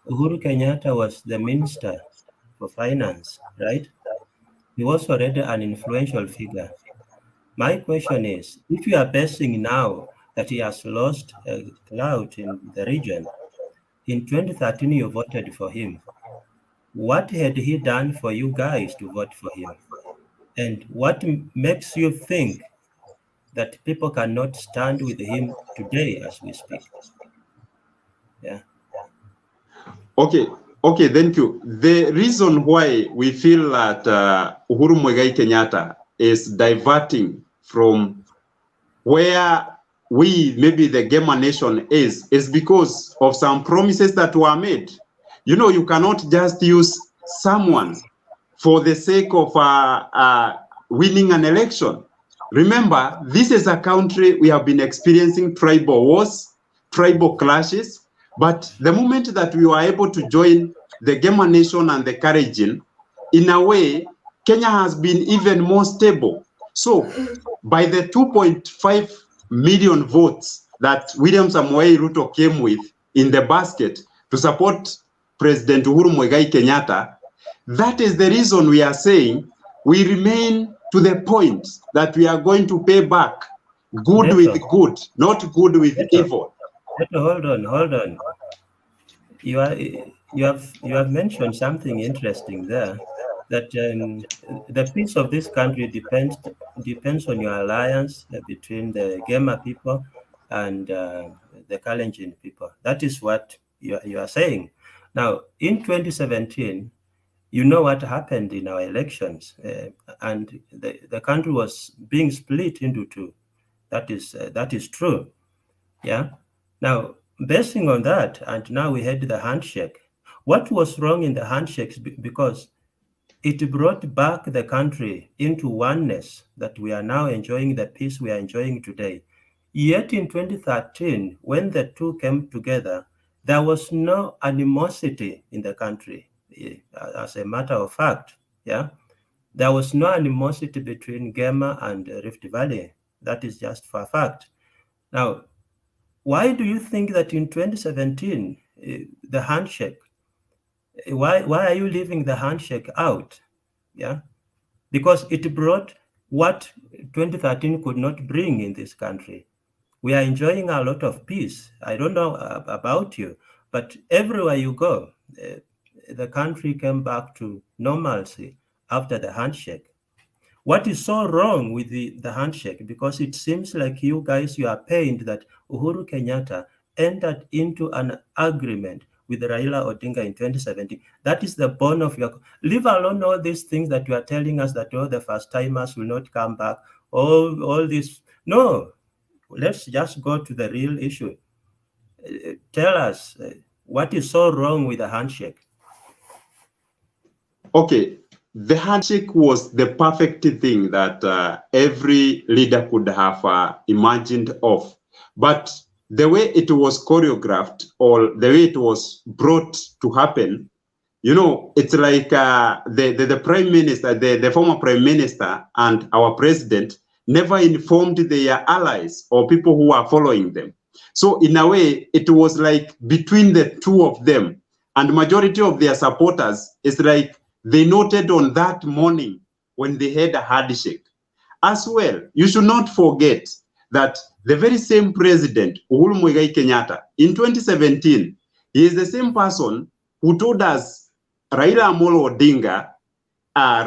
Uhuru Kenyatta was the minister for finance, right? He was already an influential figure. My question is, if you are basing now that he has lost clout in the region, in 2013 you voted for him. What had he done for you guys to vote for him? And what makes you think that people cannot stand with him today as we speak? Yeah. Okay, thank you. The reason why we feel that Uhuru Muigai Kenyatta is diverting from where we, maybe the Gamer Nation is because of some promises that were made. You know, you cannot just use someone for the sake of winning an election. Remember, this is a country we have been experiencing tribal wars, tribal clashes, but the moment that we were able to join the Gema Nation and the Kalenjin, in a way, Kenya has been even more stable. So by the 2.5 million votes that William Samoei Ruto came with in the basket to support President Uhuru Muigai Kenyatta, that is the reason we are saying we remain to the point that we are going to pay back good with good, not good with evil. Hold on. You have mentioned something interesting there, that the peace of this country depends on your alliance between the Gema people and the Kalenjin people. That is what you are saying. Now, in 2017, you know what happened in our elections, and the country was being split into two. That is true. Yeah. Now, basing on that, and now we had the handshake. What was wrong in the handshakes? Because it brought back the country into oneness, that we are now enjoying the peace we are enjoying today. Yet in 2013, when the two came together, there was no animosity in the country. As a matter of fact, yeah, there was no animosity between Gema and Rift Valley. That is just for a fact. Now, why do you think that in 2017, the handshake, why are you leaving the handshake out? Yeah, because it brought what 2013 could not bring in this country. We are enjoying a lot of peace. I don't know about you, but everywhere you go, the country came back to normalcy after the handshake. What is so wrong with the handshake? Because it seems like you guys, you are pained that Uhuru Kenyatta entered into an agreement with Raila Odinga in 2017. That is the bone of your... Leave alone all these things that you are telling us that all the first timers will not come back. All this. No, let's just go to the real issue. Tell us, what is so wrong with the handshake? Okay, the handshake was the perfect thing that every leader could have imagined of. But the way it was choreographed, or the way it was brought to happen, you know, it's like the prime minister, the former prime minister and our president never informed their allies or people who are following them. So in a way, it was like between the two of them, and majority of their supporters is like they noted on that morning when they had a handshake. As well, you should not forget that the very same president, Uhuru Muigai Kenyatta, in 2017, he is the same person who told us Raila Amolo Odinga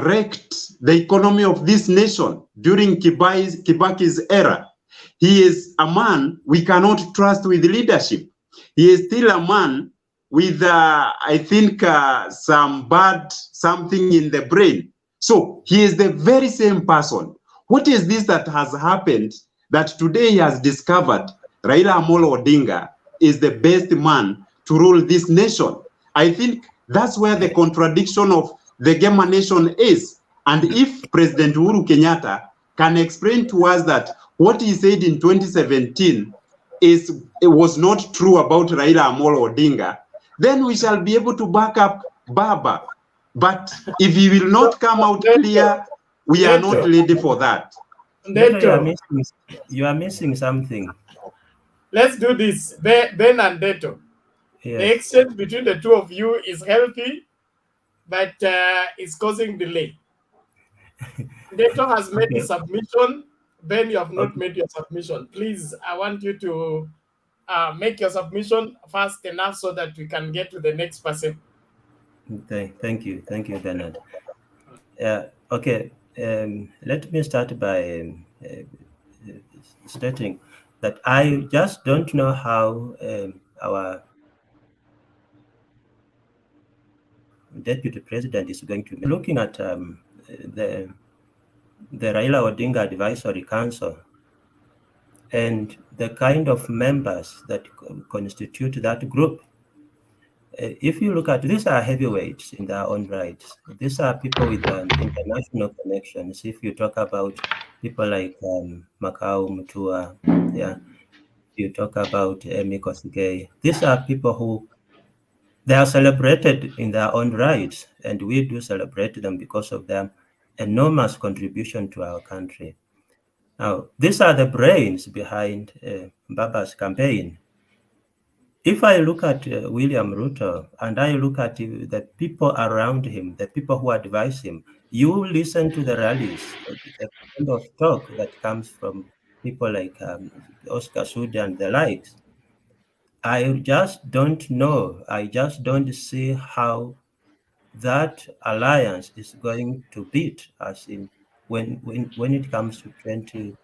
wrecked the economy of this nation during Kibaki's era. He is a man we cannot trust with leadership. He is still a man with, I think, some bad something in the brain. So he is the very same person. What is this that has happened that today he has discovered Raila Amolo Odinga is the best man to rule this nation? I think that's where the contradiction of the Gema nation is. And if President Uhuru Kenyatta can explain to us that what he said in 2017 it was not true about Raila Amolo Odinga, then we shall be able to back up Baba. But if he will not come out clear, we are not ready for that. You are missing something. Let's do this. Ben and Deto. Yes. The exchange between the two of you is healthy, but it's causing delay. Deto has made his submission. Ben, you have not made your submission. Please, I want you to make your submission fast enough so that we can get to the next person. Thank you, Bernard. Okay, let me start by stating that I just don't know how our deputy president is going to be looking at the Raila Odinga Advisory Council and the kind of members that constitute that group. If you look at, these are heavyweights in their own rights. These are people with international connections. If you talk about people like Macau Mutua, yeah, you talk about Emi Kosgei. These are people who They are celebrated in their own rights, and we do celebrate them because of their enormous contribution to our country. Now, these are the brains behind Baba's campaign. If I look at William Ruto and I look at the people around him, the people who advise him, you listen to the rallies, the kind of talk that comes from people like Oscar Sudi and the likes. I just don't know. I just don't see how that alliance is going to beat us in when it comes to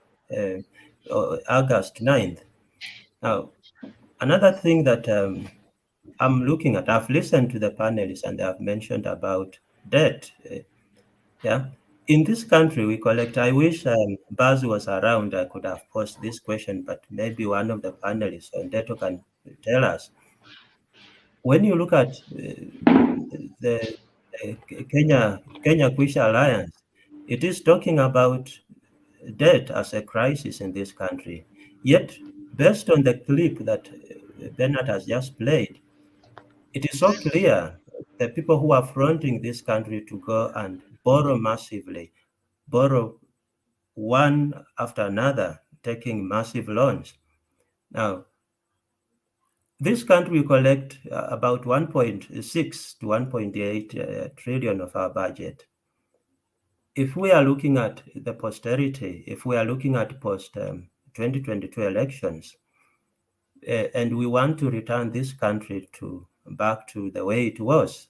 August 9th. Now, another thing that I'm looking at, I've listened to the panelists and they have mentioned about debt. Yeah, in this country we collect. I wish Baz was around. I could have posed this question, but maybe one of the panelists on debt can tell us. When you look at the Kenya Kwisha Alliance, it is talking about debt as a crisis in this country. Yet, based on the clip that Bernard has just played, it is so clear the people who are fronting this country to go and borrow massively, borrow one after another, taking massive loans. Now, this country will collect about 1.6 to 1.8 trillion of our budget. If we are looking at the posterity, if we are looking at post 2022 elections, and we want to return this country back to the way it was,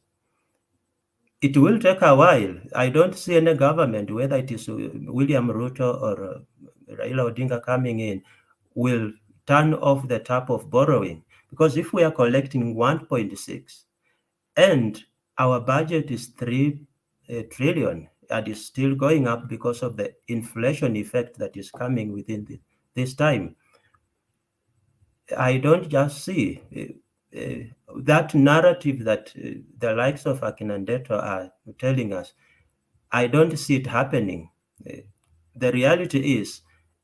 it will take a while. I don't see any government, whether it is William Ruto or Raila Odinga coming in, will turn off the tap of borrowing. Because if we are collecting 1.6 and our budget is 3 trillion and is still going up because of the inflation effect that is coming within this time, I don't just see that narrative that the likes of Akinandeto are telling us. I don't see it happening. The reality is,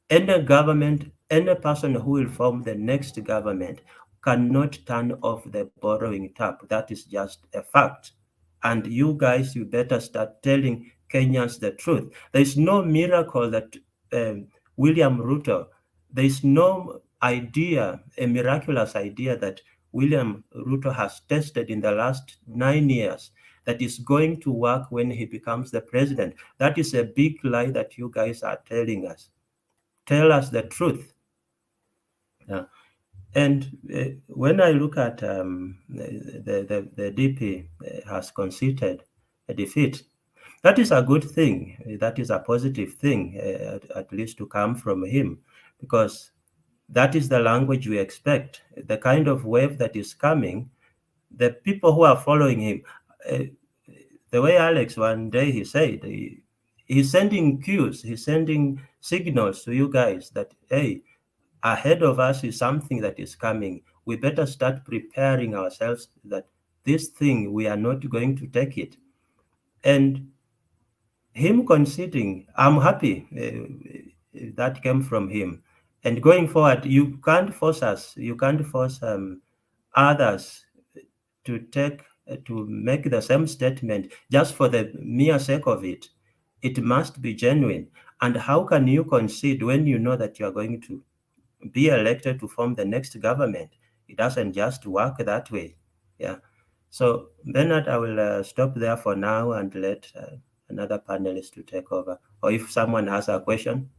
any government, any person who will form the next government cannot turn off the borrowing tap. That is just a fact. And you guys, you better start telling Kenyans the truth. There is no miracle that William Ruto, there is no idea, a miraculous idea that William Ruto has tested in the last 9 years that is going to work when he becomes the president. That is a big lie that you guys are telling us. Tell us the truth. And when I look at the DP has conceded a defeat, that is a good thing. That is a positive thing, at least to come from him, because that is the language we expect. The kind of wave that is coming, the people who are following him, the way Alex one day he said, he's sending cues, he's sending signals to you guys that, hey, ahead of us is something that is coming. We better start preparing ourselves that this thing, we are not going to take it. And him conceding, I'm happy that came from him. And going forward, you can't force us, you can't force others to make the same statement just for the mere sake of it. It must be genuine. And how can you concede when you know that you are going to be elected to form the next government? It doesn't just work that way. Yeah. So Bernard, I will stop there for now and let another panelist to take over. Or if someone has a question.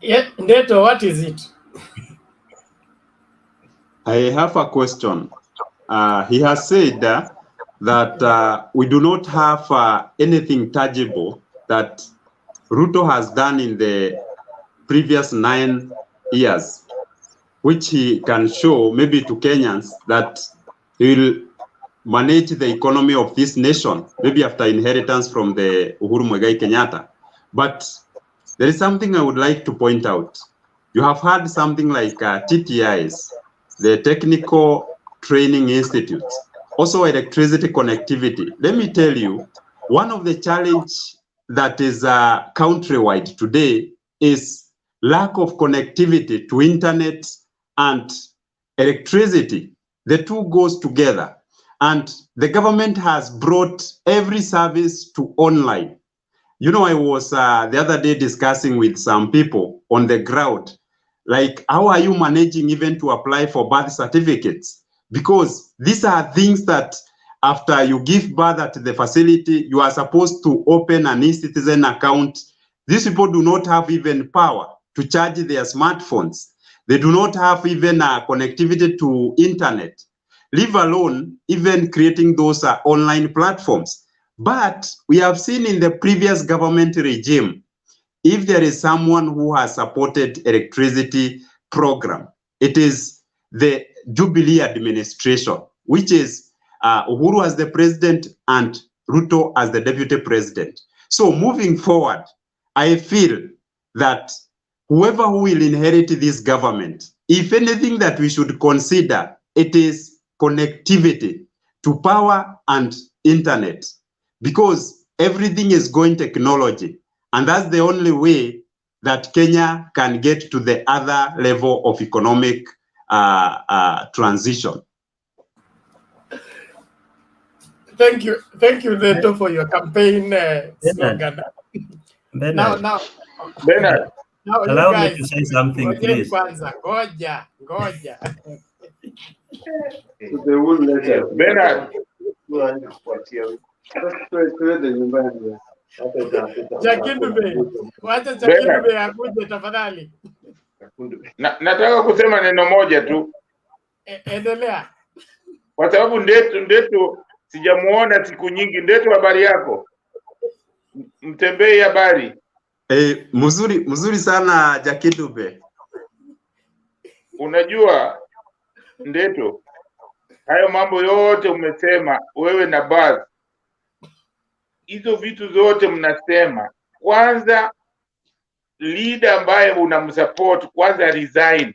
Yeah, Ndeto, what is it? I have a question. He has said that we do not have anything tangible that Ruto has done in the previous 9 years, which he can show maybe to Kenyans that he will manage the economy of this nation, maybe after inheritance from the Uhuru Muigai Kenyatta. But there is something I would like to point out. You have had something like TTIs, the Technical Training Institutes, also electricity connectivity. Let me tell you, one of the challenges that is countrywide today is lack of connectivity to internet and electricity. The two goes together. And the government has brought every service to online. You know, I was the other day discussing with some people on the ground, like, how are you managing even to apply for birth certificates? Because these are things that after you give birth at the facility, you are supposed to open an e-citizen account. These people do not have even power to charge their smartphones. They do not have even connectivity to internet, leave alone even creating those online platforms. But we have seen in the previous government regime, if there is someone who has supported electricity program, it is the Jubilee administration, which is Uhuru as the president and Ruto as the deputy president. So moving forward, I feel that whoever who will inherit this government, if anything that we should consider, it is connectivity to power and internet, because everything is going technology. And that's the only way that Kenya can get to the other level of economic transition. Thank you, Neto, for your campaign slogan. Bernard. Now, Allow you guys, me to say something, please. Ngoja. Bernard. Wacha Jakindube akuje tafadhali. Nataka kusema neno moja tu. Endelea. Kwa sababu Ndeto sijamuona siku nyingi. Ndeto, habari yako? Mtembei, habari? Mzuri sana Jakindube. Unajua Ndeto, hayo mambo yote umesema wewe na Baz, hizo vitu zote mnasema, kwanza leader ambaye unamsupport kwanza resign.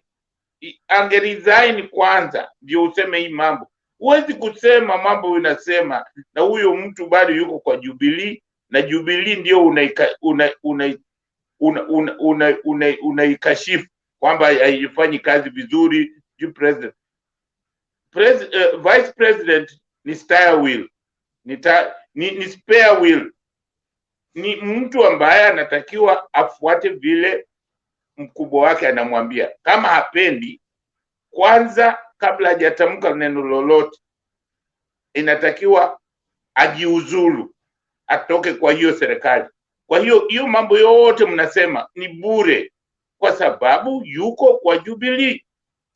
Ange resign kwanza ndio useme hii mambo. Huwezi kusema mambo unasema na huyo mtu bado yuko kwa Jubilee, na Jubilee ndio unaikashifu kwamba haifanyi kazi vizuri. Vice President ni spare wheel, ni spare wheel, ni mtu ambaye anatakiwa afuate vile mkubwa wake anamwambia. Kama hapendi, kwanza kabla hajatamka neno lolote, inatakiwa ajiuzulu, atoke kwa hiyo serikali. Kwa hiyo mambo yote mnasema ni bure, kwa sababu yuko kwa Jubilee.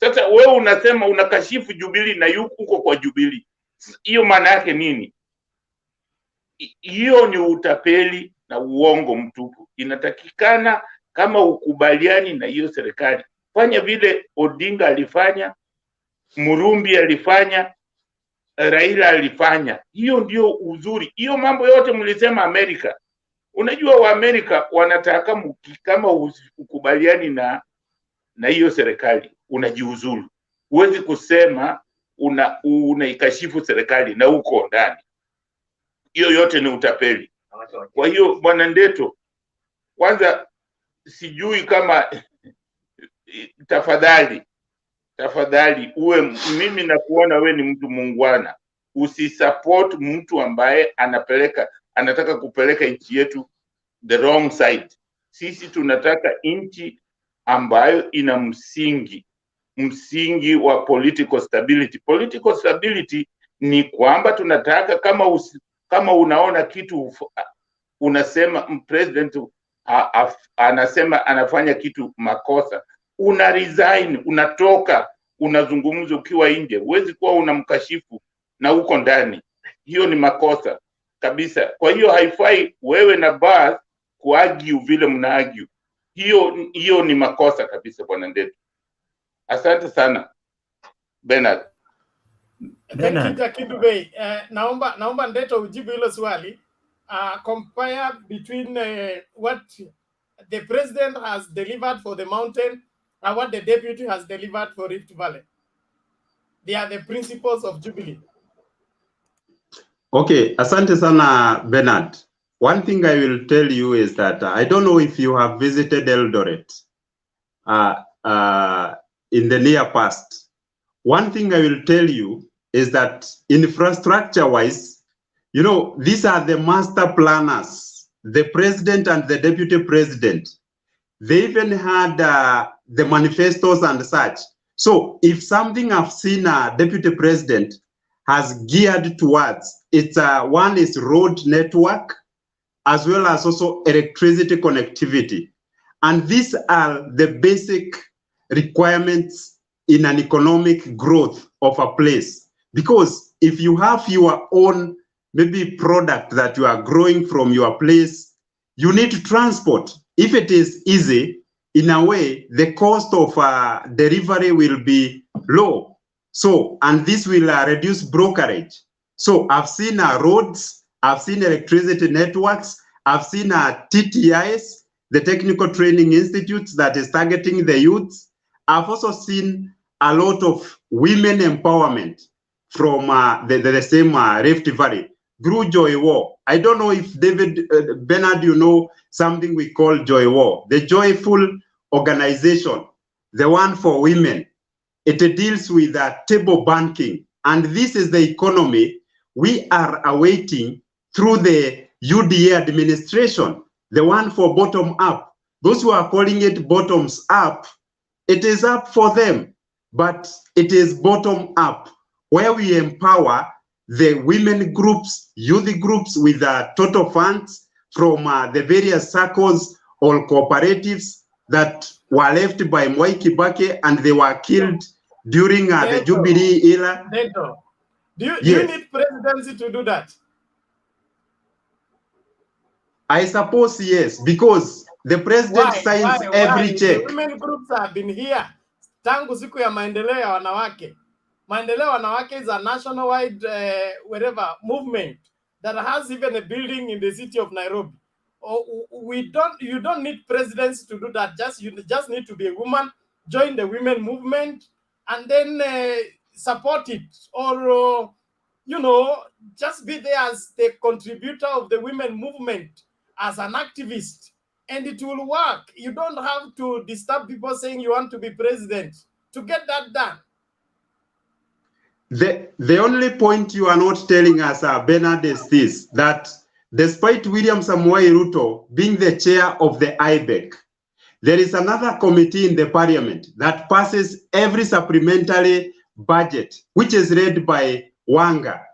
Sasa wewe unasema unakashifu Jubilee na yuko kwa Jubilee. Hiyo maana yake nini? Hiyo ni utapeli na uongo mtupu. Inatakikana kama ukubaliani na hiyo serikali, fanya vile Odinga alifanya, Murumbi alifanya, Raila alifanya. Hiyo ndio uzuri. Hiyo mambo yote mlisema Amerika. Unajua wa Amerika wanataka kama ukubaliani na hiyo serikali, unajiuzulu. Huwezi kusema unaikashifu serikali na uko ndani. Hiyo yote ni utapeli. Kwa hiyo bwana Ndeto, kwanza sijui kama tafadhali uwe, mimi nakuona we ni mtu muungwana, usisupport mtu ambaye anataka kupeleka nchi yetu the wrong side. Sisi tunataka nchi ambayo ina msingi wa political stability. Political stability ni kwamba tunataka kama unaona kitu unasema president anasema anafanya kitu makosa, una resign, unatoka, unazungumza ukiwa nje. Huwezi kuwa unamkashifu na uko ndani. Hiyo ni makosa kabisa. Kwa hiyo haifai wewe na Baz kuargue vile mnaargue. Hiyo ni makosa kabisa bwana Ndeto. Asante sana Bernard. Jakindube, naomba Ndeto ujibu hilo swali. Compare between what the president has delivered for the mountain and what the deputy has delivered for Rift Valley. They are the principles of Jubilee. Okay, asante sana Bernard. One thing I will tell you is that I don't know if you have visited Eldoret. in the near past. One thing I will tell you is that infrastructure-wise, you know, these are the master planners, the president and the deputy president. They even had the manifestos and such. So if something I've seen a deputy president has geared towards, it's one is road network, as well as also electricity connectivity. And these are the basic requirements in an economic growth of a place. Because if you have your own maybe product that you are growing from your place, you need to transport. If it is easy, in a way, the cost of delivery will be low. So, and this will reduce brokerage. So I've seen roads, I've seen electricity networks, I've seen TTIs, the Technical Training Institutes that is targeting the youths. I've also seen a lot of women empowerment from the same Rift Valley through Joy War. I don't know if David Bernard, you know something we call Joy War, the joyful organization, the one for women. It deals with table banking, and this is the economy we are awaiting through the UDA administration, the one for bottom up. Those who are calling it bottoms up, it is up for them, but it is bottom up, where we empower the women groups, youth groups with total funds from the various circles or cooperatives that were left by Mwai Kibaki and they were killed during the Jubilee era. Do you need presidency to do that? I suppose yes, because the president signs every check. The women groups have been here. Tangu siku ya maendeleo ya wanawake. Maendeleo ya wanawake is a nationwide wherever movement that has even a building in the city of Nairobi. You don't need presidents to do that. You just need to be a woman, join the women movement, and then support it, or you know, just be there as the contributor of the women movement, as an activist, and it will work. You don't have to disturb people saying you want to be president to get that done. The only point you are not telling us, Bernard, is this, that despite William Samoei Ruto being the chair of the IBEC, there is another committee in the parliament that passes every supplementary budget, which is led by Wanga,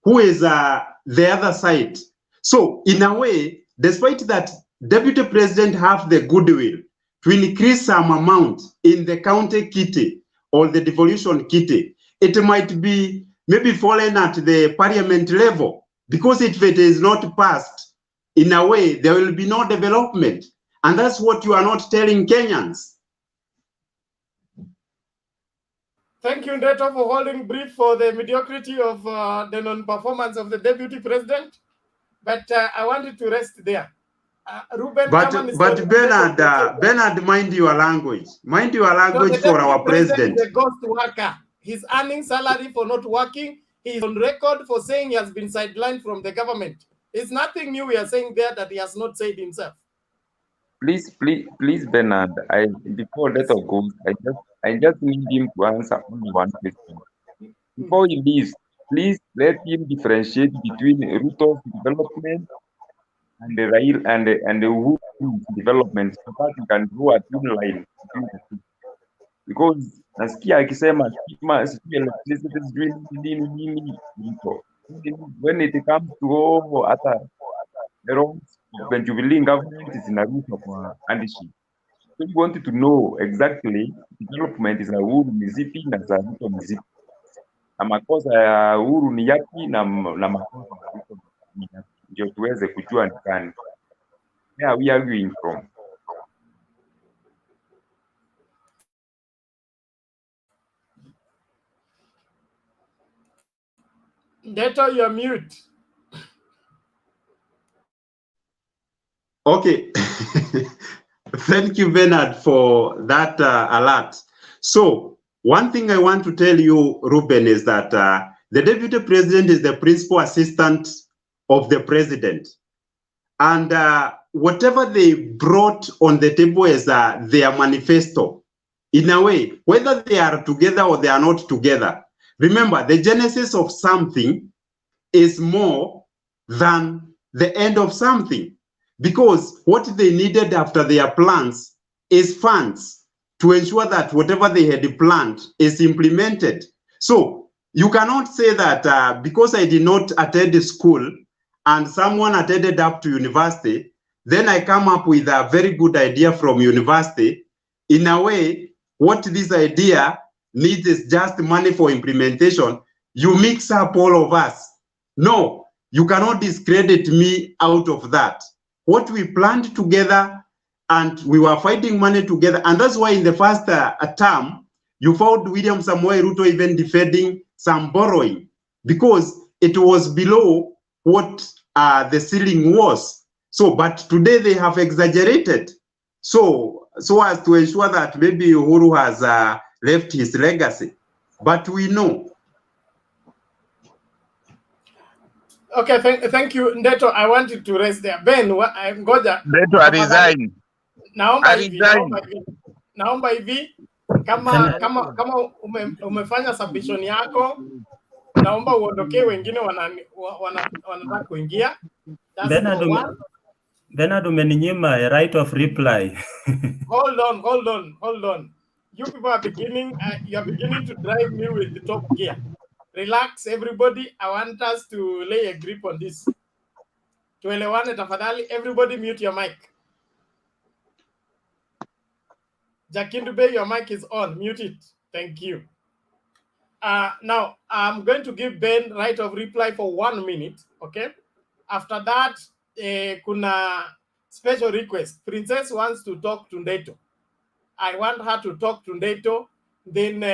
who is the other side. So in a way, despite that deputy president have the goodwill to increase some amount in the county kitty or the devolution kitty, it might be maybe fallen at the parliament level, because if it is not passed, in a way, there will be no development. And that's what you are not telling Kenyans. Thank you, Ndeto, for holding brief for the mediocrity of the non-performance of the deputy president. But I wanted to rest there. Ruben, but Bernard, mind your language. Mind your language for our president. Is a ghost worker. He's earning salary for not working. He's on record for saying he has been sidelined from the government. It's nothing new we are saying there that he has not said himself. Please, Bernard. Before Leto goes, I just need him to answer only one question. Before he leaves, please let him differentiate between Ruto's development and the Rail and the Uhuru's development, so that we can draw a thin line between the two. Because nasikia akisema electricity is nini, when it comes to hata the roads, when Jubilee government is in a route of handshake. So we wanted to know exactly development is na Uhuru ni zipi na za Ruto ni zipi, na makosa ya Uhuru ni yapi na makosa ya Ruto ni yapi, ndio tuweze kujua ni gani. Where are we arguing from? Ndeto, you're mute. Okay. Thank you, Bernard, for that alert. So one thing I want to tell you, Ruben, is that the deputy president is the principal assistant of the president. And whatever they brought on the table as their manifesto, in a way, whether they are together or they are not together. Remember, the genesis of something is more than the end of something, because what they needed after their plans is funds to ensure that whatever they had planned is implemented. So you cannot say that because I did not attend school and someone attended up to university, then I come up with a very good idea from university. In a way, what this idea needs is just money for implementation. You mix up all of us. No, you cannot discredit me out of that. What we planned together, and we were fighting money together, and that's why in the first term, you found William Samoei Ruto even defending some borrowing, because it was below what the ceiling was. So, but today they have exaggerated. So as to ensure that maybe Uhuru has left his legacy. But we know. Okay, thank you, Ndeto. I wanted to raise there. Ben, ngoja. Ndeto resign. Naomba hivi kama umefanya submission yako, naomba uondokee, wengine wanataka kuingia. Bernard, umeninyima a right of reply. Hold on. You people are beginning to drive me with the top gear. Relax, everybody. I want us to lay a grip on this. Tuelewane tafadhali. Everybody mute your mic. Jakindube, your mic is on. Mute it. Thank you. Now, I'm going to give Ben right of reply for 1 minute. Okay. After that, kuna special request. Princess wants to talk to Ndeto. I want her to talk to Ndeto. Then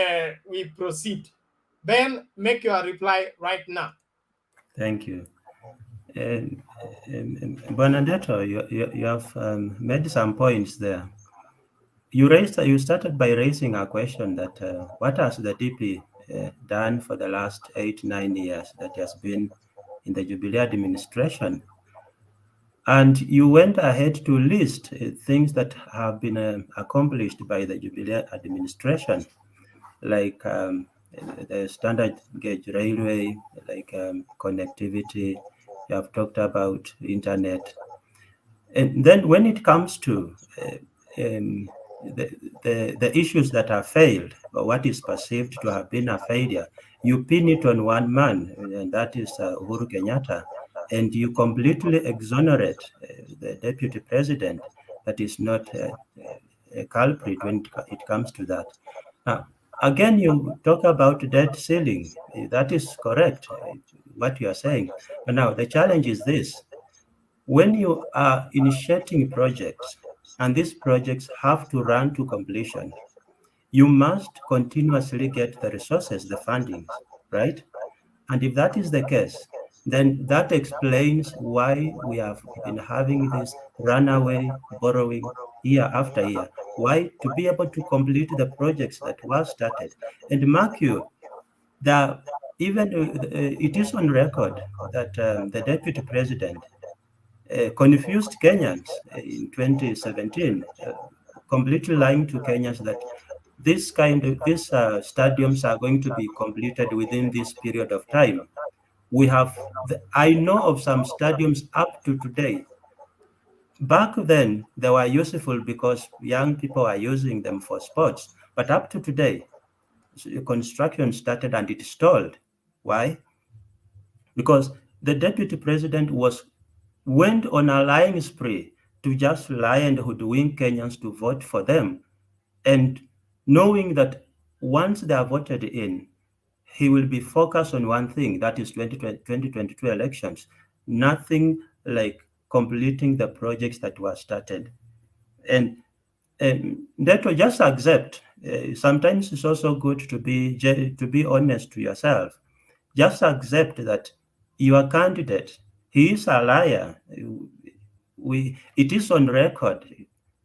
we proceed. Ben, make your reply right now. Thank you. Ndeto, you have made some points there. You started by raising a question that what has the DP done for the last 8-9 years that has been in the Jubilee administration? And you went ahead to list things that have been accomplished by the Jubilee administration, like the standard gauge railway, like connectivity. You have talked about internet. And then when it comes to the issues that are failed, or what is perceived to have been a failure, you pin it on one man, and that is Uhuru Kenyatta, and you completely exonerate the deputy president that is not a culprit when it comes to that. Again, you talk about debt ceiling. That is correct, what you are saying. But now the challenge is this. When you are initiating projects, and these projects have to run to completion, you must continuously get the resources, the fundings, right? And if that is the case, then that explains why we have been having this runaway borrowing year after year. Why? To be able to complete the projects that were started. And mark you, it is on record that the deputy president confused Kenyans in 2017, completely lying to Kenyans that these stadiums are going to be completed within this period of time. I know of some stadiums up to today. Back then, they were useful because young people are using them for sports. But up to today, construction started and it stalled. Why? Because the deputy president went on a lying spree to just lie and hoodwink Kenyans to vote for them. And knowing that once they are voted in, he will be focused on one thing, that is 2022 elections, nothing like completing the projects that were started. And that will just accept. Sometimes it's also good to be honest to yourself. Just accept that your candidate, he is a liar. It is on record.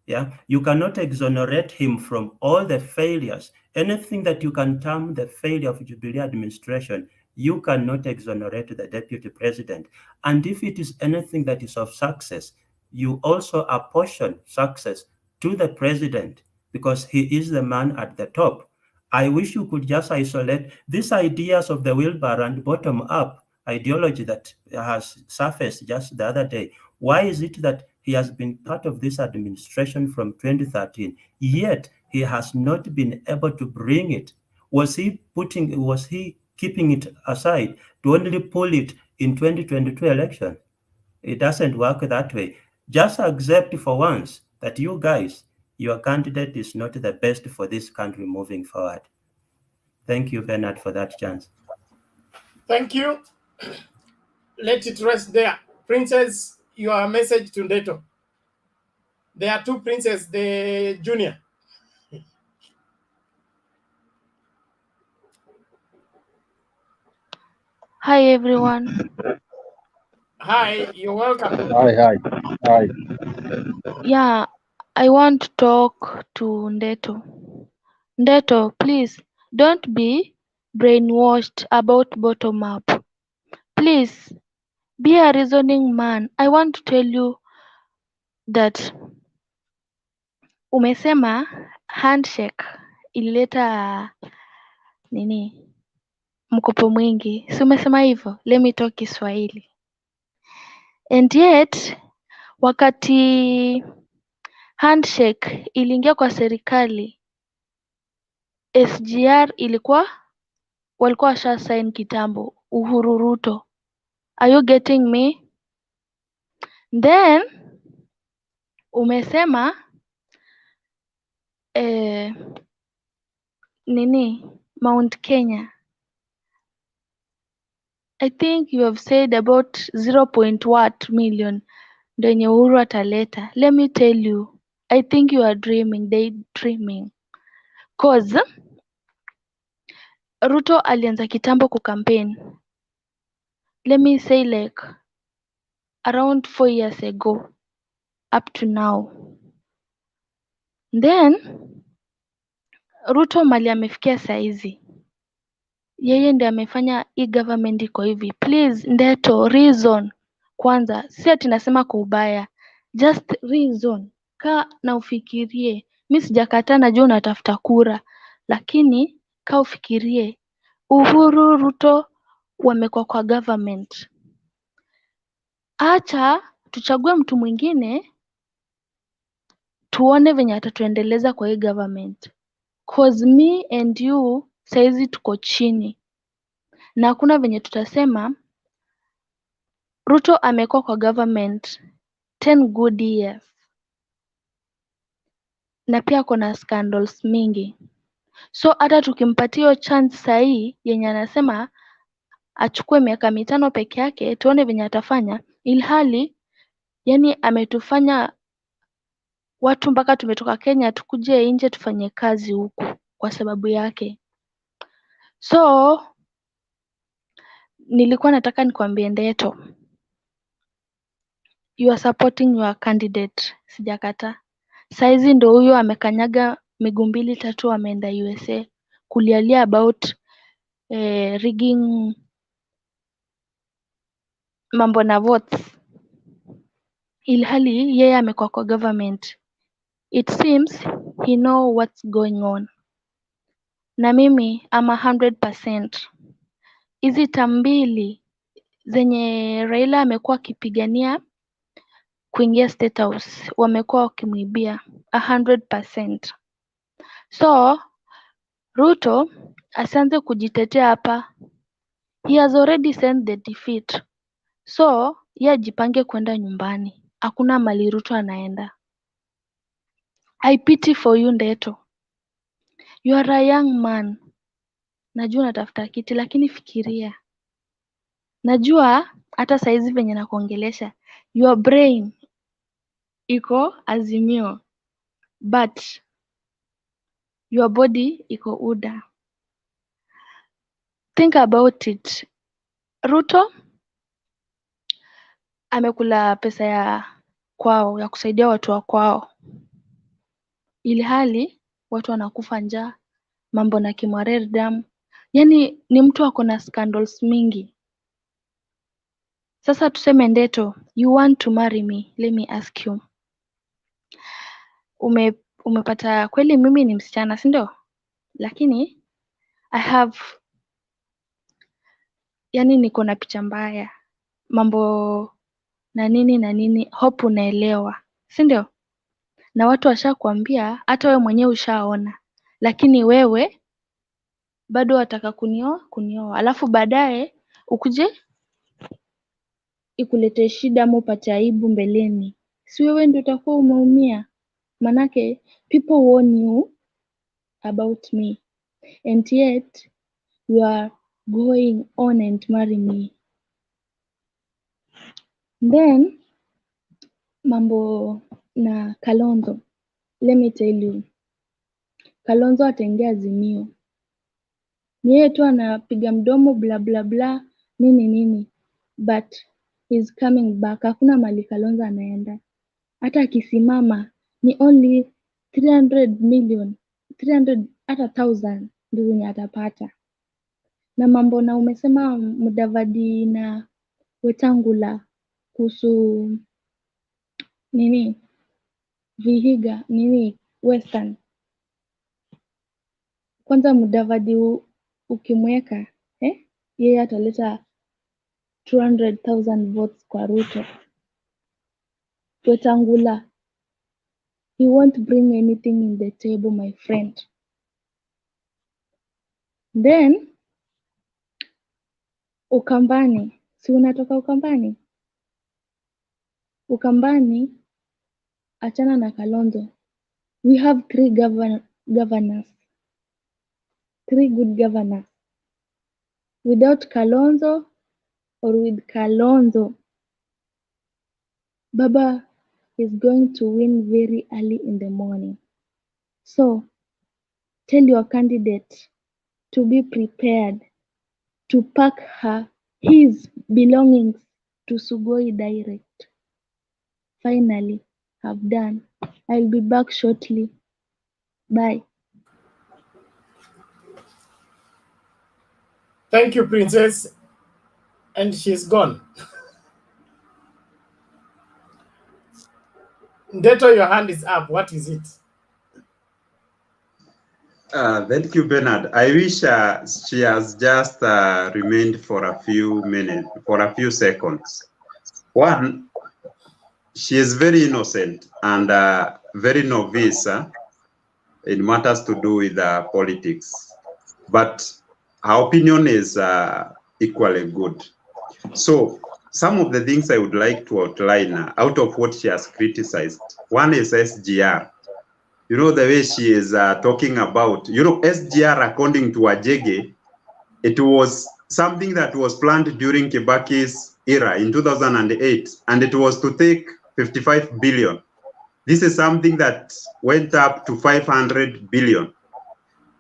Yeah, you cannot exonerate him from all the failures. Anything that you can term the failure of Jubilee administration, you cannot exonerate the deputy president. And if it is anything that is of success, you also apportion success to the president. because he is the man at the top. I wish you could just isolate these ideas of the wheelbarrow and bottom-up ideology that has surfaced just the other day. Why is it that he has been part of this administration from 2013, yet he has not been able to bring it? Was he keeping it aside to only pull it in 2022 election? It doesn't work that way. Just accept for once that you guys, your candidate is not the best for this country moving forward. Thank you, Bernard, for that chance. Thank you. Let it rest there. Princess, your message to Ndeto. There are two princes, the junior. Hi everyone. Hi, you're welcome. Hi. Yeah, I want to talk to Ndeto. Ndeto, please don't be brainwashed about bottom up. Please be a reasoning man. I want to tell you that umesema handshake ilileta nini mkopo mwingi, si umesema hivyo? Let me talk Kiswahili. And yet wakati handshake iliingia kwa serikali, SGR walikuwa washa sign kitambo, Uhuru Ruto. Are you getting me? Then umesema Mount Kenya. I think you have said about 0.what million ndio yenye Uhuru ataleta. Let me tell you, I think you are daydreaming. Cause Ruto alianza kitambo kucampaign. Let me say like around 4 years ago up to now. Then Ruto mali amefikia saizi, yeye ndiye amefanya hii government iko hivi. Please Ndeto, reason kwanza, si ati nasema kwa ubaya, just reason. Kaa na ufikirie. Mi sijakataa, najua unatafuta kura, lakini kaa ufikirie. Uhuru Ruto wamekuwa kwa government, acha tuchague mtu mwingine tuone venye atatuendeleza kwa hii government. Cause me and you saizi tuko chini na hakuna venye tutasema Ruto amekuwa kwa government 10 good years na pia kuna scandals mingi. So hata tukimpatia hiyo chance sahii yenye anasema achukue miaka 5 peke yake tuone venye atafanya, ilhali yani ametufanya watu mpaka tumetoka Kenya tukuje nje tufanye kazi huku kwa sababu yake. So nilikuwa nataka nikwambie Ndeto, you are supporting your candidate, sijakataa. Saizi ndo huyo amekanyaga miguu 2-3 ameenda USA kulialia about rigging mambo na votes, ilhali yeye amekuwa kwa government. It seems he know what's going on. Na mimi ama 100%. Hizi tambili zenye Raila amekuwa akipigania kuingia State House wamekuwa wakimwibia 100%. So Ruto asianze kujitetea hapa. He has already sent the defeat. So yeye ajipange kwenda nyumbani. Hakuna mali Ruto anaenda. I pity for you Ndeto. You are a young man. Najua unatafuta kiti lakini fikiria. Najua hata saizi venye nakuongelesha, your brain iko Azimio but your body iko UDA. Think about it. Ruto amekula pesa ya kwao ya kusaidia watu wa kwao, ilhali watu wanakufa njaa, mambo na Kimwarer Dam. Yani ni mtu ako na scandals mingi. Sasa tuseme Ndeto, you want to marry me, let me ask you. umepata kweli mimi ni msichana, si ndio? Lakini I have, yani niko na picha mbaya, mambo na nini, hope unaelewa, si ndio? Na watu washakwambia, hata wewe mwenyewe ushaona, lakini wewe bado wataka kunioa, alafu baadaye ukuje ikulete shida ama upate aibu mbeleni, si wewe ndio utakuwa umeumia? Manake people warn you about me and yet you are going on and marry me. Then mambo na Kalonzo, let me tell you, Kalonzo ataingia Azimio, ni yeye tu anapiga mdomo bla bla bla nini, but he's coming back. Hakuna mali Kalonzo anaenda, hata akisimama ni only 300 million 300 hata 1000 ndio zenye atapata. Na mambo na umesema Mudavadi na Wetangula kuhusu nini Vihiga nini Western. Kwanza Mudavadi ukimweka yeye ataleta 200,000 votes kwa Ruto. Wetangula, he won't bring anything in the table, my friend. Then Ukambani, si unatoka Ukambani? Ukambani, achana na Kalonzo. We have 3 governors, 3 good governors. Without Kalonzo or with Kalonzo, Baba is going to win very early in the morning. So tell your candidate to be prepared to pack his belongings to Sugoi direct. Finally, I've done. I'll be back shortly. Bye. Thank you, Princess. And she's gone. Ndeto, your hand is up. What is it? Thank you, Bernard. I wish she has just remained for a few minutes, for a few seconds. One, she is very innocent and very novice in matters to do with politics, but her opinion is equally good. So some of the things I would like to outline out of what she has criticized. One is SGR. You know, the way she is talking about, you know, SGR, according to Ajege, it was something that was planned during Kibaki's era in 2008, and it was to take 55 billion. This is something that went up to 500 billion.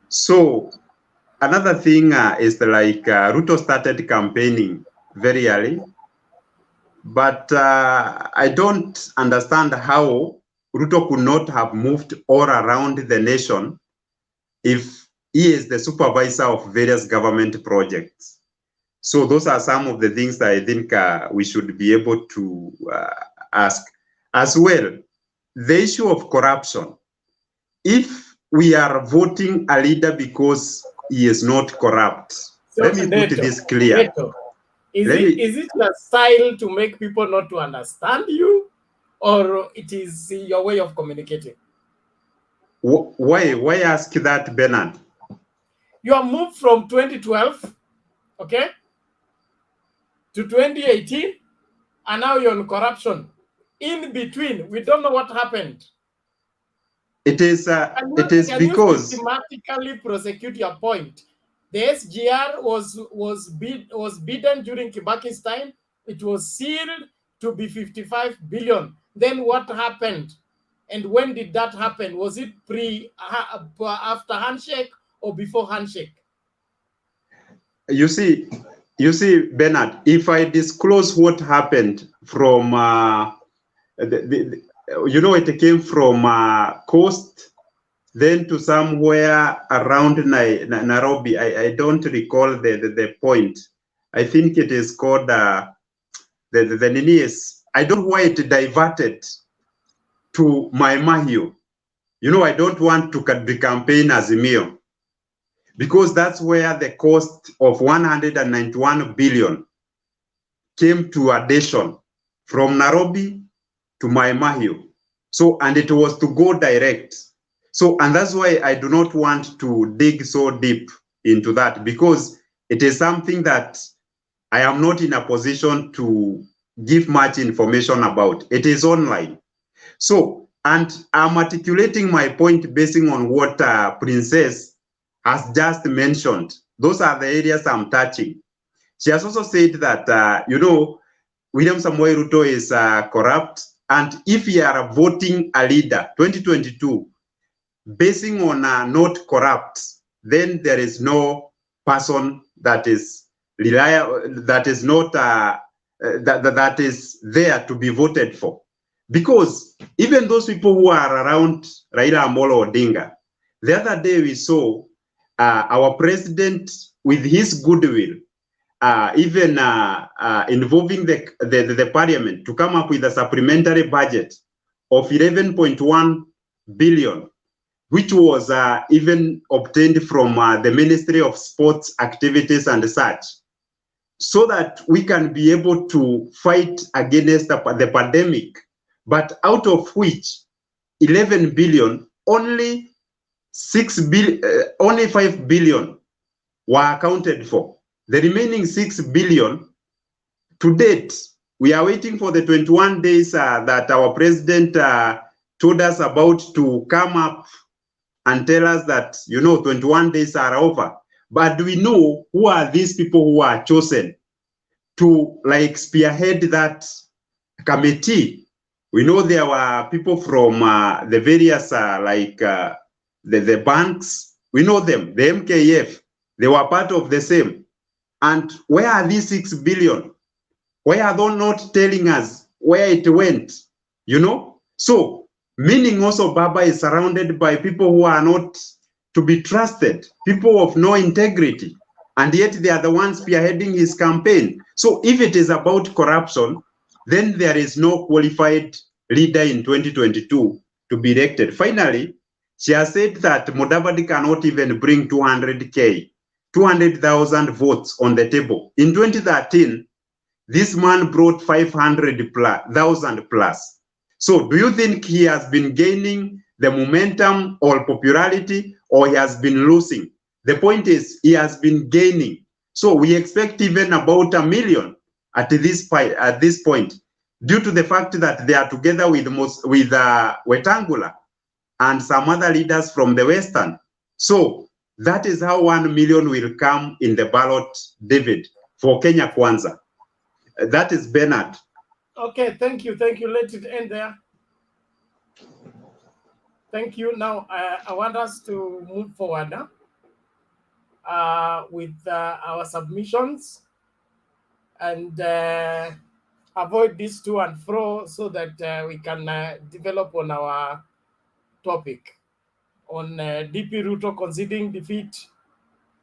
So another thing is like Ruto started campaigning very early, but I don't understand how Ruto could not have moved all around the nation if he is the supervisor of various government projects. So those are some of the things that I think we should be able to ask. As well, the issue of corruption. If we are voting a leader because he is not corrupt, So, let me put this clear. Is it your style to make people not to understand you, or it is your way of communicating? Why ask that, Bernard? You are moved from 2012, okay, to 2018, and now you're on corruption. In between, we don't know what happened. It is because you systematically prosecute your point. The SGR was bidden during Kibaki's time. It was sealed to be 55 billion. Then what happened? And when did that happen? Was it after handshake or before handshake? You see, Bernard, if I disclose what happened from, you know, it came from coast, then to somewhere around Nairobi. I don't recall the point. I think it is called the Ninies. I don't know why it diverted to Mai Mahiu. You know, I don't want to campaign Azimio, because that's where the cost of 191 billion came to addition from Nairobi to Mai Mahiu. So, and it was to go direct. So, and that's why I do not want to dig so deep into that, because it is something that I am not in a position to give much information about. It is online. So, and I'm articulating my point basing on what Princess has just mentioned. Those are the areas I'm touching. She has also said that, you know, William Samoei Ruto is corrupt. And if you are voting a leader, 2022, basing on not corrupt, then there is no person that is reliable, that is not that is there to be voted for. Because even those people who are around Raila Amolo Odinga, the other day we saw our president with his goodwill, even involving the parliament to come up with a supplementary budget of 11.1 billion, which was even obtained from the Ministry of Sports Activities and Such, so that we can be able to fight against the pandemic. But out of which 11 billion, only 5 billion were accounted for. The remaining 6 billion, to date, we are waiting for the 21 days that our president told us about to come up and tell us that, you know, 21 days are over. But do we know who are these people who are chosen to like spearhead that committee? We know there were people from the various the banks. We know them, the MKF. They were part of the same. And where are these 6 billion? Why are they not telling us where it went? You know? So, meaning also Baba is surrounded by people who are not to be trusted, people of no integrity, and yet they are the ones spearheading his campaign. So if it is about corruption, then there is no qualified leader in 2022 to be elected. Finally, she has said that Mudavadi cannot even bring 200,000 votes on the table. In 2013, this man brought 500,000 plus. So do you think he has been gaining the momentum or popularity, or he has been losing? The point is he has been gaining. So we expect even about 1 million at this point, due to the fact that they are together with Wetangula and some other leaders from the Western. So that is how 1 million will come in the ballot, David, for Kenya Kwanza. That is Bernard. Okay, thank you. Thank you. Let it end there. Thank you. Now, I want us to move forward with our submissions and avoid this to and fro so that we can develop on our topic on DP Ruto conceding defeat,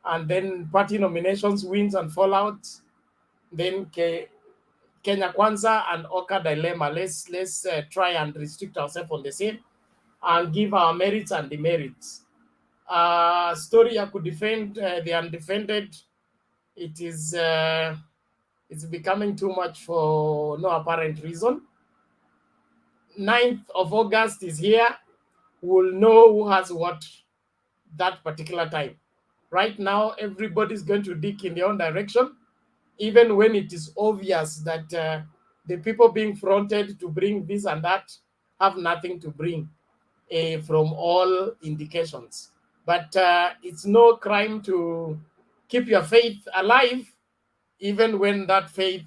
and then party nominations, wins and fallouts, then Kenya Kwanza and Oka dilemma. Let's try and restrict ourselves on the same and give our merits and demerits. Story I could defend the undefended. It is it's becoming too much for no apparent reason. 9th of August is here. We'll know who has what that particular time. Right now, everybody's going to dig in their own direction, even when it is obvious that the people being fronted to bring this and that have nothing to bring from all indications. But it's no crime to keep your faith alive, even when that faith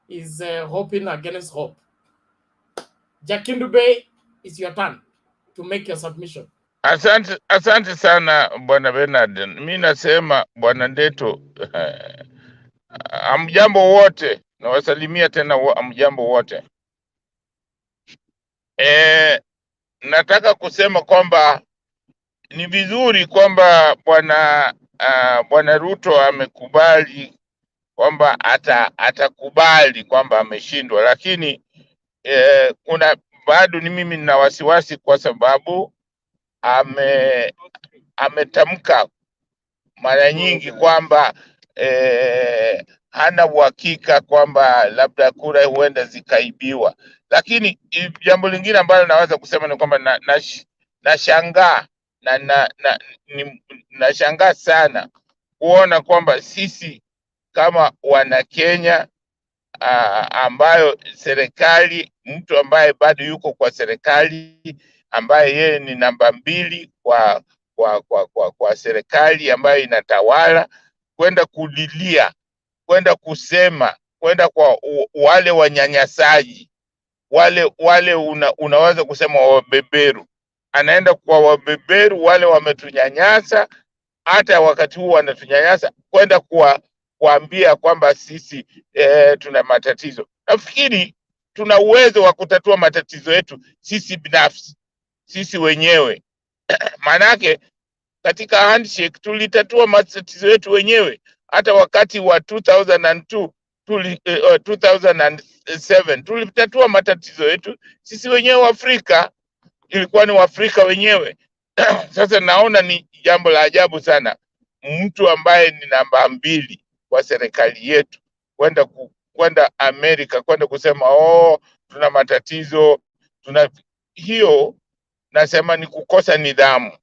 is hoping against hope. Jakindube, it's your turn to make your submission. Asante sana bwana Bernard. Mi nasema bwana Ndeto, amjambo wote, nawasalimia tena amjambo wote. Nataka kusema kwamba ni vizuri kwamba bwana Ruto amekubali kwamba atakubali kwamba ameshindwa, lakini kuna bado ni mimi nina wasiwasi, kwa sababu ametamka mara nyingi kwamba hana uhakika kwamba labda kura huenda zikaibiwa, lakini jambo lingine ambalo naweza kusema ni kwamba nashangaa nashangaa sana kuona kwamba sisi kama wana Kenya ambayo serikali, mtu ambaye bado yuko kwa serikali, ambaye yeye ni namba 2 kwa serikali ambayo inatawala, kwenda kulilia, kwenda kusema, kwenda kwa wale wanyanyasaji, wale unaweza kusema wabeberu, anaenda kwa wabeberu wale wametunyanyasa, hata wakati huu wanatunyanyasa, kwenda kuambia kwamba sisi tuna matatizo. Nafikiri tuna uwezo wa kutatua matatizo yetu sisi binafsi, sisi wenyewe. Manake katika handshake tulitatua matatizo yetu wenyewe. Hata wakati wa 2002 2007 tulitatua matatizo yetu sisi wenyewe wa Afrika, ilikuwa ni Waafrika wenyewe. Sasa naona ni jambo la ajabu sana mtu ambaye ni namba 2 kwa serikali yetu kwenda Amerika, kwenda kusema tuna matatizo, hiyo nasema ni kukosa nidhamu.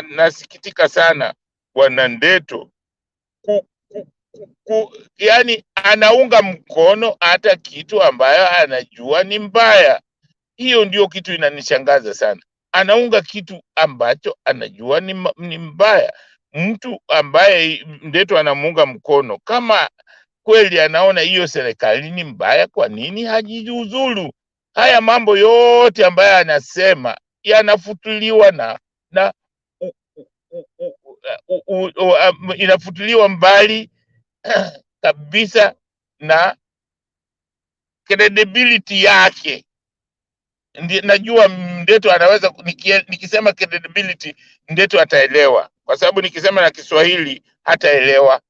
Nasikitika sana Bwana Ndeto yani anaunga mkono hata kitu ambayo anajua ni mbaya. Hiyo ndio kitu inanishangaza sana. Anaunga kitu ambacho anajua ni mbaya. Mtu ambaye Ndeto anamuunga mkono, kama kweli anaona hiyo serikali ni mbaya, kwa nini hajiuzulu? Haya mambo yote ambayo anasema yanafutuliwa inafutuliwa mbali kabisa na credibility yake. Najua Ndeto anaweza, nikisema credibility Ndeto ataelewa, kwa sababu nikisema na Kiswahili hataelewa.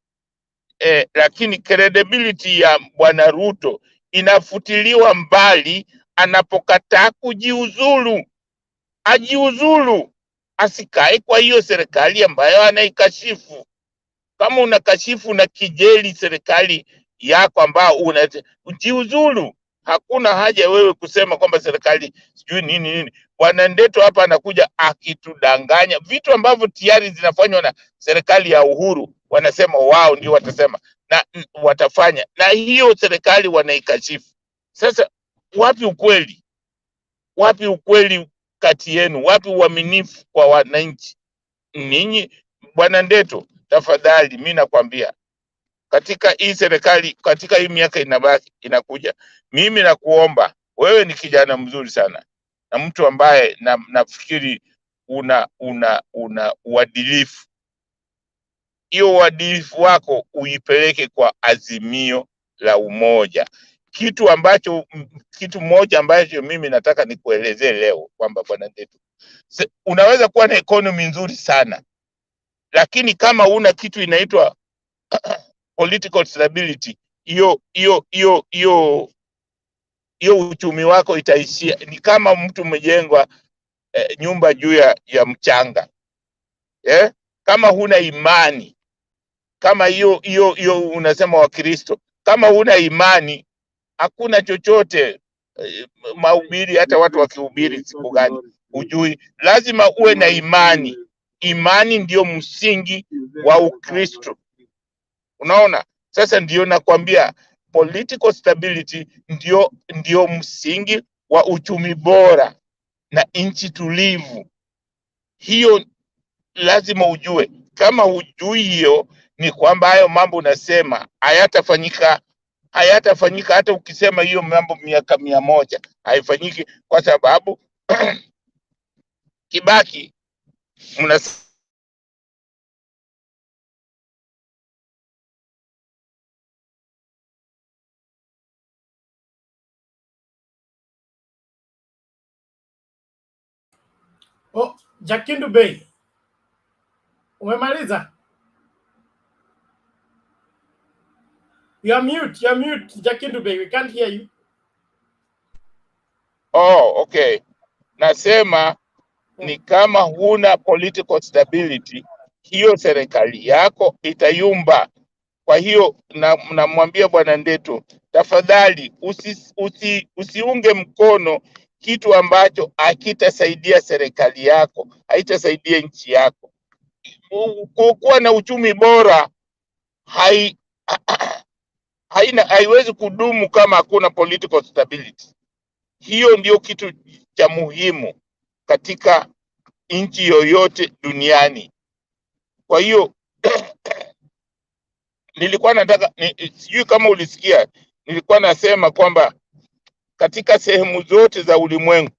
Lakini credibility ya Bwana Ruto inafutiliwa mbali anapokataa kujiuzulu. Ajiuzulu, asikae kwa hiyo serikali ambayo anaikashifu. Kama unakashifu na kijeli serikali yako ambao ujiuzulu. Hakuna haja wewe kusema kwamba serikali sijui nini. Bwana Ndeto hapa anakuja akitudanganya vitu ambavyo tayari zinafanywa na serikali ya Uhuru. Wanasema wao ndio watasema na watafanya, na hiyo serikali wanaikashifu. Sasa wapi ukweli? Wapi ukweli kati yenu? Wapi uaminifu kwa wananchi? Ninyi Bwana Ndeto, tafadhali mimi nakwambia, katika hii serikali, katika hii miaka inakuja, mimi nakuomba, wewe ni kijana mzuri sana na mtu ambaye nafikiri una uadilifu. Hiyo uadilifu wako uipeleke kwa Azimio la Umoja. Kitu moja ambacho mimi nataka nikuelezee leo kwamba Bwana Ndeto, unaweza kuwa na economy nzuri sana, lakini kama una kitu inaitwa political stability, hiyo uchumi wako itaishia. Ni kama mtu umejengwa nyumba juu ya mchanga. Kama huna imani, kama hiyo unasema wa Kristo, kama huna imani hakuna chochote. Mahubiri, hata watu wakihubiri siku gani hujui. Lazima uwe na imani. Imani ndio msingi wa Ukristo. Unaona? Sasa ndio nakwambia political stability ndio msingi wa uchumi bora na nchi tulivu. Hiyo lazima ujue. Kama hujui hiyo, ni kwamba hayo mambo unasema hayatafanyika hata ukisema hiyo mambo miaka 100 haifanyiki, kwa sababu Kibaki Jakindu Bey, umemaliza? You're mute, Jakindu Bey, we can't hear you. Okay. nasema ni kama huna political stability, hiyo serikali yako itayumba. Kwa hiyo namwambia Bwana Ndeto, tafadhali usiunge mkono kitu ambacho hakitasaidia serikali yako, haitasaidia nchi yako. Kuwa na uchumi bora haiwezi kudumu kama hakuna political stability. Hiyo ndio kitu cha muhimu katika nchi yoyote duniani. Kwa hiyo nilikuwa nataka sijui kama ulisikia, nilikuwa nasema kwamba katika sehemu zote za ulimwengu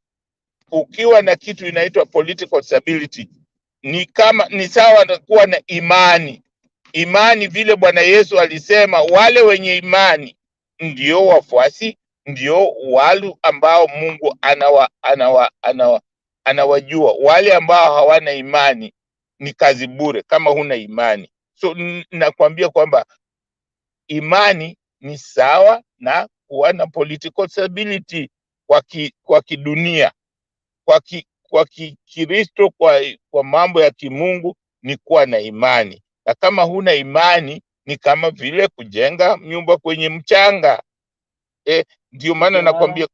ukiwa na kitu inaitwa political stability ni sawa na kuwa na imani. Imani vile Bwana Yesu alisema, wale wenye imani ndio wafuasi, ndio wale ambao Mungu anawajua. Wale ambao hawana imani ni kazi bure kama huna imani. So nakwambia kwamba imani ni sawa na kuwa na political stability kwa kidunia. Kwa Kikristo, kwa mambo ya kimungu ni kuwa na imani. Na kama huna imani ni kama vile kujenga nyumba kwenye mchanga. Ndio maana nakwambia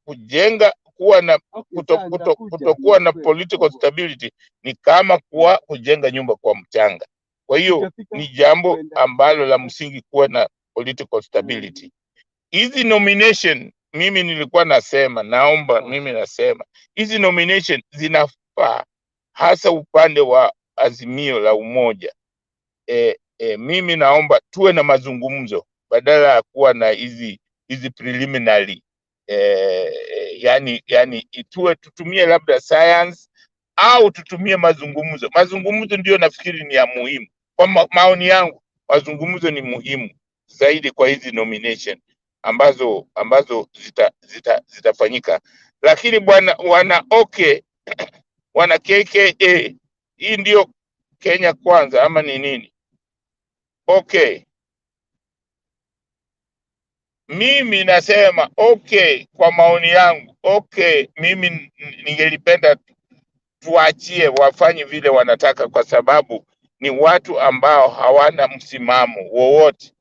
kutokuwa na political stability ni kama kujenga nyumba kwa mchanga. Kwa hiyo ni jambo ambalo la msingi kuwa na political stability. Hizi nomination mimi nilikuwa nasema, nasema hizi nomination zinafaa hasa upande wa Azimio la Umoja. Mimi naomba tuwe na mazungumzo badala ya kuwa na hizi preliminary. Yani tutumie labda science au tutumie mazungumzo. Mazungumzo ndio nafikiri ni ya muhimu. Kwa maoni yangu, mazungumzo ni muhimu zaidi kwa hizi nomination ambazo zitafanyika. Lakini wana wana KKA, hii ndio Kenya kwanza ama ni nini? Mimi nasema kwa maoni yangu mimi ningelipenda tuachie wafanye vile wanataka, kwa sababu ni watu ambao hawana msimamo wowote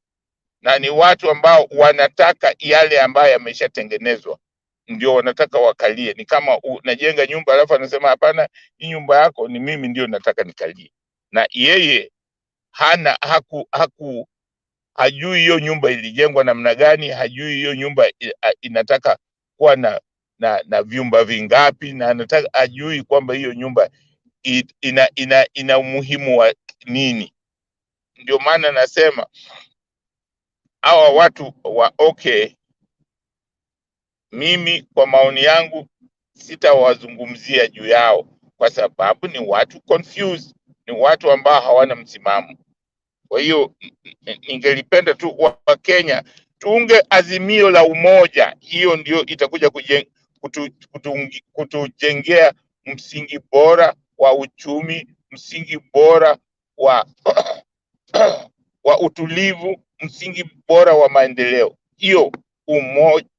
na ni watu ambao wanataka yale ambayo yameshatengenezwa ndio wanataka wakalie. Ni kama unajenga nyumba alafu anasema hapana, hii nyumba yako ni mimi ndio nataka nikalie, na yeye hajui hiyo nyumba ilijengwa namna gani, hajui hiyo nyumba inataka kuwa na vyumba vingapi, na anataka hajui kwamba hiyo nyumba ina umuhimu wa nini. Ndio maana nasema hawa watu wa mimi kwa maoni yangu sitawazungumzia juu yao, kwa sababu ni watu confused, ni watu ambao hawana msimamo. Kwa hiyo ningelipenda tu wa Kenya tuunge Azimio la Umoja. Hiyo ndio itakuja kutujengea msingi bora wa uchumi, msingi bora wa utulivu, msingi bora wa maendeleo. Hiyo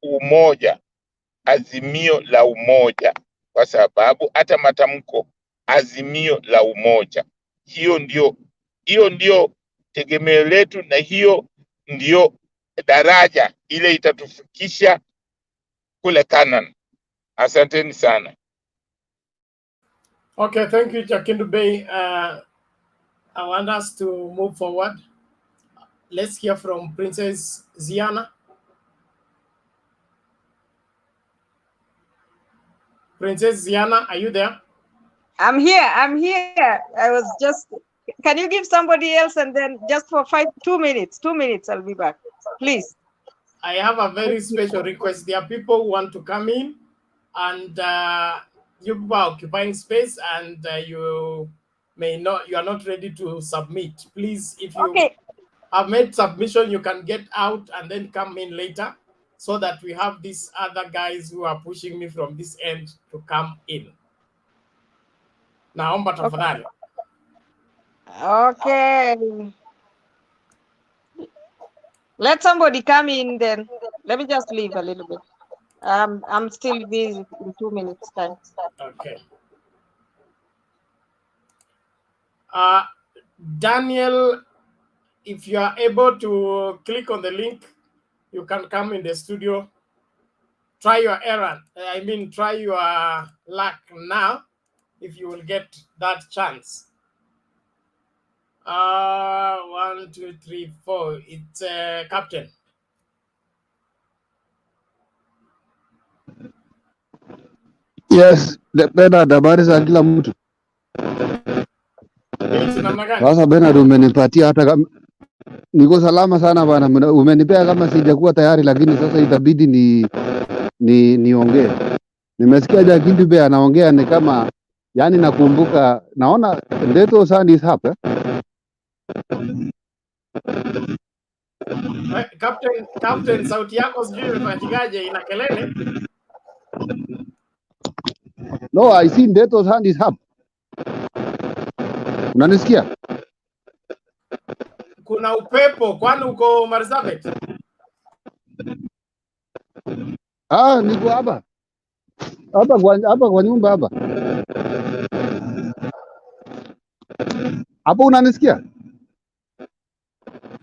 umoja, Azimio la Umoja, kwa sababu hata matamko Azimio la Umoja, hiyo ndio tegemeo letu, na hiyo ndio daraja ile itatufikisha kule Canaan. Asanteni sana. Okay, thank you, Jakindu Bey. I want us to move forward. Let's hear from Princess Ziana. Princess Ziana, are you there? I'm here. I was just, can you give somebody else and then just for 2 minutes, I'll be back, please. I have a very special request. There are people who want to come in, and you people are occupying space, and you are not ready to submit. Please, if you have made submission, you can get out and then come in later, so that we have these other guys who are pushing me from this end to come in. Naomba tafadhali. Okay. Let somebody come in then. Let me just leave a little bit. I'm still busy in 2 minutes time. Okay. Daniel, if you are able to click on the link, you can come in the studio. Try your errand. Try your luck now, if you will get that chance. 1, 2, 3, 4. It's Captain. Yes, Bernard, habari za kila mtu. Namna gani? Sasa Bernard, umenipatia hata kama niko salama sana bana, umenipea kama sijakuwa tayari, lakini sasa itabidi niongee. Nimesikia Jakindube anaongea ni kama yani, nakumbuka naona Ndeto Sun is hapa. Captain, sauti yako sijui imefanyikaje, ina kelele. No, I see Ndeto Sun is hapa. Unanisikia? Kuna upepo, kwani uko Marsabit? Niko hapa kwa nyumba hapa. Hapo unanisikia?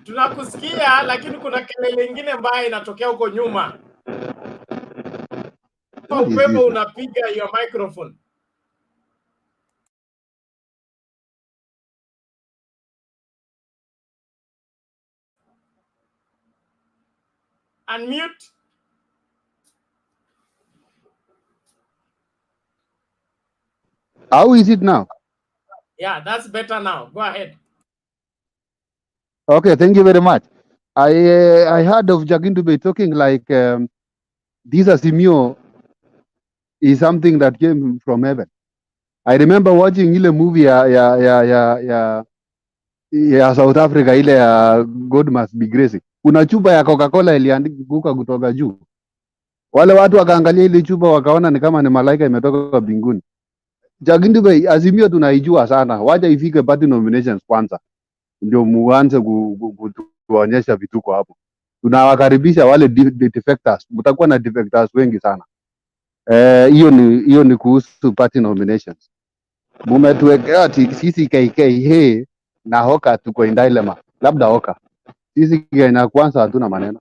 Tunakusikia, lakini kuna kelele ingine mbaya inatokea huko nyuma. Upepo unapiga your microphone. Unmute. How is it now? Yeah, that's better now. Go ahead. Okay, thank you very much. I heard of Jakindube talking like this Azimio is something that came from heaven. I remember watching ile movie ya South Africa, ile ya God Must Be Crazy. Kuna chupa ya Coca-Cola ilianguka kutoka juu. Wale watu wakaangalia ile chupa wakaona ni kama ni malaika imetoka mbinguni. Jakindube, Azimio tunaijua sana. Wacha ifike party nominations kwanza, ndio muanze kuonyesha vituko hapo. Tunawakaribisha wale defectors, mtakuwa na defectors wengi sana. Hiyo ni kuhusu party nominations. Mumetuwekea ati sisi KK na Oka tuko in dilemma. Labda Oka. Sisi Kenya kwanza hatuna maneno.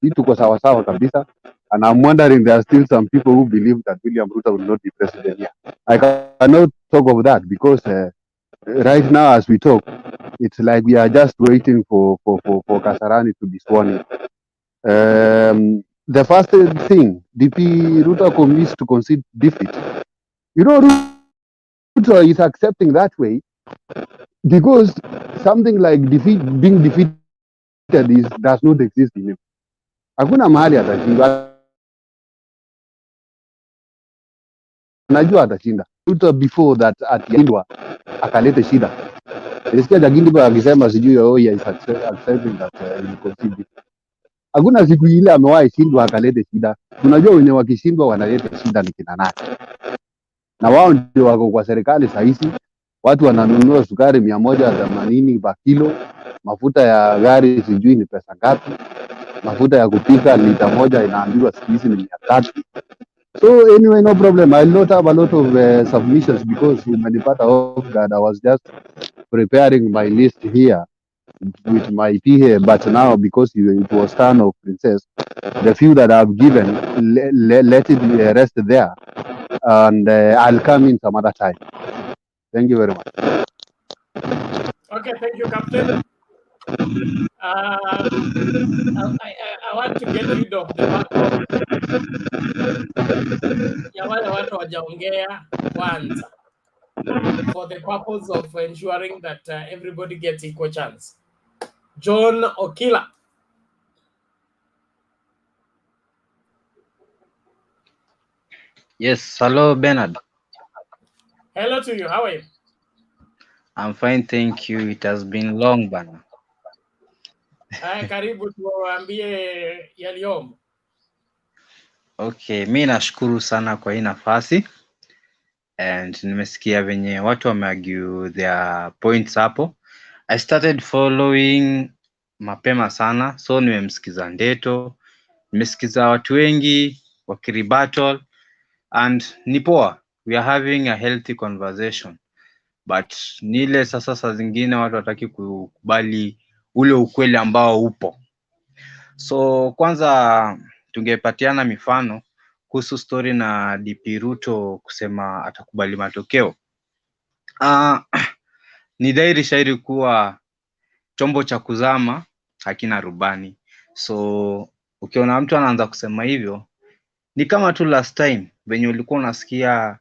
Sisi tuko sawa sawa kabisa. And I'm wondering there are still some people who believe that William Ruto will not be president here. I cannot talk of that because right now as we talk, it's like we are just waiting for Kasarani to be sworn in. The first thing, DP Ruto commits to concede defeat. You know, Ruto is accepting that way because something like being defeated does not exist in him. Hakuna mahali atashinda. Najua atashinda. Ruto before that atindwa akalete shida. Nilisikia Jakindube akisema sijui is accepting that he concede. Hakuna siku ile amewahi shindwa akalete shida. Tunajua wenye wakishindwa wanaleta shida ni kina nani, na wao ndio wako kwa serikali sahizi. Watu wananunua sukari 180 kwa kilo, mafuta ya gari sijui ni pesa ngapi, mafuta ya kupika lita moja inaambiwa siku hizi ni 300. So anyway, no problem. I'll not have a lot of submissions because umenipata off guard. I was just preparing my list here with my PA, but now because it was turn of Princess, the few that I've given, let it rest there, and I'll come in some other time. Thank you very much. Okay, thank you, Captain. I want to get rid of the backlog ya wale watu wajaongea kwanza, for the purpose of ensuring that everybody gets equal chance. John Okila. Yes, hello Bernard. Hello to you. How are you? I'm fine, thank you. It has been long bana. Karibu tuambie yaliyomo. Okay, mi nashukuru sana kwa hii nafasi and nimesikia venye watu wameargue their points hapo. I started following mapema sana, so nimemsikiza Ndeto, nimesikiza watu wengi wakiribattle, and ni poa, we are having a healthy conversation, but nile sasa saa zingine watu wataki kukubali ule ukweli ambao upo. So kwanza tungepatiana mifano kuhusu story na DP Ruto kusema atakubali matokeo. Ni dhahiri shairi kuwa chombo cha kuzama hakina rubani. So ukiona mtu anaanza kusema hivyo, ni kama tu last time venye ulikuwa unasikia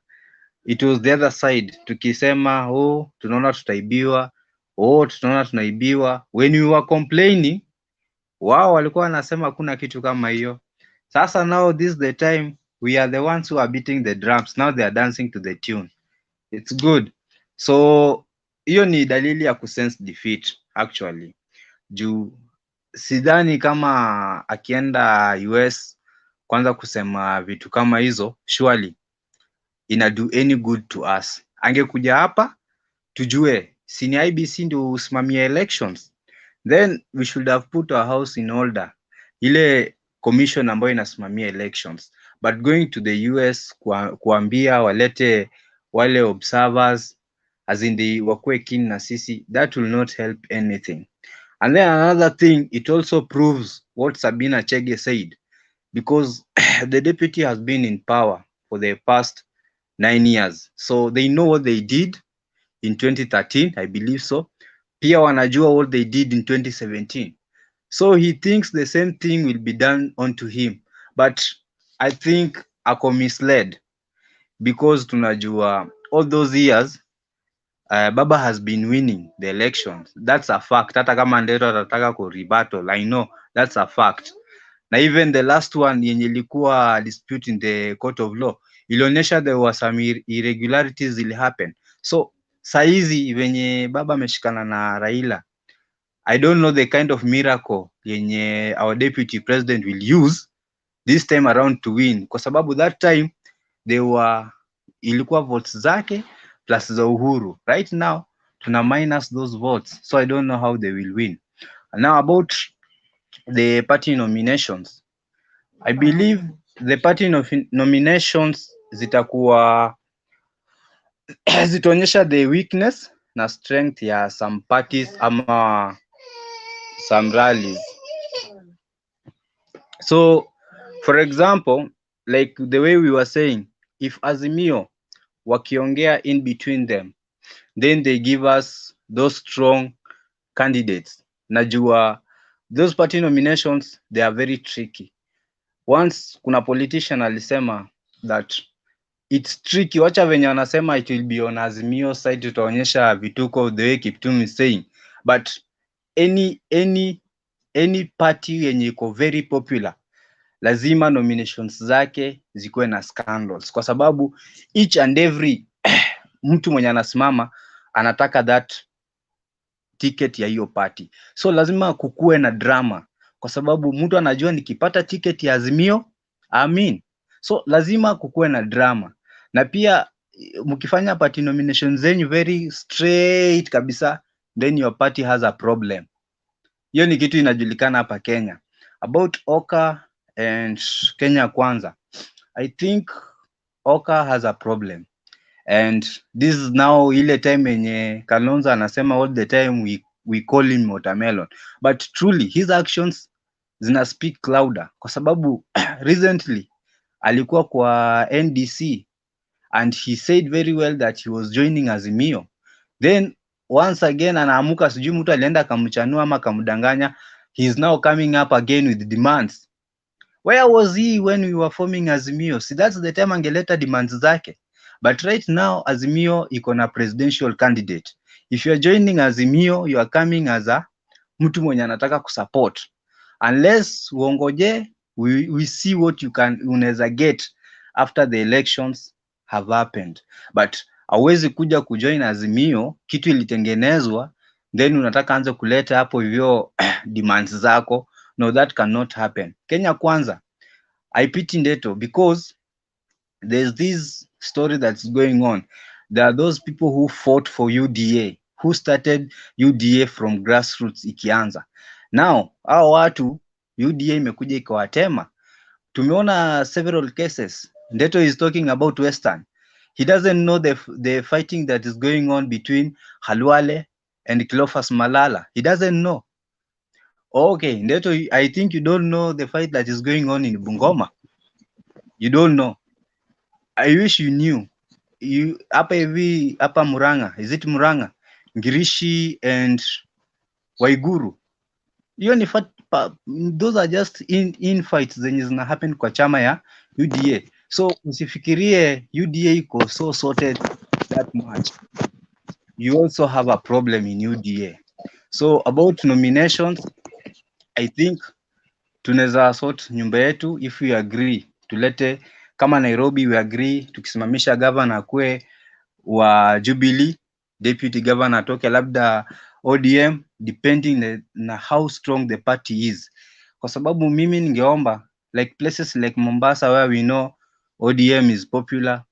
it was the other side tukisema tunaona tutaibiwa, tunaona tunaibiwa. When we were complaining, wao walikuwa wanasema hakuna kitu kama hiyo. Sasa now this is the time we are the ones who are beating the drums. Now they are dancing to the tune. It's good. So hiyo ni dalili ya kusense defeat actually. Juu sidhani kama akienda US kwanza kusema vitu kama hizo surely ina do any good to us. Angekuja hapa tujue sini IBC ndio usimamia elections, then we should have put our house in order, ile commission ambayo inasimamia elections. But going to the US kuambia walete wale observers as in the wakue keen na sisi, that will not help anything. And then another thing, it also proves what Sabina Chege said, because the deputy has been in power for the past 9 years. So they know what they did in 2013, I believe so. Pia wanajua what they did in 2017. So he thinks the same thing will be done onto him. But I think ako misled, because tunajua all those years Baba has been winning the elections. That's a fact. Hata kama Ndero atataka ku rebuttal, I know that's a fact. Na even the last one yenye ilikuwa dispute in the court of law ilionyesha there was some irregularities will happen. So saizi venye Baba ameshikana na Raila, I don't know the kind of miracle yenye our deputy president will use this time around to win, kwa sababu that time ilikuwa votes zake plus za Uhuru. Right now tuna minus those votes, so I don't know how they will win. And now about the party nominations, I believe the party nominations zitakuwa zitaonyesha the weakness na strength ya some parties ama some rallies. So for example, like the way we were saying, if Azimio wakiongea in between them, then they give us those strong candidates. Najua those party nominations, they are very tricky. Once kuna politician alisema that it's tricky, wacha venye wanasema it will be on Azimio side, tutaonyesha vituko the way Kiptum is saying, but any party yenye iko very popular lazima nominations zake zikuwe na scandals, kwa sababu each and every mtu mwenye anasimama anataka that ticket ya hiyo party. So lazima kukuwe na drama, kwa sababu mtu anajua nikipata ticket ya Azimio, so lazima kukuwe na drama. Na pia mkifanya party nominations zenyu very straight kabisa, then your party has a problem. Hiyo ni kitu inajulikana hapa Kenya. About Oka and Kenya Kwanza, I think Oka has a problem, and this is now ile time yenye Kalonzo anasema all the time we call him watermelon, but truly his actions zina speak louder, kwa sababu recently alikuwa kwa NDC and he said very well that he was joining Azimio, then once again anaamuka, sijui mtu alienda kamchanua ama kamdanganya, he is now coming up again with demands. Where was he when we were forming Azimio? See, that's the time angeleta demands zake. But right now Azimio iko na presidential candidate. If you are joining Azimio, you are coming as a mtu mwenye anataka kusupport. Unless uongoje, we see what unaweza get after the elections have happened. But hauwezi kuja kujoin Azimio, kitu ilitengenezwa, then unataka anza kuleta hapo hivyo demands zako. No, that cannot happen. Kenya Kwanza, I pity Ndeto, because there's this story that's going on. There are those people who fought for UDA, who started UDA from grassroots ikianza. Now, hao watu UDA imekuja ikawatema, Tumeona several cases. Ndeto is talking about Western. He doesn't know the fighting that is going on between Halwale and Cleophas Malala. He doesn't know. Okay, Ndeto, I think you don't know the fight that is going on in Bungoma. You don't know. I wish you knew. You hapa Muranga, is it Muranga? Ngirishi and Waiguru. Hiyo ni those are just in fights zenye zina happen kwa chama ya UDA. So usifikirie UDA iko so sorted that much. You also have a problem in UDA. So about nominations, I think tunaweza sort nyumba yetu if we agree. Tulete kama Nairobi we agree tukisimamisha governor akue wa Jubilee, deputy governor atoke labda ODM, depending na how strong the party is. Kwa sababu mimi ningeomba like places like Mombasa where we know ODM is popular,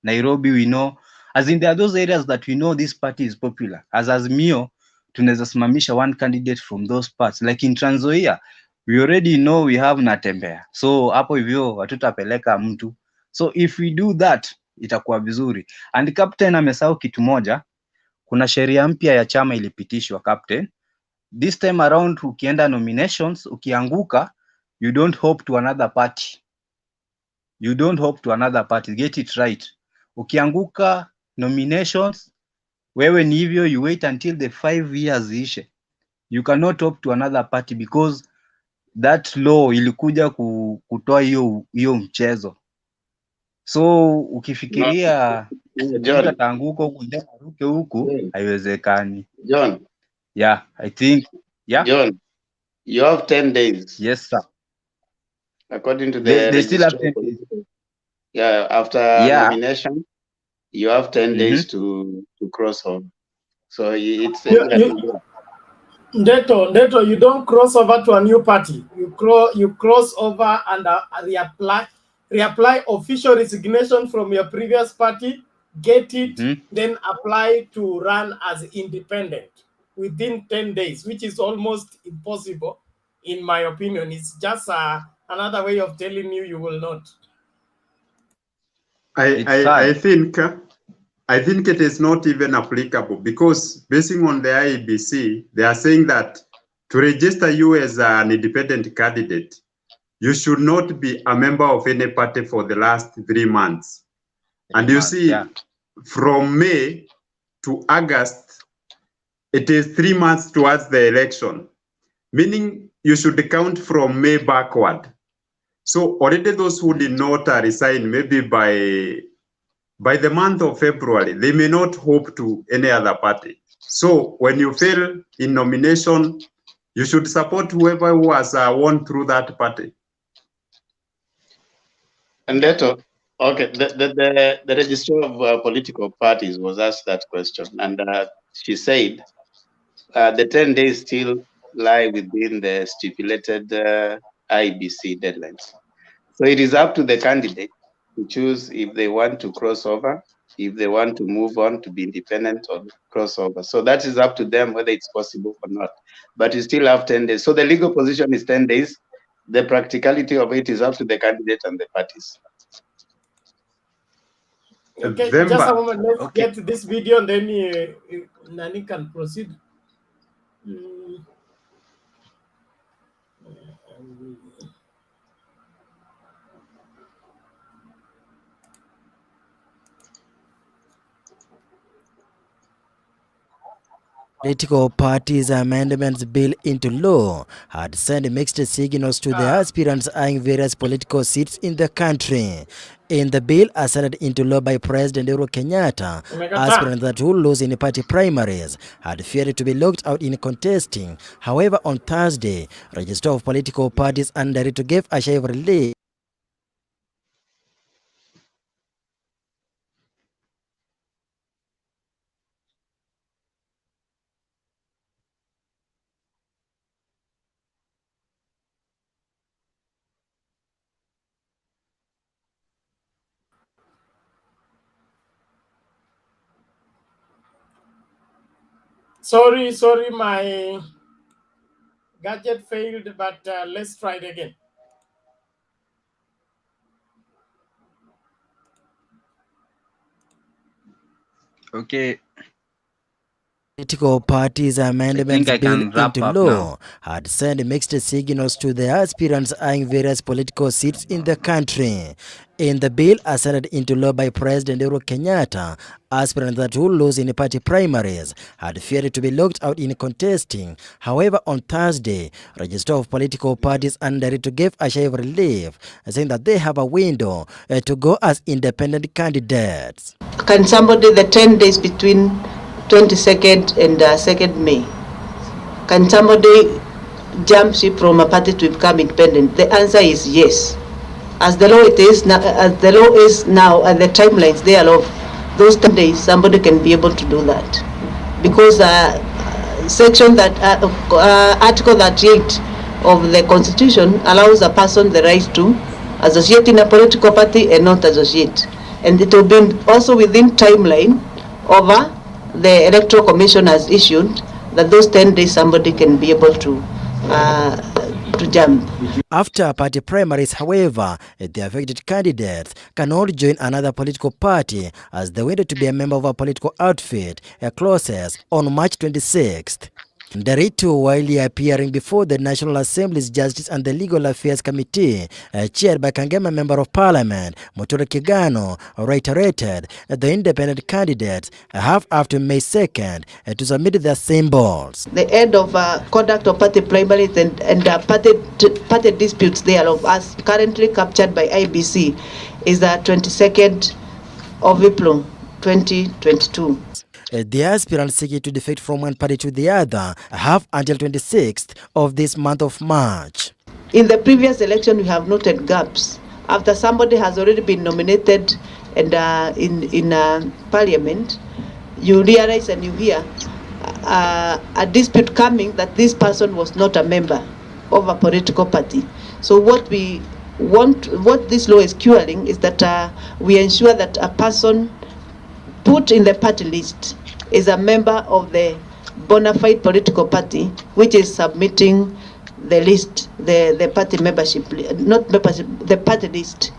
Nairobi we know, as in there are those areas that we know this party is popular. As Azimio tunaweza simamisha one candidate from those parts, like in Trans Nzoia we already know we have Natembea, so hapo hivyo hatutapeleka mtu. So if we do that itakuwa vizuri. And captain amesahau kitu moja, kuna sheria mpya ya chama ilipitishwa captain. This time around ukienda nominations, ukianguka, you don't hope to another party. You don't hope to another party, get it right. Ukianguka nominations, wewe ni hivyo, you wait until the 5 years ishe. You cannot hope to another party because that law ilikuja kutoa hiyo mchezo. So ukifikiria John, ataanguka huku ndio aruke huku, haiwezekani. John, Yeah, I think John, you have 10 days. Yes, sir. According to the they still have 10 registrar. days. Yeah, after nomination, you have 10 days to cross over. So it's Ndeto, you don't cross over to a new party. You cross over and reapply official resignation from your previous party, get it, then apply to run as independent within 10 days, which is almost impossible, in my opinion. It's just another way of telling you will not. I think it is not even applicable because basing on the IEBC, they are saying that to register you as an independent candidate, you should not be a member of any party for the last 3 months. And you see, from May to August, it is 3 months towards the election, meaning you should count from May backward. So already those who did not resign, maybe by the month of February, they may not hope to any other party. So when you fail in nomination, you should support whoever was won through that party. And that, okay, the registrar of political parties was asked that question, and she said the 10 days still lie within the stipulated IBC deadlines. So it is up to the candidate to choose if they want to cross over, if they want to move on to be independent or cross over. So that is up to them whether it's possible or not. But you still have 10 days. So the legal position is 10 days. The practicality of it is up to the candidate and the parties. Okay, just a moment. Let's get this video and then Nani can proceed. Political parties amendments bill into law had sent mixed signals to the aspirants eyeing various political seats in the country. In the bill signed into law by President Uhuru Kenyatta, aspirants that will lose in party primaries had feared to be locked out in contesting. However, on Thursday, Register of Political Parties under it gave a share of relief. Sorry, my gadget failed, but let's try it again. Okay, Political parties' I think amendments I bill can wrap into up now. law had sent mixed signals to the aspirants eyeing various political seats in the country. In the bill ascended into law by President Uhuru Kenyatta, aspirants that will lose in party primaries had feared to be locked out in contesting. However, on Thursday, Register of Political Parties and Ruto gave a share of relief, saying that they have a window to go as independent candidates. Can somebody, the 10 days between 22nd and 2nd May, can somebody jump ship from a party to become independent? The answer is yes. As the law is now, and the timelines thereof, those 10 days, somebody can be able to do that, because Article 38 of the Constitution allows a person the right to associate in a political party and not associate, and it will be also within timeline over the Electoral Commission has issued, that those 10 days somebody can be able to jump. After party primaries, however, the affected candidates cannot join another political party, as the window to be a member of a political outfit closes on March 26th. Ruto, while appearing before the National Assembly's Justice and the Legal Affairs Committee, chaired by Kangema Member of Parliament, Mutoro Kigano, reiterated that the independent candidates have up to May 2nd to submit their symbols. The end of conduct of party primaries and party disputes thereof, as currently captured by IBC, is the 22nd of April 2022. The aspirants seeking to defect from one party to the other have until 26th of this month of March. In the previous election, we have noted gaps. After somebody has already been nominated and in Parliament, you realize and you hear a dispute coming that this person was not a member of a political party. So what we want, what this law is curing, is that we ensure that a person put in the party list is a member of the bona fide political party, which is submitting the list, the party membership, not membership, the party list.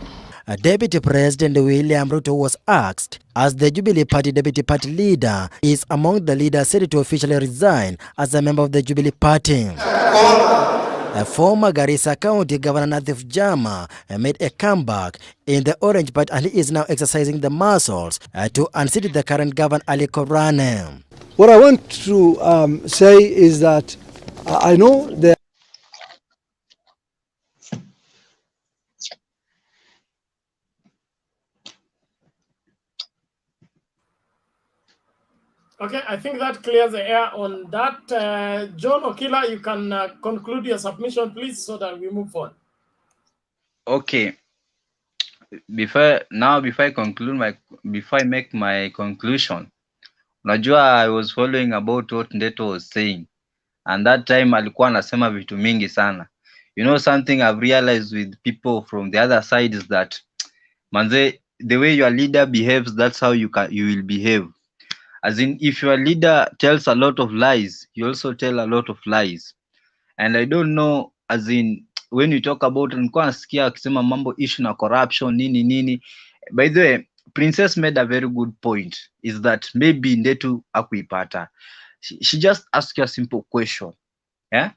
Deputy President William Ruto was asked, as the Jubilee Party Deputy Party Leader is among the leaders said to officially resign as a member of the Jubilee Party. A former Garissa County Governor Nathif Jama made a comeback in the Orange Party, and he is now exercising the muscles to unseat the current governor Ali Korane. What I want to say is that I know that Okay, I think that clears the air on that. John Okila, you can conclude your submission, please, so that we move on. Okay. Before I make my conclusion, unajua I was following about what Ndeto was saying, and that time alikuwa anasema vitu mingi sana. You know, something I've realized with people from the other side is that manze, the way your leader behaves, that's how you will behave. As in, if your leader tells a lot of lies, you also tell a lot of lies. And I don't know, as in, when you talk about, nilikuwa nasikia akisema mambo issue na corruption nini. By the way, Princess made a very good point, is that maybe Ndetu akuipata. She just asked you a simple question. Yeah?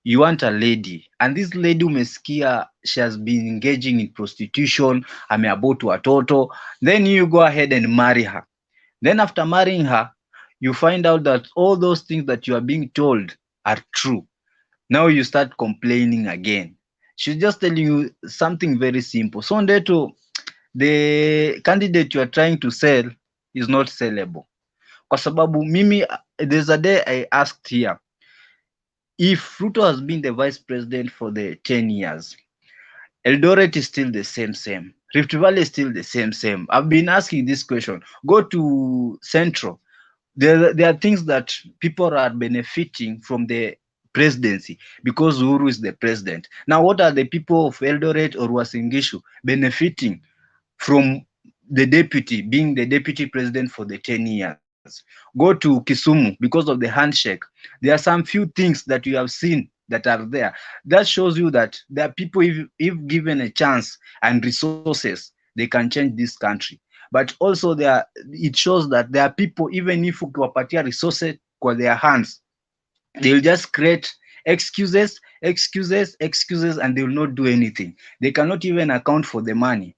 You want a lady, and this lady umesikia she has been engaging in prostitution, ameabortu watoto, then you go ahead and marry her. Then after marrying her, you find out that all those things that you are being told are true. Now you start complaining again. She's just telling you something very simple. So Ndeto, the candidate you are trying to sell is not sellable. Kwa sababu mimi, there's a day I asked here, if Ruto has been the vice president for the 10 years, Eldoret is still the same. Rift Valley is still the same. I've been asking this question. Go to Central. There are things that people are benefiting from the presidency because Uhuru is the president. Now, what are the people of Eldoret or Uasin Gishu benefiting from the deputy being the deputy president for the 10 years? Go to Kisumu because of the handshake. There are some few things that you have seen that are there. That shows you that there are people, if given a chance and resources, they can change this country. but also it shows that there are people, even if ukiwapatia resources kwa their hands, they'll just create excuses, and they will not do anything. They cannot even account for the money.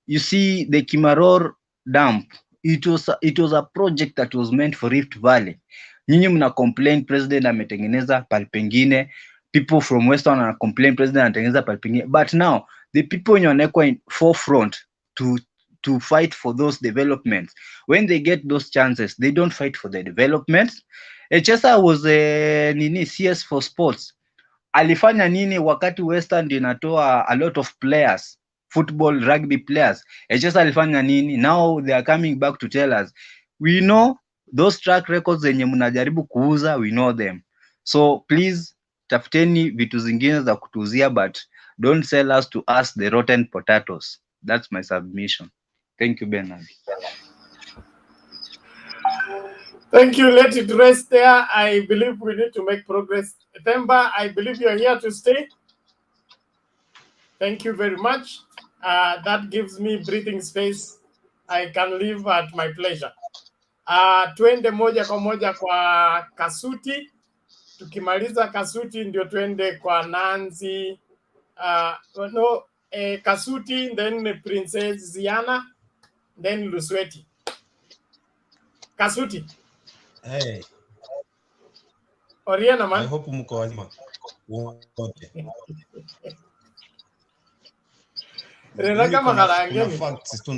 You see, the Kimaror dump, it was a project that was meant for Rift Valley. Nyinyi mna complain president ametengeneza pale pengine, people from Western wana complain president anatengeneza pale pengine, but now the people wenye wanawekwa in forefront to fight for those developments, when they get those chances, they don't fight for the developments. Echesa was CS for sports. Alifanya nini wakati Western inatoa a lot of players, football, rugby players? Echesa alifanya nini? Now they are coming back to tell us, we know those track records zenye mnajaribu kuuza, we know them. So please, tafuteni vitu zingine za kutuzia, but don't sell us to us the rotten potatoes. That's my submission. Thank you, Bernard. Thank you. Let it rest there. I believe we need to make progress. Themba, I believe you're here to stay. Thank you very much. That gives me breathing space. I can leave at my pleasure. Twende moja kwa moja kwa Kasuti. Tukimaliza Kasuti ndio twende kwa Nancy. Kasuti, then Princess Ziana, then Lusweti. Kasuti. Hey. Oriana man. I hope mko wazima wote. Kuna facts tu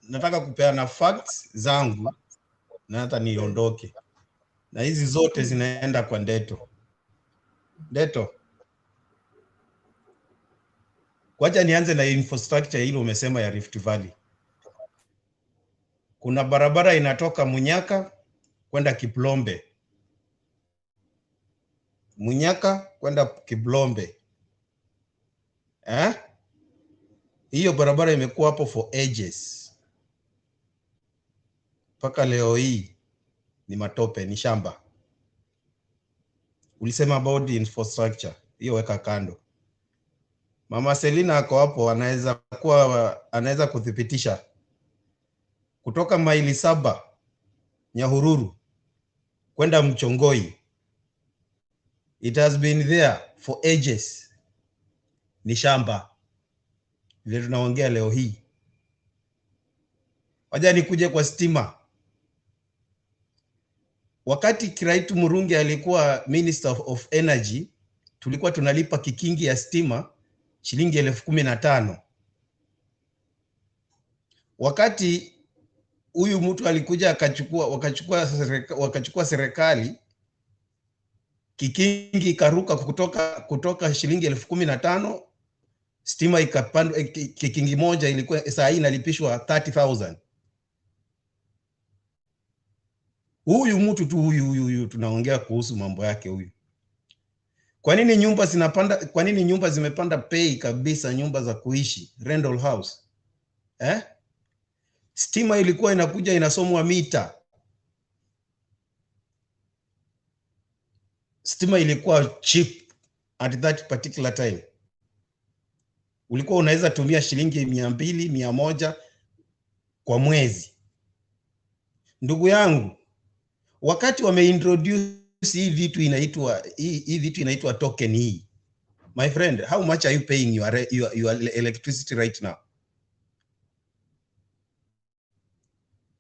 nataka kupeana facts zangu na hata niondoke. Na hizi zote zinaenda kwa Ndeto. Ndeto. Kwacha nianze na infrastructure hilo umesema ya Rift Valley. Kuna barabara inatoka Munyaka kwenda Kiplombe. Munyaka kwenda Kiplombe. Hiyo barabara imekuwa hapo for ages. Paka leo hii ni matope, ni shamba. Ulisema about the infrastructure, hiyo weka kando. Mama Selina ako hapo, anaweza kuthibitisha. Kutoka maili 7 Nyahururu kwenda Mchongoi, it has been there for ages. Ni shamba. Vile tunaongea leo hii. Waja nikuje kwa stima. Wakati Kiraitu Murungi alikuwa Minister of Energy, tulikuwa tunalipa kikingi ya stima shilingi 15,000. Wakati huyu mtu alikuja wakachukua serikali, kikingi ikaruka kutoka shilingi 15,000, stima ikapanda, kikingi moja ilikuwa saa hii inalipishwa 30,000. Huyu mtu tu huyu tunaongea kuhusu mambo yake huyu. Kwa nini nyumba zinapanda? Kwa nini nyumba zimepanda bei kabisa, nyumba za kuishi, rental house? Stima ilikuwa inakuja inasomwa mita. Stima ilikuwa cheap at that particular time. Ulikuwa unaweza tumia shilingi 200, 100 kwa mwezi. Ndugu yangu, wakati wameintroduce hii vitu inaitwa token hii. My friend, how much are you paying your electricity right now?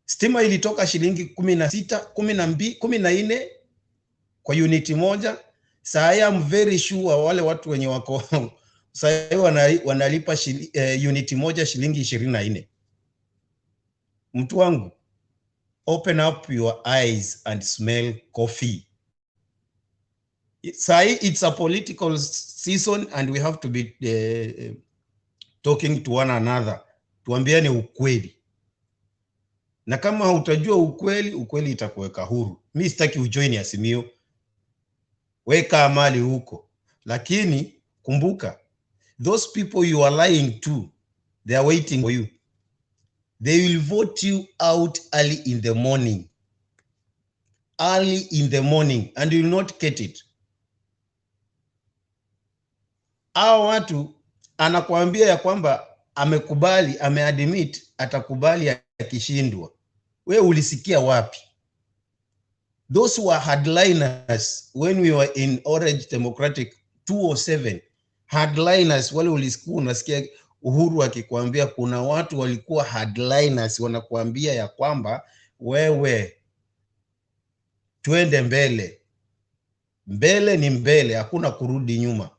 Stima ilitoka shilingi 16, 12, 14 kwa unit moja. Saa hii I'm very sure wale watu wenye wako saa hii wanalipa unit moja shilingi 24. Mtu wangu, open up your eyes and smell coffee. Saa hii it's a political season and we have to be talking to one another. Tuambiane ukweli. Na kama hutajua ukweli itakuweka huru. Mimi sitaki ujoin Azimio. Weka mali huko. Lakini kumbuka, those people you are lying to, they are waiting for you. They will vote you out early in the morning. Early in the morning, and you will not get it. Hao watu anakuambia ya kwamba amekubali, ameadmit atakubali akishindwa. We ulisikia wapi? Those were hardliners when we were in Orange Democratic 207. Hardliners wale ulisikia, unasikia Uhuru akikwambia kuna watu walikuwa hardliners wanakuambia ya kwamba wewe twende mbele. Mbele ni mbele, hakuna kurudi nyuma.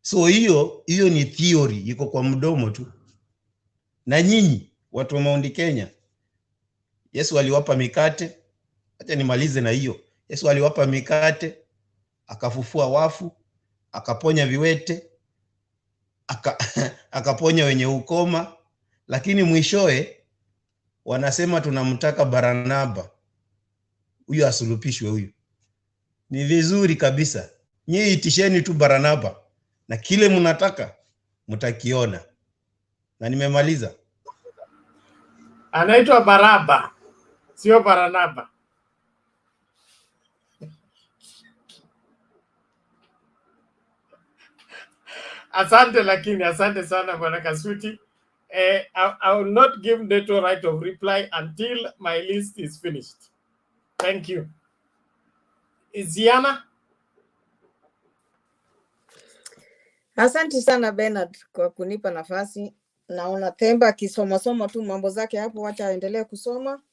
So hiyo ni theory, iko kwa mdomo tu. Na nyinyi watu wa Mount Kenya, Yesu aliwapa mikate. Acha nimalize na hiyo. Yesu aliwapa mikate, akafufua wafu, akaponya viwete, akaponya wenye ukoma, lakini mwishoe wanasema tunamtaka Baranaba. Huyu asulupishwe huyu. Ni vizuri kabisa. Nyinyi itisheni tu Baranaba na kile mnataka mtakiona. Na nimemaliza. Anaitwa Baraba, sio Baranaba. Asante, lakini asante sana Bwana Kasuti. I will not give Neto right of reply until my list is finished. Thank you. Iziana? Asante sana Bernard kwa kunipa nafasi. Naona Themba akisoma tu mambo zake hapo, wacha aendelee kusoma.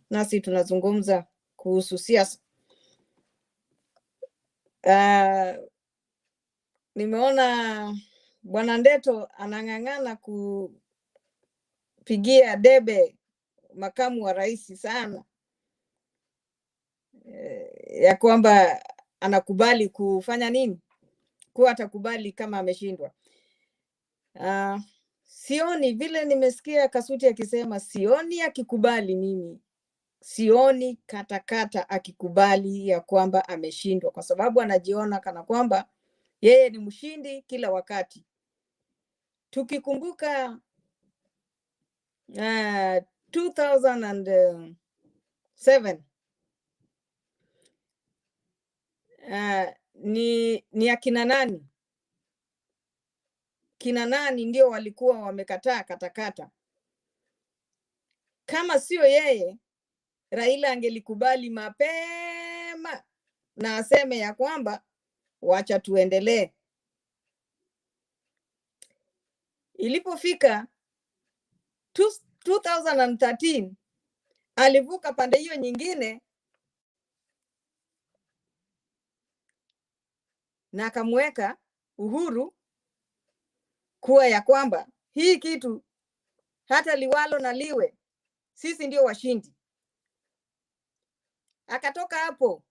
Nasi tunazungumza kuhusu siasa. Nimeona Bwana Ndeto anang'ang'ana kupigia debe makamu wa rais sana, ya kwamba anakubali kufanya nini, kuwa atakubali kama ameshindwa. Sioni vile nimesikia Kasuti akisema, sioni akikubali. Mimi sioni katakata akikubali ya kwamba ameshindwa, kwa sababu anajiona kana kwamba yeye ni mshindi kila wakati. Tukikumbuka 2007 ni akina nani? Kina nani ndio walikuwa wamekataa katakata? Kama sio yeye, Raila angelikubali mapema na aseme ya kwamba wacha tuendelee. Ilipofika 2013 alivuka pande hiyo nyingine na akamweka Uhuru kuwa ya kwamba hii kitu hata liwalo na liwe, sisi ndio washindi. Akatoka hapo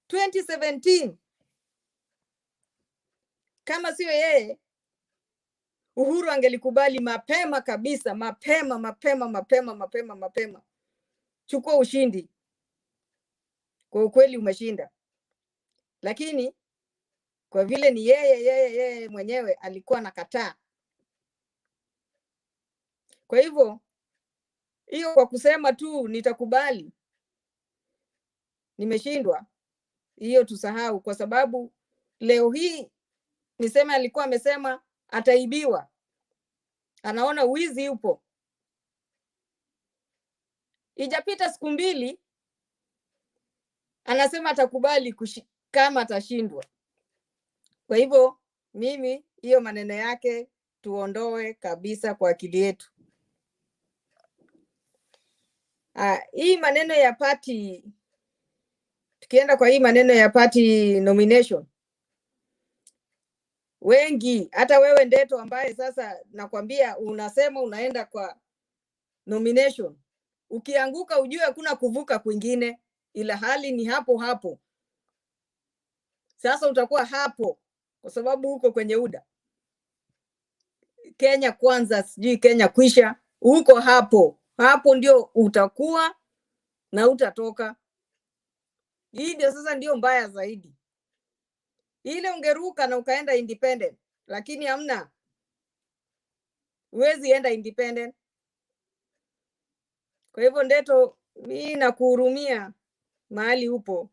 2017, kama sio yeye, Uhuru angelikubali mapema kabisa, mapema. Chukua ushindi. Kwa ukweli umeshinda. Lakini kwa vile ni yeye mwenyewe alikuwa nakataa. Kwa hivyo hiyo kwa kusema tu nitakubali nimeshindwa, hiyo tusahau, kwa sababu leo hii niseme alikuwa amesema ataibiwa. Anaona wizi upo. Ijapita siku mbili anasema atakubali kama atashindwa. Kwa hivyo mimi hiyo maneno yake tuondoe kabisa kwa akili yetu. Hii maneno ya party, tukienda kwa hii maneno ya party nomination, wengi, hata wewe Ndeto ambaye sasa nakwambia unasema unaenda kwa nomination, ukianguka ujue hakuna kuvuka kwingine, ila hali ni hapo hapo. Sasa utakuwa hapo kwa sababu uko kwenye UDA. Kenya kwanza, sijui Kenya kwisha, uko hapo ndio utakuwa na utatoka. Hii ndio sasa ndio mbaya zaidi. Ile ungeruka na ukaenda independent, lakini hamna, huwezi enda independent. Kwa hivyo Ndeto, mimi nakuhurumia mahali upo,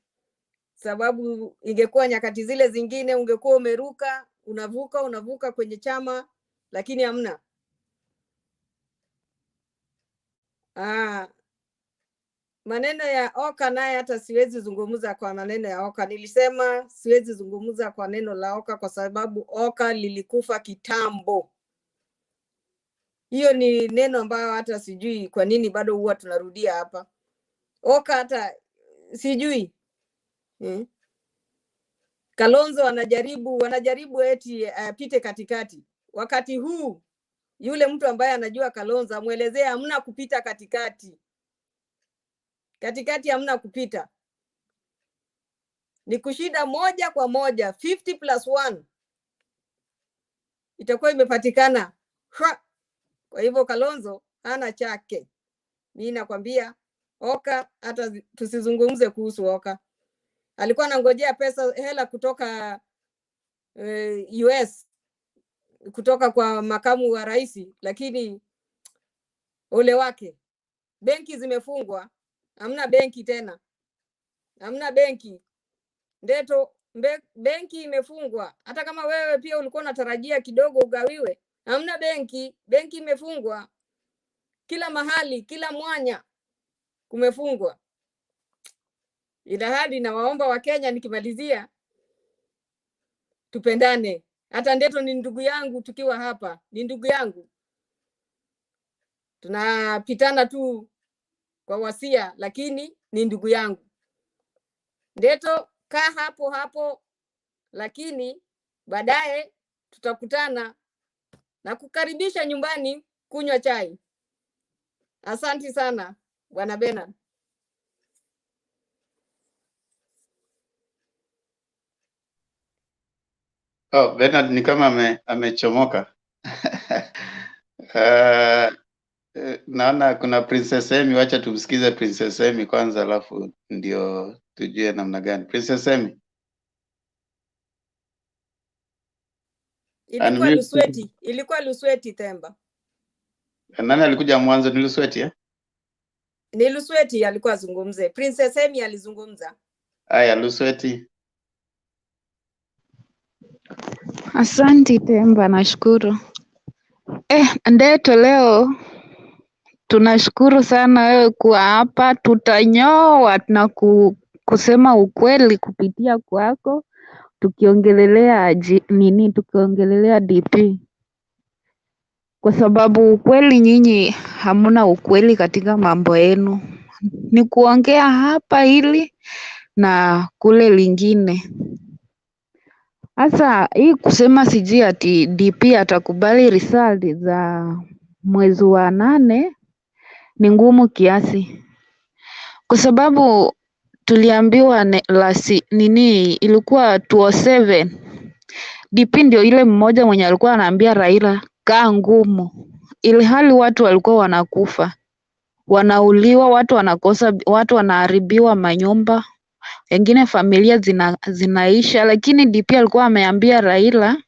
sababu ingekuwa nyakati zile zingine ungekuwa umeruka, unavuka kwenye chama lakini hamna. Maneno ya Oka naye hata siwezi zungumza kwa maneno ya Oka. Nilisema siwezi zungumza kwa neno la Oka kwa sababu Oka lilikufa kitambo. Hiyo ni neno ambayo hata sijui kwa nini bado huwa tunarudia hapa. Oka hata sijui. Kalonzo wanajaribu eti apite katikati. Wakati huu yule mtu ambaye anajua Kalonzo amuelezea hamna kupita katikati. Katikati hamna kupita. Ni kushinda moja kwa moja, 50+1 itakuwa imepatikana. Kwa hivyo Kalonzo hana chake. Mimi nakwambia Oka hata tusizungumze kuhusu Oka. Alikuwa anangojea hela kutoka US, kutoka kwa makamu wa rais, lakini ole wake. Benki zimefungwa, hamna benki tena. Hamna benki. Ndeto benki imefungwa. Hata kama wewe pia ulikuwa unatarajia kidogo ugawiwe, hamna benki. Benki imefungwa. Kila mahali, kila mwanya kumefungwa. Ila hadi na waomba wa Kenya nikimalizia, tupendane. Hata Ndeto ni ndugu yangu, tukiwa hapa ni ndugu yangu. Tunapitana tu kwa wasia, lakini ni ndugu yangu. Ndeto, kaa hapo hapo, lakini baadaye tutakutana na kukaribisha nyumbani kunywa chai. Asante sana Bwana Bernard. Bernard ni kama amechomoka. Naona kuna Princess Emi, wacha tumsikize Princess Emi kwanza alafu ndio tujue namna gani. Princess Emi. Ilikuwa Lusweti Themba. Nani alikuja mwanzo? Ni Lusweti Ni Lusweti alikuwa azungumze. Princess Emi alizungumza. Aya, Lusweti. Asante Themba, nashukuru. Ndeto, leo tunashukuru sana wewe kuwa hapa. Tutanyoa na kusema ukweli kupitia kwako, tukiongelelea tukiongelelea DP, kwa sababu ukweli nyinyi hamuna ukweli katika mambo yenu, ni kuongea hapa hili na kule lingine. Sasa hii kusema sijui ati DP atakubali result za mwezi wa 8 ni ngumu kiasi, kwa sababu tuliambiwa ilikuwa 2007 DP ndio ile mmoja mwenye alikuwa anaambia Raila kaa ngumu, ili hali watu walikuwa wanakufa, wanauliwa, watu wanaharibiwa manyumba, wengine familia zinaisha, lakini DP alikuwa ameambia Raila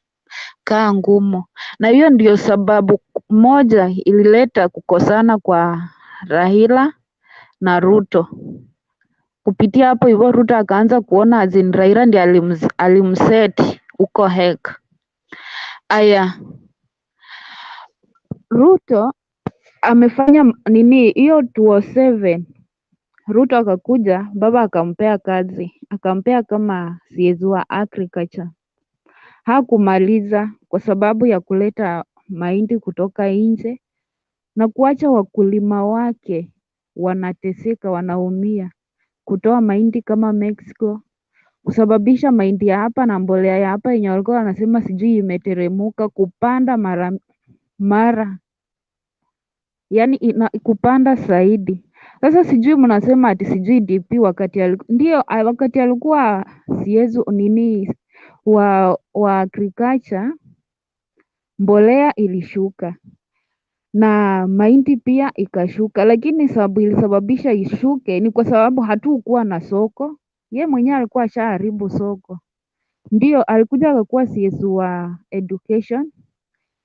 kaa ngumu. Na hiyo ndio sababu moja ilileta kukosana kwa Raila na Ruto. Kupitia hapo hivyo Ruto akaanza kuona Raila ndiye alimset uko hek. Aya, Ruto amefanya hiyo 2007 Ruto akakuja, baba akampea kazi, akampea kama CS wa agriculture. Hakumaliza kwa sababu ya kuleta mahindi kutoka nje na kuacha wakulima wake wanateseka, wanaumia, kutoa mahindi kama Mexico, kusababisha mahindi ya hapa na mbolea ya hapa yenye walikuwa wanasema sijui imeteremuka, kupanda mara yani kupanda zaidi. Sasa sijui mnasema ati sijui DP wakati alikuwa CS wa agriculture, mbolea ilishuka na mahindi pia ikashuka, lakini sababu ilisababisha ishuke ni kwa sababu hatukuwa na soko. Ye mwenyewe alikuwa ashaharibu soko. Ndio alikuja akakuwa CS wa education,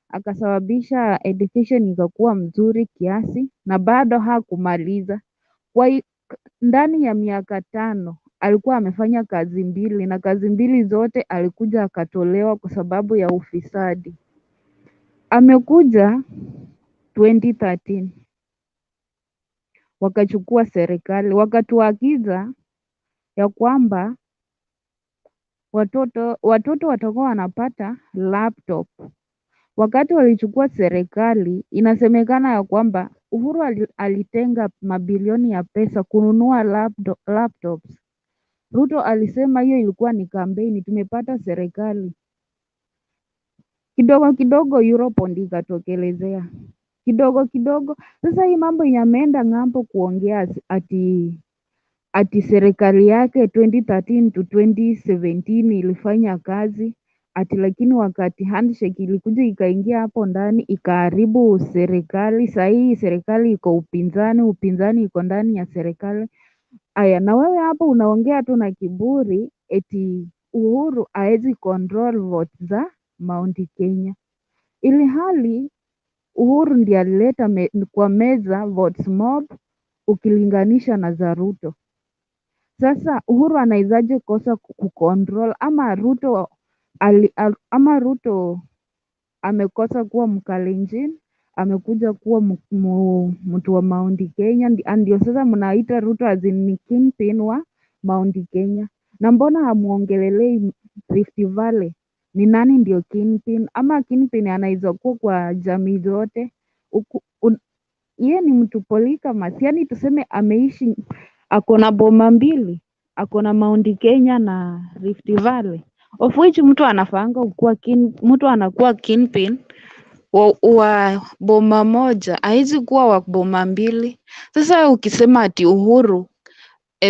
akasababisha education ikakuwa mzuri kiasi, na bado hakumaliza. Kwa ndani ya miaka 5 alikuwa amefanya kazi 2, na kazi 2 zote alikuja akatolewa kwa sababu ya ufisadi. Amekuja 2013 wakachukua serikali, wakatuagiza ya kwamba watoto watakuwa wanapata laptop. Wakati walichukua serikali, inasemekana ya kwamba Uhuru alitenga mabilioni ya pesa kununua laptops. Ruto alisema hiyo ilikuwa ni kampeni, tumepata serikali. Kidogo kidogo Eurobond ikatokelezea. Kidogo kidogo. Sasa hii mambo yameenda ng'ambo kuongea ati serikali yake 2013 to 2017 ilifanya kazi lakini wakati handshake ilikuja ikaingia hapo ndani ikaharibu serikali. Saa hii serikali iko upinzani iko ndani ya serikali. Aya, na wewe hapo unaongea tu na kiburi eti Uhuru haezi control vote za Mount Kenya, ili hali Uhuru ndiye alileta kwa meza votes mob ukilinganisha na za Ruto. Sasa Uhuru anawezaje kosa kucontrol ama Ruto amekosa kuwa Mkalenjin, amekuja kuwa mtu wa Mount Kenya, ndio sasa mnaita Ruto as in kingpin wa Mount Kenya. Na mbona hamuongelelei Rift Valley? Ni nani ndio kingpin? Ama kingpin anaweza kuwa kwa jamii zote. Yeye ni mtu polygamous, yani tuseme ameishi, ako na boma mbili, ako na Mount Kenya na Rift Valley, of which mtu anakuwa kingpin wa boma moja, haizi kuwa wa boma mbili. Sasa ukisema ati Uhuru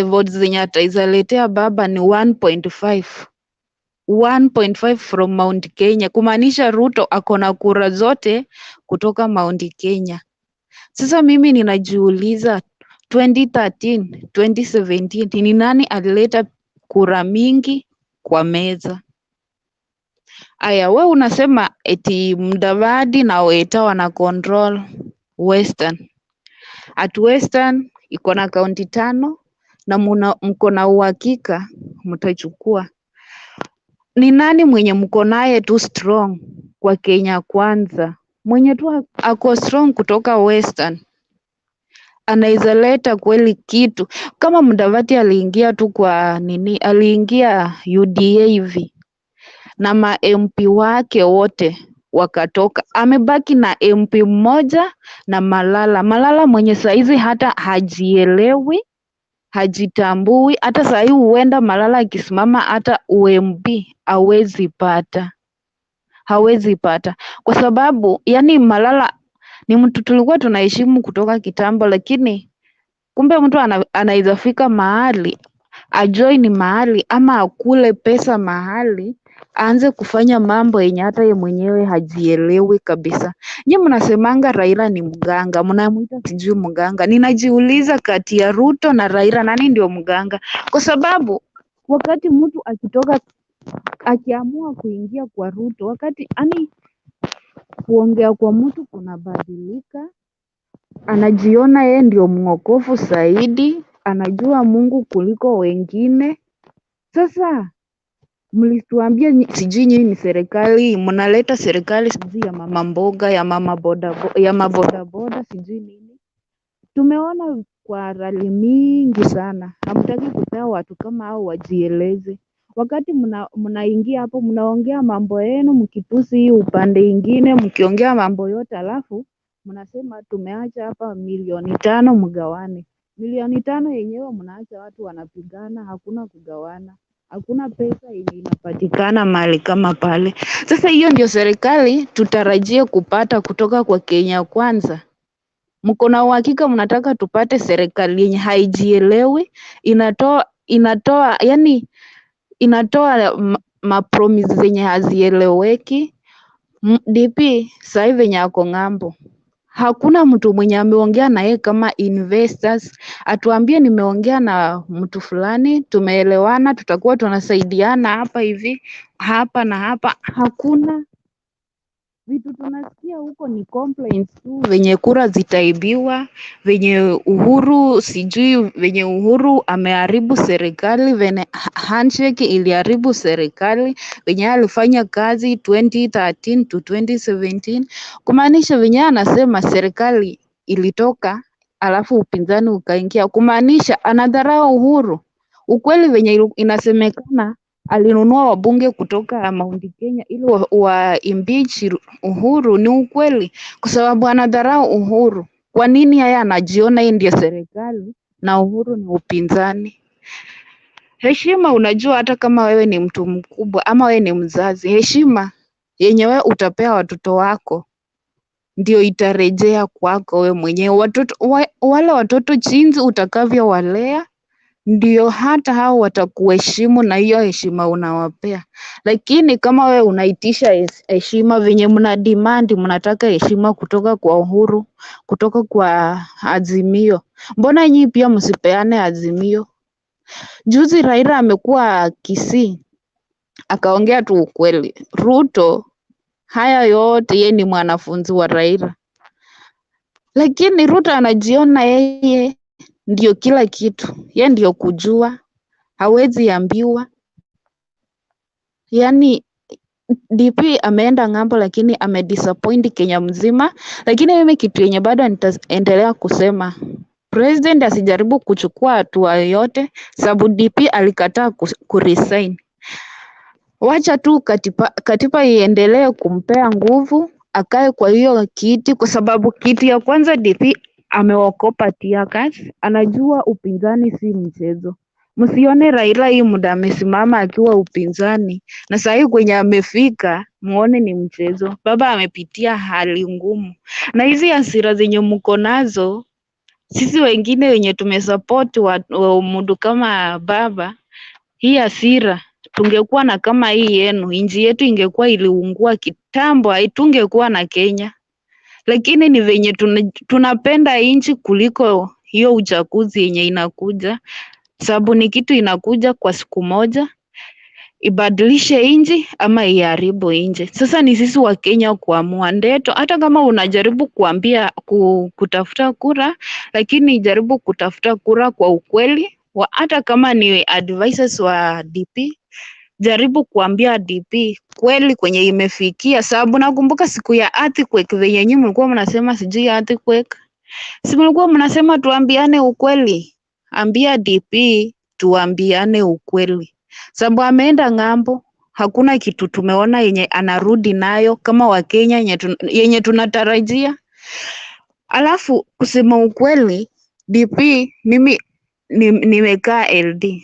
votes zenye ataizaletea baba ni 1.5 from Mount Kenya, kumaanisha Ruto ako na kura zote kutoka Mount Kenya. Sasa mimi ninajiuliza 2013, 2017 ni nani alileta kura mingi kwa meza? Aya, we unasema eti Mudavadi na Weta wana control Western. At Western iko na kaunti 5 na mko na uhakika mtachukua. Ni nani mwenye mko naye tu strong kwa Kenya Kwanza? Mwenye tu ako strong kutoka Western anaweza leta kweli kitu. Kama Mudavadi aliingia tu kwa aliingia UDA hivi na ma MP wake wote wakatoka, amebaki na MP mmoja na Malala mwenye saizi hata hajielewi, hajitambui. Hata saa hii huenda Malala akisimama hata UMP hawezi pata kwa sababu yani Malala ni mtu tulikuwa tunaheshimu kutoka kitambo, lakini kumbe mtu anaweza fika mahali ajoin mahali ama akule pesa mahali aanze kufanya mambo yenye hata ye mwenyewe hajielewi kabisa. Nyinyi mnasemanga Raila ni mganga, mnamuita sijui mganga. Ninajiuliza kati ya Ruto na Raila nani ndio mganga? Kwa sababu wakati mtu akiamua kuingia kwa Ruto, wakati kuongea kwa mtu kunabadilika, anajiona yeye ndio mwokofu zaidi, anajua Mungu kuliko wengine. Sasa mlituambia sijui nyinyi ni serikali, mnaleta serikali sijui ya mama mboga, ya mabodaboda sijui nini. Tumeona kwa rali mingi sana, hamtaki kupea watu kama hao wajieleze. Wakati mnaingia hapo mnaongea mambo yenu, mkitusi hii upande ingine, mkiongea mambo yote, alafu mnasema tumeacha hapa 5,000,000 mgawane. 5,000,000 yenyewe mnaacha watu wanapigana, hakuna kugawana. Hakuna pesa yenye inapatikana mahali kama pale. Sasa hiyo ndio serikali tutarajie kupata kutoka kwa Kenya Kwanza? Mko na uhakika mnataka tupate serikali yenye haijielewi, inatoa mapromise zenye hazieleweki? DP sasa hivi venye ako ng'ambo, hakuna mtu mwenye ameongea na yeye kama investors atuambie nimeongea na mtu fulani, tumeelewana, tutakuwa tunasaidiana hapa hivi, hapa na hapa. Hakuna. Vitu tunasikia huko ni complaints tu, venye kura zitaibiwa, venye Uhuru sijui venye Uhuru ameharibu serikali, venye handshake iliharibu serikali, venye alifanya kazi 2013 to 2017, kumaanisha venye anasema serikali ilitoka alafu upinzani ukaingia, kumaanisha anadharau Uhuru. Ukweli venye inasemekana alinunua wabunge kutoka Mount Kenya ili wa impeach Uhuru ni ukweli, kwa sababu anadharau Uhuru. Kwa nini yeye anajiona yeye ndiye serikali na Uhuru ni upinzani? Heshima, unajua hata kama wewe ni mtu mkubwa ama wewe ni mzazi, heshima yenye wewe utapea watoto wako ndio itarejea kwako wewe mwenyewe. Wale watoto jinsi utakavyowalea ndio hata hao watakuheshimu na hiyo heshima unawapea. Lakini kama wewe unaitisha heshima venye mna demand, mnataka heshima kutoka kwa Uhuru, kutoka kwa Azimio, mbona nyinyi pia msipeane Azimio? Juzi Raila amekuwa Kisii akaongea tu ukweli. Ruto haya yote yeye ni mwanafunzi wa Raila, lakini Ruto anajiona yeye ndio kila kitu, yeye ndio kujua, hawezi ambiwa. Yani DP ameenda ng'ambo, lakini amedisappoint Kenya mzima. Lakini mimi kitu yenye bado nitaendelea kusema, president asijaribu kuchukua hatua yoyote, sababu DP alikataa kuresign. Wacha tu katiba iendelee kumpea nguvu, akae kwa hiyo kiti, kwa sababu kiti ya kwanza DP amewakopa tear gas, anajua upinzani si mchezo. Msione Raila hii muda amesimama akiwa upinzani na sahii kwenye amefika muone ni mchezo. Baba amepitia hali ngumu, na hizi hasira zenye mko nazo, sisi wengine wenye tumesupport wa mtu kama baba, hii hasira tungekuwa na kama hii yenu, nchi yetu ingekuwa iliungua kitambo, haitungekuwa na Kenya. Lakini ni venye tunapenda nchi kuliko hiyo uchaguzi yenye inakuja, sababu ni kitu inakuja kwa siku moja, ibadilishe nchi ama iharibu nchi. Sasa ni sisi wa Kenya kuamua. Ndeto hata kama unajaribu kuambia kutafuta kura, lakini jaribu kutafuta kura kwa ukweli. Hata kama ni advisors wa DP, jaribu kuambia DP kweli kwenye imefikia, sababu nakumbuka siku ya earthquake venye nyinyi mlikuwa mnasema sijui earthquake, si mlikuwa mnasema tuambiane ukweli? Ambia DP tuambiane ukweli, sababu ameenda ng'ambo, hakuna kitu tumeona yenye anarudi nayo kama Wakenya yenye tunatarajia. Alafu kusema ukweli, DP mimi nimekaa LD,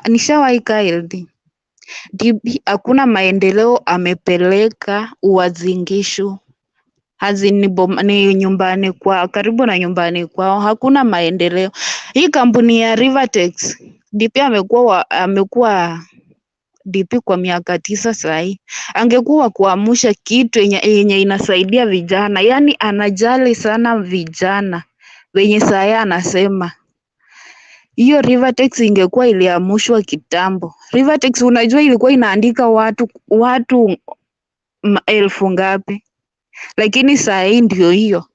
nishawahi kaa LD. DP hakuna maendeleo amepeleka Uasin Gishu, ni nyumbani kwa karibu na nyumbani kwao, hakuna maendeleo. Hii kampuni ya Rivertex, DP amekuwa DP kwa miaka 9 sahi. Angekuwa kuamsha kitu yenye inasaidia vijana, yani anajali sana vijana wenye sahi. Anasema hiyo Rivertex ingekuwa iliamushwa kitambo. Rivertex unajua ilikuwa inaandika watu elfu ngapi, lakini saa hii ndio hiyo.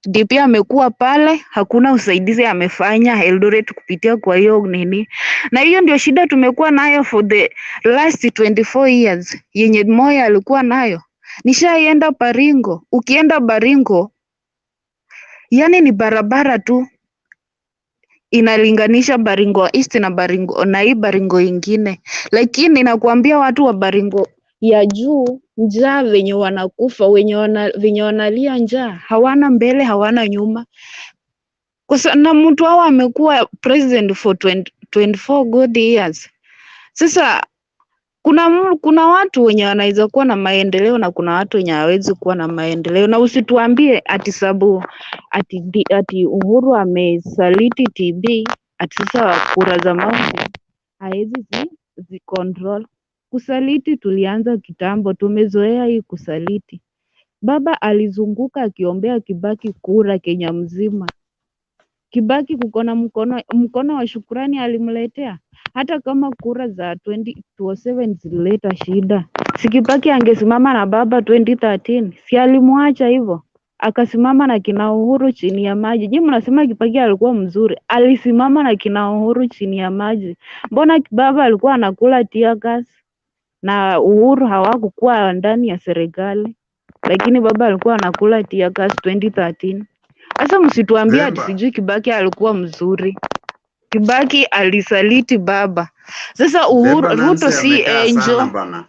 DP amekuwa pale, hakuna usaidizi amefanya Eldoret kupitia kwa hiyo nini. Na hiyo ndio shida tumekuwa nayo for the last 24 years yenye Moi alikuwa nayo. Nishaienda Baringo, ukienda Baringo yani ni barabara tu inalinganisha Baringo East na Baringo na hii Baringo ingine, lakini nakuambia watu wa Baringo ya juu njaa venye wanakufa, venye wanalia njaa, hawana mbele hawana nyuma. Na mtu wao amekuwa president for 24 good years. Sasa kuna watu wenye wanaweza kuwa na maendeleo na kuna watu wenye hawezi kuwa na maendeleo, na usituambie ati sababu ati Uhuru amesaliti TB ati sasa kura za maoni hawezi control. Kusaliti tulianza kitambo, tumezoea hii kusaliti. Baba alizunguka akiombea Kibaki kura Kenya mzima. Kibaki kuko na mkono wa shukrani alimletea, hata kama kura za 2027 zilileta shida. Si Kibaki angesimama na baba 2013, si alimwacha hivyo? Akasimama na kina Uhuru chini ya maji. Je, mnasema Kibaki alikuwa mzuri? Alisimama na kina Uhuru chini ya maji. Mbona baba alikuwa anakula tear gas na Uhuru hawakukuwa ndani ya serikali, lakini baba alikuwa anakula tear gas 2013. Sasa msituambie ati sijui Kibaki alikuwa mzuri. Kibaki alisaliti baba. Sasa Uhuru, Ruto si angel.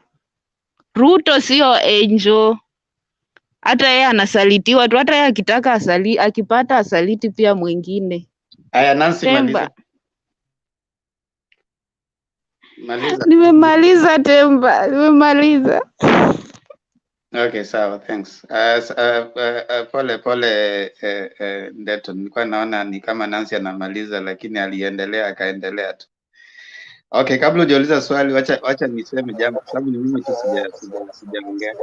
Ruto sio angel. Hata yeye anasalitiwa tu, hata yeye akitaka akipata asaliti pia mwingine. Aya, Nancy, Temba. maliza. Nimemaliza Temba, nimemaliza. Okay, sawa, thanks. Pole Ndeto, nilikuwa naona ni kama Nancy anamaliza, lakini aliendelea akaendelea tu. Okay, kabla hujauliza swali, wacha niseme jambo, kwa sababu ni mimi tu sijaongea.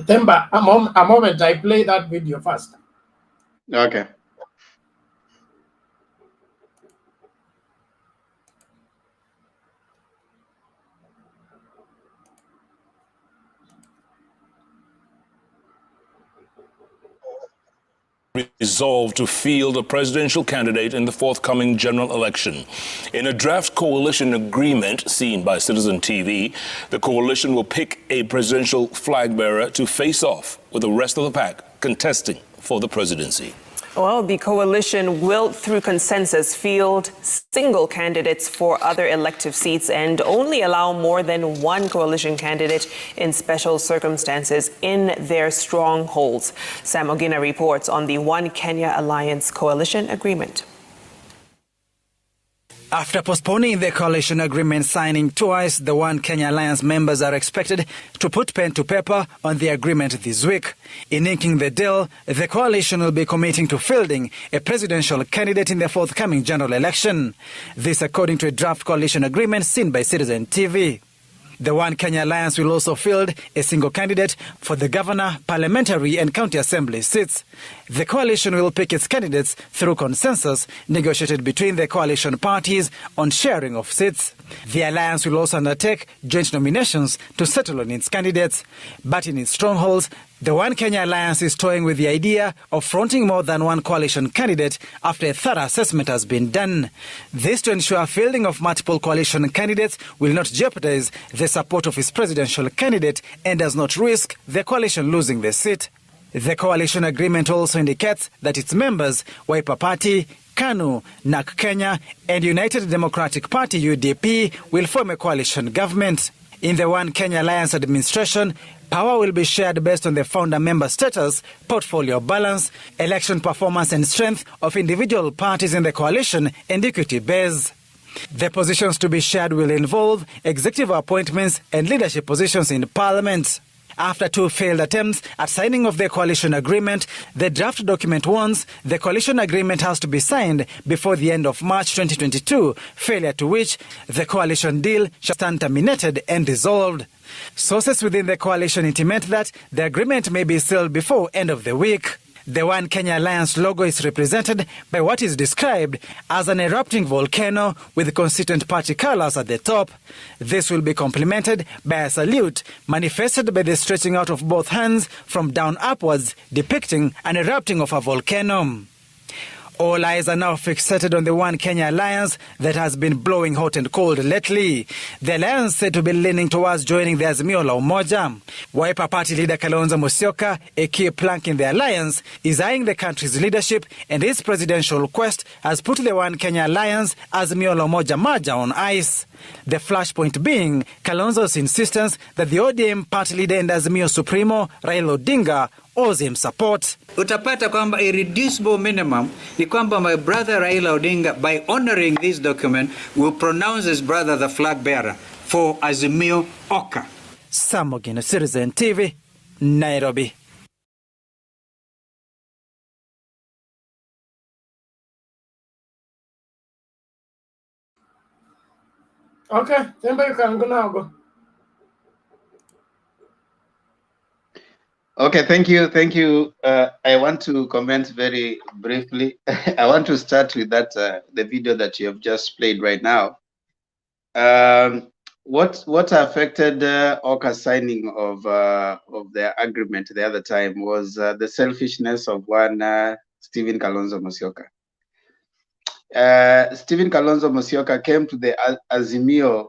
Temba, a moment, I play that video first. Okay. Resolved to field a presidential candidate in the forthcoming general election. In a draft coalition agreement seen by Citizen TV, the coalition will pick a presidential flag bearer to face off with the rest of the pack contesting for the presidency. Well, the coalition will, through consensus, field single candidates for other elective seats and only allow more than one coalition candidate in special circumstances in their strongholds. Sam Ogina reports on the One Kenya Alliance coalition agreement. After postponing the coalition agreement signing twice, the One Kenya Alliance members are expected to put pen to paper on the agreement this week. In inking the deal, the coalition will be committing to fielding a presidential candidate in the forthcoming general election. This according to a draft coalition agreement seen by Citizen TV. The One Kenya Alliance will also field a single candidate for the governor, parliamentary and county assembly seats. The coalition will pick its candidates through consensus negotiated between the coalition parties on sharing of seats. The alliance will also undertake joint nominations to settle on its candidates. But in its strongholds, the One Kenya Alliance is toying with the idea of fronting more than one coalition candidate after a thorough assessment has been done. This to ensure fielding of multiple coalition candidates will not jeopardize the support of its presidential candidate and does not risk the coalition losing the seat. The coalition agreement also indicates that its members, Wiper Party, KANU, NAK Kenya, and United Democratic Party UDP will form a coalition government. In the One Kenya Alliance administration, power will be shared based on the founder member status, portfolio balance, election performance and strength of individual parties in the coalition and equity base. The positions to be shared will involve executive appointments and leadership positions in parliament. After two failed attempts at signing of the coalition agreement, the draft document warns the coalition agreement has to be signed before the end of March 2022, failure to which the coalition deal shall stand terminated and dissolved. Sources within the coalition intimate that the agreement may be sealed before end of the week. The One Kenya Alliance logo is represented by what is described as an erupting volcano with constituent party colors at the top. This will be complemented by a salute manifested by the stretching out of both hands from down upwards, depicting an erupting of a volcano. All eyes are now fixated on the One Kenya Alliance that has been blowing hot and cold lately. The alliance said to be leaning towards joining the Azimio la Umoja. Wiper Party leader Kalonzo Musyoka, a key plank in the alliance, is eyeing the country's leadership, and his presidential quest has put the One Kenya Alliance Azimio la Umoja merger on ice. The flashpoint being Kalonzo's insistence that the ODM party leader and Azimio Supremo, Raila Odinga, owes him support. Utapata kwamba irreducible minimum ni kwamba my brother Raila Odinga, by honoring this document, will pronounce his brother the flag bearer for Azimio Oka. Sam Ogina, Citizen TV, Nairobi. Okay, Temba, you can go now. Okay, thank you. I want to comment very briefly. I want to start with that the video that you have just played right now. what affected Oka's signing of the agreement the other time was the selfishness of one Stephen Kalonzo Musyoka. Stephen Kalonzo Musyoka came to the Azimio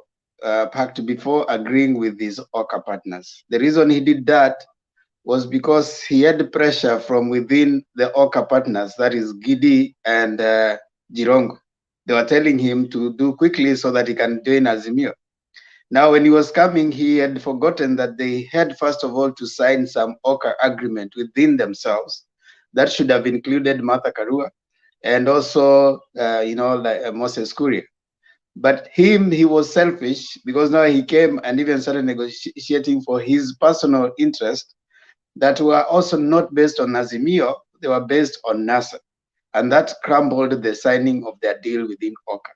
pact before agreeing with his Oka partners. The reason he did that was because he had pressure from within the Oka partners, that is Gidi and Jirongo. They were telling him to do quickly so that he can join Azimio. Now, when he was coming, he had forgotten that they had, first of all, to sign some Oka agreement within themselves. That should have included Martha Karua and also, like Moses Kuria. But he was selfish because now he came and even started negotiating for his personal interest that were also not based on Azimio, they were based on NASA. And that crumbled the signing of their deal within Oka.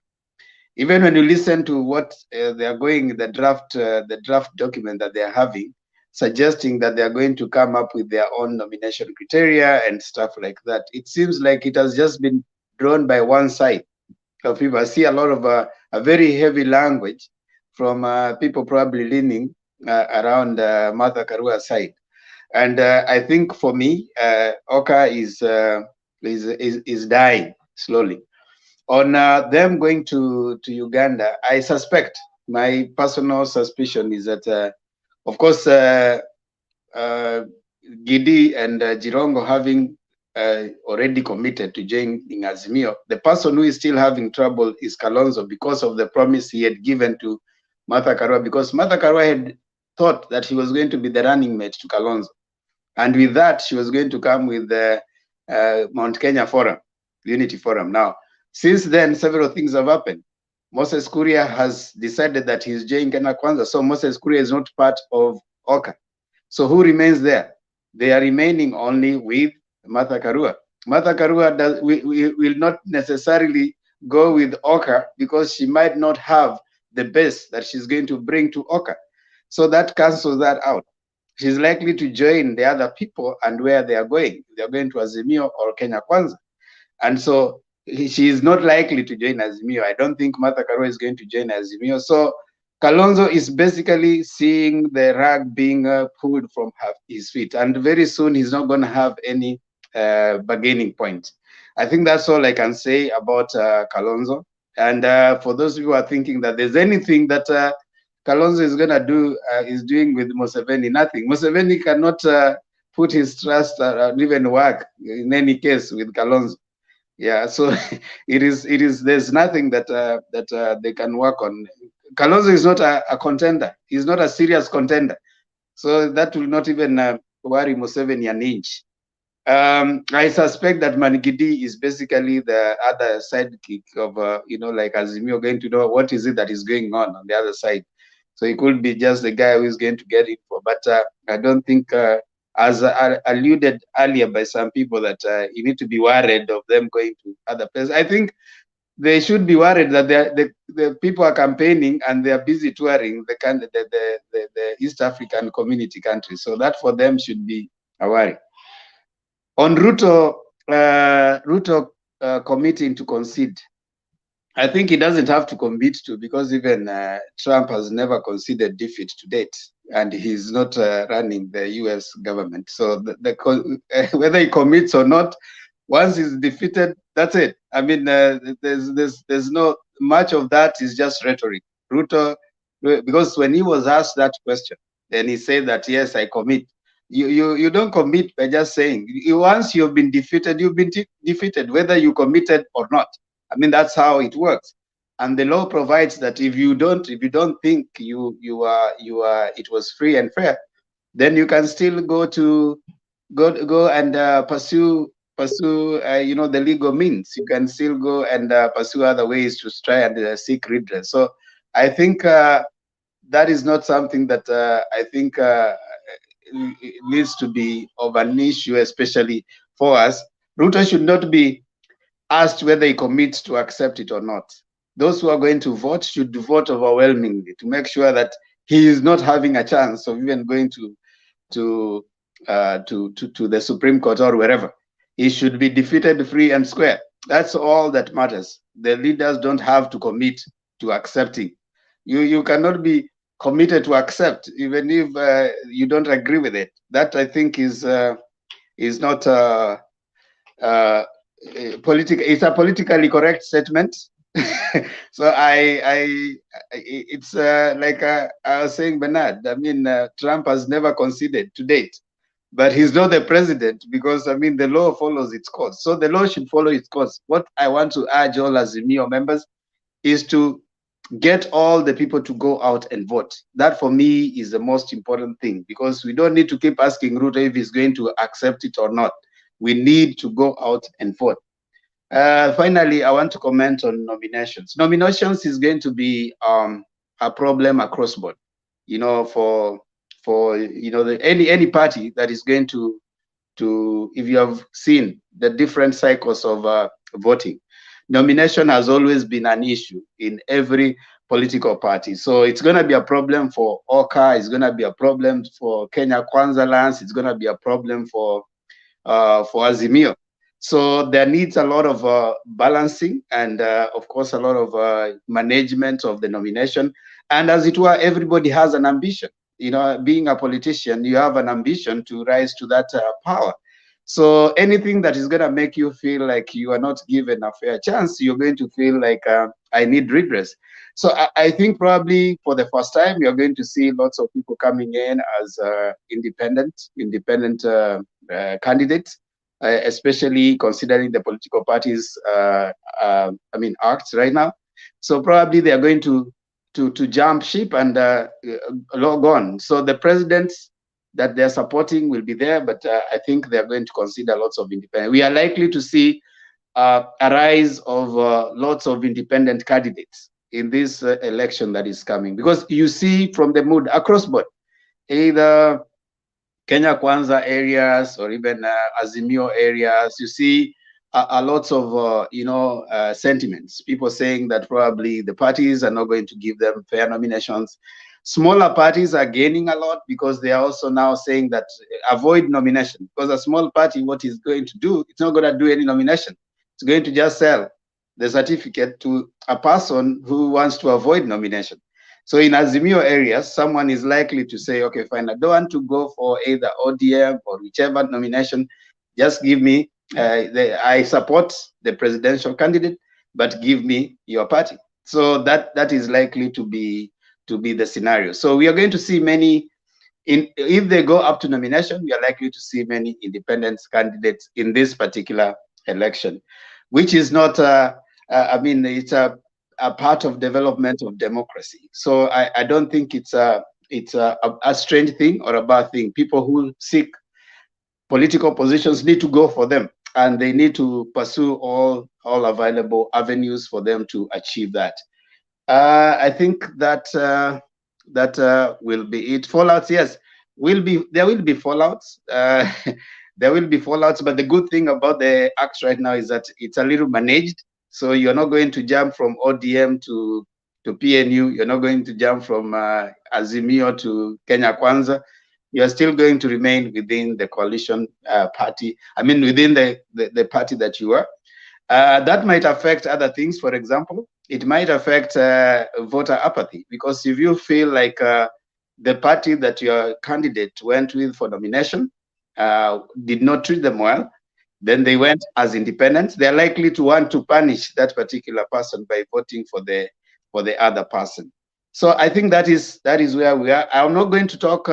Even when you listen to what they are going, the draft document that they are having, suggesting that they are going to come up with their own nomination criteria and stuff like that, it seems like it has just been drawn by one side of people. I see a lot of a very heavy language from people probably leaning around Martha Karua's side. And I think for me, Oka is dying slowly. On them going to Uganda, I suspect, my personal suspicion is that, of course, Gidi and Jirongo having already committed to joining Azimio, the person who is still having trouble is Kalonzo because of the promise he had given to Martha Karua, because Martha Karua had thought that he was going to be the running mate to Kalonzo. And with that, she was going to come with the Mount Kenya Forum, Unity Forum. Now, since then, several things have happened. Moses Kuria has decided that he's joining Kenya Kwanza, so Moses Kuria is not part of Oka. So who remains there? They are remaining only with Martha Karua. Martha Karua will not necessarily go with Oka because she might not have the base that she's going to bring to Oka. So that cancels that out. She's likely to join the other people and where they are going. They are going to Azimio or Kenya Kwanza. And so she is not likely to join Azimio. I don't think Martha Karua is going to join Azimio. So Kalonzo is basically seeing the rug being pulled from his feet. And very soon he's not going to have any bargaining point. I think that's all I can say about Kalonzo. And for those who are thinking that there's anything that Kalonzo is going to do, is doing with Museveni, nothing. Museveni cannot put his trust or even work in any case with Kalonzo. Yeah, so there's nothing that they can work on. Kalonzo is not a contender. He's not a serious contender. So that will not even worry Museveni an inch. I suspect that Manigidi is basically the other sidekick of, like Azimio, going to know what is it that is going on the other side. So he could be just the guy who is going to get it for. But I don't think, as alluded earlier by some people, that you need to be worried of them going to other places. I think they should be worried that the people are campaigning and they are busy touring the East African community countries. So that for them should be a worry. On Ruto committing to concede, I think he doesn't have to commit to, because even Trump has never conceded defeat to date, and he's not running the US government. So whether he commits or not, once he's defeated, that's it. I mean, there's no much of that is just rhetoric. Ruto, because when he was asked that question, then he said that, yes, I commit. You don't commit by just saying. Once you've been defeated, you've been defeated, whether you committed or not. I mean, that's how it works. And the law provides that if you don't think it was free and fair, then you can still go and pursue the legal means. You can still go and pursue other ways to try and seek redress. So I think that is not something that I think it needs to be of an issue, especially for us. Ruto should not be asked whether he commits to accept it or not. Those who are going to vote should vote overwhelmingly to make sure that he is not having a chance of even going to the Supreme Court or wherever. He should be defeated free and square. That's all that matters. The leaders don't have to commit to accepting. You cannot be committed to accept, even if you don't agree with it. That I think is not political. It's a politically correct statement. So it's like I was saying, Bernard. I mean, Trump has never conceded to date, but he's not the president because I mean the law follows its course. So the law should follow its course. What I want to urge all Azimio members is to get all the people to go out and vote. That for me is the most important thing, because we don't need to keep asking Ruto if he's going to accept it or not. We need to go out and vote. Finally, I want to comment on nominations. Nominations is going to be a problem across board. You know, for you know any party that is going to if you have seen the different cycles of voting, nomination has always been an issue in every political party. So it's going to be a problem for Oka. It's going to be a problem for Kenya Kwanza Lands. It's going to be a problem for Azimio. So there needs a lot of balancing and, of course, a lot of management of the nomination. And as it were, everybody has an ambition. You know, being a politician, you have an ambition to rise to that power. So anything that is going to make you feel like you are not given a fair chance, you're going to feel like I need redress. So I think probably for the first time, you're going to see lots of people coming in as independent candidates, especially considering the political parties, acts right now. So probably they are going to jump ship and log on. So the presidents that they're supporting will be there, but I think they're going to consider lots of independent. We are likely to see a rise of lots of independent candidates in this election that is coming, because you see from the mood across board, either Kenya Kwanza areas or even Azimio areas, you see a lot of sentiments. People saying that probably the parties are not going to give them fair nominations. Smaller parties are gaining a lot because they are also now saying that avoid nomination, because a small party, what it's going to do, it's not going to do any nomination. It's going to just sell the certificate to a person who wants to avoid nomination. So in Azimio areas, someone is likely to say, okay, fine, I don't want to go for either ODM or whichever nomination. Just give me, I support the presidential candidate, but give me your party. So that is likely to be the scenario. So we are going to see many, if they go up to nomination, we are likely to see many independent candidates in this particular election, which is not, it's a part of development of democracy. So I don't think it's a strange thing or a bad thing. People who seek political positions need to go for them, and they need to pursue all available avenues for them to achieve that. I think that will be it. Fallouts, yes, there will be fallouts. There will be fallouts, but the good thing about the act right now is that it's a little managed. So you're not going to jump from ODM to PNU. You're not going to jump from Azimio to Kenya Kwanza. You're still going to remain within the coalition party. I mean, within the party that you are. That might affect other things. For example, it might affect voter apathy, because if you feel like the party that your candidate went with for nomination did not treat them well, then they went as independents, they're likely to want to punish that particular person by voting for the other person. So I think that is where we are. I'm not going to talk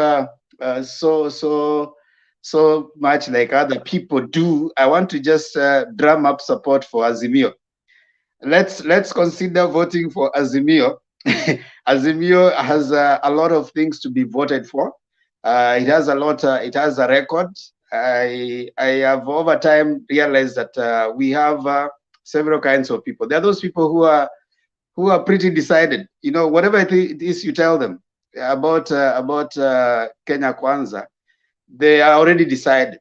so much like other people do. I want to just drum up support for Azimio. Let's consider voting for Azimio. Azimio has a lot of things to be voted for. It has a lot. It has a record. I have over time realized that we have several kinds of people. There are those people who are pretty decided. You know, whatever it is you tell them about Kenya Kwanza, they are already decided.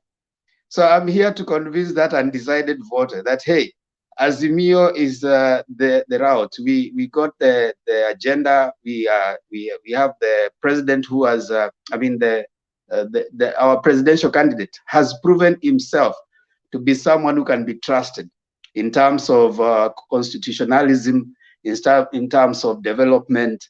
So I'm here to convince that undecided voter that, hey, Azimio is the route. We got the agenda. We have the president who has our presidential candidate has proven himself to be someone who can be trusted in terms of constitutionalism, in terms of development,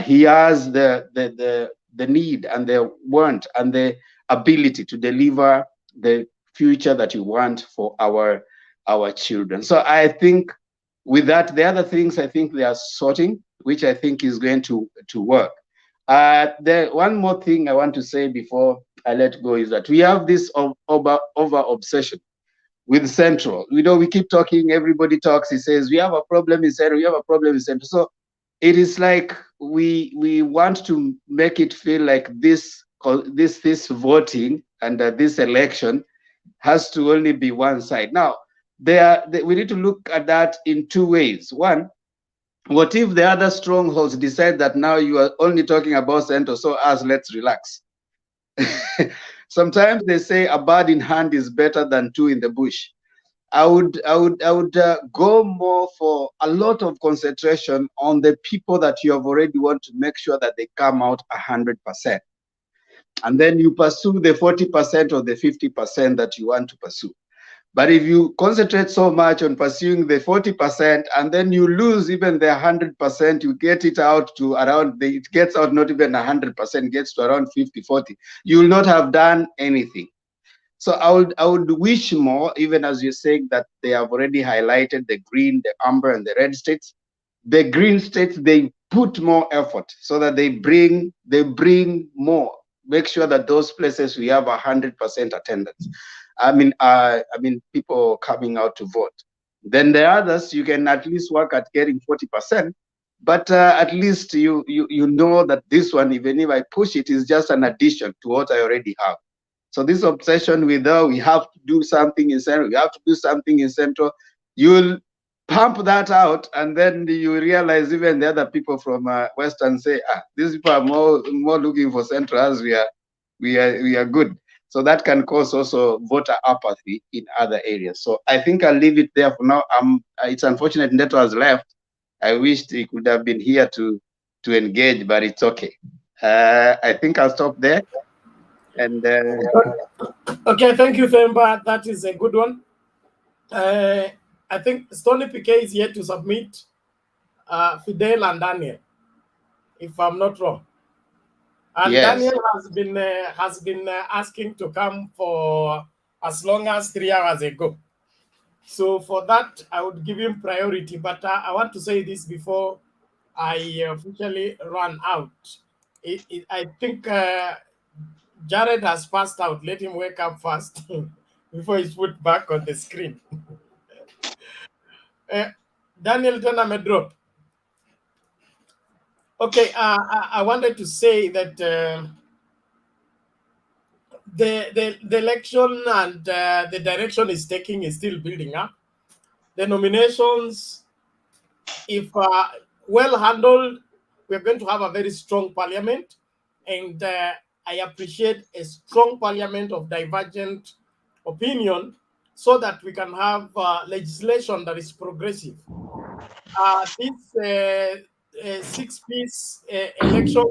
He has the need and the want and the ability to deliver the future that we want for our children. So I think with that, the other things I think they are sorting, which I think is going to work. The one more thing I want to say before I let go is that we have this over obsession with Central. We keep talking, everybody talks, he says, we have a problem in Central, we have a problem in Central. So it is like we want to make it feel like this voting and this election has to only be one side. Now, we need to look at that in two ways. One, what if the other strongholds decide that now you are only talking about Central, so let's relax. Sometimes they say a bird in hand is better than two in the bush. I would go more for a lot of concentration on the people that you have already want to make sure that they come out 100%. And then you pursue the 40% or the 50% that you want to pursue. But if you concentrate so much on pursuing the 40% and then you lose even the 100%, you get it out to around, it gets out not even 100%, gets to around 50, 40. You will not have done anything. So I would wish more, even as you're saying that they have already highlighted the green, the amber, and the red states. The green states, they put more effort so that they bring more. Make sure that those places we have 100% attendance. I mean, people coming out to vote. Then the others, you can at least work at getting 40%, but at least you know that this one, even if I push it, is just an addition to what I already have. So this obsession with we have to do something in Central, we have to do something in Central, you'll pump that out, and then you realize even the other people from Western say, these people are more looking for Central, as we are good. So that can cause also voter apathy in other areas. So I think I'll leave it there for now. It's unfortunate Neto has left. I wished he could have been here to engage, but it's okay. I think I'll stop there. And okay, thank you, Themba. That is a good one. I think Stony PK is here to submit Fidel and Daniel, if I'm not wrong. And yes. Daniel has been asking to come for as long as 3 hours ago. So for that, I would give him priority. But I want to say this before I officially run out. I think Jared has passed out. Let him wake up first before he's put back on the screen. Daniel Tena may drop. Okay, I wanted to say that the election and the direction it's taking is still building up. The nominations, if well handled, we're going to have a very strong parliament, and I appreciate a strong parliament of divergent opinion so that we can have legislation that is progressive. This six-piece election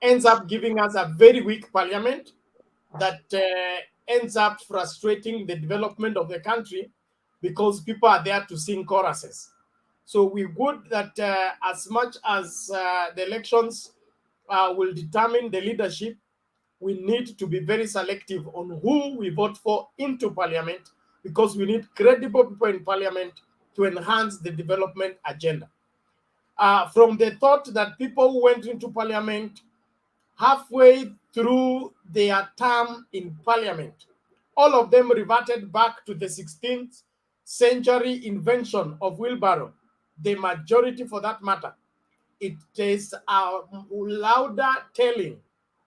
ends up giving us a very weak parliament that ends up frustrating the development of the country because people are there to sing choruses. So we would that as much as the elections will determine the leadership, we need to be very selective on who we vote for into parliament, because we need credible people in parliament to enhance the development agenda. From the thought that people who went into parliament halfway through their term in parliament, all of them reverted back to the 16th century invention of wheelbarrow, the majority for that matter. It is a louder telling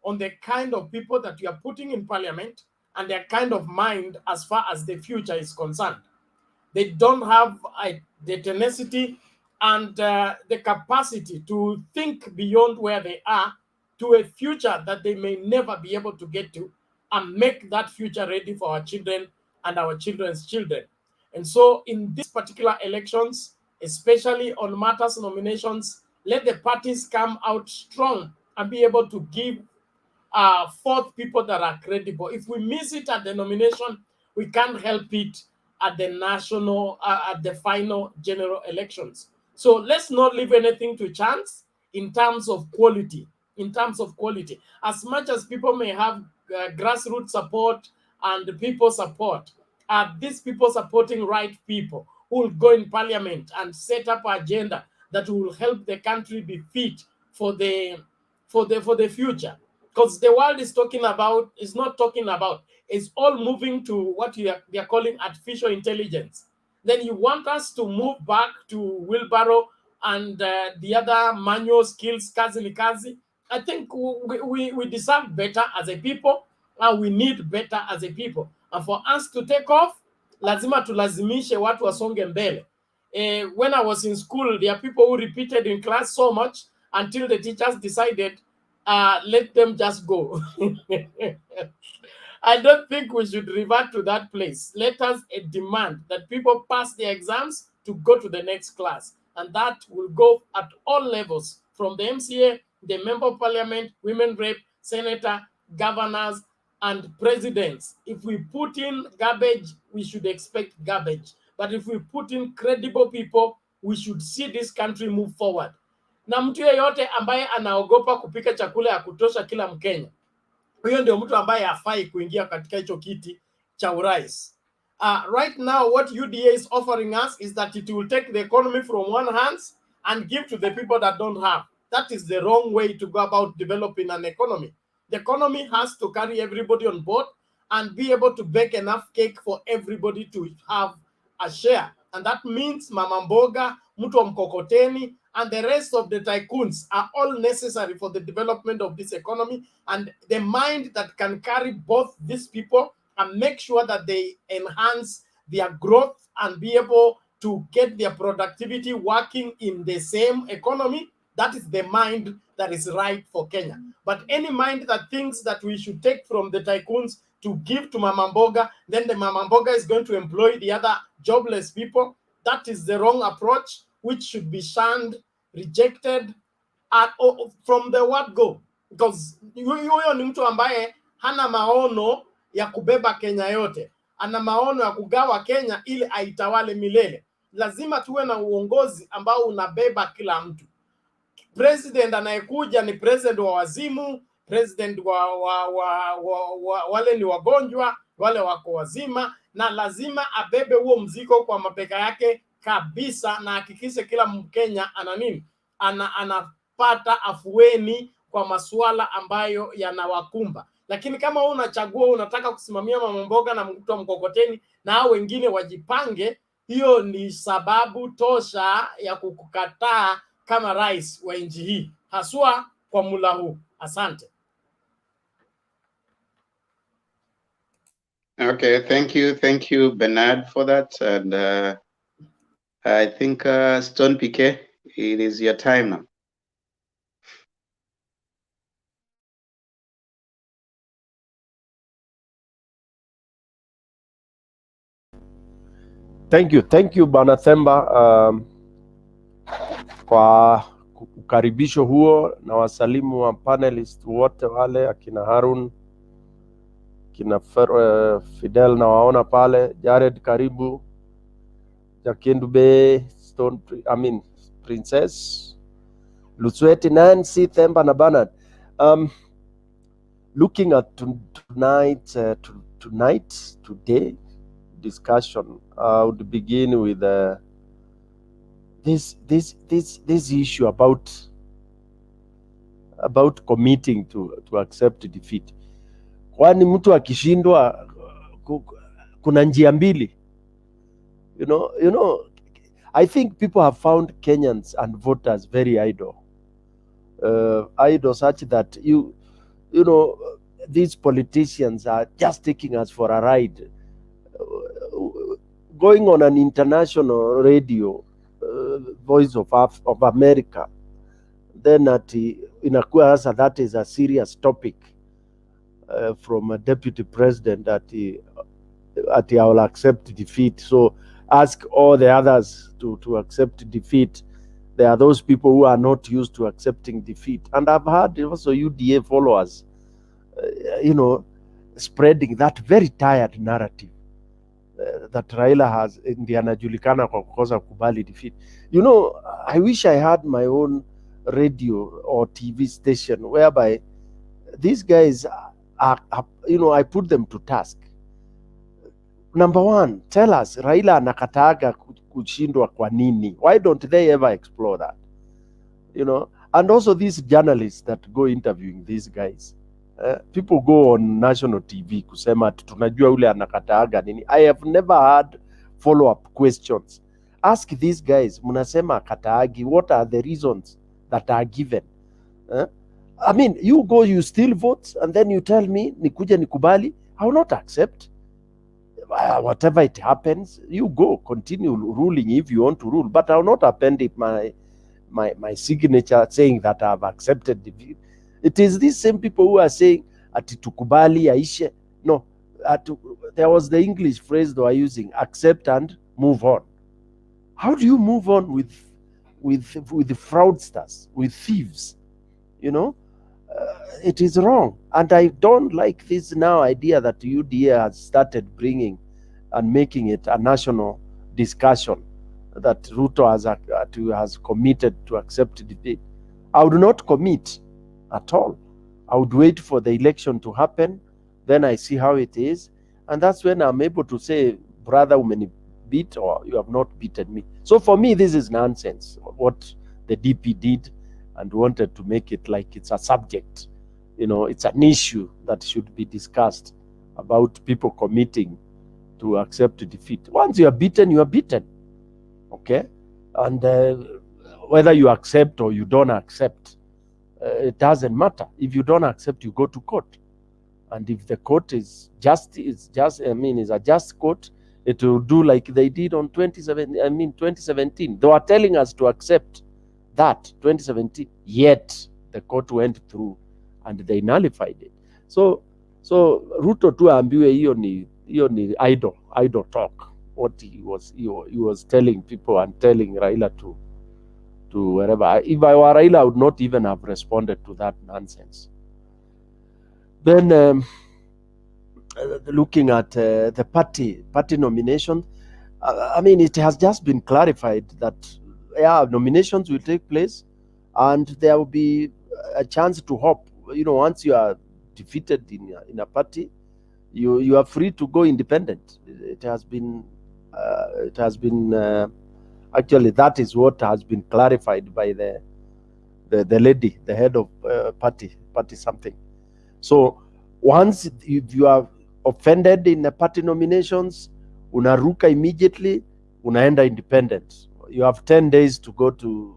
on the kind of people that you are putting in parliament and their kind of mind as far as the future is concerned. They don't have the tenacity and the capacity to think beyond where they are to a future that they may never be able to get to, and make that future ready for our children and our children's children. And so in these particular elections, especially on matters nominations, let the parties come out strong and be able to give forth people that are credible. If we miss it at the nomination, we can't help it at the national, at the final general elections. So let's not leave anything to chance. in terms of quality. In terms of quality, as much as people may have grassroots support and people support, are these people supporting right people who will go in parliament and set up an agenda that will help the country be fit for the future? Because the world is not talking about, it's all moving to what they are calling artificial intelligence. Then you want us to move back to wheelbarrow and the other manual skills, kazi ni kazi. I think we deserve better as a people, and we need better as a people. And for us to take off, lazima tulazimishe watu wasonge mbele. When I was in school, there are people who repeated in class so much until the teachers decided, let them just go. I don't think we should revert to that place. Let us demand that people pass their exams to go to the next class. And that will go at all levels, from the MCA, the member of parliament, women rep, senator, governors, and presidents. If we put in garbage, we should expect garbage. But if we put in credible people, we should see this country move forward. Na mtu yeyote ambaye anaogopa kupika chakula ya kutosha kila Mkenya, huyo ndio mtu ambaye hafai kuingia katika hicho kiti cha urais. Right now, what UDA is offering us is that it will take the economy from one hands and give to the people that don't have. That is the wrong way to go about developing an economy. The economy has to carry everybody on board and be able to bake enough cake for everybody to have a share. And that means Mama Mboga, mtu wa mkokoteni, and the rest of the tycoons are all necessary for the development of this economy. And the mind that can carry both these people and make sure that they enhance their growth and be able to get their productivity working in the same economy, that is the mind that is right for Kenya. But any mind that thinks that we should take from the tycoons to give to Mama Mboga, then the Mama Mboga is going to employ the other jobless people, that is the wrong approach, which should be shunned, rejected from the word go. Because huyo ni mtu ambaye hana maono ya kubeba Kenya yote, ana maono ya kugawa Kenya ili aitawale milele. Lazima tuwe na uongozi ambao unabeba kila mtu. President anayekuja ni president wa wazimu, president wale ni wagonjwa, wale wako wazima, na lazima abebe huo mzigo kwa mabega yake kabisa, na hakikishe kila Mkenya ana nini, anapata afueni kwa masuala ambayo yanawakumba. Lakini kama unachagua unataka kusimamia Mama Mboga na mtu wa mkokoteni na hao wengine wajipange, hiyo ni sababu tosha ya kukukataa kama rais wa nchi hii, haswa kwa mula huu. Asante. Okay, thank you Bernard for that, and I think Stone PK, it is your time now. Thank you Bwana Themba kwa ukaribisho huo, na wasalimu wa panelist wote wale, akina Harun, kina Fidel na waona pale, Jared karibu, Jakindube, Princess, Lutsweti, Nancy, Themba na Bernard. Looking at today discussion, I would begin with this issue about committing to accept defeat. Kwani mtu akishindwa kuna njia mbili. You know, I think people have found Kenyans and voters very idle. Idle such that you know, these politicians are just taking us for a ride. Going on an international radio, Voice of America, then inakuwa sasa that is a serious topic from a deputy president that I will accept defeat. So ask all the others to accept defeat. There are those people who are not used to accepting defeat. And I've heard also UDA followers, spreading that very tired narrative that Raila has, ndiye anajulikana kwa kukosa kubali defeat. I wish I had my own radio or TV station whereby these guys are, I put them to task. Number one, tell us Raila anakataaga kushindwa kwa nini? Why don't they ever explore that? And also these journalists that go interviewing these guys. People go on national TV kusema tunajua ule anakataaga nini. I have never had follow-up questions. Ask these guys, mnasema akataagi, what are the reasons that are given? I mean, you steal votes and then you tell me nikuje nikubali. I will not accept. Whatever it happens, you go, continue ruling if you want to rule. But I will not append it my signature saying that I have accepted the. It is these same people who are saying ati tukubali aishe. No, there was the English phrase they were using, accept and move on. How do you move on with the fraudsters, with thieves? It is wrong. And I don't like this now idea that UDA has started bringing and making it a national discussion, that Ruto has committed to accept defeat. I would not commit at all. I would wait for the election to happen, then I see how it is, and that's when I'm able to say, brother, umeni beat or you have not beaten me. So for me, this is nonsense, what the DP did, and wanted to make it like it's a subject. It's an issue that should be discussed about people committing to accept defeat. Once you are beaten, you are beaten. Okay? And whether you accept or you don't accept, it doesn't matter. If you don't accept, you go to court. And if the court is a just court, it will do like they did on 2017. They were telling us to accept that 2017, yet the court went through and they nullified it. So Ruto tu ambiwe hiyo ni idle talk. What he was telling people and telling Raila to wherever. If I were Raila, I would not even have responded to that nonsense. Then looking at the party nomination, I mean, it has just been clarified that nominations will take place, and there will be a chance to hope. Once you are defeated in a party, you are free to go independent. It has been actually, that is what has been clarified by the lady, the head of party something. So once if you are offended in the party nominations, unaruka immediately, unaenda independent. You have 10 days to go to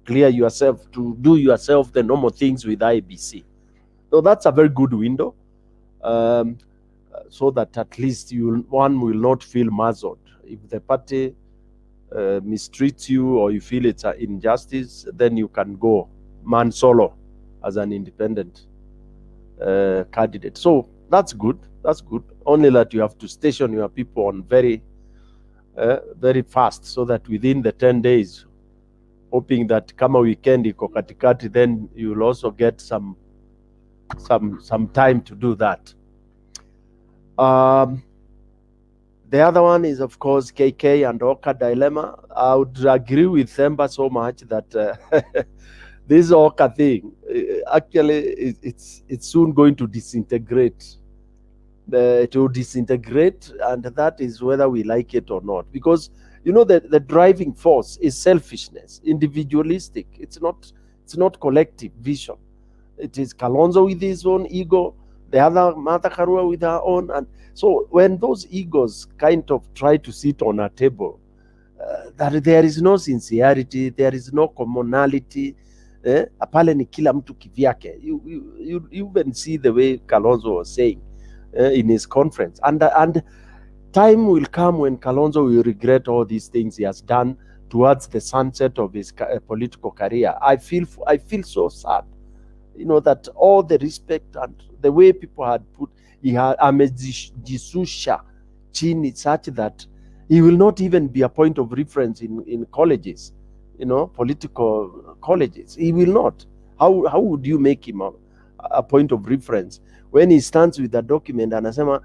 clear yourself, to do yourself the normal things with IBC. So that's a very good window, so that at least one will not feel muzzled. If the party mistreats you or you feel it's an injustice, then you can go man solo as an independent candidate. So that's good. That's good. Only that you have to station your people on very fast, so that within the 10 days, hoping that kama weekend iko katikati, then you'll also get some time to do that. The other one is, of course, KK and Oka dilemma. I would agree with Themba so much that this Oka thing, actually, it's soon going to disintegrate. It will disintegrate, and that is whether we like it or not. Because, the driving force is selfishness, individualistic. It's not collective vision. It is Kalonzo with his own ego, the other Martha Karua with her own. And so when those egos kind of try to sit on a table, that there is no sincerity, there is no commonality, pale ni kila mtu kivyake. You even see the way Kalonzo was saying in his conference. And time will come when Kalonzo will regret all these things he has done towards the sunset of his political career. I feel so sad, that all the respect and the way people had put, he had amejishusha chini such that he will not even be a point of reference in colleges, political colleges. He will not. How would you make him a point of reference when he stands with a document and anasema,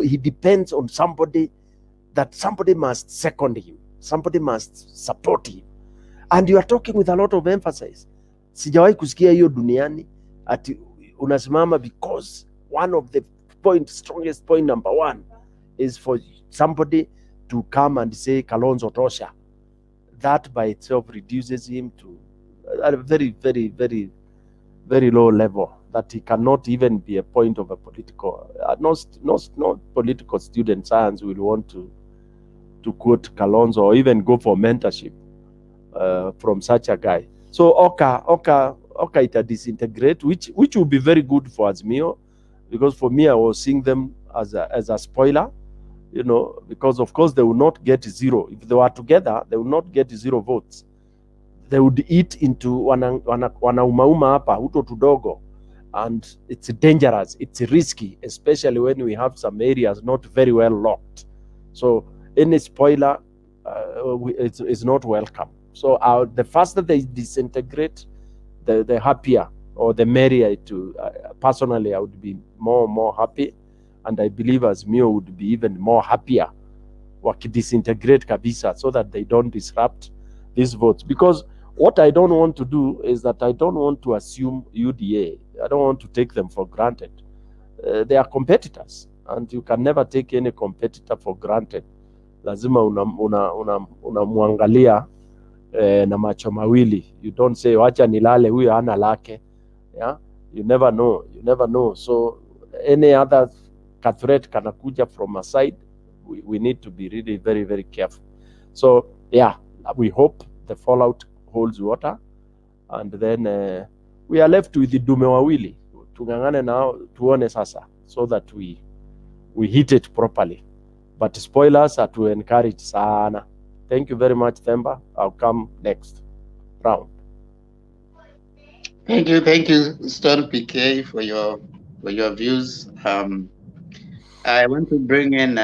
he depends on somebody, that somebody must second him, somebody must support him. and you are talking with a lot of emphasis. Sijawahi kusikia hiyo duniani ati unasimama, because one of the strongest point number one is for somebody to come and say Kalonzo tosha. That by itself reduces him to a very, very, very, very low level, that he cannot even be a point of a political, no political student science will want to quote Kalonzo or even go for mentorship from such a guy. So Oka it disintegrate, which will be very good for Azimio, because for me I was seeing them as a spoiler, you know, because of course they will not get zero. If they were together, they will not get 0 votes. They would eat into wanaumauma hapa uto tudogo, and it's dangerous, it's risky, especially when we have some areas not very well locked. So any spoiler is not welcome. So the faster they disintegrate, the happier or the merrier to personally I would be more happy, and I believe Azimio would be even more happier wakidisintegrate kabisa, so that they don't disrupt these votes. Because what I don't want to do is that I don't want to assume UDA. I don't want to take them for granted. They are competitors, and you can never take any competitor for granted. Lazima unamwangalia na macho mawili. You don't say wacha nilale huyo hana lake. Yeah, you never know. So any other threat kanakuja from a side, we need to be really very, very careful. So yeah, we hope the fallout holds water, and then we are left with the dume wawili. Tungangane nao tuone sasa, so that we hit it properly. But spoilers are to encourage sana. Thank you very much, Themba. I'll come next round. Thank you, Stone PK, for your views. I want to bring in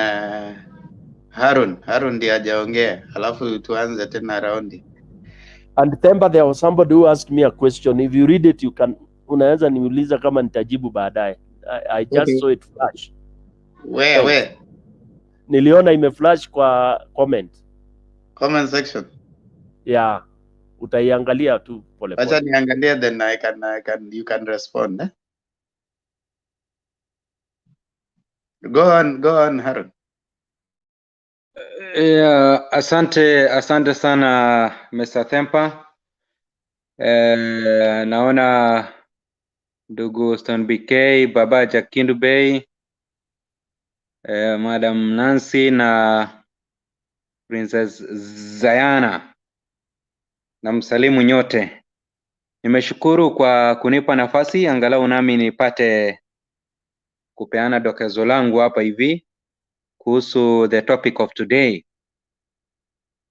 Harun ndiye hajaongea, alafu tuanze tena raundi. And Themba, there was somebody who asked me a question. If you read it, unaweza niuliza kama nitajibu baadaye. I just saw it flash. Where? Niliona imeflash kwa comment section. Yeah, utaiangalia tu pole pole. Acha niangalia, then you can respond. Go on Harun. Asante sana Mr. Themba. Naona ndugu Stone BK, Baba Jakindu Bey, Madam Nancy na Princess Zayana, na msalimu nyote. Nimeshukuru kwa kunipa nafasi angalau nami nipate kupeana dokezo langu hapa hivi kuhusu the topic of today.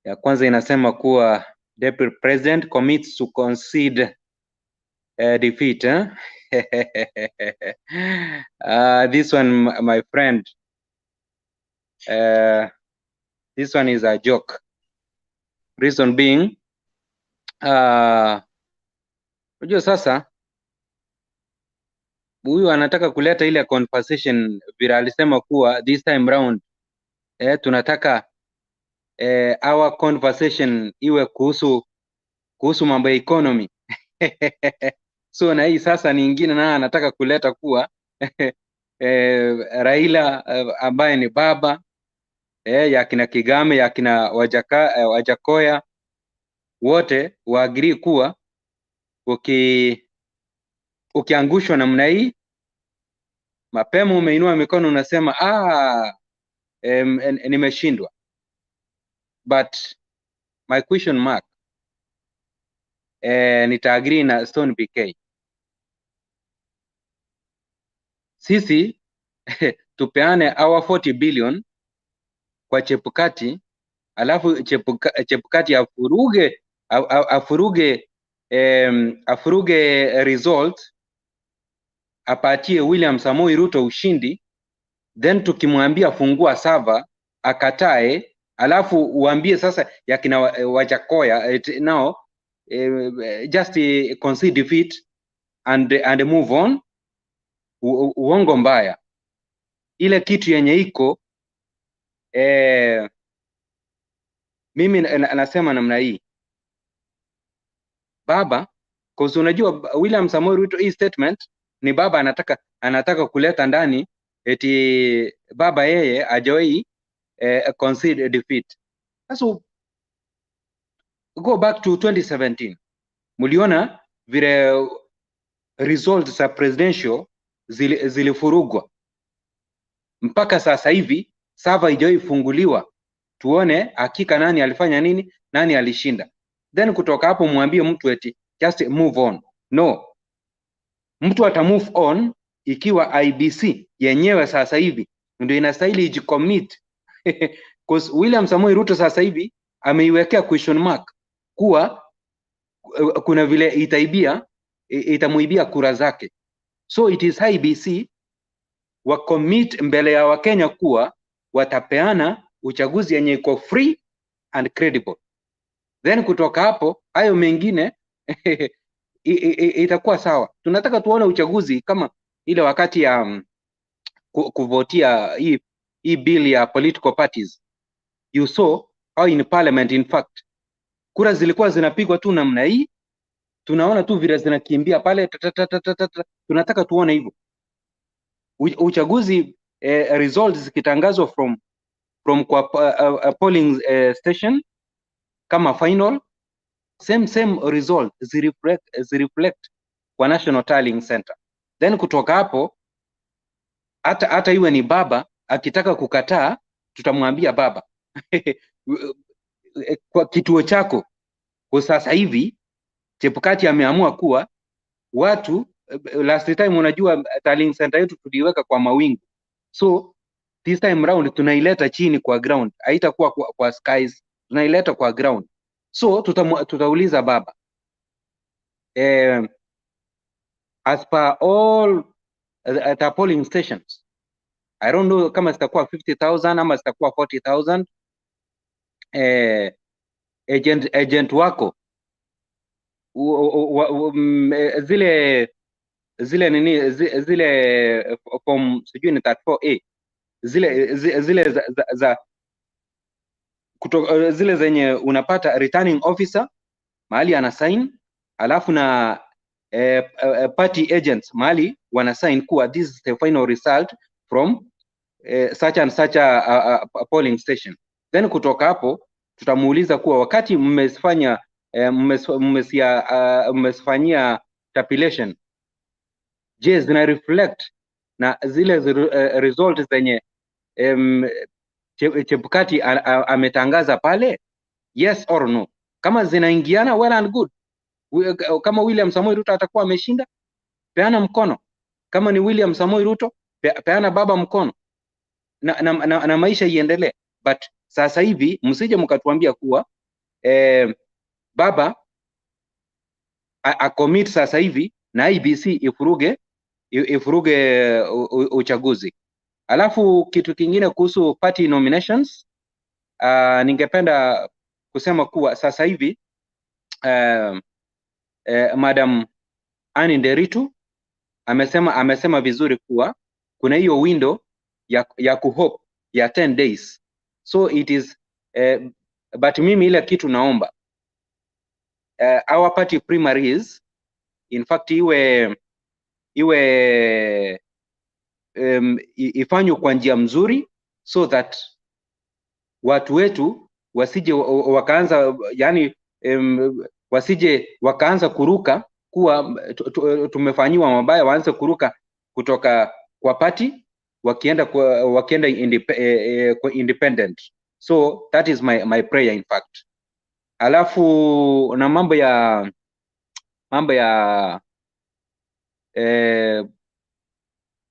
Ya kwanza inasema kuwa Deputy President commits to concede defeat. This one, my friend, this one is a joke. Reason being, unajua sasa huyu anataka kuleta ile conversation vile alisema kuwa this time round tunataka our conversation iwe kuhusu mambo ya economy. So na hii sasa ni ingine na anataka kuleta kuwa Raila ambaye ni baba ya kina Kigame, ya kina Wajakoya, wote waagree kuwa ukiangushwa namna hii mapema umeinua mikono unasema nimeshindwa. But my question mark, nitaagree na Stone BK. Sisi tupeane our 40 billion kwa Chebukati, alafu Chebukati afuruge result, apatie William Samoei Ruto ushindi, then tukimwambia fungua server akatae, alafu uambie sasa yakina Wajakoya now just concede defeat and move on. Uongo mbaya. Ile kitu yenye iko mimi nasema namna hii, baba, cause unajua William Samoei Ruto hii statement ni baba anataka kuleta ndani eti baba yeye hajawahi concede defeat. So go back to 2017. Muliona vile results za presidential zilifurugwa. Mpaka sasa hivi server haijawahi funguliwa tuone hakika nani alifanya nini, nani alishinda. Then kutoka hapo mwambie mtu eti just move on. No. Mtu ata move on ikiwa IBC yenyewe sasa hivi ndio inastahili ijicommit. Because William Samoei Ruto sasa hivi ameiwekea question mark kuwa kuna vile itamuibia kura zake. So it is IBC wa commit mbele ya Wakenya kuwa watapeana uchaguzi yenye iko free and credible. Then kutoka hapo hayo mengine itakuwa sawa. Tunataka tuone uchaguzi kama ile wakati ya kuvotia hii bill ya political parties. You saw how in parliament in fact kura zilikuwa zinapigwa tu namna hii, tunaona tu vile zinakimbia pale. Tunataka tuone hivyo uchaguzi results zikitangazwa from kwa polling station kama final, same result zireflect kwa National Tallying Center. Then kutoka hapo hata iwe ni baba akitaka kukataa, tutamwambia baba kwa kituo chako kwa sasa hivi Chebukati ameamua kuwa watu last time, unajua tallying center yetu tuliweka kwa mawingu, so this time round tunaileta chini kwa ground, haitakuwa kwa skies, tunaileta kwa ground. So tutauliza baba as per all the polling stations, I don't know kama zitakuwa 50,000 ama zitakuwa 40,000, agent wako zile form sijui ni 34A zile zenye unapata returning officer mahali ana sign, alafu na party agents mahali wana sign kuwa this is the final result from such and such a polling station. Then kutoka hapo tutamuuliza kuwa wakati mmesifanyia tabulation, je, zina reflect na zile results zenye Chebukati ametangaza pale, yes or no? Kama zinaingiana, well and good. Kama William Samoei Ruto atakuwa ameshinda, peana mkono. Kama ni William Samoei Ruto, peana baba mkono na maisha iendelee. But sasa hivi msije mkatuambia kuwa baba commit sasa hivi na IBC ifuruge uchaguzi. Alafu kitu kingine kuhusu party nominations, ningependa kusema kuwa sasa hivi Madam Anne Nderitu amesema vizuri kuwa kuna hiyo window ya kuhope ya 10 days. So it is but mimi ile kitu naomba our party primaries in fact ifanywe kwa njia mzuri, so that watu wetu wasije wakaanza wasije wakaanza kuruka kuwa tumefanyiwa mabaya, waanze kuruka kutoka kwa party wakienda independent. So that is my prayer in fact. Alafu na mambo ya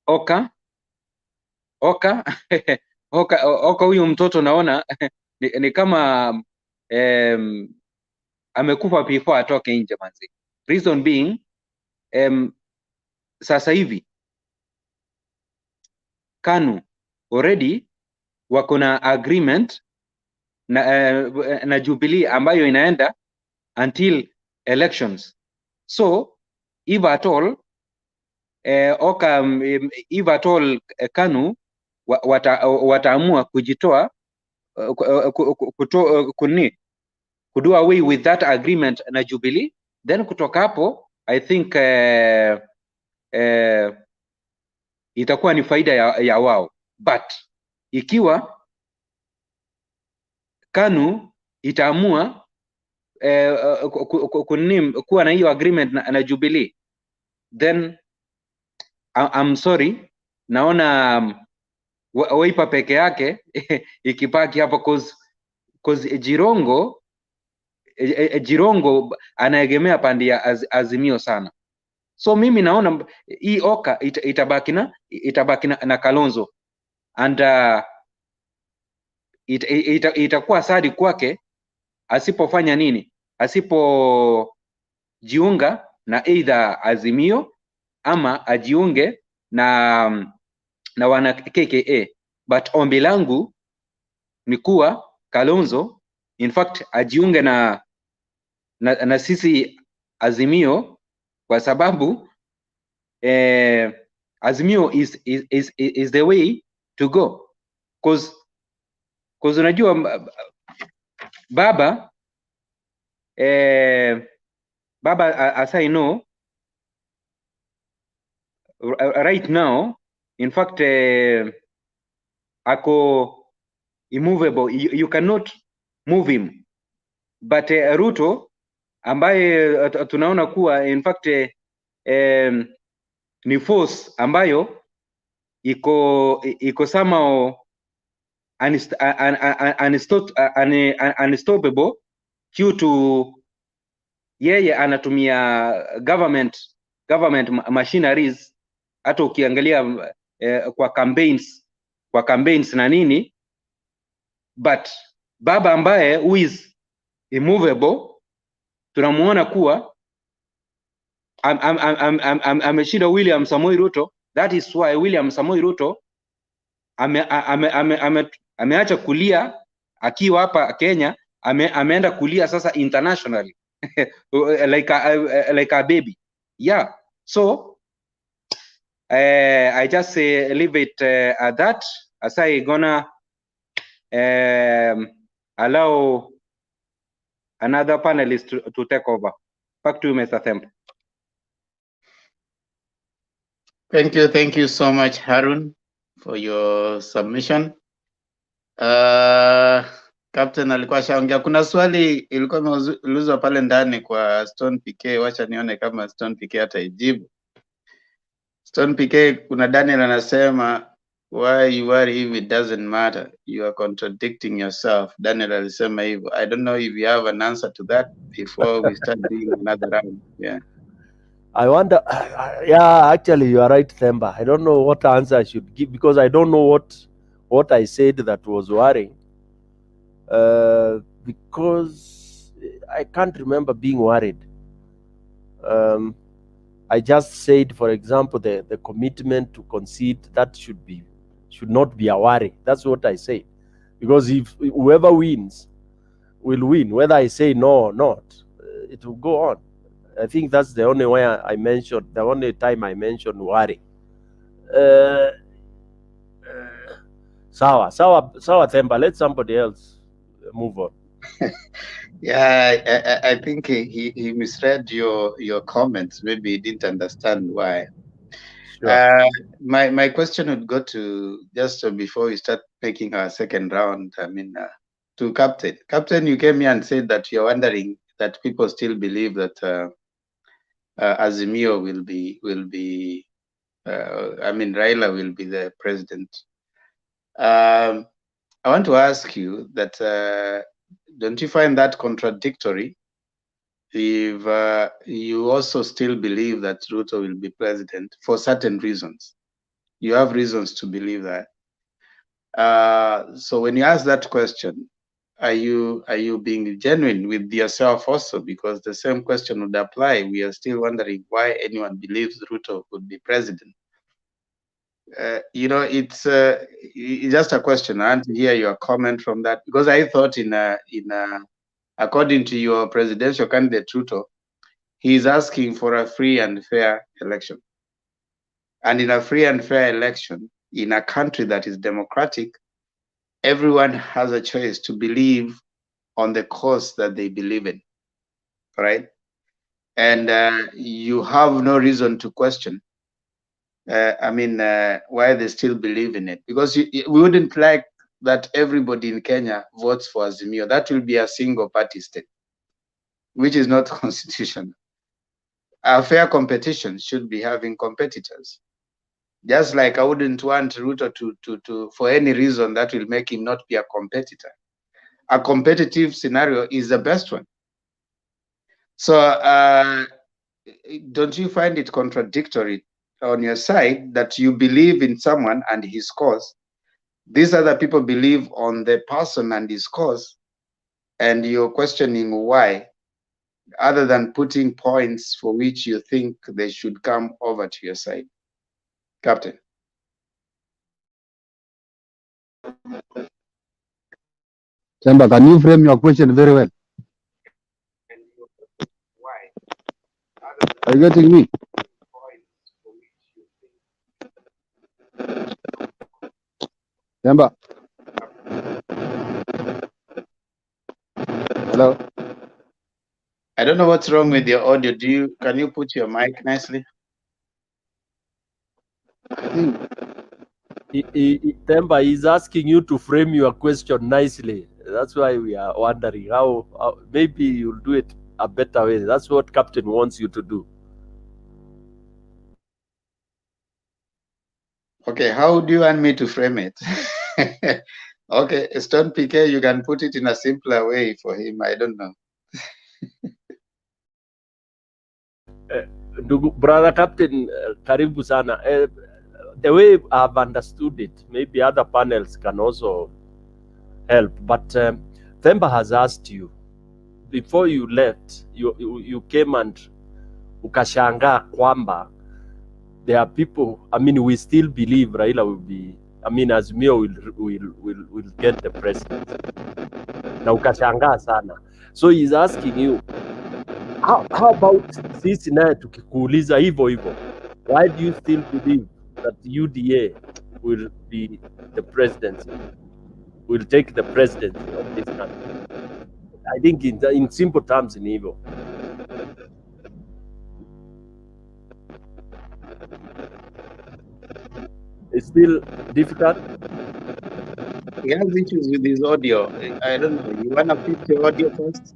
Oka huyu mtoto naona ni kama amekufa before atoke nje manzi. Reason being sasa hivi KANU already wako na agreement na Jubilee ambayo inaenda until elections. So if at all KANU wataamua kujitoa kudo away with that agreement na Jubilee, then kutoka hapo I think itakuwa ni faida ya wao, but ikiwa KANU itaamua kuwa na hiyo agreement na Jubilee, then I'm sorry, naona Wiper peke yake ikipaki hapo, cause Jirongo anaegemea pande ya Azimio sana. So mimi naona hii Oka itabaki na Kalonzo, and itakuwa sadi kwake asipofanya nini, asipojiunga na either Azimio ama ajiunge na wana KKA. But ombi langu ni kuwa Kalonzo in fact ajiunge na sisi Azimio, kwa sababu Azimio is the way to go, cause unajua baba as I know right now, in fact ako immovable, you cannot move him, but Ruto ambaye tunaona kuwa in fact ni force ambayo iko somehow unstoppable due to yeye anatumia government machineries. Hata ukiangalia kwa campaigns na nini, but baba ambaye who is immovable tunamuona kuwa ameshinda William Samoei Ruto. That is why William Samoei Ruto ameacha kulia akiwa hapa Kenya, ameenda kulia sasa internationally like a baby. Yeah, so I just leave it at that, as I gonna allow another panelist to take over. Back to you, Mr. Themba. Thank you so much, Harun, for your submission. Captain alikuwa shaongea. Kuna swali ilikuwa imeulizwa pale ndani kwa Stone PK, wacha nione kama Stone PK ataijibu. Stone PK, kuna Daniel anasema why you worry if it doesn't matter, you are contradicting yourself. Daniel alisema hivyo. I don't know if you have an answer to that before we start doing another round. Yeah. I wonder, yeah, actually you are right, Themba. I don't know what answer I should give, because I don't know what I said that was worrying. Because I can't remember being worried. I just said, for example, the commitment to concede, that should not be a worry. That's what I said. Because if whoever wins will win, whether I say no or not, it will go on. I think that's the only way I mentioned, the only time I mentioned worry. Sawa Themba, let somebody else move on. Yeah, I think he misread your comments. Maybe he didn't understand why. Sure. My question would go to, just before we start making our second round, I mean, to Captain. Captain, you came here and said that you're wondering that people still believe that Azimio will be I mean, Raila will be the president. I want to ask you that, don't you find that contradictory if you also still believe that Ruto will be president for certain reasons? You have reasons to believe that. So when you ask that question, are you being genuine with yourself also? Because the same question would apply. We are still wondering why anyone believes Ruto would be president. You know, it's just a question. I want to hear your comment from that, because I thought according to your presidential candidate Ruto, he's asking for a free and fair election. And in a free and fair election, in a country that is democratic, everyone has a choice to believe on the cause that they believe in, right? and you have no reason to question. Why they still believe in it? Because we wouldn't like that everybody in Kenya votes for Azimio. That will be a single party state, which is not constitutional. A fair competition should be having competitors. Just like I wouldn't want Ruto to for any reason that will make him not be a competitor. A competitive scenario is the best one. So don't you find it contradictory on your side that you believe in someone and his cause? These other people believe on the person and his cause, and you're questioning why, other than putting points for which you think they should come over to your side. Captain. Chamba, can you frame your question very well? Are you getting me? Chamba. Hello. I don't know what's wrong with your audio. Can you put your mic nicely? I think Temba is asking you to frame your question nicely. That's why we are wondering how maybe you'll do it a better way. That's what Captain wants you to do. Okay, how do you want me to frame it? Okay, Stone PK, you can put it in a simpler way for him. I don't know. Brother Captain, karibu sana. The way I've understood it, maybe other panels can also help. But Themba has asked you, before you left, you came and ukashangaa kwamba there are people, we still believe Raila will be, Azimio will get the presidency. Na ukashangaa sana. So he's asking you, how about sisi naye tukikuuliza hivyo hivyo, why do you still believe that UDA will be the presidency, will take the presidency of this country? I think in simple terms ni hivyo. It's still difficult. He has issues with his audio. I don't know. You want to fix your audio first?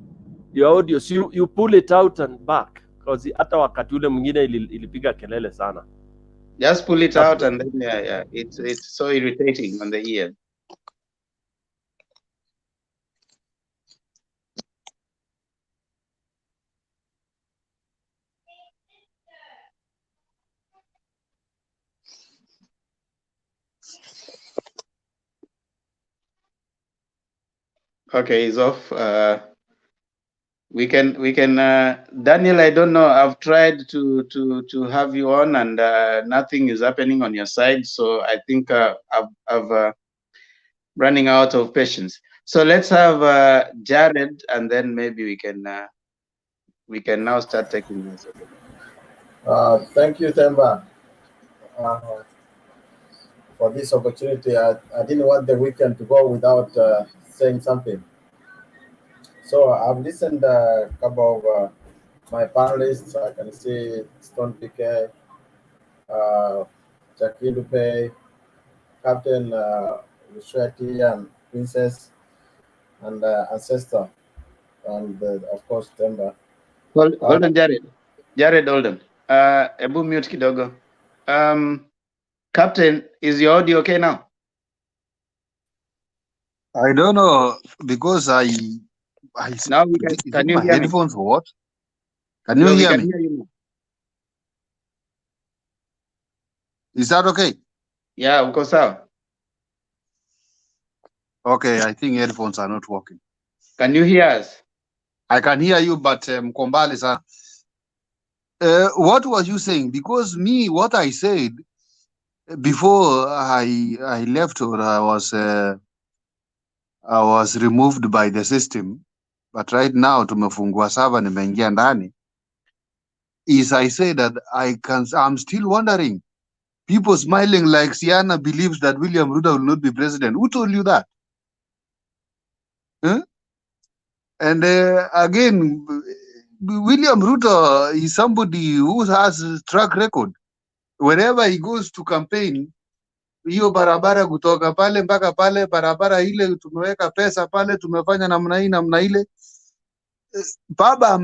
Your audio, so you pull it out and back, because hata wakati ule mwingine ilipiga kelele sana. Just pull it out and then yeah. It's so irritating on the ear. Okay, he's off. We can Daniel, I don't know, I've tried to have you on and nothing is happening on your side, so I think I've running out of patience. So let's have Jared, and then maybe we can now start taking this. Thank you, Themba, for this opportunity. I didn't want the weekend to go without saying something. So I've listened a couple of my panelists. I can see Stone PK, Jackie Lupe, Captain Lushweti, and Princess, and Ancestor, and of course Themba. Hold on, Jared, hold on. Ebu mute kidogo. Captain, is your audio okay now? I don't know, because now we can you my hear headphones me? or what? Can you hear me? Hear you. Is that okay? Yeah, of course. Okay, I think headphones are not working. Can you hear us? I can hear you, but Mkombali sir. What was you saying? Because me, what I said before I left, or I was removed by the system, but right now tumefungua sava nimeingia ndani, is I say that I'm still wondering. People smiling like Siana believes that William Ruto will not be president. Who told you that? Huh? And again, William Ruto is somebody who has a track record. Wherever he goes to campaign, hiyo barabara kutoka pale mpaka pale, barabara ile tumeweka pesa pale, tumefanya namna hii namna ile. Baba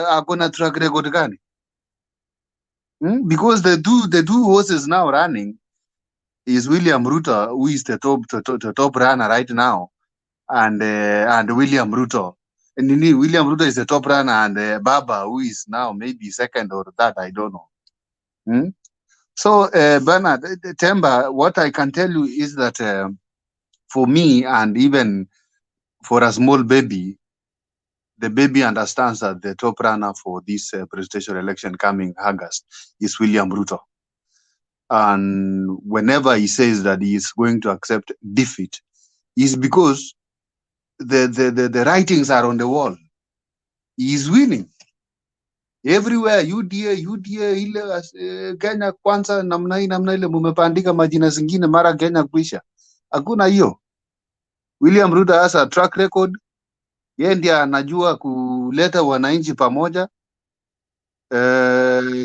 akona track record gani? Because the two horses now running is William Ruto, who is the top runner right now, and William Ruto. And William Ruto is the top runner, and Baba, who is now maybe second or third, I don't know. So, Bernard, Temba, what I can tell you is that for me, and even for a small baby, the baby understands that the top runner for this presidential election coming August is William Ruto. And whenever he says that he is going to accept defeat, is because the writings are on the wall. He is winning. Everywhere, UDA ile Kenya kwanza namna hii namna ile mumepandika majina zingine mara Kenya kuisha. Hakuna hiyo. William Ruto has a track record. Yeye ndiye anajua kuleta wananchi pamoja.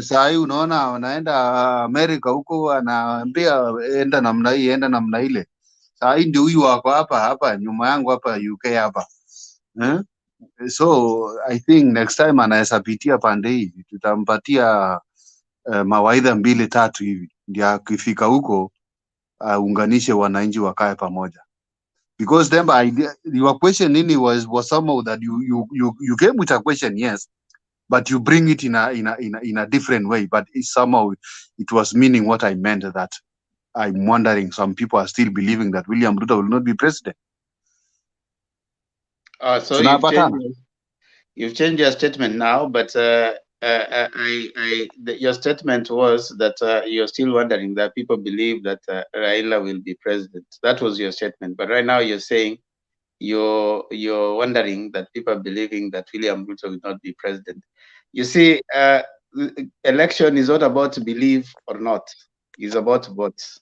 Saa hii unaona wanaenda Amerika huko, anaambia enda namna hii, enda namna ile. Saa hii ndio huyu wako hapa nyuma yangu hapa UK hapa. So I think next time anaweza pitia pande hii, tutampatia mawaidha 2-3 hivi, ndio akifika huko unganishe wananchi wakae pamoja. Because then your question nini was somehow that you came with a question, yes, but you bring it in a different way, but somehow it was meaning what I meant, that I'm wondering some people are still believing that William Ruto will not be president. So you've changed your statement now, but your statement was that you're still wondering that people believe that Raila will be president. That was your statement, but right now you're saying you're wondering that people are believing that William Ruto will not be president. You see, election is not about believe or not; it's about votes.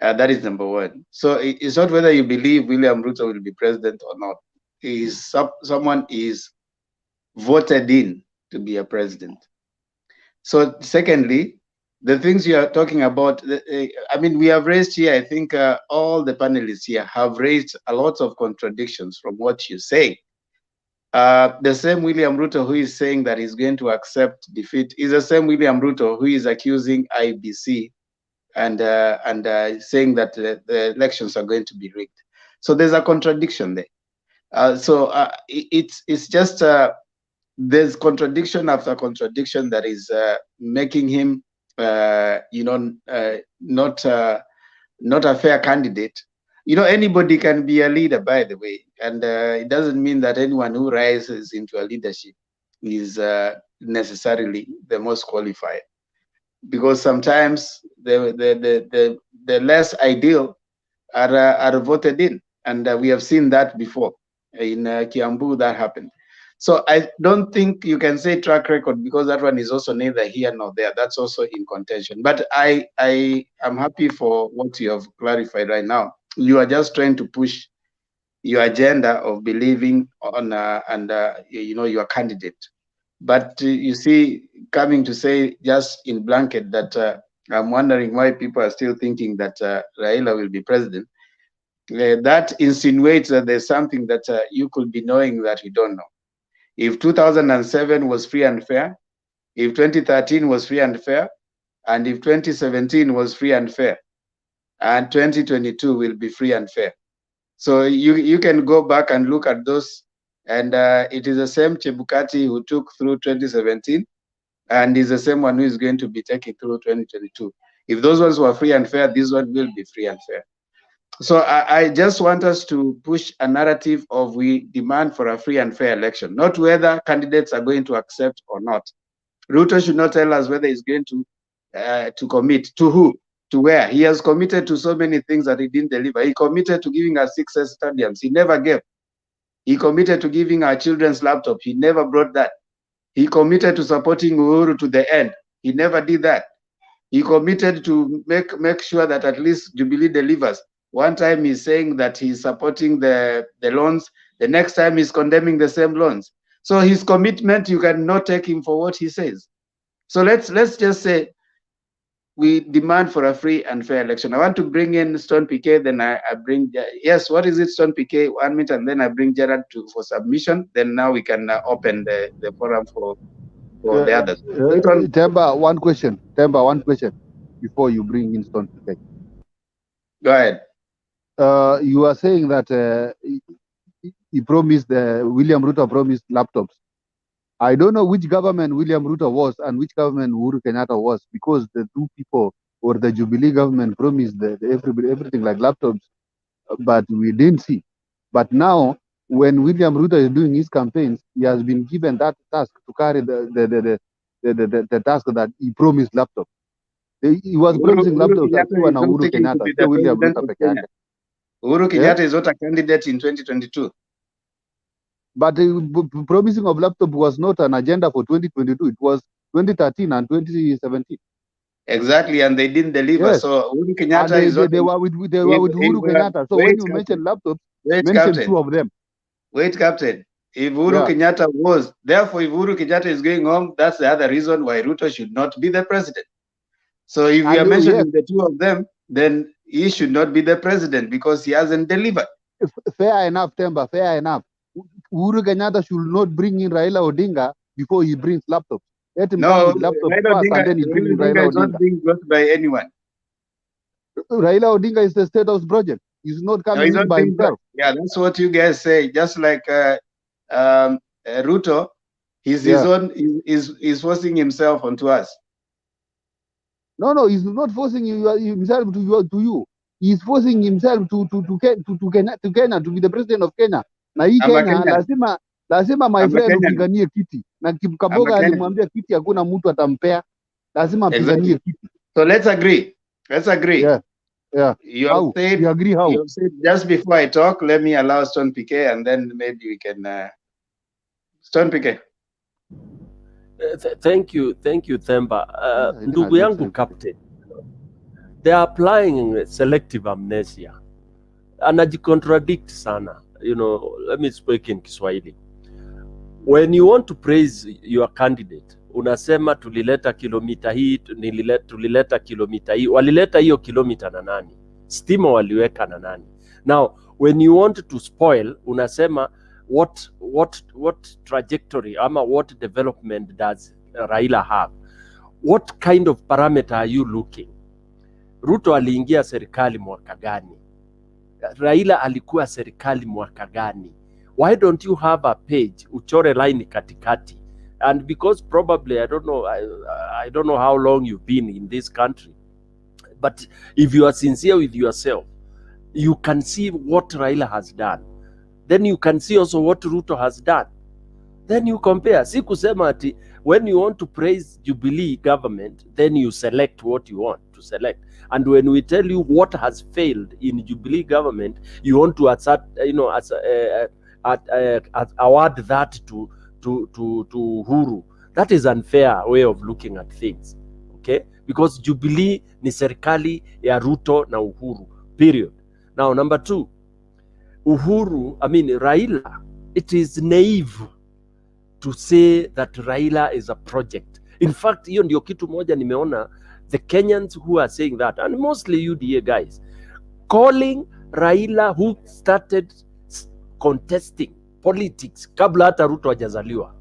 That is number one. So it's not whether you believe William Ruto will be president or not. Someone is voted in to be a president. So secondly, the things you are talking about, I mean, we have raised here, I think all the panelists here have raised a lot of contradictions from what you say. The same William Ruto who is saying that he's going to accept defeat is the same William Ruto who is accusing IBC and saying that the elections are going to be rigged. So there's a contradiction there. It's just there's contradiction after contradiction that is making him, not a fair candidate. Anybody can be a leader, by the way, and it doesn't mean that anyone who rises into a leadership is necessarily the most qualified, because sometimes the less ideal are voted in, and we have seen that before. In Kiambu, that happened. So I don't think you can say track record, because that one is also neither here nor there. That's also in contention. But I am happy for what you have clarified right now. You are just trying to push your agenda of believing on your candidate. But you see, coming to say just in blanket that I'm wondering why people are still thinking that Raila will be president. That insinuates that there's something that you could be knowing that you don't know. If 2007 was free and fair, if 2013 was free and fair, and if 2017 was free and fair, and 2022 will be free and fair. So you can go back and look at those, and it is the same Chebukati who took through 2017, and is the same one who is going to be taking through 2022. If those ones were free and fair, this one will be free and fair. So I just want us to push a narrative of we demand for a free and fair election, not whether candidates are going to accept or not. Ruto should not tell us whether he's going to commit to who, to where. He has committed to so many things that he didn't deliver. He committed to giving us 6 stadiums. He never gave. He committed to giving our children's laptop. He never brought that. He committed to supporting Uhuru to the end. He never did that. He committed to make sure that at least Jubilee delivers. One time he's saying that he's supporting the loans. The next time he's condemning the same loans. So his commitment, you cannot take him for what he says. So let's just say we demand for a free and fair election. I want to bring in Stone PK, then I bring, yes, what is it, Stone PK? 1 minute, and then I bring Gerard for submission. Then now we can open the forum for the others. Temba, one question. Temba, one question before you bring in Stone PK. Go ahead. You are saying that he promised, William Ruto promised laptops. I don't know which government William Ruto was and which government Uhuru Kenyatta was, because the two people or the Jubilee government promised everything like laptops, but we didn't see. But now, when William Ruto is doing his campaigns, he has been given that task to carry the task that he promised laptops. He was promising laptops akiwa na Uhuru Kenyatta, sio William Ruto peke yake. Uhuru Kenyatta is not a candidate in 2022. But promising of laptop was not an agenda for 2022. It was 2013 and 2017. Exactly, and they didn't deliver. Yes. So Uhuru Kenyatta and they were with Uhuru Kenyatta. So when you mention laptops, mention two of them. Wait, Captain. If Uhuru Kenyatta was, therefore, if Uhuru Kenyatta is going home, that's the other reason why Ruto should not be the president. So if we are mentioning the two of them, then he should not be the president because he hasn't delivered. Fair enough, Temba, fair enough. Uhuru Kenyatta should not bring in Raila Odinga before he brings laptops. Let him come with laptops first and then he brings Raila Odinga. Is not being brought by anyone. Raila Odinga is the State House project. He's not coming in by himself. Yeah, that's what you guys say. Just like Ruto, he's his own. He's forcing himself onto us. No, he's not forcing himself to you. He's forcing himself to Kenya, to be the president of Kenya. Na hii Kenya lazima my friend upiganie kiti. Na Kaboga alimwambia kiti hakuna mtu atampea. Lazima apiganie kiti. So let's agree. Yeah. You agree how? You said just before I talk, let me allow Stone PK and then maybe we can Stone PK. Thank you, Themba. Ndugu yangu Captain, they are applying selective amnesia. Anajicontradict sana. You know, let me speak in Kiswahili. When you want to praise your candidate, unasema tulileta kilomita hii, tulileta kilomita hii. Walileta hiyo kilomita na nani? Stima waliweka na nani? Now, when you want to spoil, unasema what trajectory ama what development does Raila have? What kind of parameter are you looking? Ruto aliingia serikali mwaka gani? Raila alikuwa serikali mwaka gani? Why don't you have a page uchore line katikati? And because probably I don't know how long you've been in this country, but if you are sincere with yourself, you can see what Raila has done. Then you can see also what Ruto has done. Then you compare. Si kusema ati when you want to praise Jubilee government, then you select what you want to select. And when we tell you what has failed in Jubilee government, you want to award that to Uhuru. That is unfair way of looking at things. Okay? Because Jubilee ni serikali ya Ruto na Uhuru. Period. Now, number two, Raila, it is naive to say that Raila is a project. In fact, hiyo ndio kitu moja nimeona the Kenyans who are saying that, and mostly UDA guys, calling Raila, who started contesting politics kabla hata Ruto hajazaliwa.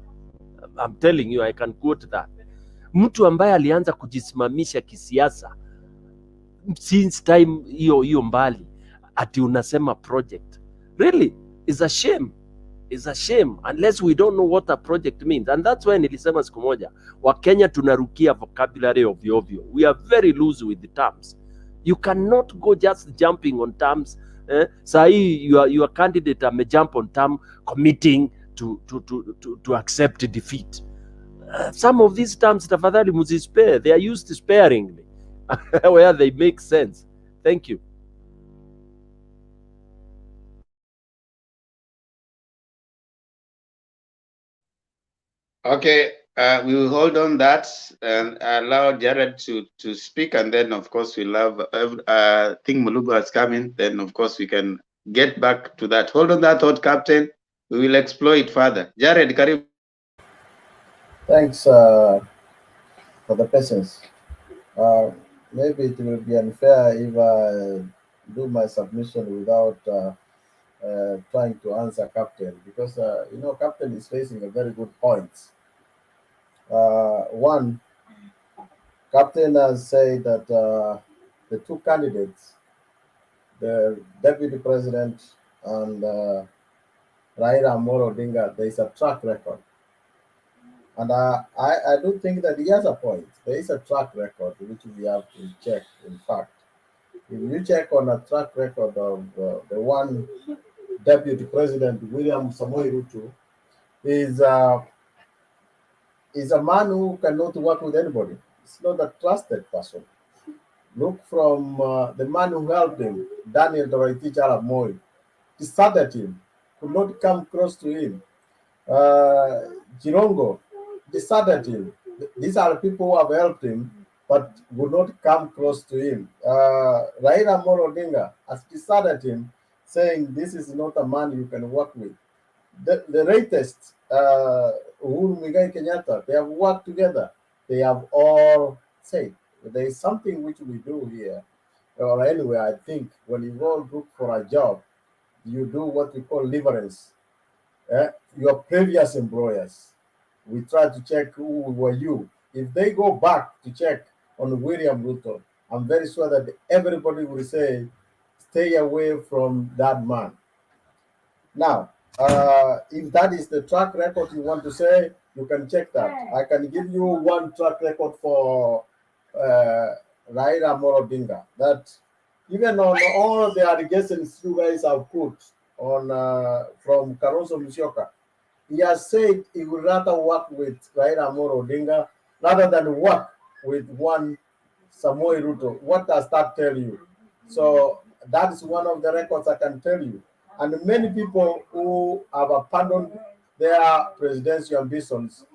I'm telling you, I can quote that. Mtu ambaye alianza kujisimamisha kisiasa since time hiyo mbali, ati unasema project. Really, is a shame. Is a shame unless we don't know what a project means. And that's why nilisema siku moja, Wakenya tunarukia vocabulary ovyo ovyo. We are very loose with the terms. You cannot go just jumping on terms. Sahi your candidate jump on term committing to accept defeat. Some of these terms tafadhali muzispare. They are used sparingly where they make sense. Thank you. Okay, we will hold on that and allow Jared to speak, and then of course we'll have think Mulugu has come in, then of course we can get back to that. Hold on that thought, Captain. We will explore it further. Jared, karibu. Thanks for the patience. Maybe it will be unfair if I do my submission without trying to answer Captain, because Captain is raising a very good point. One, Captain has said that the two candidates, the deputy president and Raila Amolo Odinga, there is a track record. And I do think that he has a point. There is a track record which we have to check, in fact. If you check on a track record of the one deputy president, William Samoei Ruto, is a man who cannot work with anybody. It's not a trusted person. Look from the man who helped him, Daniel Toroitich Arap Moi, deserted him, could not come close to him. Jirongo deserted him. These are people who have helped him, but would not come close to him. Raila Amolo Odinga has deserted him, saying this is not a man you can work with. The latest, Uhuru Muigai Kenyatta, they have worked together. They have all said there is something which we do here, or anyway, I think when you go look for a job, you do what we call leverance. Your previous employers. We try to check who were you. If they go back to check on William Ruto, I'm very sure that everybody will say, stay away from that man. Now, if that is the track record you want to say, you can check that. I can give you one track record for Raila Amolo Odinga, that even on all the allegations you guys have put on from Kalonzo Musyoka, he has said he would rather work with Raila Amolo Odinga rather than work with one Samoei Ruto. What does that tell you? So that is one of the records I can tell you. And many people who have abandoned their presidential ambitions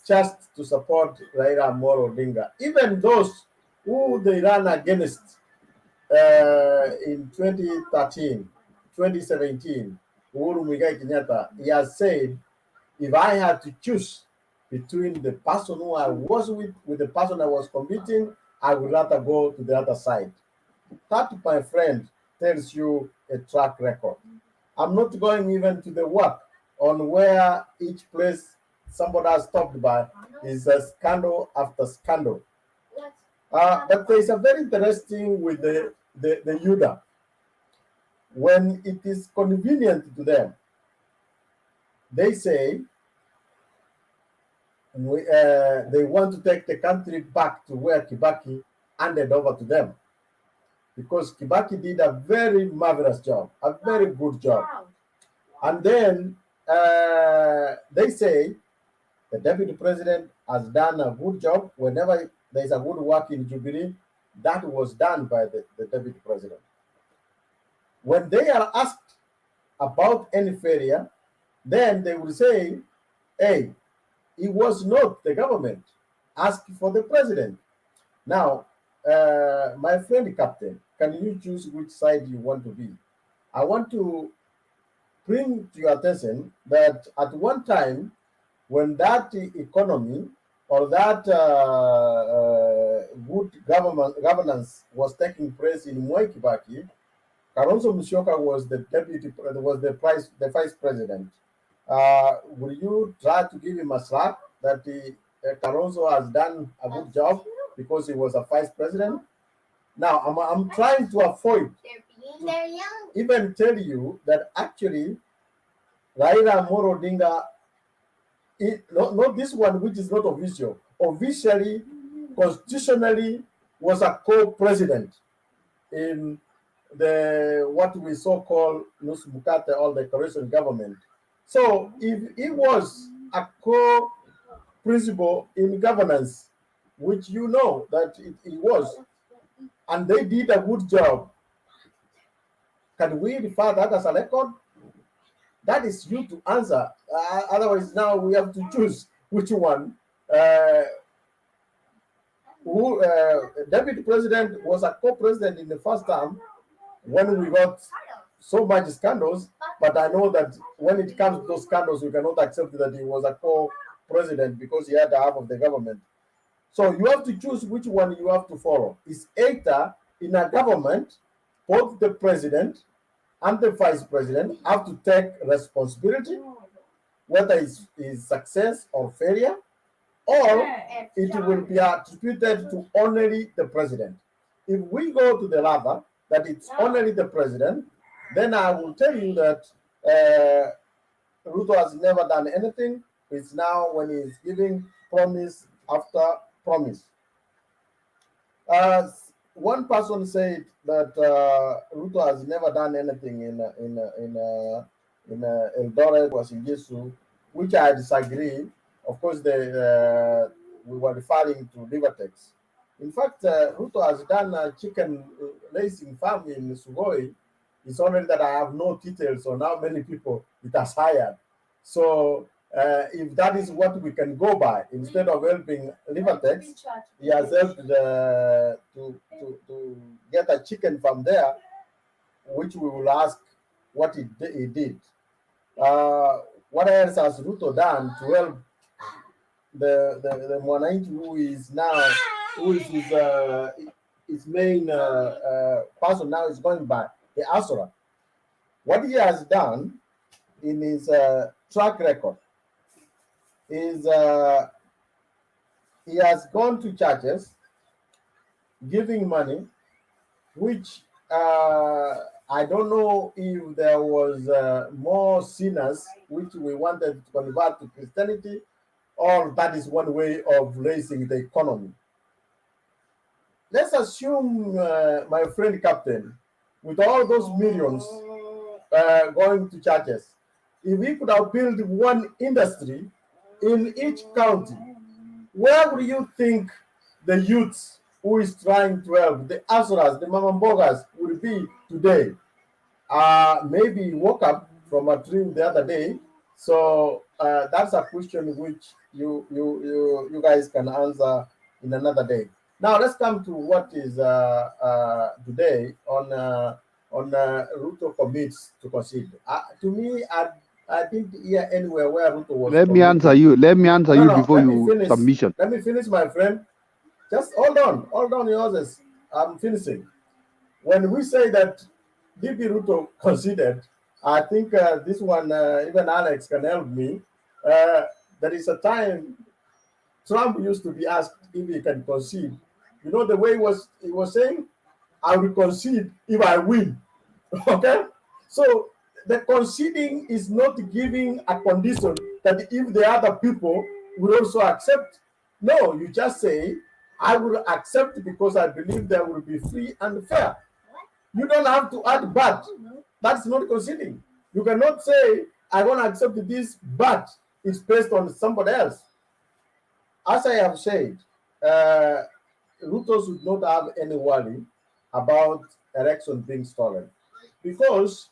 just to support Raila Amolo Odinga, even those who they ran against in 2013, 2017, Uhuru Muigai Kenyatta, he has said, if I had to choose between the person who I was with the person I was competing, I would rather go to the other side. That, my friend, tells you a track record. I'm not going even to the work on where each place somebody has stopped by is a scandal after scandal. But there is a very interesting with the UDA. When it is convenient to them, they say they want to take the country back to where Kibaki handed over to them. Because Kibaki did a very marvelous job, a very good job. And then they say the deputy president has done a good job. Whenever there's a good work in Jubilee, that was done by the deputy president. When they are asked about any failure, then they will say, hey, it was not the government. Ask for the president. Now, my friend Captain, can you choose which side you want to be? I want to bring to your attention that at one time, when that economy or that good governance was taking place in Mwai Kibaki, Kalonzo Musyoka was the vice president. Will you try to give him a slap that Kalonzo has done a good job because he was a vice president? Now, I'm trying to avoid to even tell you that actually Raila Amolo Odinga, not this one which is not official, officially, constitutionally was a co-president in the what we so-called Nus Mukate or the coalition government. So if he was a co-principal in governance, which you know that it was, and they did a good job, can we refer that as a record? That is you to answer. Otherwise, now we have to choose which one. Deputy president was a co-president in the first term when we got so much scandals, but I know that when it comes to those scandals, we cannot accept that he was a president because he had half of the government. So you have to choose which one you have to follow. It's either in a government, both the president and the vice president have to take responsibility, whether it's success or failure, or it will be attributed to only the president. If we go to the latter, that it's only the president, then I will tell you that Ruto has never done anything. It's now when he's giving promise after promise. One person said that Ruto has never done anything in Eldoret was in Yesu, which I disagree. Of course, we were referring to Libertex. In fact, Ruto has done a chicken raising farm in Sugoi. It's only that I have no details on how many people it has hired. So if that is what we can go by, instead of helping Libertex, he has helped to get a chicken farm there, which we will ask what he did. What else has Ruto done to help the Mwananchi who is his main person now is going by the Asura? What he has done in his track record is he has gone to churches giving money, which I don't know if there was more sinners which we wanted to convert to Christianity, or that is one way of raising the economy. Let's assume, my friend Captain, with all those millions going to churches, if we could have built one industry in each county, where would you think the youth who is trying to help, the Asuras, the Mamambogas, will be today? Maybe he woke up from a dream the other day. So that's a question which you guys can answer in another day. Now let's come to what is today on Ruto commits to concede. To me, I didn't hear anywhere where Ruto was. Let me answer you. Let me answer you before let me you finish. submission. Let me finish, my friend. Just hold on, yours. I'm finishing. When we say that DP Ruto conceded, I think this one, even Alex can help me. There is a time Trump used to be asked if he can concede. You know the way he was saying, I will concede if I win. Okay? So the conceding is not giving a condition that if the other people will also accept. No, you just say, I will accept because I believe there will be free and fair. You don't have to add but. That's not conceding. You cannot say, I want to accept this, but it's based on somebody else. As I have said, Ruto should not have any worry about election being stolen, because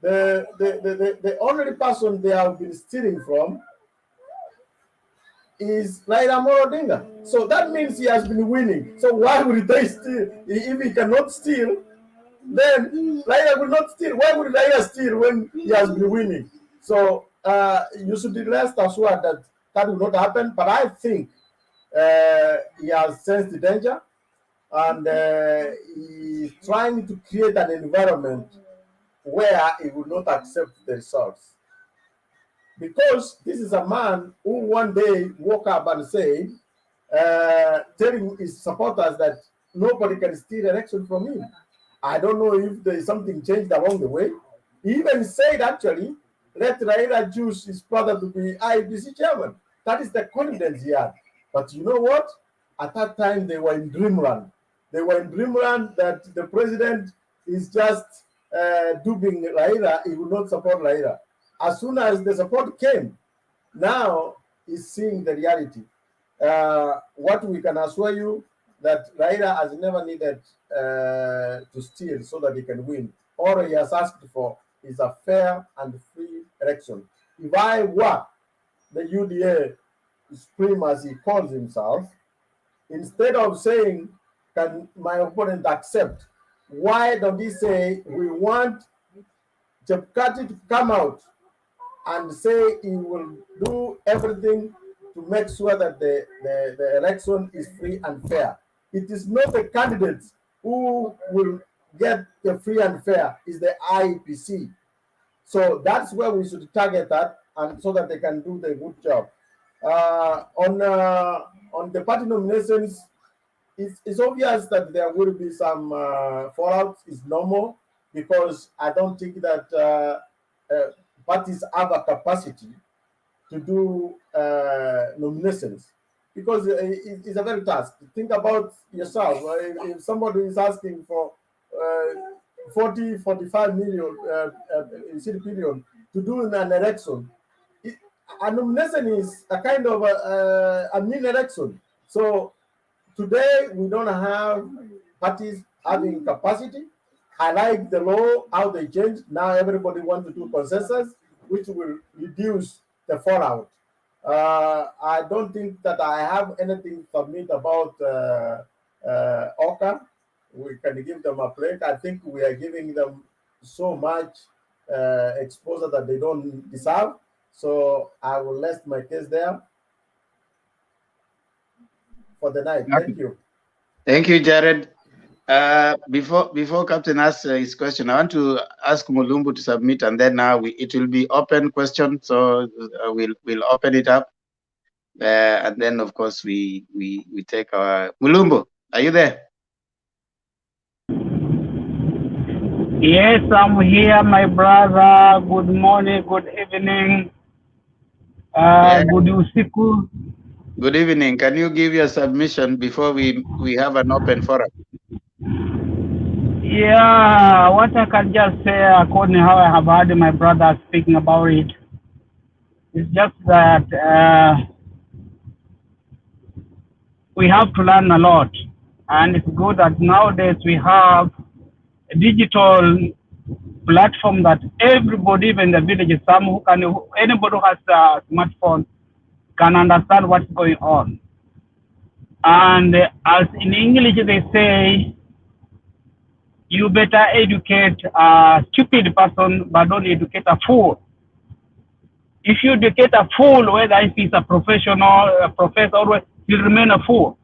the only person they have been stealing from is Raila Odinga. So that means he has been winning. So why would they steal? If he cannot steal, then Raila will not steal. Why would Raila steal when he has been winning? So you should be rest assured that that will not happen. But I think he has sensed the danger, and he's trying to create an environment where he will not accept the results. Because this is a man who one day woke up and said, telling his supporters that nobody can steal election from him. I don't know if there is something changed along the way. He even said, actually, let Raila choose his brother to be IBC chairman. That is the confidence he had. But you know what? At that time, they were in dreamland. They were in dreamland that the president is just duping Raila. He will not support Raila. As soon as the support came, now he's seeing the reality. What we can assure you, that Raila has never needed to steal so that he can win. All he has asked for is a fair and free election. If I were the UDA Supreme, as he calls himself, instead of saying, can my opponent accept, why don't he say, we want Chebukati to come out and say he will do everything to make sure that the election is free and fair. It is not the candidates who will get the free and fair, is the IEPC. So that's where we should target that, and so that they can do the good job. On the party nominations, it's obvious that there will be some fallout. Is normal, because I don't think that parties have a capacity to do nominations, because it's a very task. Think about yourself. If somebody is asking for 40, 45 million billion to do in an election, a nomination is a kind of a mini election. So today we don't have parties having capacity. I like the law, how they changed. Now everybody wants to do consensus, which will reduce the fallout. I don't think that I have anything to submit about Oka. We can give them a break. I think we are giving them so much exposure that they don't deserve. So I will rest my case there for the night. Thank you. Thank you, Jared. Before Captain asks his question, I want to ask Mulumbu to submit, and then now it will be open question. So we'll open it up, and then of course we take our Mulumbu. Are you there? Yes, I'm here, my brother. Good morning, good evening, good usiku. Good evening. Can you give your submission before we have an open forum? Yeah, what I can just say, according to how I have heard my brother speaking about it, is just that we have to learn a lot. And it's good that nowadays we have a digital platform that everybody, even in the village, anybody who has a smartphone can understand what's going on. And as in English they say, you better educate a stupid person, but don't educate a fool. If you educate a fool, whether if he's a professional, a professor, he'll remain a fool.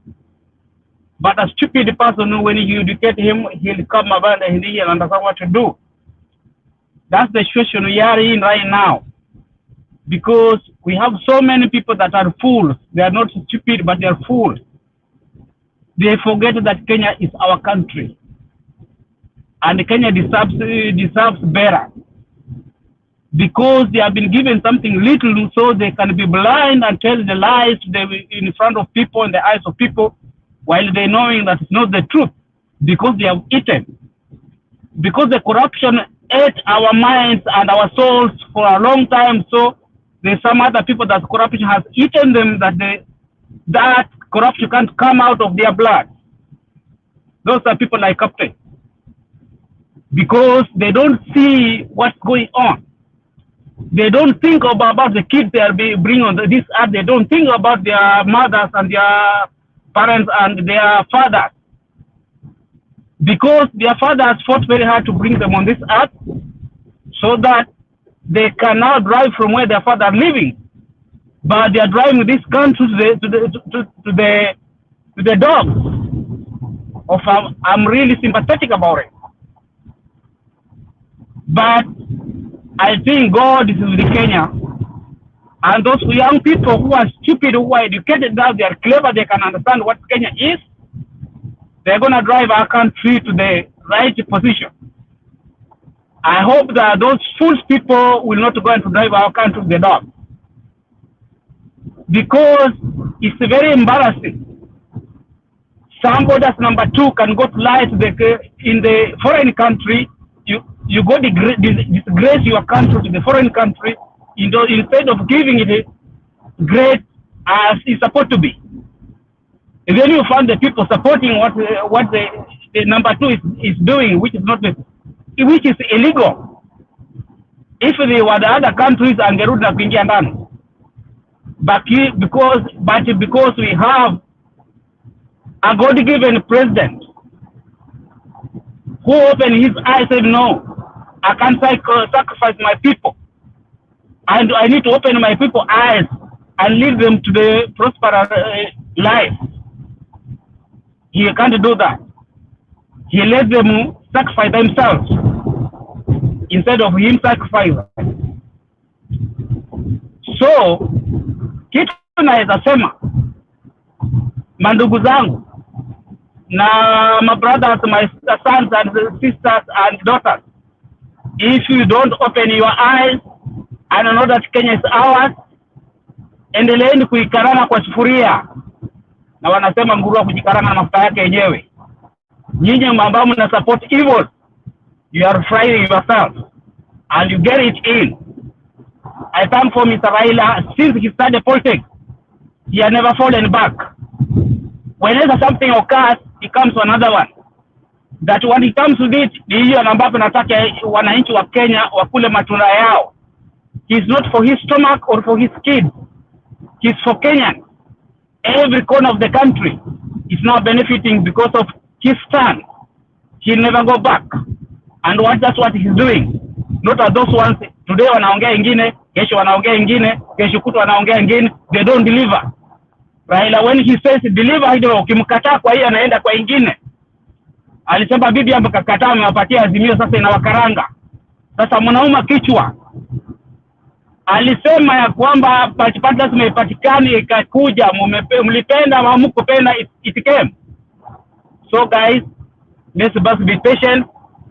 But a stupid person, when you educate him, he'll come about and he'll understand what to do. That's the situation we are in right now. Because we have so many people that are fools. They are not stupid, but they are fools. They forget that Kenya is our country. And Kenya deserves better. Because they have been given something little, so they can be blind and tell the lies in front of people, in the eyes of people, while they knowing that it's not the truth, because they have eaten. Because the corruption ate our minds and our souls for a long time, so there's some other people that corruption has eaten them, that corruption can't come out of their blood. Those are people like Captain. Because they don't see what's going on. They don't think about the kids they are bringing on this earth. They don't think about their mothers and their parents and their fathers. Because their fathers fought very hard to bring them on this earth, so that they can now drive from where their father are living. But they are driving this gun to the dogs. I'm really sympathetic about it. But I think God is with Kenya. And those young people who are stupid, who are educated now, they are clever, they can understand what Kenya is. They're going to drive our country to the right position. I hope that those foolish people will not go and to drive our country to the dog. Because it's very embarrassing. Somebody as number two can go to lie to in the foreign country. You go disgrace your country to the foreign country instead of giving it great as it's supposed to be. And then you find the people supporting what the number two is doing, which is which is illegal. If they were the other countries and the root of India done, but because we have a God-given president who opened his eyes and said, no, I can't sacrifice my people. And I need to open my people's eyes and lead them to the prosperous life. He can't do that. He let them sacrifice themselves instead of him sacrificing. So kitu naweza sema, mandugu zangu na my brothers, my sons and sisters and daughters, if you don't open your eyes and know that Kenya is ours, endeleeni kuikaranga kwa sufuria, na wanasema nguruwe kujikaranga na mafuta yake yenyewe. Nyinyi ambao mna support evil, you are frying yourself and you get it in. I thank for Mr. Raila. Since he started politics, he has never fallen back. Whenever something occurs, he comes to another one. That when he comes to it, ni hiyo ambapo nataka wananchi wa Kenya wakule matunda yao. He's not for his stomach or for his kids. He's for Kenyans. Every corner of the country is now benefiting because of his stand. He'll never go back. And that's what he's doing. Not as those ones, today wanaongea ingine, kesho wanaongea ingine, kesho kutu wanaongea ingine, they don't deliver. Raila, when he says deliver, hiyo ukimkataa kwa hiyo anaenda kwa ingine. Alisema bibi amekataa, amewapatia Azimio, sasa inawakaranga. Sasa mnauma kichwa. Alisema ya kwamba partners zimepatikana, ikakuja, mlipenda ama mkupenda, it came. So guys, let's just be patient.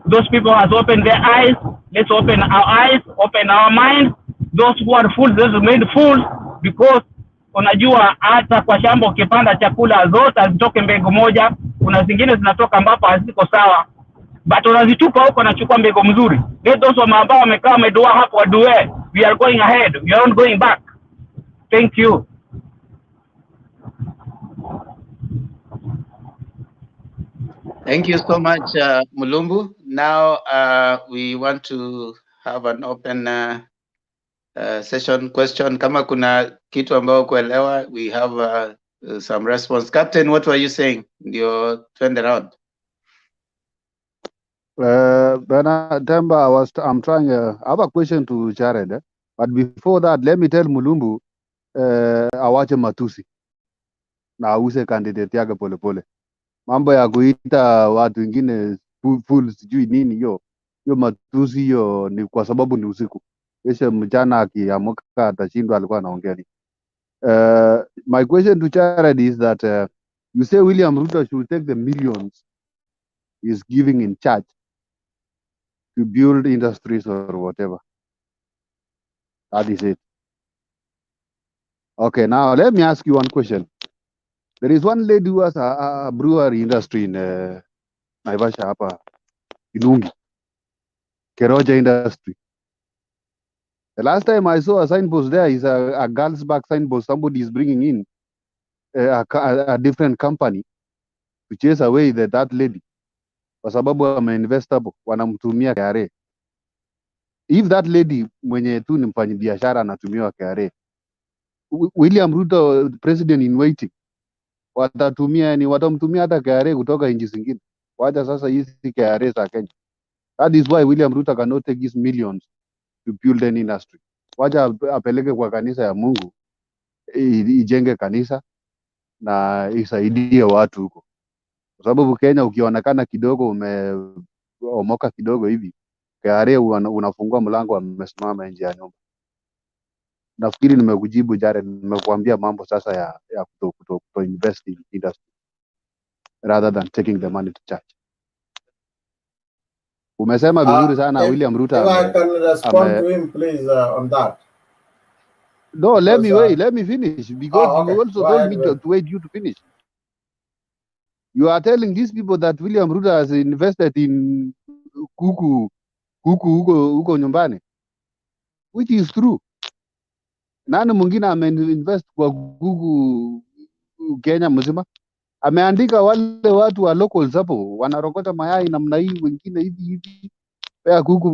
Those people has opened their eyes. Let's open our eyes, open our mind. Those who are fools, they remain fools, because unajua hata kwa shamba ukipanda chakula zote hazitoke mbegu moja, kuna zingine zinatoka ambapo haziko sawa, but unazitupa huko na chukua mbegu mzuri. Let those ambao wamekaa wamedua hapo wadue. We are going ahead, we are not going back. Thank you. Thank you so much, Mulumbu. Now we want to have an open session question. Kama kuna kitu ambao kuelewa, we have some response. Captain, what were you saying? Ndio twende round. Temba, I'm trying. I have a question to Jared, but before that, let me tell Mulumbu, awache matusi na ause candidate yake polepole. Mambo ya kuita watu wengine full sijui nini, hiyo matusi hiyo ni kwa sababu ni usiku. Kesho mchana akiamka atashindwa alikuwa anaongea nini. My question to Jared is that you say William Ruto should take the millions he's giving in charge to build industries or whatever. That is it. Okay, now let me ask you one question. There is one lady who has a brewery industry in Naivasha hapa Ilungi, Keroja industry. The last time I saw a signpost there is a girls' back signpost. Somebody is bringing in a different company to chase away that lady. Kwa sababu wameinvest hapo, wanamtumia KRA. If that lady mwenye tu ni mfanyabiashara anatumiwa KRA, William Ruto, president in waiting, watamtumia hata KRA kutoka nchi zingine. Wacha sasa hizi KRA za Kenya. That is why William Ruto cannot take his millions to build an industry. Wacha apeleke kwa kanisa ya Mungu, ijenge kanisa na isaidie watu huko. Kwa sababu Kenya ukionekana kidogo umeomoka kidogo hivi, KRA unafungua mlango amesimama nje ya nyumba. Nafikiri nimekujibu Jared, nimekuambia mambo sasa ya kuto invest in industry rather than taking the money to church. Umesema vizuri sana William Ruto. If I can respond to him please on that. No, let me finish, because okay. You also told me to wait you to finish. You are telling these people that William Ruto has invested in kuku huko nyumbani, which is true. Nani mwingine ameinvest kwa kuku Kenya mzima? Ameandika wale watu wa locals hapo wanarokota mayai namna hii, wengine hivi pea kuku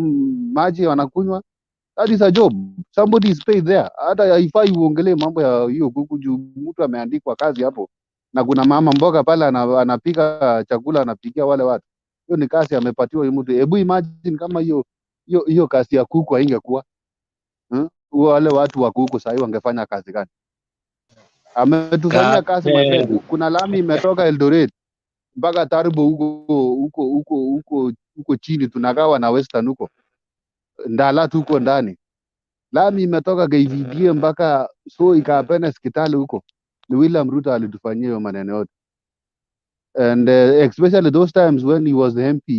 maji wanakunywa. That is a job, somebody is paid there. Hata haifai uongelee mambo ya hiyo kuku juu mtu ameandikwa kazi hapo, na kuna mama mboga pale anapika chakula, anapikia wale watu. Hiyo ni kazi amepatiwa mtu. Hebu imagine kama hiyo kazi ya kuku haingekuwa, wale watu wa kuku sasa wangefanya kazi gani? Ametufanyia kazi my friend. Kuna lami imetoka Eldoret mpaka Taribo huko chini, tunagawa na Western huko Ndala, tuko ndani. Lami imetoka KVDA mpaka so ikapena hospitali huko. Ni William Ruto alitufanyia hiyo maneno yote, and especially those times when he was the MP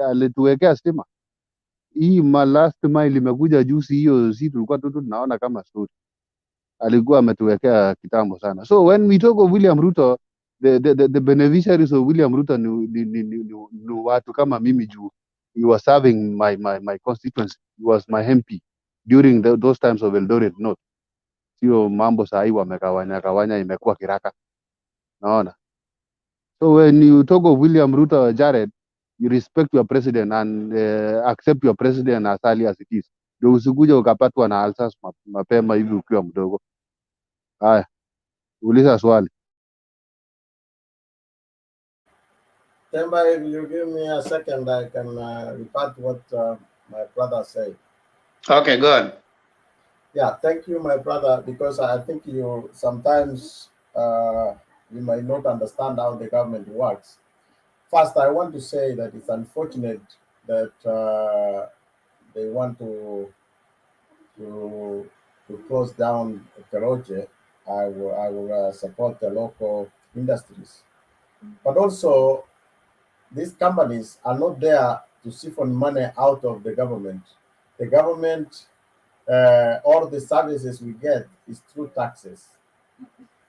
alituwekea stima. Hii last mile imekuja juzi, hiyo si tulikuwa tu tunaona kama story, alikuwa ametuwekea kitambo sana. So when we talk of William Ruto, the beneficiaries of William Ruto ni watu kama mimi juu he was serving my constituency, he was my MP during those times of Eldoret North. Sio mambo saa hii wamekawanya imekuwa kiraka, naona. So when you talk of William Ruto, Jared, you respect your president and accept your president as early as it is. Ndio usikuja ukapatwa na alsas mapema hivi ukiwa mdogo. Haya, uliza swali. Temba, if you give me a second, I can repeat what my brother said. Okay, go on. Yeah, thank you, my brother, because I think you sometimes you might not understand how the government works. First, I want to say that it's unfortunate that they want to close down Keroche. I will support the local industries, but also these companies are not there to siphon money out of the government. The government, all the services we get is through taxes.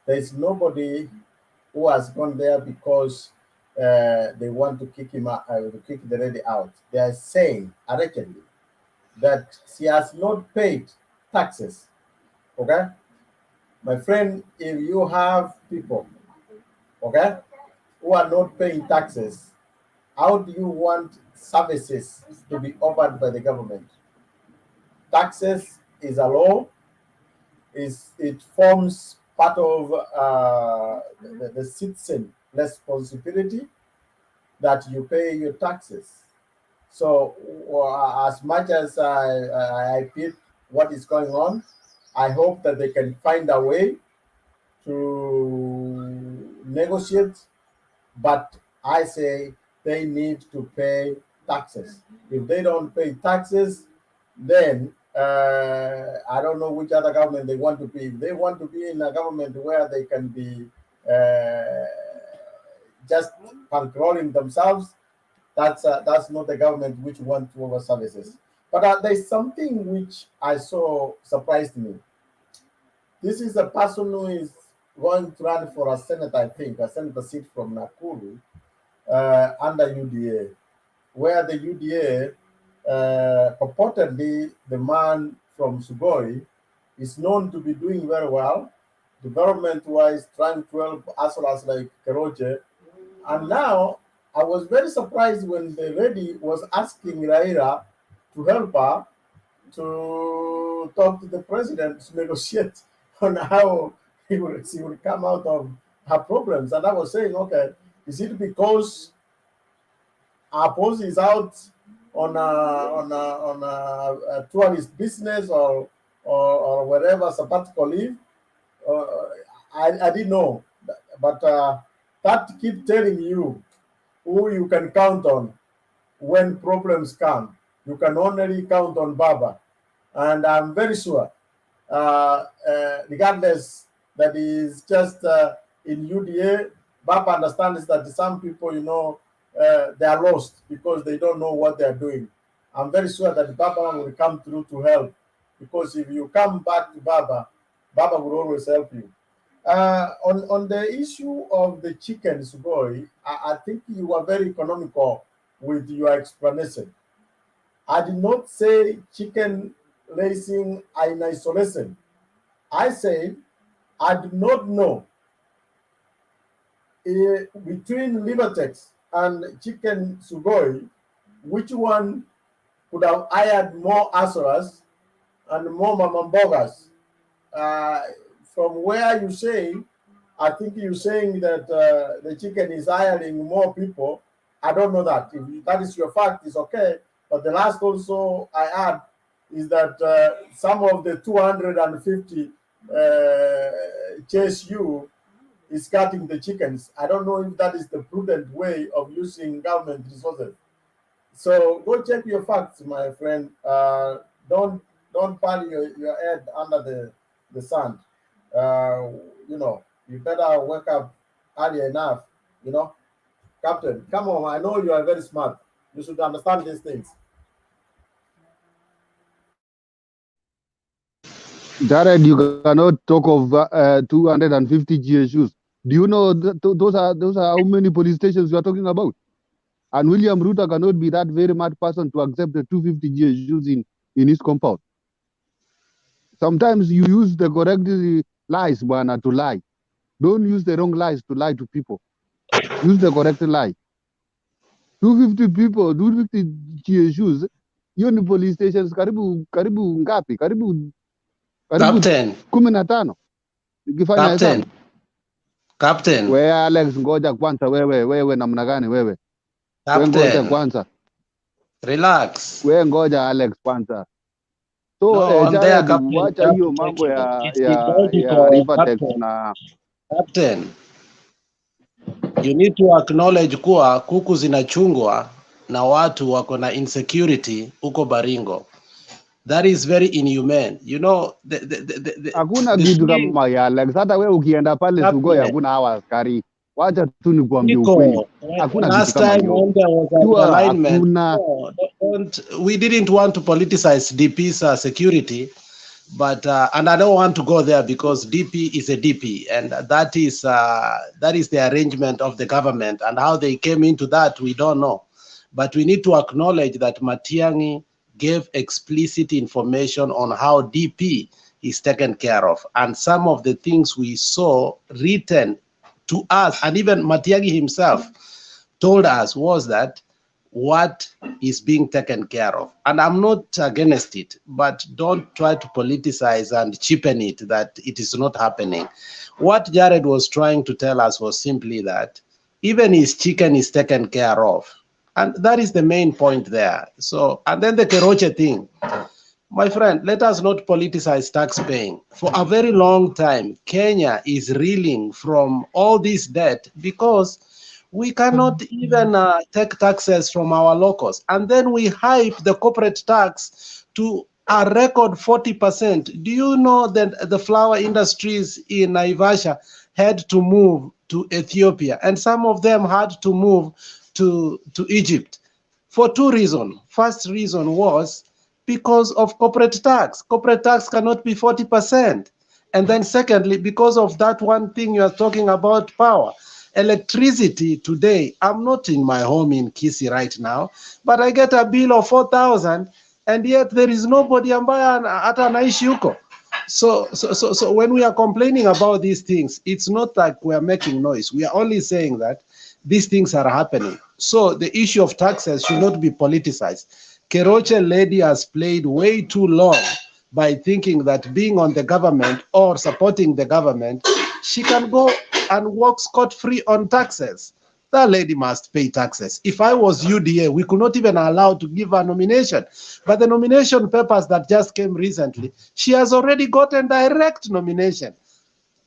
There is nobody who has gone there because they want to kick him out, to kick the lady out. They are saying allegedly that she has not paid taxes. Okay, my friend, if you have people, okay, who are not paying taxes, how do you want services to be offered by the government? Taxes is a law. It forms part of the citizen responsibility that you pay your taxes. So as much as I feel what is going on, I hope that they can find a way to negotiate, but I say they need to pay taxes. If they don't pay taxes, then I don't know which other government they want to be. If they want to be in a government where they can be just controlling themselves, that's not the government which want to over services. But there's something which I saw surprised me. This is a person who is going to run for a Senate, I think, a senator seat from Nakuru under UDA, where the UDA purportedly the man from Sugoi is known to be doing very well, development-wise, trying to help Asolas like Keroche. And now I was very surprised when the lady was asking Raila to help her to talk to the president to negotiate on how she would come out of her problems. And I was saying, okay, is it because our boss is out on a tourist business or wherever, sabbatical leave? I didn't know, but that keep telling you who you can count on when problems come. You can only count on Baba, and I'm very sure, regardless that he is just in UDA, Baba understands that some people, they are lost because they don't know what they are doing. I'm very sure that Baba will come through to help, because if you come back to Baba, Baba will always help you. On the issue of the chicken, Sugoi, I think you were very economical with your explanation. I did not say chicken raising in isolation. I said I do not know between Libertex and Chicken Sugoi, which one could have hired more Asoras and more Mamambogas. From where you say, I think you're saying that the chicken is hiring more people. I don't know that. If that is your fact, it's okay. But the last also I add is that some of the 250 chase you is cutting the chickens. I don't know if that is the prudent way of using government resources. So go check your facts, my friend. Don't bury your head under the sand. You know, you better wake up early enough. You know, Captain, come on. I know you are very smart. You should understand these things. Jared, you cannot talk of 250 GSUs. Do you know those are how many police stations you are talking about? And William Ruto cannot be that very mad person to accept the 250 GSUs in his compound. Sometimes you use the correct lies, Bwana, to lie. Don't use the wrong lies to lie to people. Use the correct lie. 250 people, 250 GSUs, hiyo ni police stations karibu ngapi? Karibu Captain, 15. Ukifanya hesabu. Captain. Wewe Alex, ngoja kwanza wewe namna gani wewe? Wewe ngoja kwanza. Relax. Wewe ngoja Alex kwanza. So No, Jared, wacha hiyo mambo ya Rivertex na Captain, you need to acknowledge kuwa kuku zinachungwa na watu wako na insecurity huko Baringo. That is very inhumane. You know, hakuna kitu kama ya Alex. Hata wewe ukienda pale Sugoi hakuna hawa askari. Wacha tu nikwambie ukweli. Hakuna kitu kama hiyo. Hakuna. We didn't want to politicize DP's security, but and I don't want to go there because DP is a DP, and that is the arrangement of the government, and how they came into that we don't know. But we need to acknowledge that Matiang'i gave explicit information on how DP is taken care of, and some of the things we saw written to us, and even Matiang'i himself told us, was that what is being taken care of. And I'm not against it, but don't try to politicize and cheapen it that it is not happening. What Jared was trying to tell us was simply that even his chicken is taken care of. And that is the main point there. So, and then the Keroche thing. My friend, let us not politicize tax paying. For a very long time, Kenya is reeling from all this debt because we cannot even take taxes from our locals. And then we hype the corporate tax to a record 40%. Do you know that the flower industries in Naivasha had to move to Ethiopia? And some of them had to move to Egypt for two reasons. First reason was because of corporate tax. Corporate tax cannot be 40%. And then secondly, because of that one thing you are talking about, power. Electricity today, I'm not in my home in Kisii right now, but I get a bill of 4,000, and yet there is nobody ambaye hata anaishi huko. So when we are complaining about these things, it's not like we are making noise. We are only saying that these things are happening. So the issue of taxes should not be politicized. Keroche lady has played way too long by thinking that being on the government or supporting the government, she can go and walk scot-free on taxes. That lady must pay taxes. If I was UDA, we could not even allow to give her nomination. But the nomination papers that just came recently, she has already gotten direct nomination.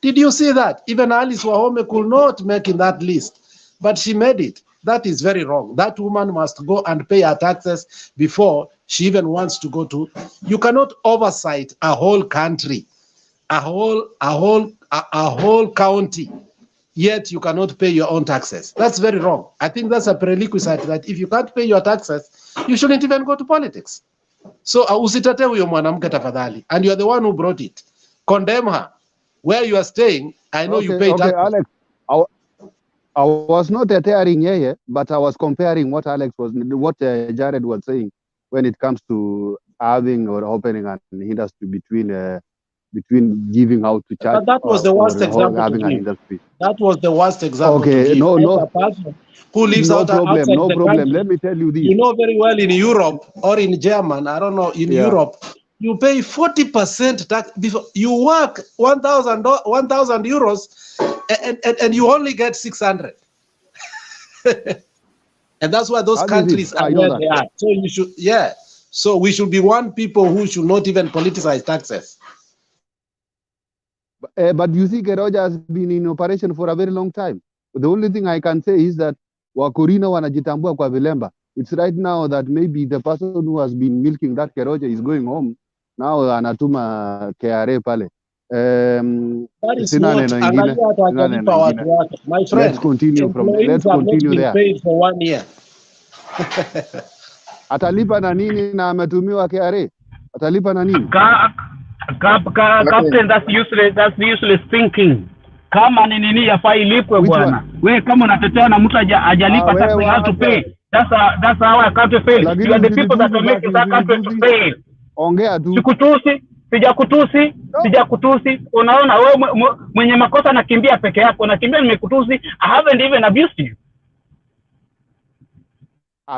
Did you see that? Even Alice Wahome could not make in that list, but she made it. That is very wrong. That woman must go and pay her taxes before she even wants to go to. You cannot oversight a whole country, a whole county, yet you cannot pay your own taxes. That's very wrong. I think that's a prerequisite that if you can't pay your taxes, you shouldn't even go to politics. So usitate huyo mwanamke tafadhali, and you're the one who brought it. Condemn her. Where you are staying, I know you pay taxes. Alex, I was not tearing yeye, but I was comparing what Jared was saying when it comes to having or opening an industry between giving out to church. But that was the worst example having to an give. industry. That was the worst example to Okay, give. no person who lives no outside the problem. country. Let me tell you this. You know very well in Europe or in German, I don't know, in Europe, you pay 40% tax before you work 1,000 euros and you only get 600. And that's why those countries are where they are. So you should, so we should be one people who should not even politicize taxes. But you see, Keroja has been in operation for a very long time. The only thing I can say is that Wakorina wanajitambua kwa vilemba. It's right now that maybe the person who has been milking that Keroja is going home. Now anatuma KRA pale. That is Sina what neno ingine. angalia hata Sina neno hajalipa ingine. watu wake. My Let's friend, continue from there. employees Let's have not continue been there. paid for 1 year. Atalipa na nini na ametumiwa KRA? Atalipa na nini? Captain, that's useless. That's useless thinking. Kama ni nini yafaa ilipwe Which bwana. one? Wewe kama unatetea na mtu hajalipa tax, Wewe you have to acha. pay. That's how our country fail. You Lakini are the people that are usinitusi making basi, our country to usinitusi. fail. Ongea tu. Sikutusi, sijakutusi. Unaona wewe mwenye makosa nakimbia peke yako, nakimbia nimekutusi. I haven't even abused you.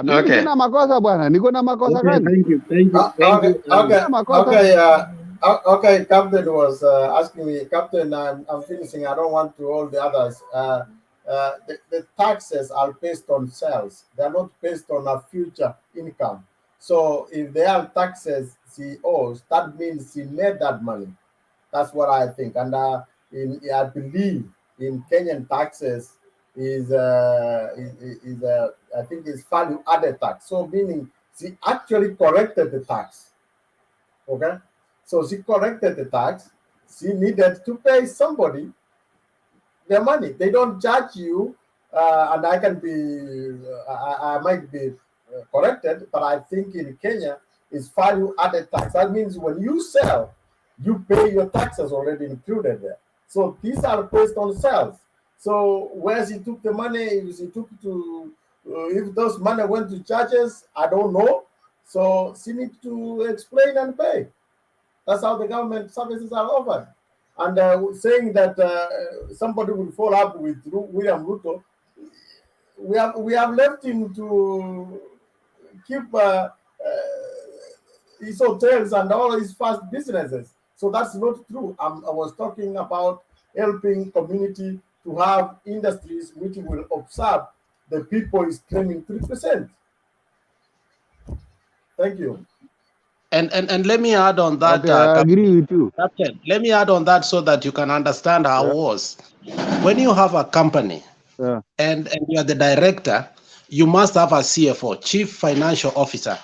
Mimi Okay. sina makosa bwana. Niko na makosa Okay, gani? thank you. Sina makosa. Okay, Captain was asking me, Captain, I'm finishing. I don't want to hold the others. The taxes are based on sales. They are not based on a future income. So if they are taxes she owes, that means she made that money. That's what I think. And I believe in Kenyan taxes is I think is value added tax. So meaning she actually corrected the tax. Okay, so she corrected the tax. She needed to pay somebody their money. They don't charge you, and I can be, I might be corrected, but I think in Kenya is value added tax. That means when you sell, you pay your taxes already included there. So these are based on sales. So where she took the money, if she took to, if those money went to churches, I don't know. So she needs to explain and pay. That's how the government services are offered. And saying that somebody will follow up with William Ruto, we have left him to keep his hotels and all his fast businesses. So that's not true. I was talking about helping community to have industries which will observe the people is claiming 3%. Thank you. And let me add on that. Okay, I agree with you. Captain, let me add on that so that you can understand how it was. When you have a company and you are the director, you must have a CFO, Chief Financial Officer.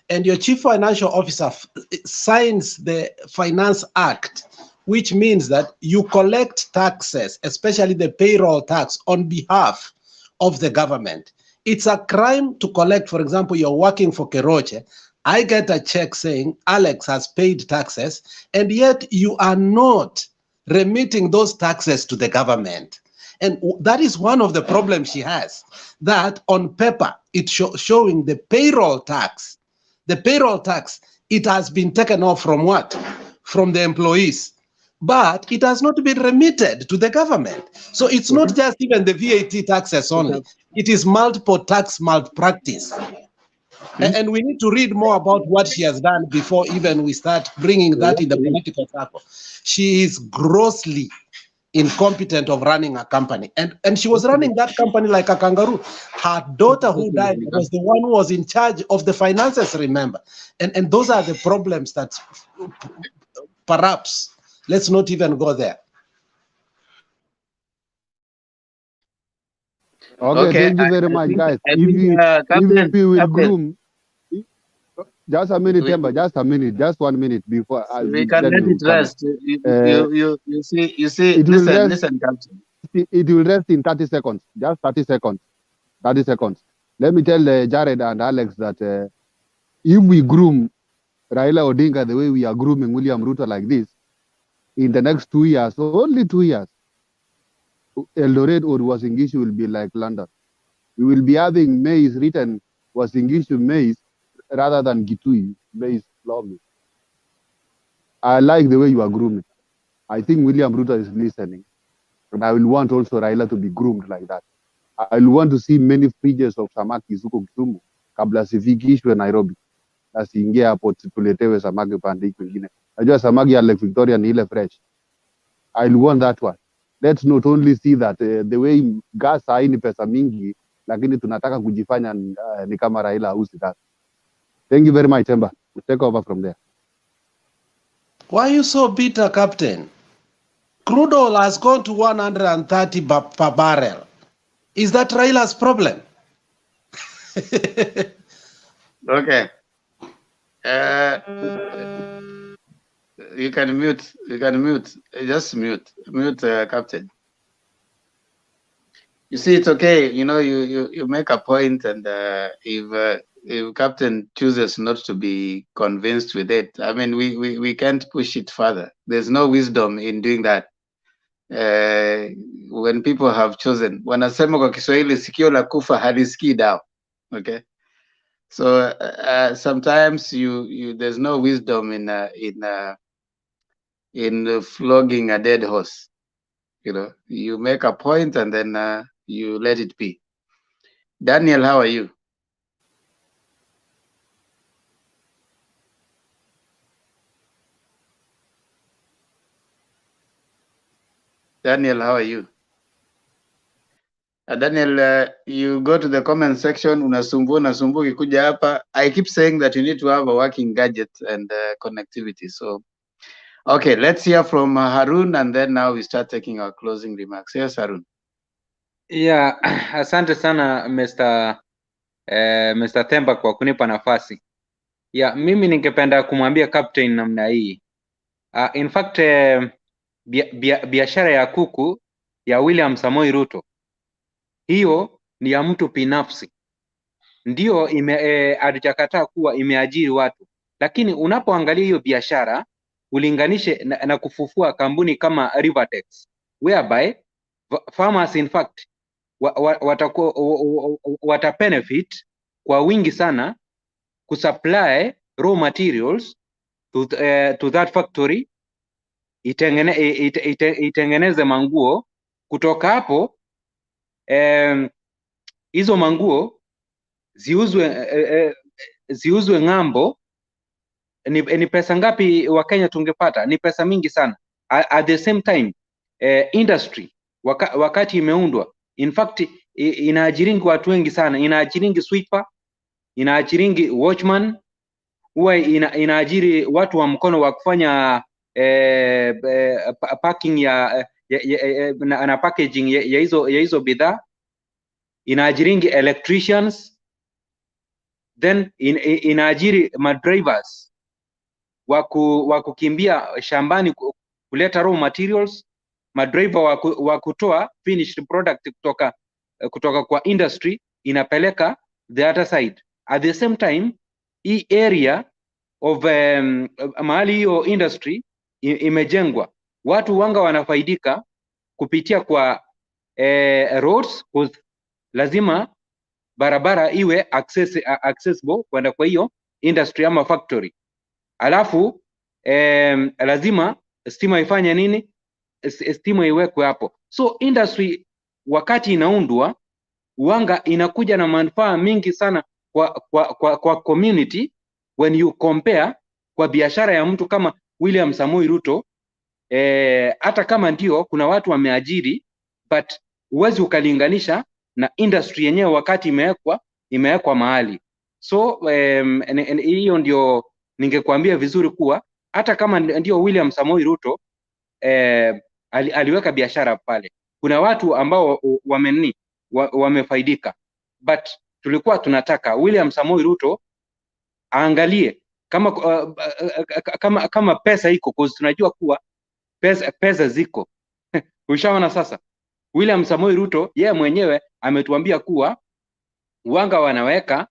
And your Chief Financial Officer signs the Finance Act, which means that you collect taxes, especially the payroll tax, on behalf of the government. It's a crime to collect, for example, you're working for Keroche, I get a check saying Alex has paid taxes, and yet you are not remitting those taxes to the government. And that is one of the problems she has, that on paper, it's showing the payroll tax. The payroll tax, it has been taken off from what? From the employees. But it has not been remitted to the government. So it's not just even the VAT taxes only. It is multiple tax malpractice. And we need to read more about what she has done before even we start bringing that in the political circle. She is grossly incompetent of running a company. And she was running that company like a kangaroo. Her daughter who died was the one who was in charge of the finances, remember. And those are the problems that perhaps let's not even go there. Okay, thank you very much, guys. If you will groom, just a minute, Temba, just 1 minute before we can let it rest. You see. Listen, Captain. It will rest in 30 seconds, just 30 seconds. 30 seconds. Let me tell Jared and Alex that if we groom Raila Odinga the way we are grooming William Ruto like this, in the next 2 years, so only 2 years, Eldoret or Uasin Gishu will be like London. We will be having maize written Uasin Gishu maize rather than Gitui maize lobby. I like the way you are grooming. I think William Ruto is listening. And I will want also Raila to be groomed like that. I will want to see many fridges of samaki huko Kisumu kabla sifikishwe Nairobi. Na siingie hapo tuletewe samaki pande kwingine. Najua samaki ya Lake Victoria ni ile fresh. I will want that one. Let's not only see that the way gas haini pesa mingi, lakini tunataka kujifanya ni kama Raila hausi gas. Thank you very much, Temba. We'll take over from there. Why are you so bitter, Captain? Crude oil has gone to 130 per barrel. Is that Raila's problem? Okay. You can mute. You can mute. Just mute. Mute, Captain. You see, it's okay. You know, you make a point, and if Captain chooses not to be convinced with it, I mean, we can't push it further. There's no wisdom in doing that. When people have chosen, wanasema kwa Kiswahili, sikio la kufa halisikii dawa. Okay. So sometimes there's no wisdom in flogging a dead horse. You know, you make a point and then you let it be. Daniel, how are you? Daniel, how are you? Daniel, you go to the comment section, unasumbu kikuja hapa. I keep saying that you need to have a working gadget and connectivity. So, okay, let's hear from Harun, and then now we start taking our closing remarks. Yes, Harun. Yeah, asante sana Mr. Themba kwa kunipa nafasi. Yeah, mimi ningependa kumwambia captain namna hii. In fact, biashara ya kuku ya William Samoei Ruto, hiyo ni ya mtu binafsi. Ndio hajakataa kuwa imeajiri watu, lakini unapoangalia hiyo biashara ulinganishe na kufufua kampuni kama Rivertex, whereby farmers in fact wata benefit kwa wingi sana kusupply raw materials to that factory, itengeneze manguo. Kutoka hapo hizo manguo ziuzwe ng'ambo. Ni pesa ngapi wa Kenya tungepata? Ni pesa mingi sana. At the same time industry wakati imeundwa, in fact inaajiringi watu wengi sana. Inaajiringi sweeper, inaajiringi watchman, huwa inaajiri watu wa mkono wa kufanya packing na packaging ya hizo bidhaa, inaajiringi electricians, then inaajiri madrivers wa kukimbia shambani kuleta raw materials, madriver wa kutoa finished product kutoka kwa industry inapeleka the other side. At the same time, hii area of mahali hiyo industry imejengwa, watu wanga wanafaidika kupitia kwa roads, lazima barabara iwe accessible kwenda kwa hiyo industry ama factory. Alafu lazima stima ifanye nini? Stima iwekwe hapo. So industry wakati inaundwa wanga inakuja na manufaa mingi sana kwa community when you compare kwa biashara ya mtu kama William Samoei Ruto. Hata kama ndio kuna watu wameajiri, but huwezi ukalinganisha na industry yenyewe wakati imewekwa mahali. So hiyo ndio ningekuambia vizuri kuwa hata kama ndio William Samoei Ruto aliweka biashara pale, kuna watu ambao wamefaidika, but tulikuwa tunataka William Samoei Ruto aangalie kama pesa iko, kwa tunajua kuwa pesa ziko. Ushaona sasa, William Samoei Ruto yeye mwenyewe ametuambia kuwa wanga wanaweka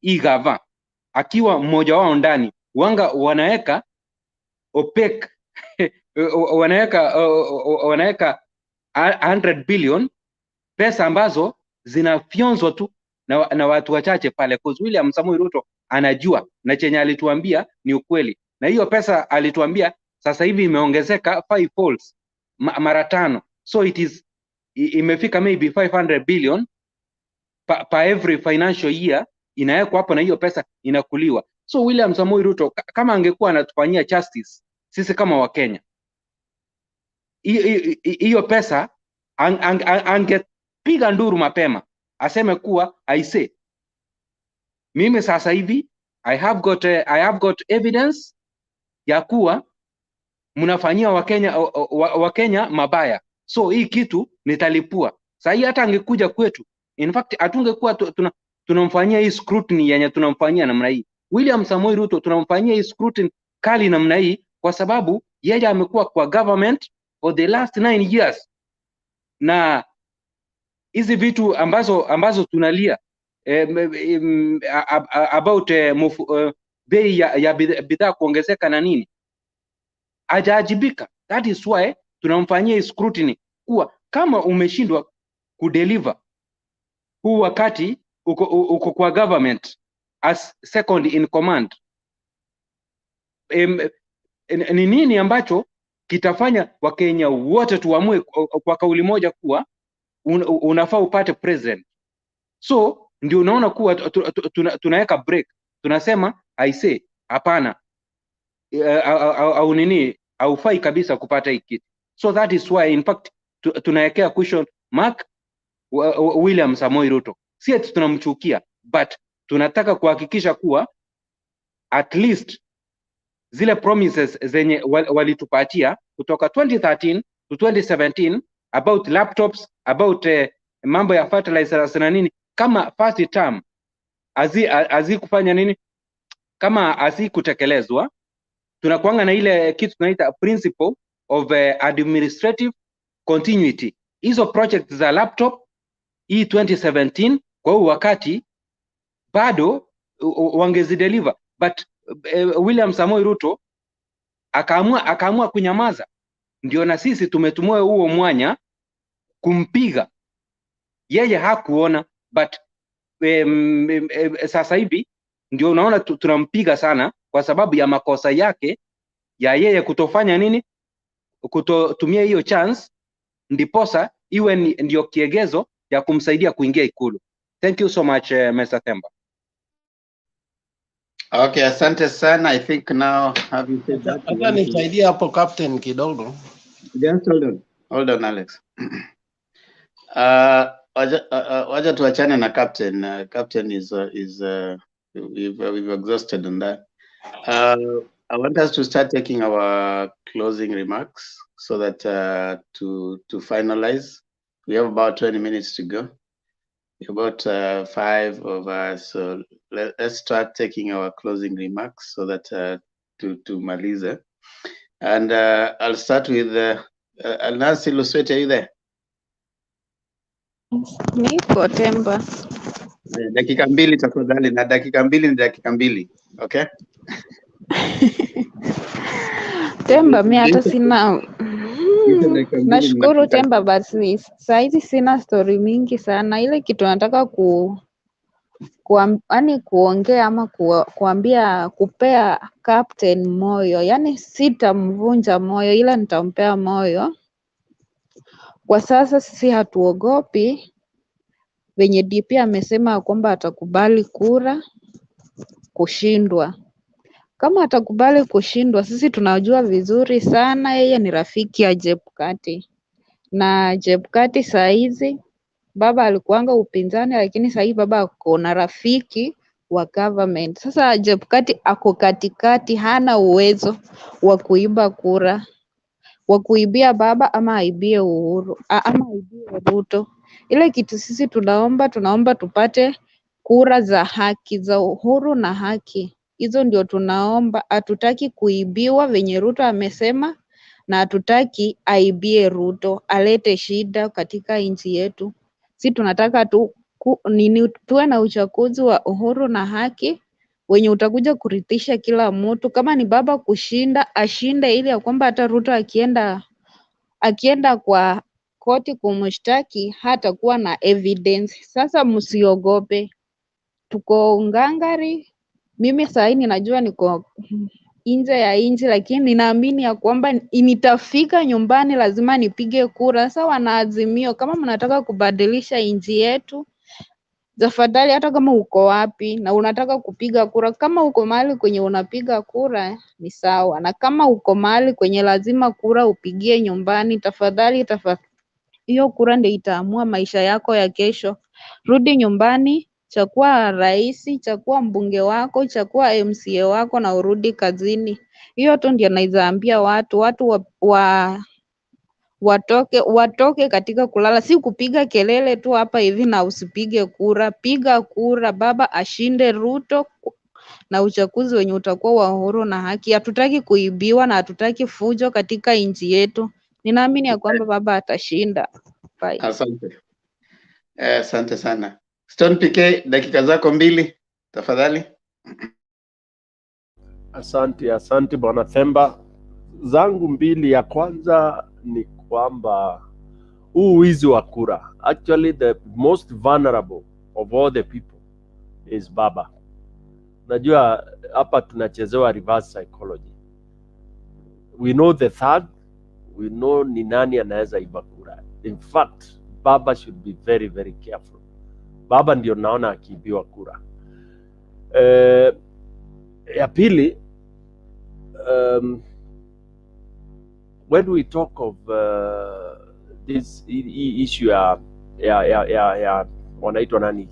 igava akiwa mmoja wao ndani, wanga wanaweka OPEC wanaweka 100 billion, pesa ambazo zinafyonzwa tu na watu wachache pale, kwa William Samoei Ruto anajua na chenye alituambia ni ukweli, na hiyo pesa alituambia sasa hivi imeongezeka 5 folds, mara 5. So imefika maybe 500 billion per every financial year inawekwa hapo, na hiyo pesa inakuliwa. So William Samoei Ruto kama angekuwa anatufanyia justice sisi kama Wakenya, hiyo pesa angepiga nduru mapema aseme kuwa aise, mimi sasa hivi I have got evidence ya kuwa mnafanyia Wakenya mabaya. So hii kitu nitalipua. Sasa hata angekuja kwetu, in fact hatungekuwa tunamfanyia hii scrutiny yenye tunamfanyia namna hii. William Samoei Ruto tunamfanyia hii scrutiny kali namna hii kwa sababu yeye amekuwa kwa government for the last 9 years. Na hizi vitu ambazo tunalia about bei ya bidhaa kuongezeka na nini, hajaajibika. That is why tunamfanyia scrutiny kuwa kama umeshindwa kudeliver huu wakati uko kwa government as second in command, ni nini ambacho kitafanya Wakenya wote tuamue kwa kauli moja kuwa unafaa upate president? So ndio unaona kuwa tunaweka break, tunasema I say hapana, au nini, haufai kabisa kupata hii kitu. So that is why in fact tunawekea question mark William Samoei Ruto. Si eti tunamchukia, but tunataka kuhakikisha kuwa at least zile promises zenye walitupatia kutoka 2013 to 2017 about laptops, about mambo ya fertilizers na nini, kama first term kufanya nini, kama kutekelezwa, tunakuanga na ile kitu tunaita principle of administrative continuity. Hizo project za laptop hii 2017 kwa hiyo wakati bado wangezideliver, but William Samoei Ruto akaamua kunyamaza. Ndio na sisi tumetumua huo mwanya kumpiga yeye, hakuona, but sasa hivi ndio unaona tunampiga sana kwa sababu ya makosa yake ya yeye kutofanya nini, kutotumia hiyo chance, ndiposa iwe ndio kiegezo ya kumsaidia kuingia Ikulu. Thank you so much Mr. Themba. Okay, asante sana. I think now having said that, hata nisaidie hapo captain kidogo. Just hold on Alex. Waja tuachane na captain. Captain is we've exhausted on that. I want us to start taking our closing remarks so that to finalize, we have about 20 minutes to go. About 5 of us, so let's start taking our closing remarks so that to maliza. And I'll start with Nancy Luswete. Are you there? Niko Themba. Dakika mbili tafadhali, na dakika mbili ni dakika mbili. Okay? Themba, mimi hata sina nashukuru Themba, basi saizi sina story mingi sana. Ile kitu nataka kuongea ama kuambia, kupea captain moyo, yani sitamvunja moyo ila nitampea moyo. Kwa sasa sisi hatuogopi, venye DP amesema kwamba atakubali kura kushindwa. Kama atakubali kushindwa, sisi tunajua vizuri sana yeye ni rafiki ya Chebukati. Na Chebukati saizi, baba alikuanga upinzani, lakini saizi baba ako na rafiki wa government. Sasa Chebukati ako katikati, hana uwezo wa kuiba kura, wa kuibia baba ama aibie Uhuru ama aibie Ruto. Ile kitu sisi tunaomba tupate kura za haki, za uhuru na haki. Hizo ndio tunaomba. Hatutaki kuibiwa venye Ruto amesema, na hatutaki aibie Ruto alete shida katika nchi yetu. Si tunataka tuwe na uchaguzi wa uhuru na haki wenye utakuja kuridhisha kila mtu. Kama ni baba kushinda, ashinde, ili ya kwamba hata Ruto akienda kwa koti kumshtaki hatakuwa na evidence. Sasa msiogope, tuko ngangari. Mimi sasa ninajua niko nje ya nchi, lakini ninaamini ya kwamba nitafika nyumbani, lazima nipige kura. Sasa wanaazimio, kama mnataka kubadilisha nchi yetu, tafadhali, hata kama uko wapi na unataka kupiga kura, kama uko mahali kwenye unapiga kura ni sawa, na kama uko mahali kwenye lazima kura upigie nyumbani, tafadhali hiyo kura ndio itaamua maisha yako ya kesho. Rudi nyumbani, chagua rais, chagua mbunge wako, chagua MCA wako na urudi kazini. Hiyo tu ndio naweza ambia watu watoke katika kulala, si kupiga kelele tu hapa hivi na usipige kura. Piga kura, baba ashinde Ruto na uchaguzi wenye utakuwa wa uhuru na haki. Hatutaki kuibiwa na hatutaki fujo katika nchi yetu. Ninaamini ya kwamba baba atashinda. Bye. Asante. Asante sana. Stone PK, dakika zako 2 tafadhali. Asante bwana Themba. Zangu 2, ya kwanza ni kwamba huu wizi wa kura, actually the most vulnerable of all the people is baba. Najua hapa tunachezewa reverse psychology. We know the third, we know ni nani anaweza iba kura. In fact, baba should be very very careful. Baba ndio naona akiibiwa kura. Ya pili, when we talk of this issue ya wanaitwa nani,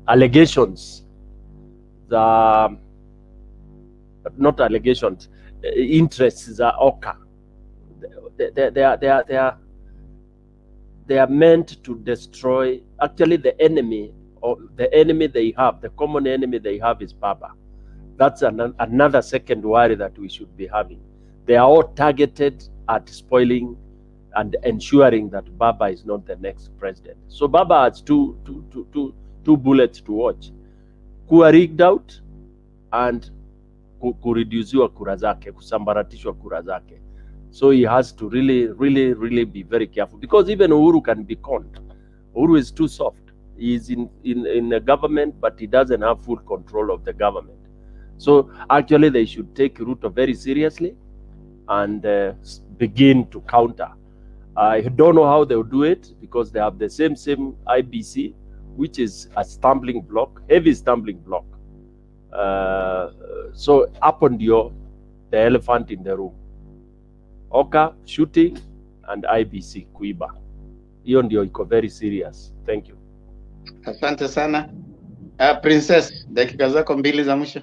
allegations, not allegations, interests za Oka, they are meant to destroy actually the enemy, or the enemy they have, the common enemy they have is baba. That's another second worry that we should be having. They are all targeted at spoiling and ensuring that baba is not the next president. So baba has two bullets to watch: kuwa rigged out and kureduciwa kura zake, kusambaratishwa kura zake. So he has to really be very careful, because even Uhuru can be conned. Uhuru is too soft. He is in a government, but he doesn't have full control of the government. So actually they should take Ruto very seriously and begin to counter. I don't know how they'll do it, because they have the same IBC, which is a stumbling block, heavy stumbling block. So up on the elephant in the room: Oka shooting and IBC kuiba. Hiyo ndio iko very serious. Thank you. Asante sana. Princess, dakika zako 2 za mwisho.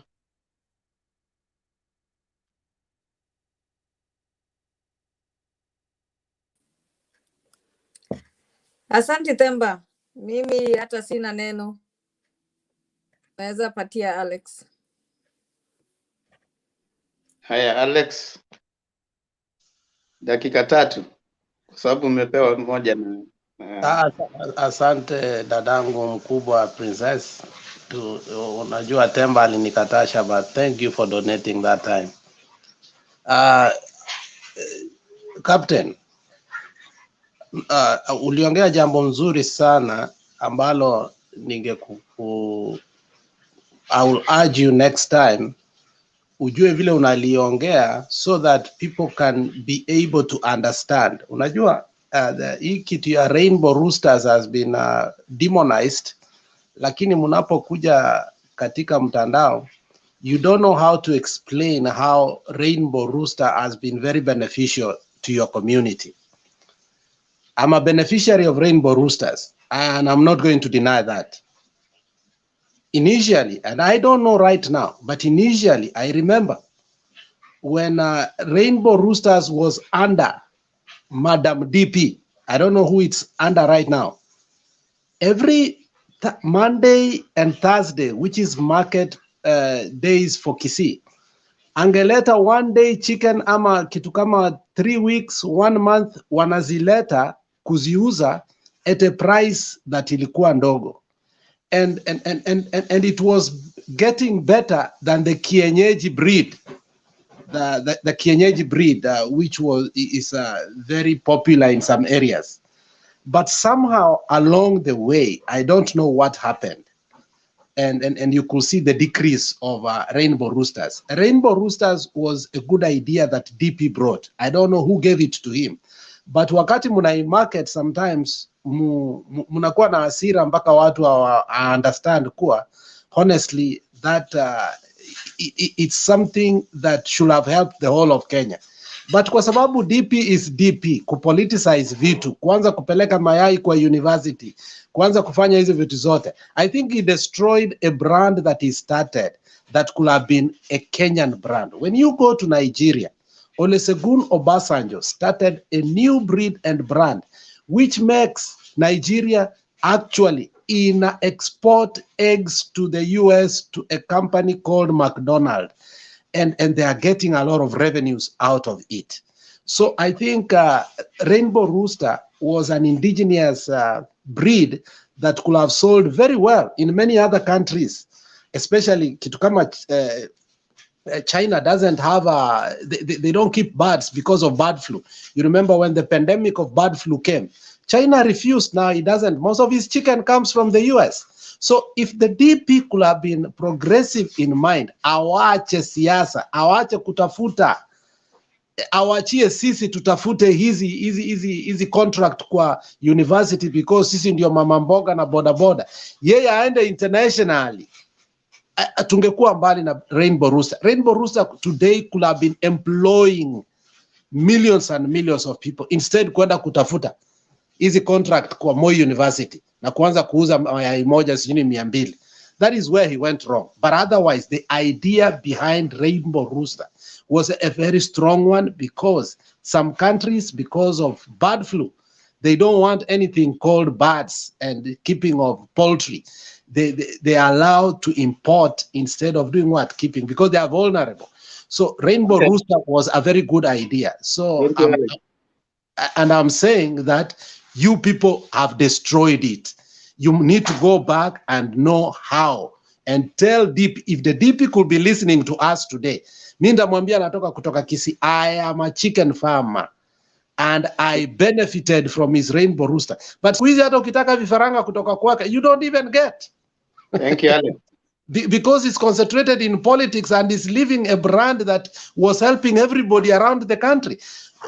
Asante Themba, mimi hata sina neno, naweza patia Alex. Haya, Alex, dakika 3 kwa sababu umepewa moja na Asante dadangu mkubwa Princess. Unajua Themba alinikatasha, but thank you for donating that time. Captain, uliongea jambo nzuri sana ambalo I will urge you next time ujue vile unaliongea, so that people can be able to understand. Unajua hii kitu ya Rainbow Roosters has been demonized, lakini mnapokuja katika mtandao, you don't know how to explain how Rainbow Rooster has been very beneficial to your community. I'm a beneficiary of Rainbow Roosters, and I'm not going to deny that. Initially, and I don't know right now, but initially I remember when Rainbow Roosters was under Madam DP. I don't know who it's under right now. Every Monday and Thursday, which is market days for Kisii, angeleta one day chicken ama kitu kama 3 weeks, 1 month, wanazileta kuziuza at a price that ilikuwa ndogo. And it was getting better than the kienyeji breed, the kienyeji breed, which is very popular in some areas. But somehow along the way, I don't know what happened, and you could see the decrease of Rainbow Roosters. Rainbow Roosters was a good idea that DP brought. I don't know who gave it to him, but wakati muna market sometimes munakuwa na hasira mpaka watu understand kuwa honestly that it's something that should have helped the whole of Kenya. But kwa sababu DP is DP, kupoliticize vitu, kuanza kupeleka mayai kwa university, kuanza kufanya hizo vitu zote, I think he destroyed a brand that he started. that could have been a Kenyan brand. When you go to Nigeria, Olusegun Obasanjo started a new breed and brand, which makes Nigeria actually export eggs to the US to a company called McDonald's, and they are getting a lot of revenues out of it. So I think Rainbow Rooster was an indigenous breed that could have sold very well in many other countries, especially kitu kama China doesn't have they don't keep birds because of bird flu. You remember when the pandemic of bird flu came, China refused. Now it doesn't. Most of his chicken comes from the US. So if the DP could have been progressive in mind, awache siasa, awache kutafuta, awachie sisi tutafute hizi contract kwa university because sisi ndio mama mboga na boda boda, yeye aende internationally, tungekuwa mbali na Rainbow Rooster. Rainbow Rooster today could have been employing millions and millions of people, instead kwenda kutafuta hizi contract kwa Moi University na kuanza kuuza mayai moja sijini 200. That is where he went wrong. But otherwise, the idea behind Rainbow Rooster was a very strong one, because some countries, because of bird flu, they don't want anything called birds and keeping of poultry. They are allowed to import instead of doing what? Keeping, because they are vulnerable. So Rainbow Rooster was a very good idea. So I'm saying that you people have destroyed it. You need to go back and know how, and tell DP, if the DP could be listening to us today. Minda mwambia natoka kutoka Kisii, I am a chicken farmer and I benefited from his Rainbow Rooster. But squeeze hata ukitaka vifaranga kutoka kwake, you don't even get. Thank you, Alex. Because it's concentrated in politics and is leaving a brand that was helping everybody around the country.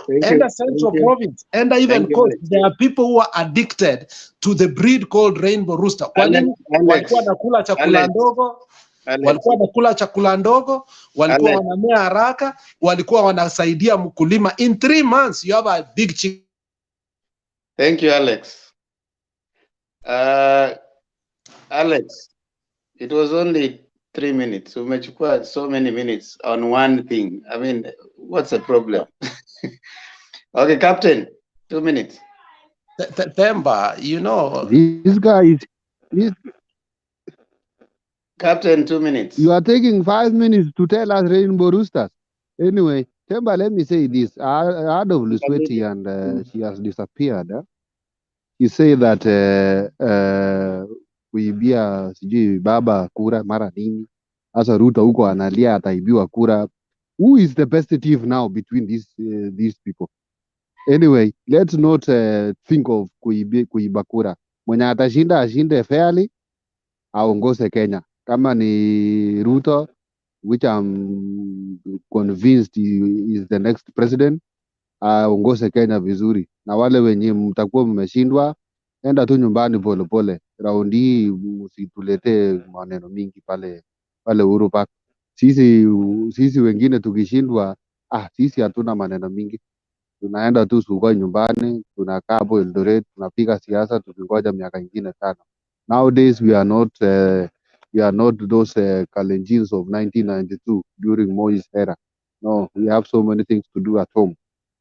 And a central province, and even coast. There are people who are addicted to the breed called Rainbow Rooster. Walikuwa nakula chakula ndogo, walikuwa nakula chakula ndogo, walikuwa wanamea haraka, walikuwa wanasaidia mkulima. In 3 months, you have a big chicken. Thank you, Alex. Alex, it was only 3 minutes. Umechukua so many minutes on one thing. I mean, what's the problem? Okay, Captain, 2 minutes. Themba, you know. This guy is... Captain, 2 minutes. You are taking 5 minutes to tell us Rainbow Roosters. Anyway, Themba, let me say this. I heard of Lusweti and she has disappeared. He say that kuibia sijui baba kura mara nini. Asa Ruto huko analia ataibiwa kura. Who is the best thief now between these people? Anyway, let's not think of kuiba kura. Mwenye atashinda ashinde fairly, aongoze Kenya. Kama ni Ruto, which I'm convinced he is the next president, aongoze Kenya vizuri. Na wale wenye mtakuwa mmeshindwa, enda tu nyumbani pole pole. Raundi hii msituletee maneno mingi pale Uhuru Park. Sisi wengine tukishindwa, sisi hatuna maneno mingi. Tunaenda tu Sugoi nyumbani, tunakaa hapo Eldoret, tunapiga siasa tukingoja miaka ingine 5. Nowadays we are not those Kalenjins of 1992 during Moi's era. No, we have so many things to do at home.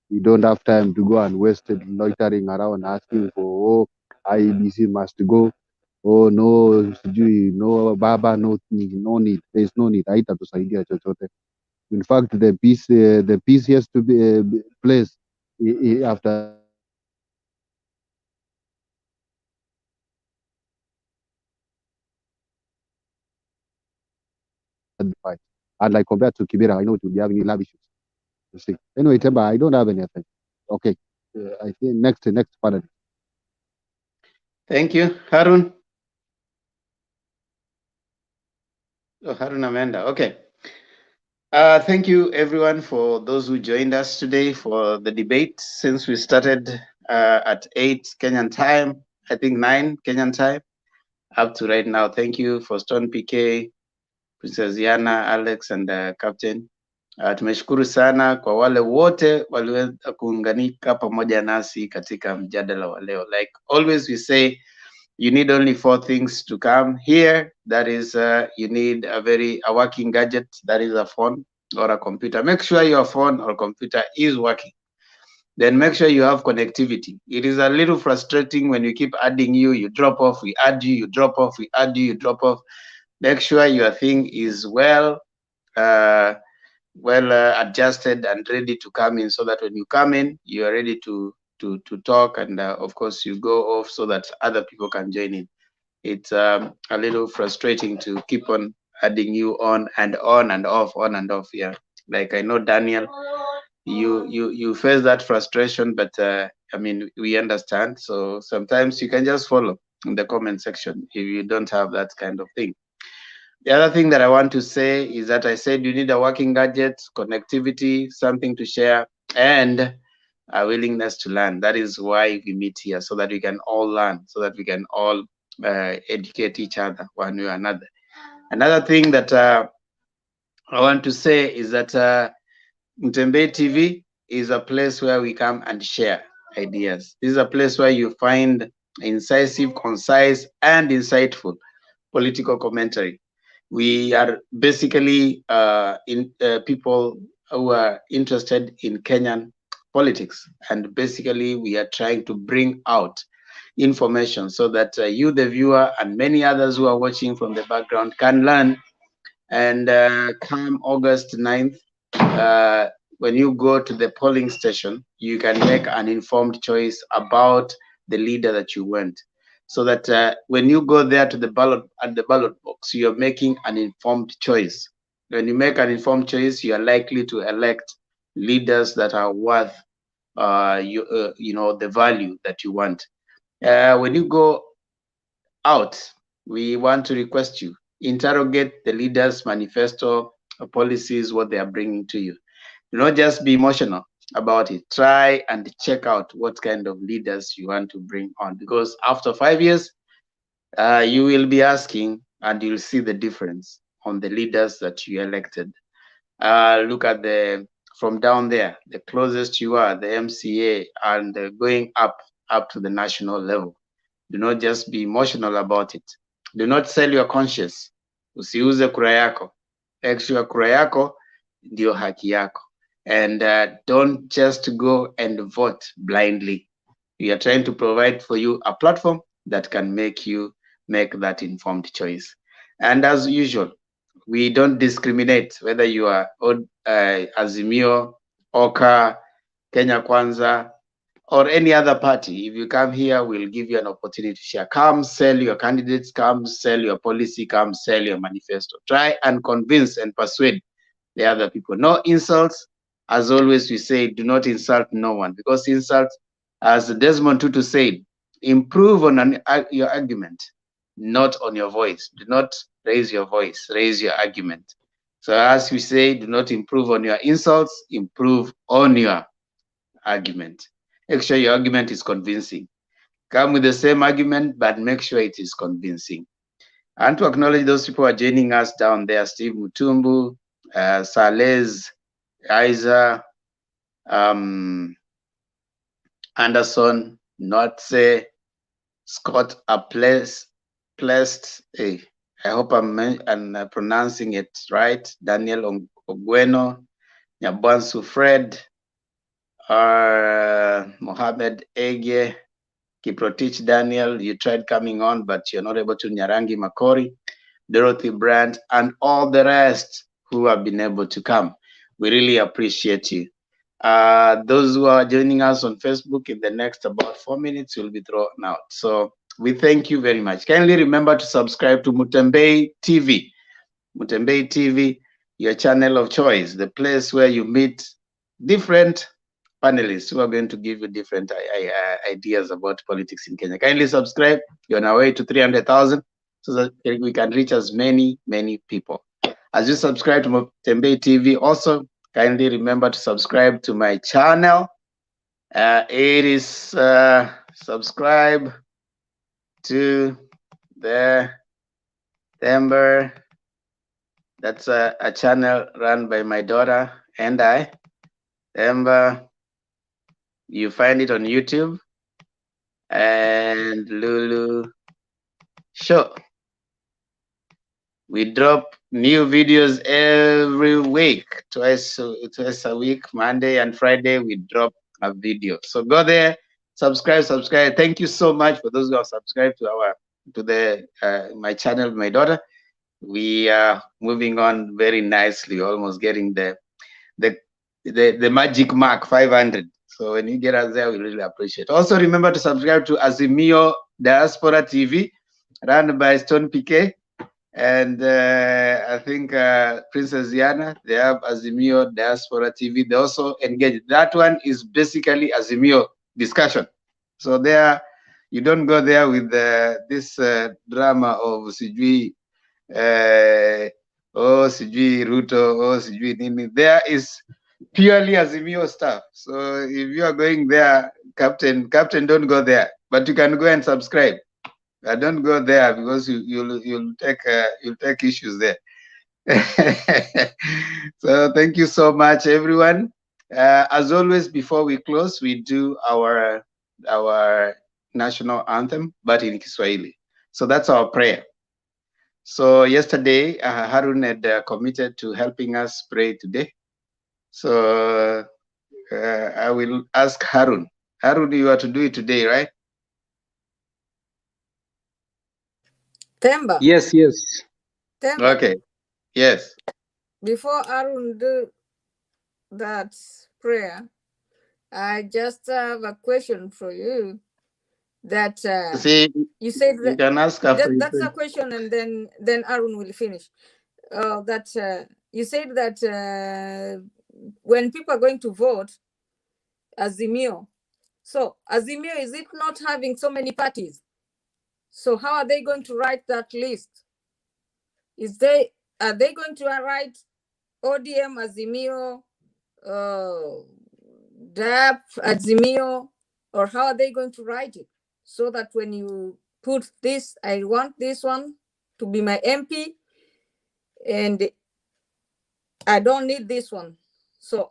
We don't have time to go and waste it loitering around asking for, IEBC must go. Oh no, no baba, no need. There's no need. Haitatusaidia chochote. In fact, the peace has to be placed after the fight. And like compared to Kibera, I know it will be having lab issues. You see. Anyway, Temba, I don't have anything. Okay. I think next panel. Thank you. Harun. Oh, Harun Amanda. Okay. Thank you, everyone, for those who joined us today for the debate. Since we started at 8 Kenyan time, I think 9 Kenyan time, up to right now. Thank you for Stone PK, Princess Yana, Alex, and Captain. Tumeshukuru sana kwa wale wote waliweza kuunganika pamoja nasi katika mjadala wa leo. Like always we say, You need only 4 things to come here. That is, you need a working gadget, that is a phone or a computer. Make sure your phone or computer is working. Then make sure you have connectivity. It is a little frustrating when you keep adding you drop off, we add you drop off, we add you drop off. Make sure your thing is well adjusted and ready to come in, so that when you come in, you are ready to talk, and of course you go off so that other people can join in. It's a little frustrating to keep on adding you on and off, on and off. Yeah, like I know Daniel, you face that frustration, but I mean, we understand. So sometimes you can just follow in the comment section if you don't have that kind of thing. The other thing that I want to say is that I said you need a working gadget, connectivity, something to share, and a willingness to learn. That is why we meet here, so that we can all learn, so that we can all educate each other one way or another. Another thing that I want to say is that Mtembei TV is a place where we come and share ideas. This is a place where you find incisive, concise, and insightful political commentary. We are basically people who are interested in Kenyan politics, and basically we are trying to bring out information so that you, the viewer, and many others who are watching from the background can learn. And come August 9th, when you go to the polling station, you can make an informed choice about the leader that you want, so that when you go there to the ballot, at the ballot box, you're making an informed choice. When you make an informed choice, you are likely to elect leaders that are worth the value that you want. When you go out, we want to request you interrogate the leaders' manifesto, policies, what they are bringing to you. Do not just be emotional about it. Try and check out what kind of leaders you want to bring on, because after 5 years, you will be asking and you'll see the difference on the leaders that you elected. Look at from down there, the closest you are, the MCA, and going up to the national level. Do not just be emotional about it. Do not sell your conscience. Usiuze kura yako. Make sure kura yako ndio haki yako. And don't just go and vote blindly. We are trying to provide for you a platform that can make you make that informed choice. And as usual, we don't discriminate whether you are Azimio, Oka, Kenya Kwanza, or any other party. If you come here, we'll give you an opportunity to share. Come sell your candidates, come sell your policy, come sell your manifesto. Try and convince and persuade the other people. No insults. As always, we say, do not insult no one, because insult, as Desmond Tutu said, improve on your argument, not on your voice. Do not raise your voice, raise your argument. So as we say, do not improve on your insults, improve on your argument. Make sure your argument is convincing. Come with the same argument, but make sure it is convincing. And to acknowledge those people who are joining us down there: Steve Mutumbu, Salez, Isa, Anderson, Notse, Scott Placed. Hey, I hope I'm pronouncing it right. Daniel Ogweno, Nyabansu Fred, Mohammed Ege, Kiprotich Daniel, you tried coming on, but you're not able to. Nyarangi Makori, Dorothy Brandt, and all the rest who have been able to come. We really appreciate you. Those who are joining us on Facebook, in the next about 4 minutes, will be thrown out. So we thank you very much. Kindly remember to subscribe to Mtembei TV. Mtembei TV, your channel of choice, the place where you meet different panelists who are going to give you different ideas about politics in Kenya. Kindly subscribe. You're on our way to 300,000, so that we can reach as many people. As you subscribe to Mtembei TV, also kindly remember to subscribe to my channel. It is subscribe to the Tember. That's a channel run by my daughter and I. Tember. You find it on YouTube. And Lulu show. We drop new videos every week, twice a week. Monday and Friday we drop a video. So go there, subscribe. Thank you so much for those who have subscribed to my channel, my daughter. We are moving on very nicely, almost getting the magic mark 500. So when you get us there, we really appreciate. Also remember to subscribe to Azimio Diaspora TV, run by Stone PK. And I think Princess Diana, they have Azimio Diaspora TV. They also engage. That one is basically Azimio discussion. So there, you don't go there with this drama of Sijui, Sijui Ruto, Sijui Nini. There is purely Azimio stuff. So if you are going there, Captain, don't go there. But you can go and subscribe. Don't go there because you'll take issues there. So thank you so much, everyone. As always, before we close, we do our national anthem, but in Kiswahili. So that's our prayer. So yesterday, Harun had committed to helping us pray today. So I will ask Harun. Harun, you are to do it today, right? Temba. Yes. Temba. Okay. Yes. Before Arun do that prayer, I just have a question for you. That See, you said you that, can ask after you that's pray. a question, and then Arun will finish. That you said that when people are going to vote, Azimio. So Azimio, is it not having so many parties? So how are they going to write that list? Are they going to write ODM Azimio, DAP Azimio, or how are they going to write it? So that when you put this, I want this one to be my MP, and I don't need this one. So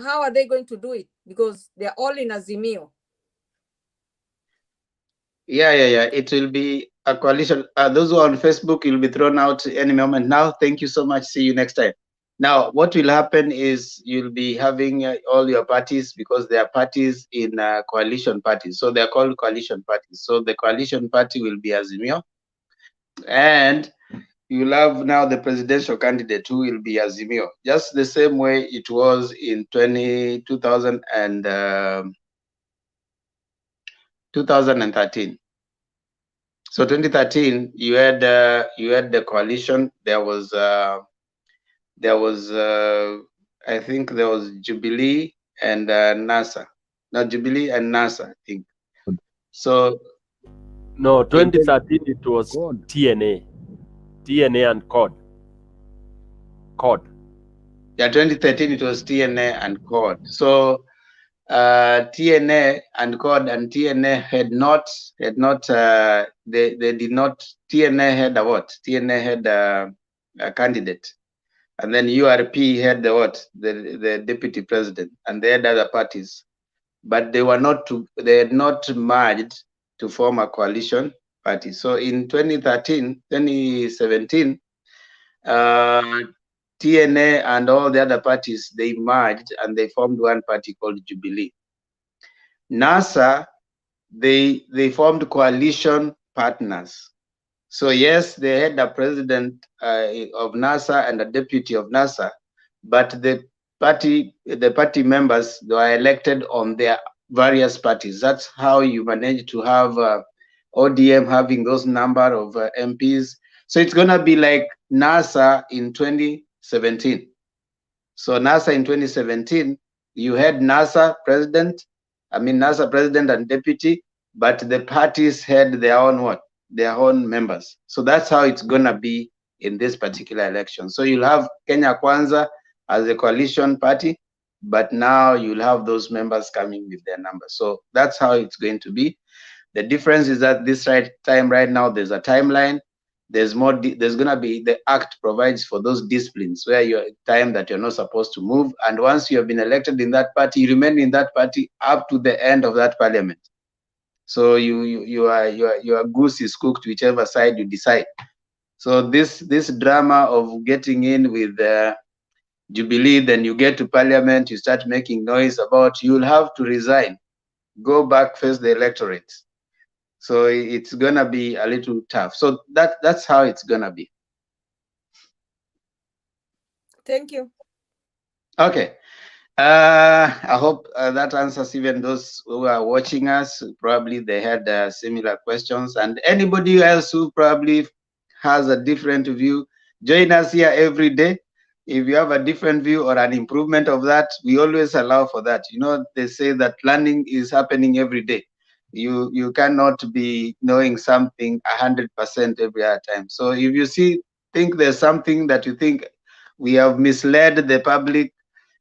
how are they going to do it? Because they're all in Azimio. Yeah. It will be a coalition. Those who are on Facebook, you'll be thrown out any moment now. Thank you so much. See you next time. Now, what will happen is you'll be having all your parties, because they are parties in coalition parties. So they're called coalition parties. So the coalition party will be Azimio. And you'll have now the presidential candidate who will be Azimio. Just the same way it was in 2013. So 2013, you had the coalition. There was I think there was Jubilee and NASA. Not Jubilee and NASA, I think. So No, 2013 it was TNA and COD. Yeah, 2013 it was TNA and COD. So TNA and COD, and TNA had not they did not. TNA had a what? TNA had a candidate, and then URP had the what? The deputy president, and they had other parties, but they had not merged to form a coalition party. So in 2017, TNA and all the other parties, they merged and they formed one party called Jubilee. NASA, they formed coalition partners. So yes, they had a president of NASA and a deputy of NASA, but the party members, they were elected on their various parties. That's how you manage to have ODM having those number of MPs. So it's gonna be like NASA in 2017. So NASA in 2017, you had NASA president and deputy, but the parties had their own what? Their own members. So that's how it's gonna be in this particular election. So you'll have Kenya Kwanza as a coalition party, but now you'll have those members coming with their numbers. So that's how it's going to be. The difference is that this time right now, there's a timeline. There's gonna be, the act provides for those disciplines where you're time that you're not supposed to move. And once you have been elected in that party, you remain in that party up to the end of that parliament. So your goose is cooked whichever side you decide. So this drama of getting in with Jubilee, then you get to parliament, you start making noise about you'll have to resign, go back, face the electorate. So it's gonna be a little tough. So that's how it's gonna be. Thank you. Okay. I hope that answers even those who are watching us. Probably they had similar questions, and anybody else who probably has a different view, join us here every day. If you have a different view or an improvement of that, we always allow for that. You know, they say that learning is happening every day. You cannot be knowing something 100% every other time. So if you think there's something that you think we have misled the public,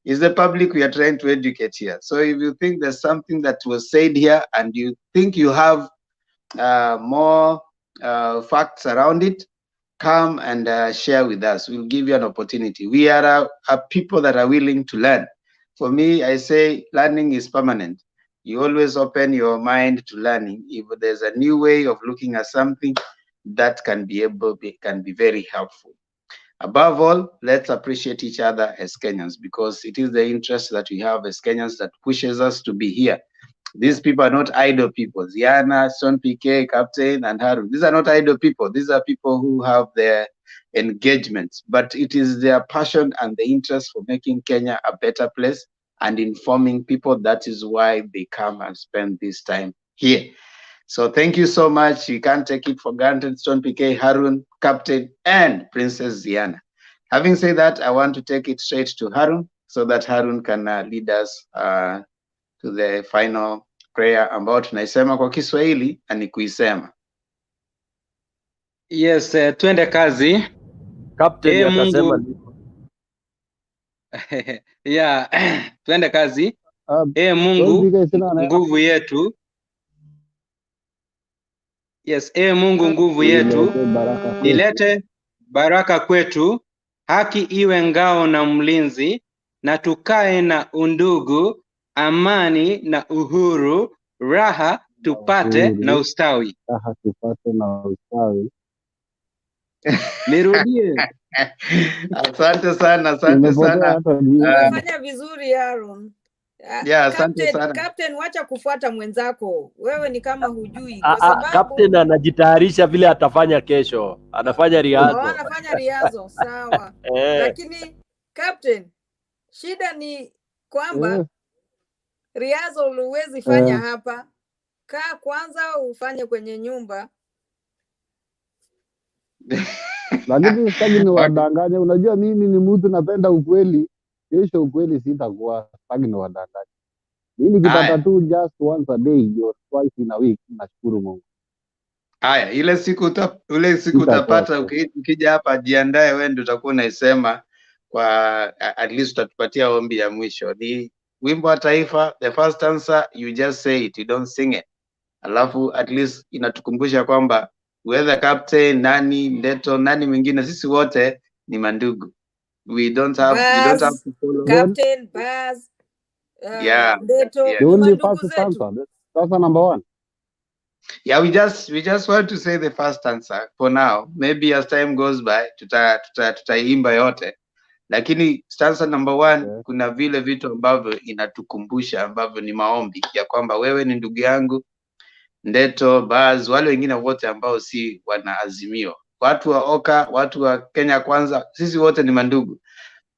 is the public we are trying to educate here. So if you think there's something that was said here and you think you have more facts around it, come and share with us. We'll give you an opportunity. We are a people that are willing to learn. For me, I say learning is permanent. You always open your mind to learning. If there's a new way of looking at something, that can be very helpful. Above all, let's appreciate each other as Kenyans, because it is the interest that we have as Kenyans that pushes us to be here. These people are not idle people. Ziana, Son PK, Captain, and Harun. These are not idle people. These are people who have their engagements, but it is their passion and the interest for making Kenya a better place and informing people. That is why they come and spend this time here. So thank you so much. You can't take it for granted. Stone PK, Harun, Captain, and Princess Ziana. Having said that, I want to take it straight to Harun so that Harun can lead us to the final prayer ambao tunaisema kwa Kiswahili na ni kuisema. Yes, twende kazi. Captain atasema niko. Yeah, twende kazi. Mungu nguvu yetu. Yes, Mungu nguvu yetu, ilete baraka kwetu, haki iwe ngao na mlinzi, na tukae na undugu, amani na uhuru, raha tupate na ustawi. Raha tupate na ustawi. Nirudie. Asante sana, asante sana. Umefanya vizuri Aaron. Yeah, asante sana. Captain, wacha kufuata mwenzako. Wewe ni kama hujui kwa sababu Captain anajitayarisha vile atafanya kesho. Anafanya riazo. Anafanya riazo, sawa. Lakini Captain, shida ni kwamba riazo huwezi fanya hapa. Kaa kwanza ufanye kwenye nyumba. Lakini sitaki niwadanganye. Unajua mimi ni mtu napenda ukweli. Kesho ukweli sitakuwa. Sitaki niwadanganye. Mimi nikipata tu just once a day or twice in a week, nashukuru Mungu. Haya, ile siku utapata ukija hapa, jiandae wewe, ndio utakuwa unaisema kwa at least utatupatia ombi ya mwisho. Ni wimbo wa taifa, the first answer you just say it, you don't sing it. Alafu at least inatukumbusha kwamba whether Captain, nani Ndeto, nani mwingine, sisi wote ni mandugu. We don't have to follow Captain, Baz, Ndeto, the only first answer. That's number one. Yeah, we just want to say the first answer for now. Maybe as time goes by tutaimba yote, lakini stanza number one, kuna vile vitu ambavyo inatukumbusha ambavyo ni maombi ya kwamba wewe ni ndugu yangu, Ndeto, Baz, wale wengine wote ambao si wanaazimio, watu wa Oka, watu wa Kenya Kwanza, sisi wote ni mandugu.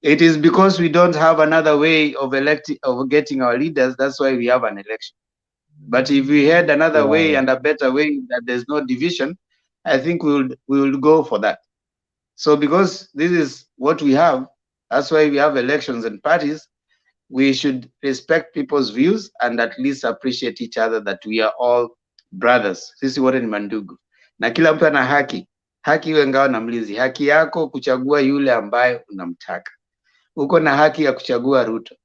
It is because we don't have another way of getting our leaders. That's why we have an election. But if we had another way and a better way that there's no division, I think we will go for that. So because this is what we have, that's why we have elections and parties. We should respect people's views and at least appreciate each other, that we are all brothers. Sisi wote ni mandugu. Na kila mtu ana haki. Haki iwe ngao na mlinzi. Haki yako kuchagua yule ambaye unamtaka. Uko na haki ya kuchagua Ruto.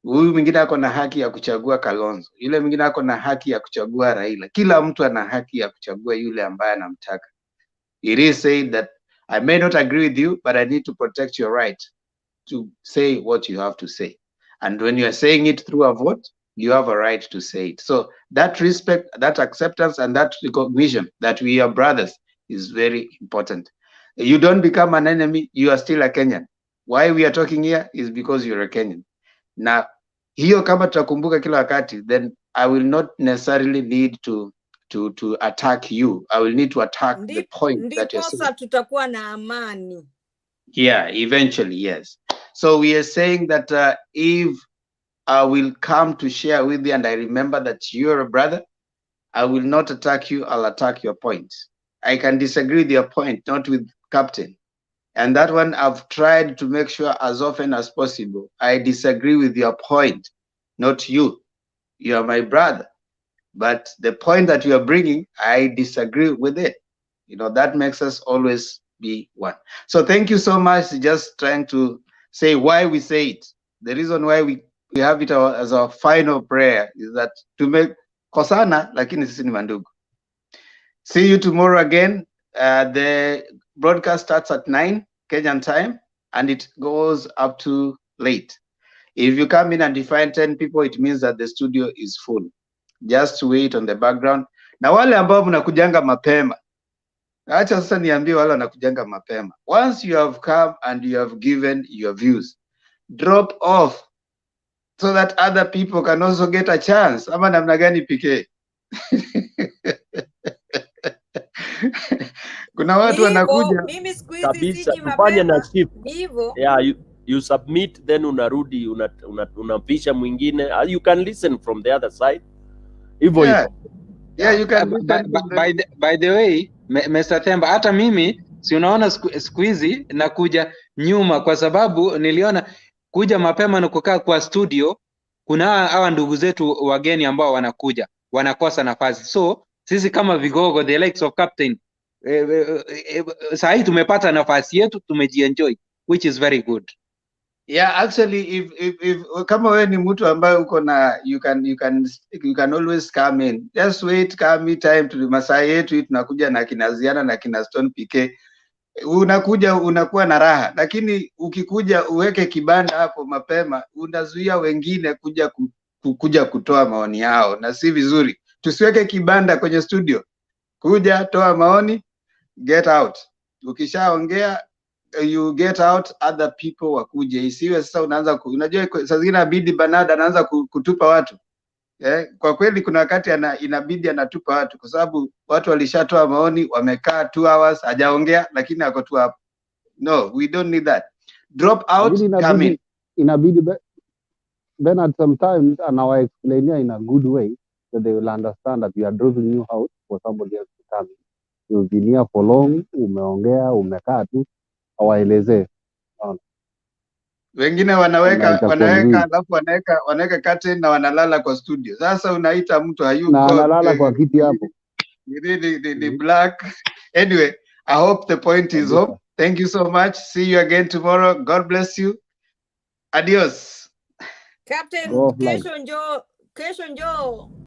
Huyu mwingine ako na haki ya kuchagua Kalonzo. Yule mwingine ako na haki ya kuchagua Raila. Kila mtu ana haki ya kuchagua yule ambaye anamtaka. It is said that I may not agree with you, but I need to protect your right to say what you have to say. And when you are saying it through a vote, you have a right to say it. So that respect, that acceptance, and that recognition that we are brothers is very important. You don't become an enemy, you are still a Kenyan. Why we are talking here is because you're a Kenyan. Now, hiyo kama tutakumbuka kila wakati, then I will not necessarily need to attack you. I will need to attack the point that you're saying. Ndiposa tutakuwa na amani. Yeah, eventually, yes. So we are saying that if I will come to share with you and I remember that you're a brother, I will not attack you, I'll attack your point. I can disagree with your point, not with Captain. And that one I've tried to make sure as often as possible, I disagree with your point, not you. You are my brother. But the point that you are bringing, I disagree with it. You know, that makes us always be one. So thank you so much. Just trying to say why we say it. The reason why we have it as our final prayer is that to make kosana, lakini sisi ni mandugu. See you tomorrow again. The broadcast starts at 9 Kenyan time and it goes up to late. If you come in and you find 10 people, it means that the studio is full. Just wait on the background. Na wale ambao mnakujanga mapema, acha sasa niambie wale wanakujanga mapema. Once you have come and you have given your views, drop off so that other people can also get a chance. Ama namna gani PK? Kuna watu wanakuja mimi siku hizi kabisa, siji tufanye na mapema. shift. Ndivyo. Yeah, you submit, then unarudi unapisha mwingine. You can listen from the other side. Hivyo hivyo. Yeah, you can by the way, Mr. Themba, hata mimi si unaona siku hizi nakuja nyuma kwa sababu niliona kuja mapema na kukaa kwa studio, kuna hawa ndugu zetu wageni ambao wanakuja wanakosa nafasi. So sisi kama vigogo, the likes of Captain, saa hii tumepata nafasi yetu, tumejienjoy, which is very good. Yeah, actually if kama wewe ni mtu ambaye uko na you can always come in. Just wait, come time to masaa yetu tunakuja na kina Ziana na kina Stone PK. Unakuja unakuwa na raha, lakini ukikuja uweke kibanda hapo mapema, unazuia wengine kuja kutoa maoni yao, na si vizuri. Tusiweke kibanda kwenye studio. Kuja toa maoni, get out. Ukishaongea you get out, other people wakuje. Isiwe sasa unaanza unajua saa zingine inabidi Banada anaanza kutupa watu. Kwa kweli kuna wakati inabidi anatupa watu kwa sababu watu walishatoa maoni, wamekaa 2 hours hajaongea, lakini ako tu hapo. No, we don't need that. Drop out, come in. Inabidi then at some times anawa explain in a good way so they will understand that you are dropping you out for somebody else to come in. You've been here for long, umeongea, umekaa tu, awaelezee. Wengine wanaweka alafu wanaweka curtain na wanalala kwa studio. Sasa unaita mtu hayuko na analala kwa kiti hapo. The black. Anyway, I hope the point is up. Thank you so much. See you again tomorrow. God bless you. Adios. Captain, kesho njoo.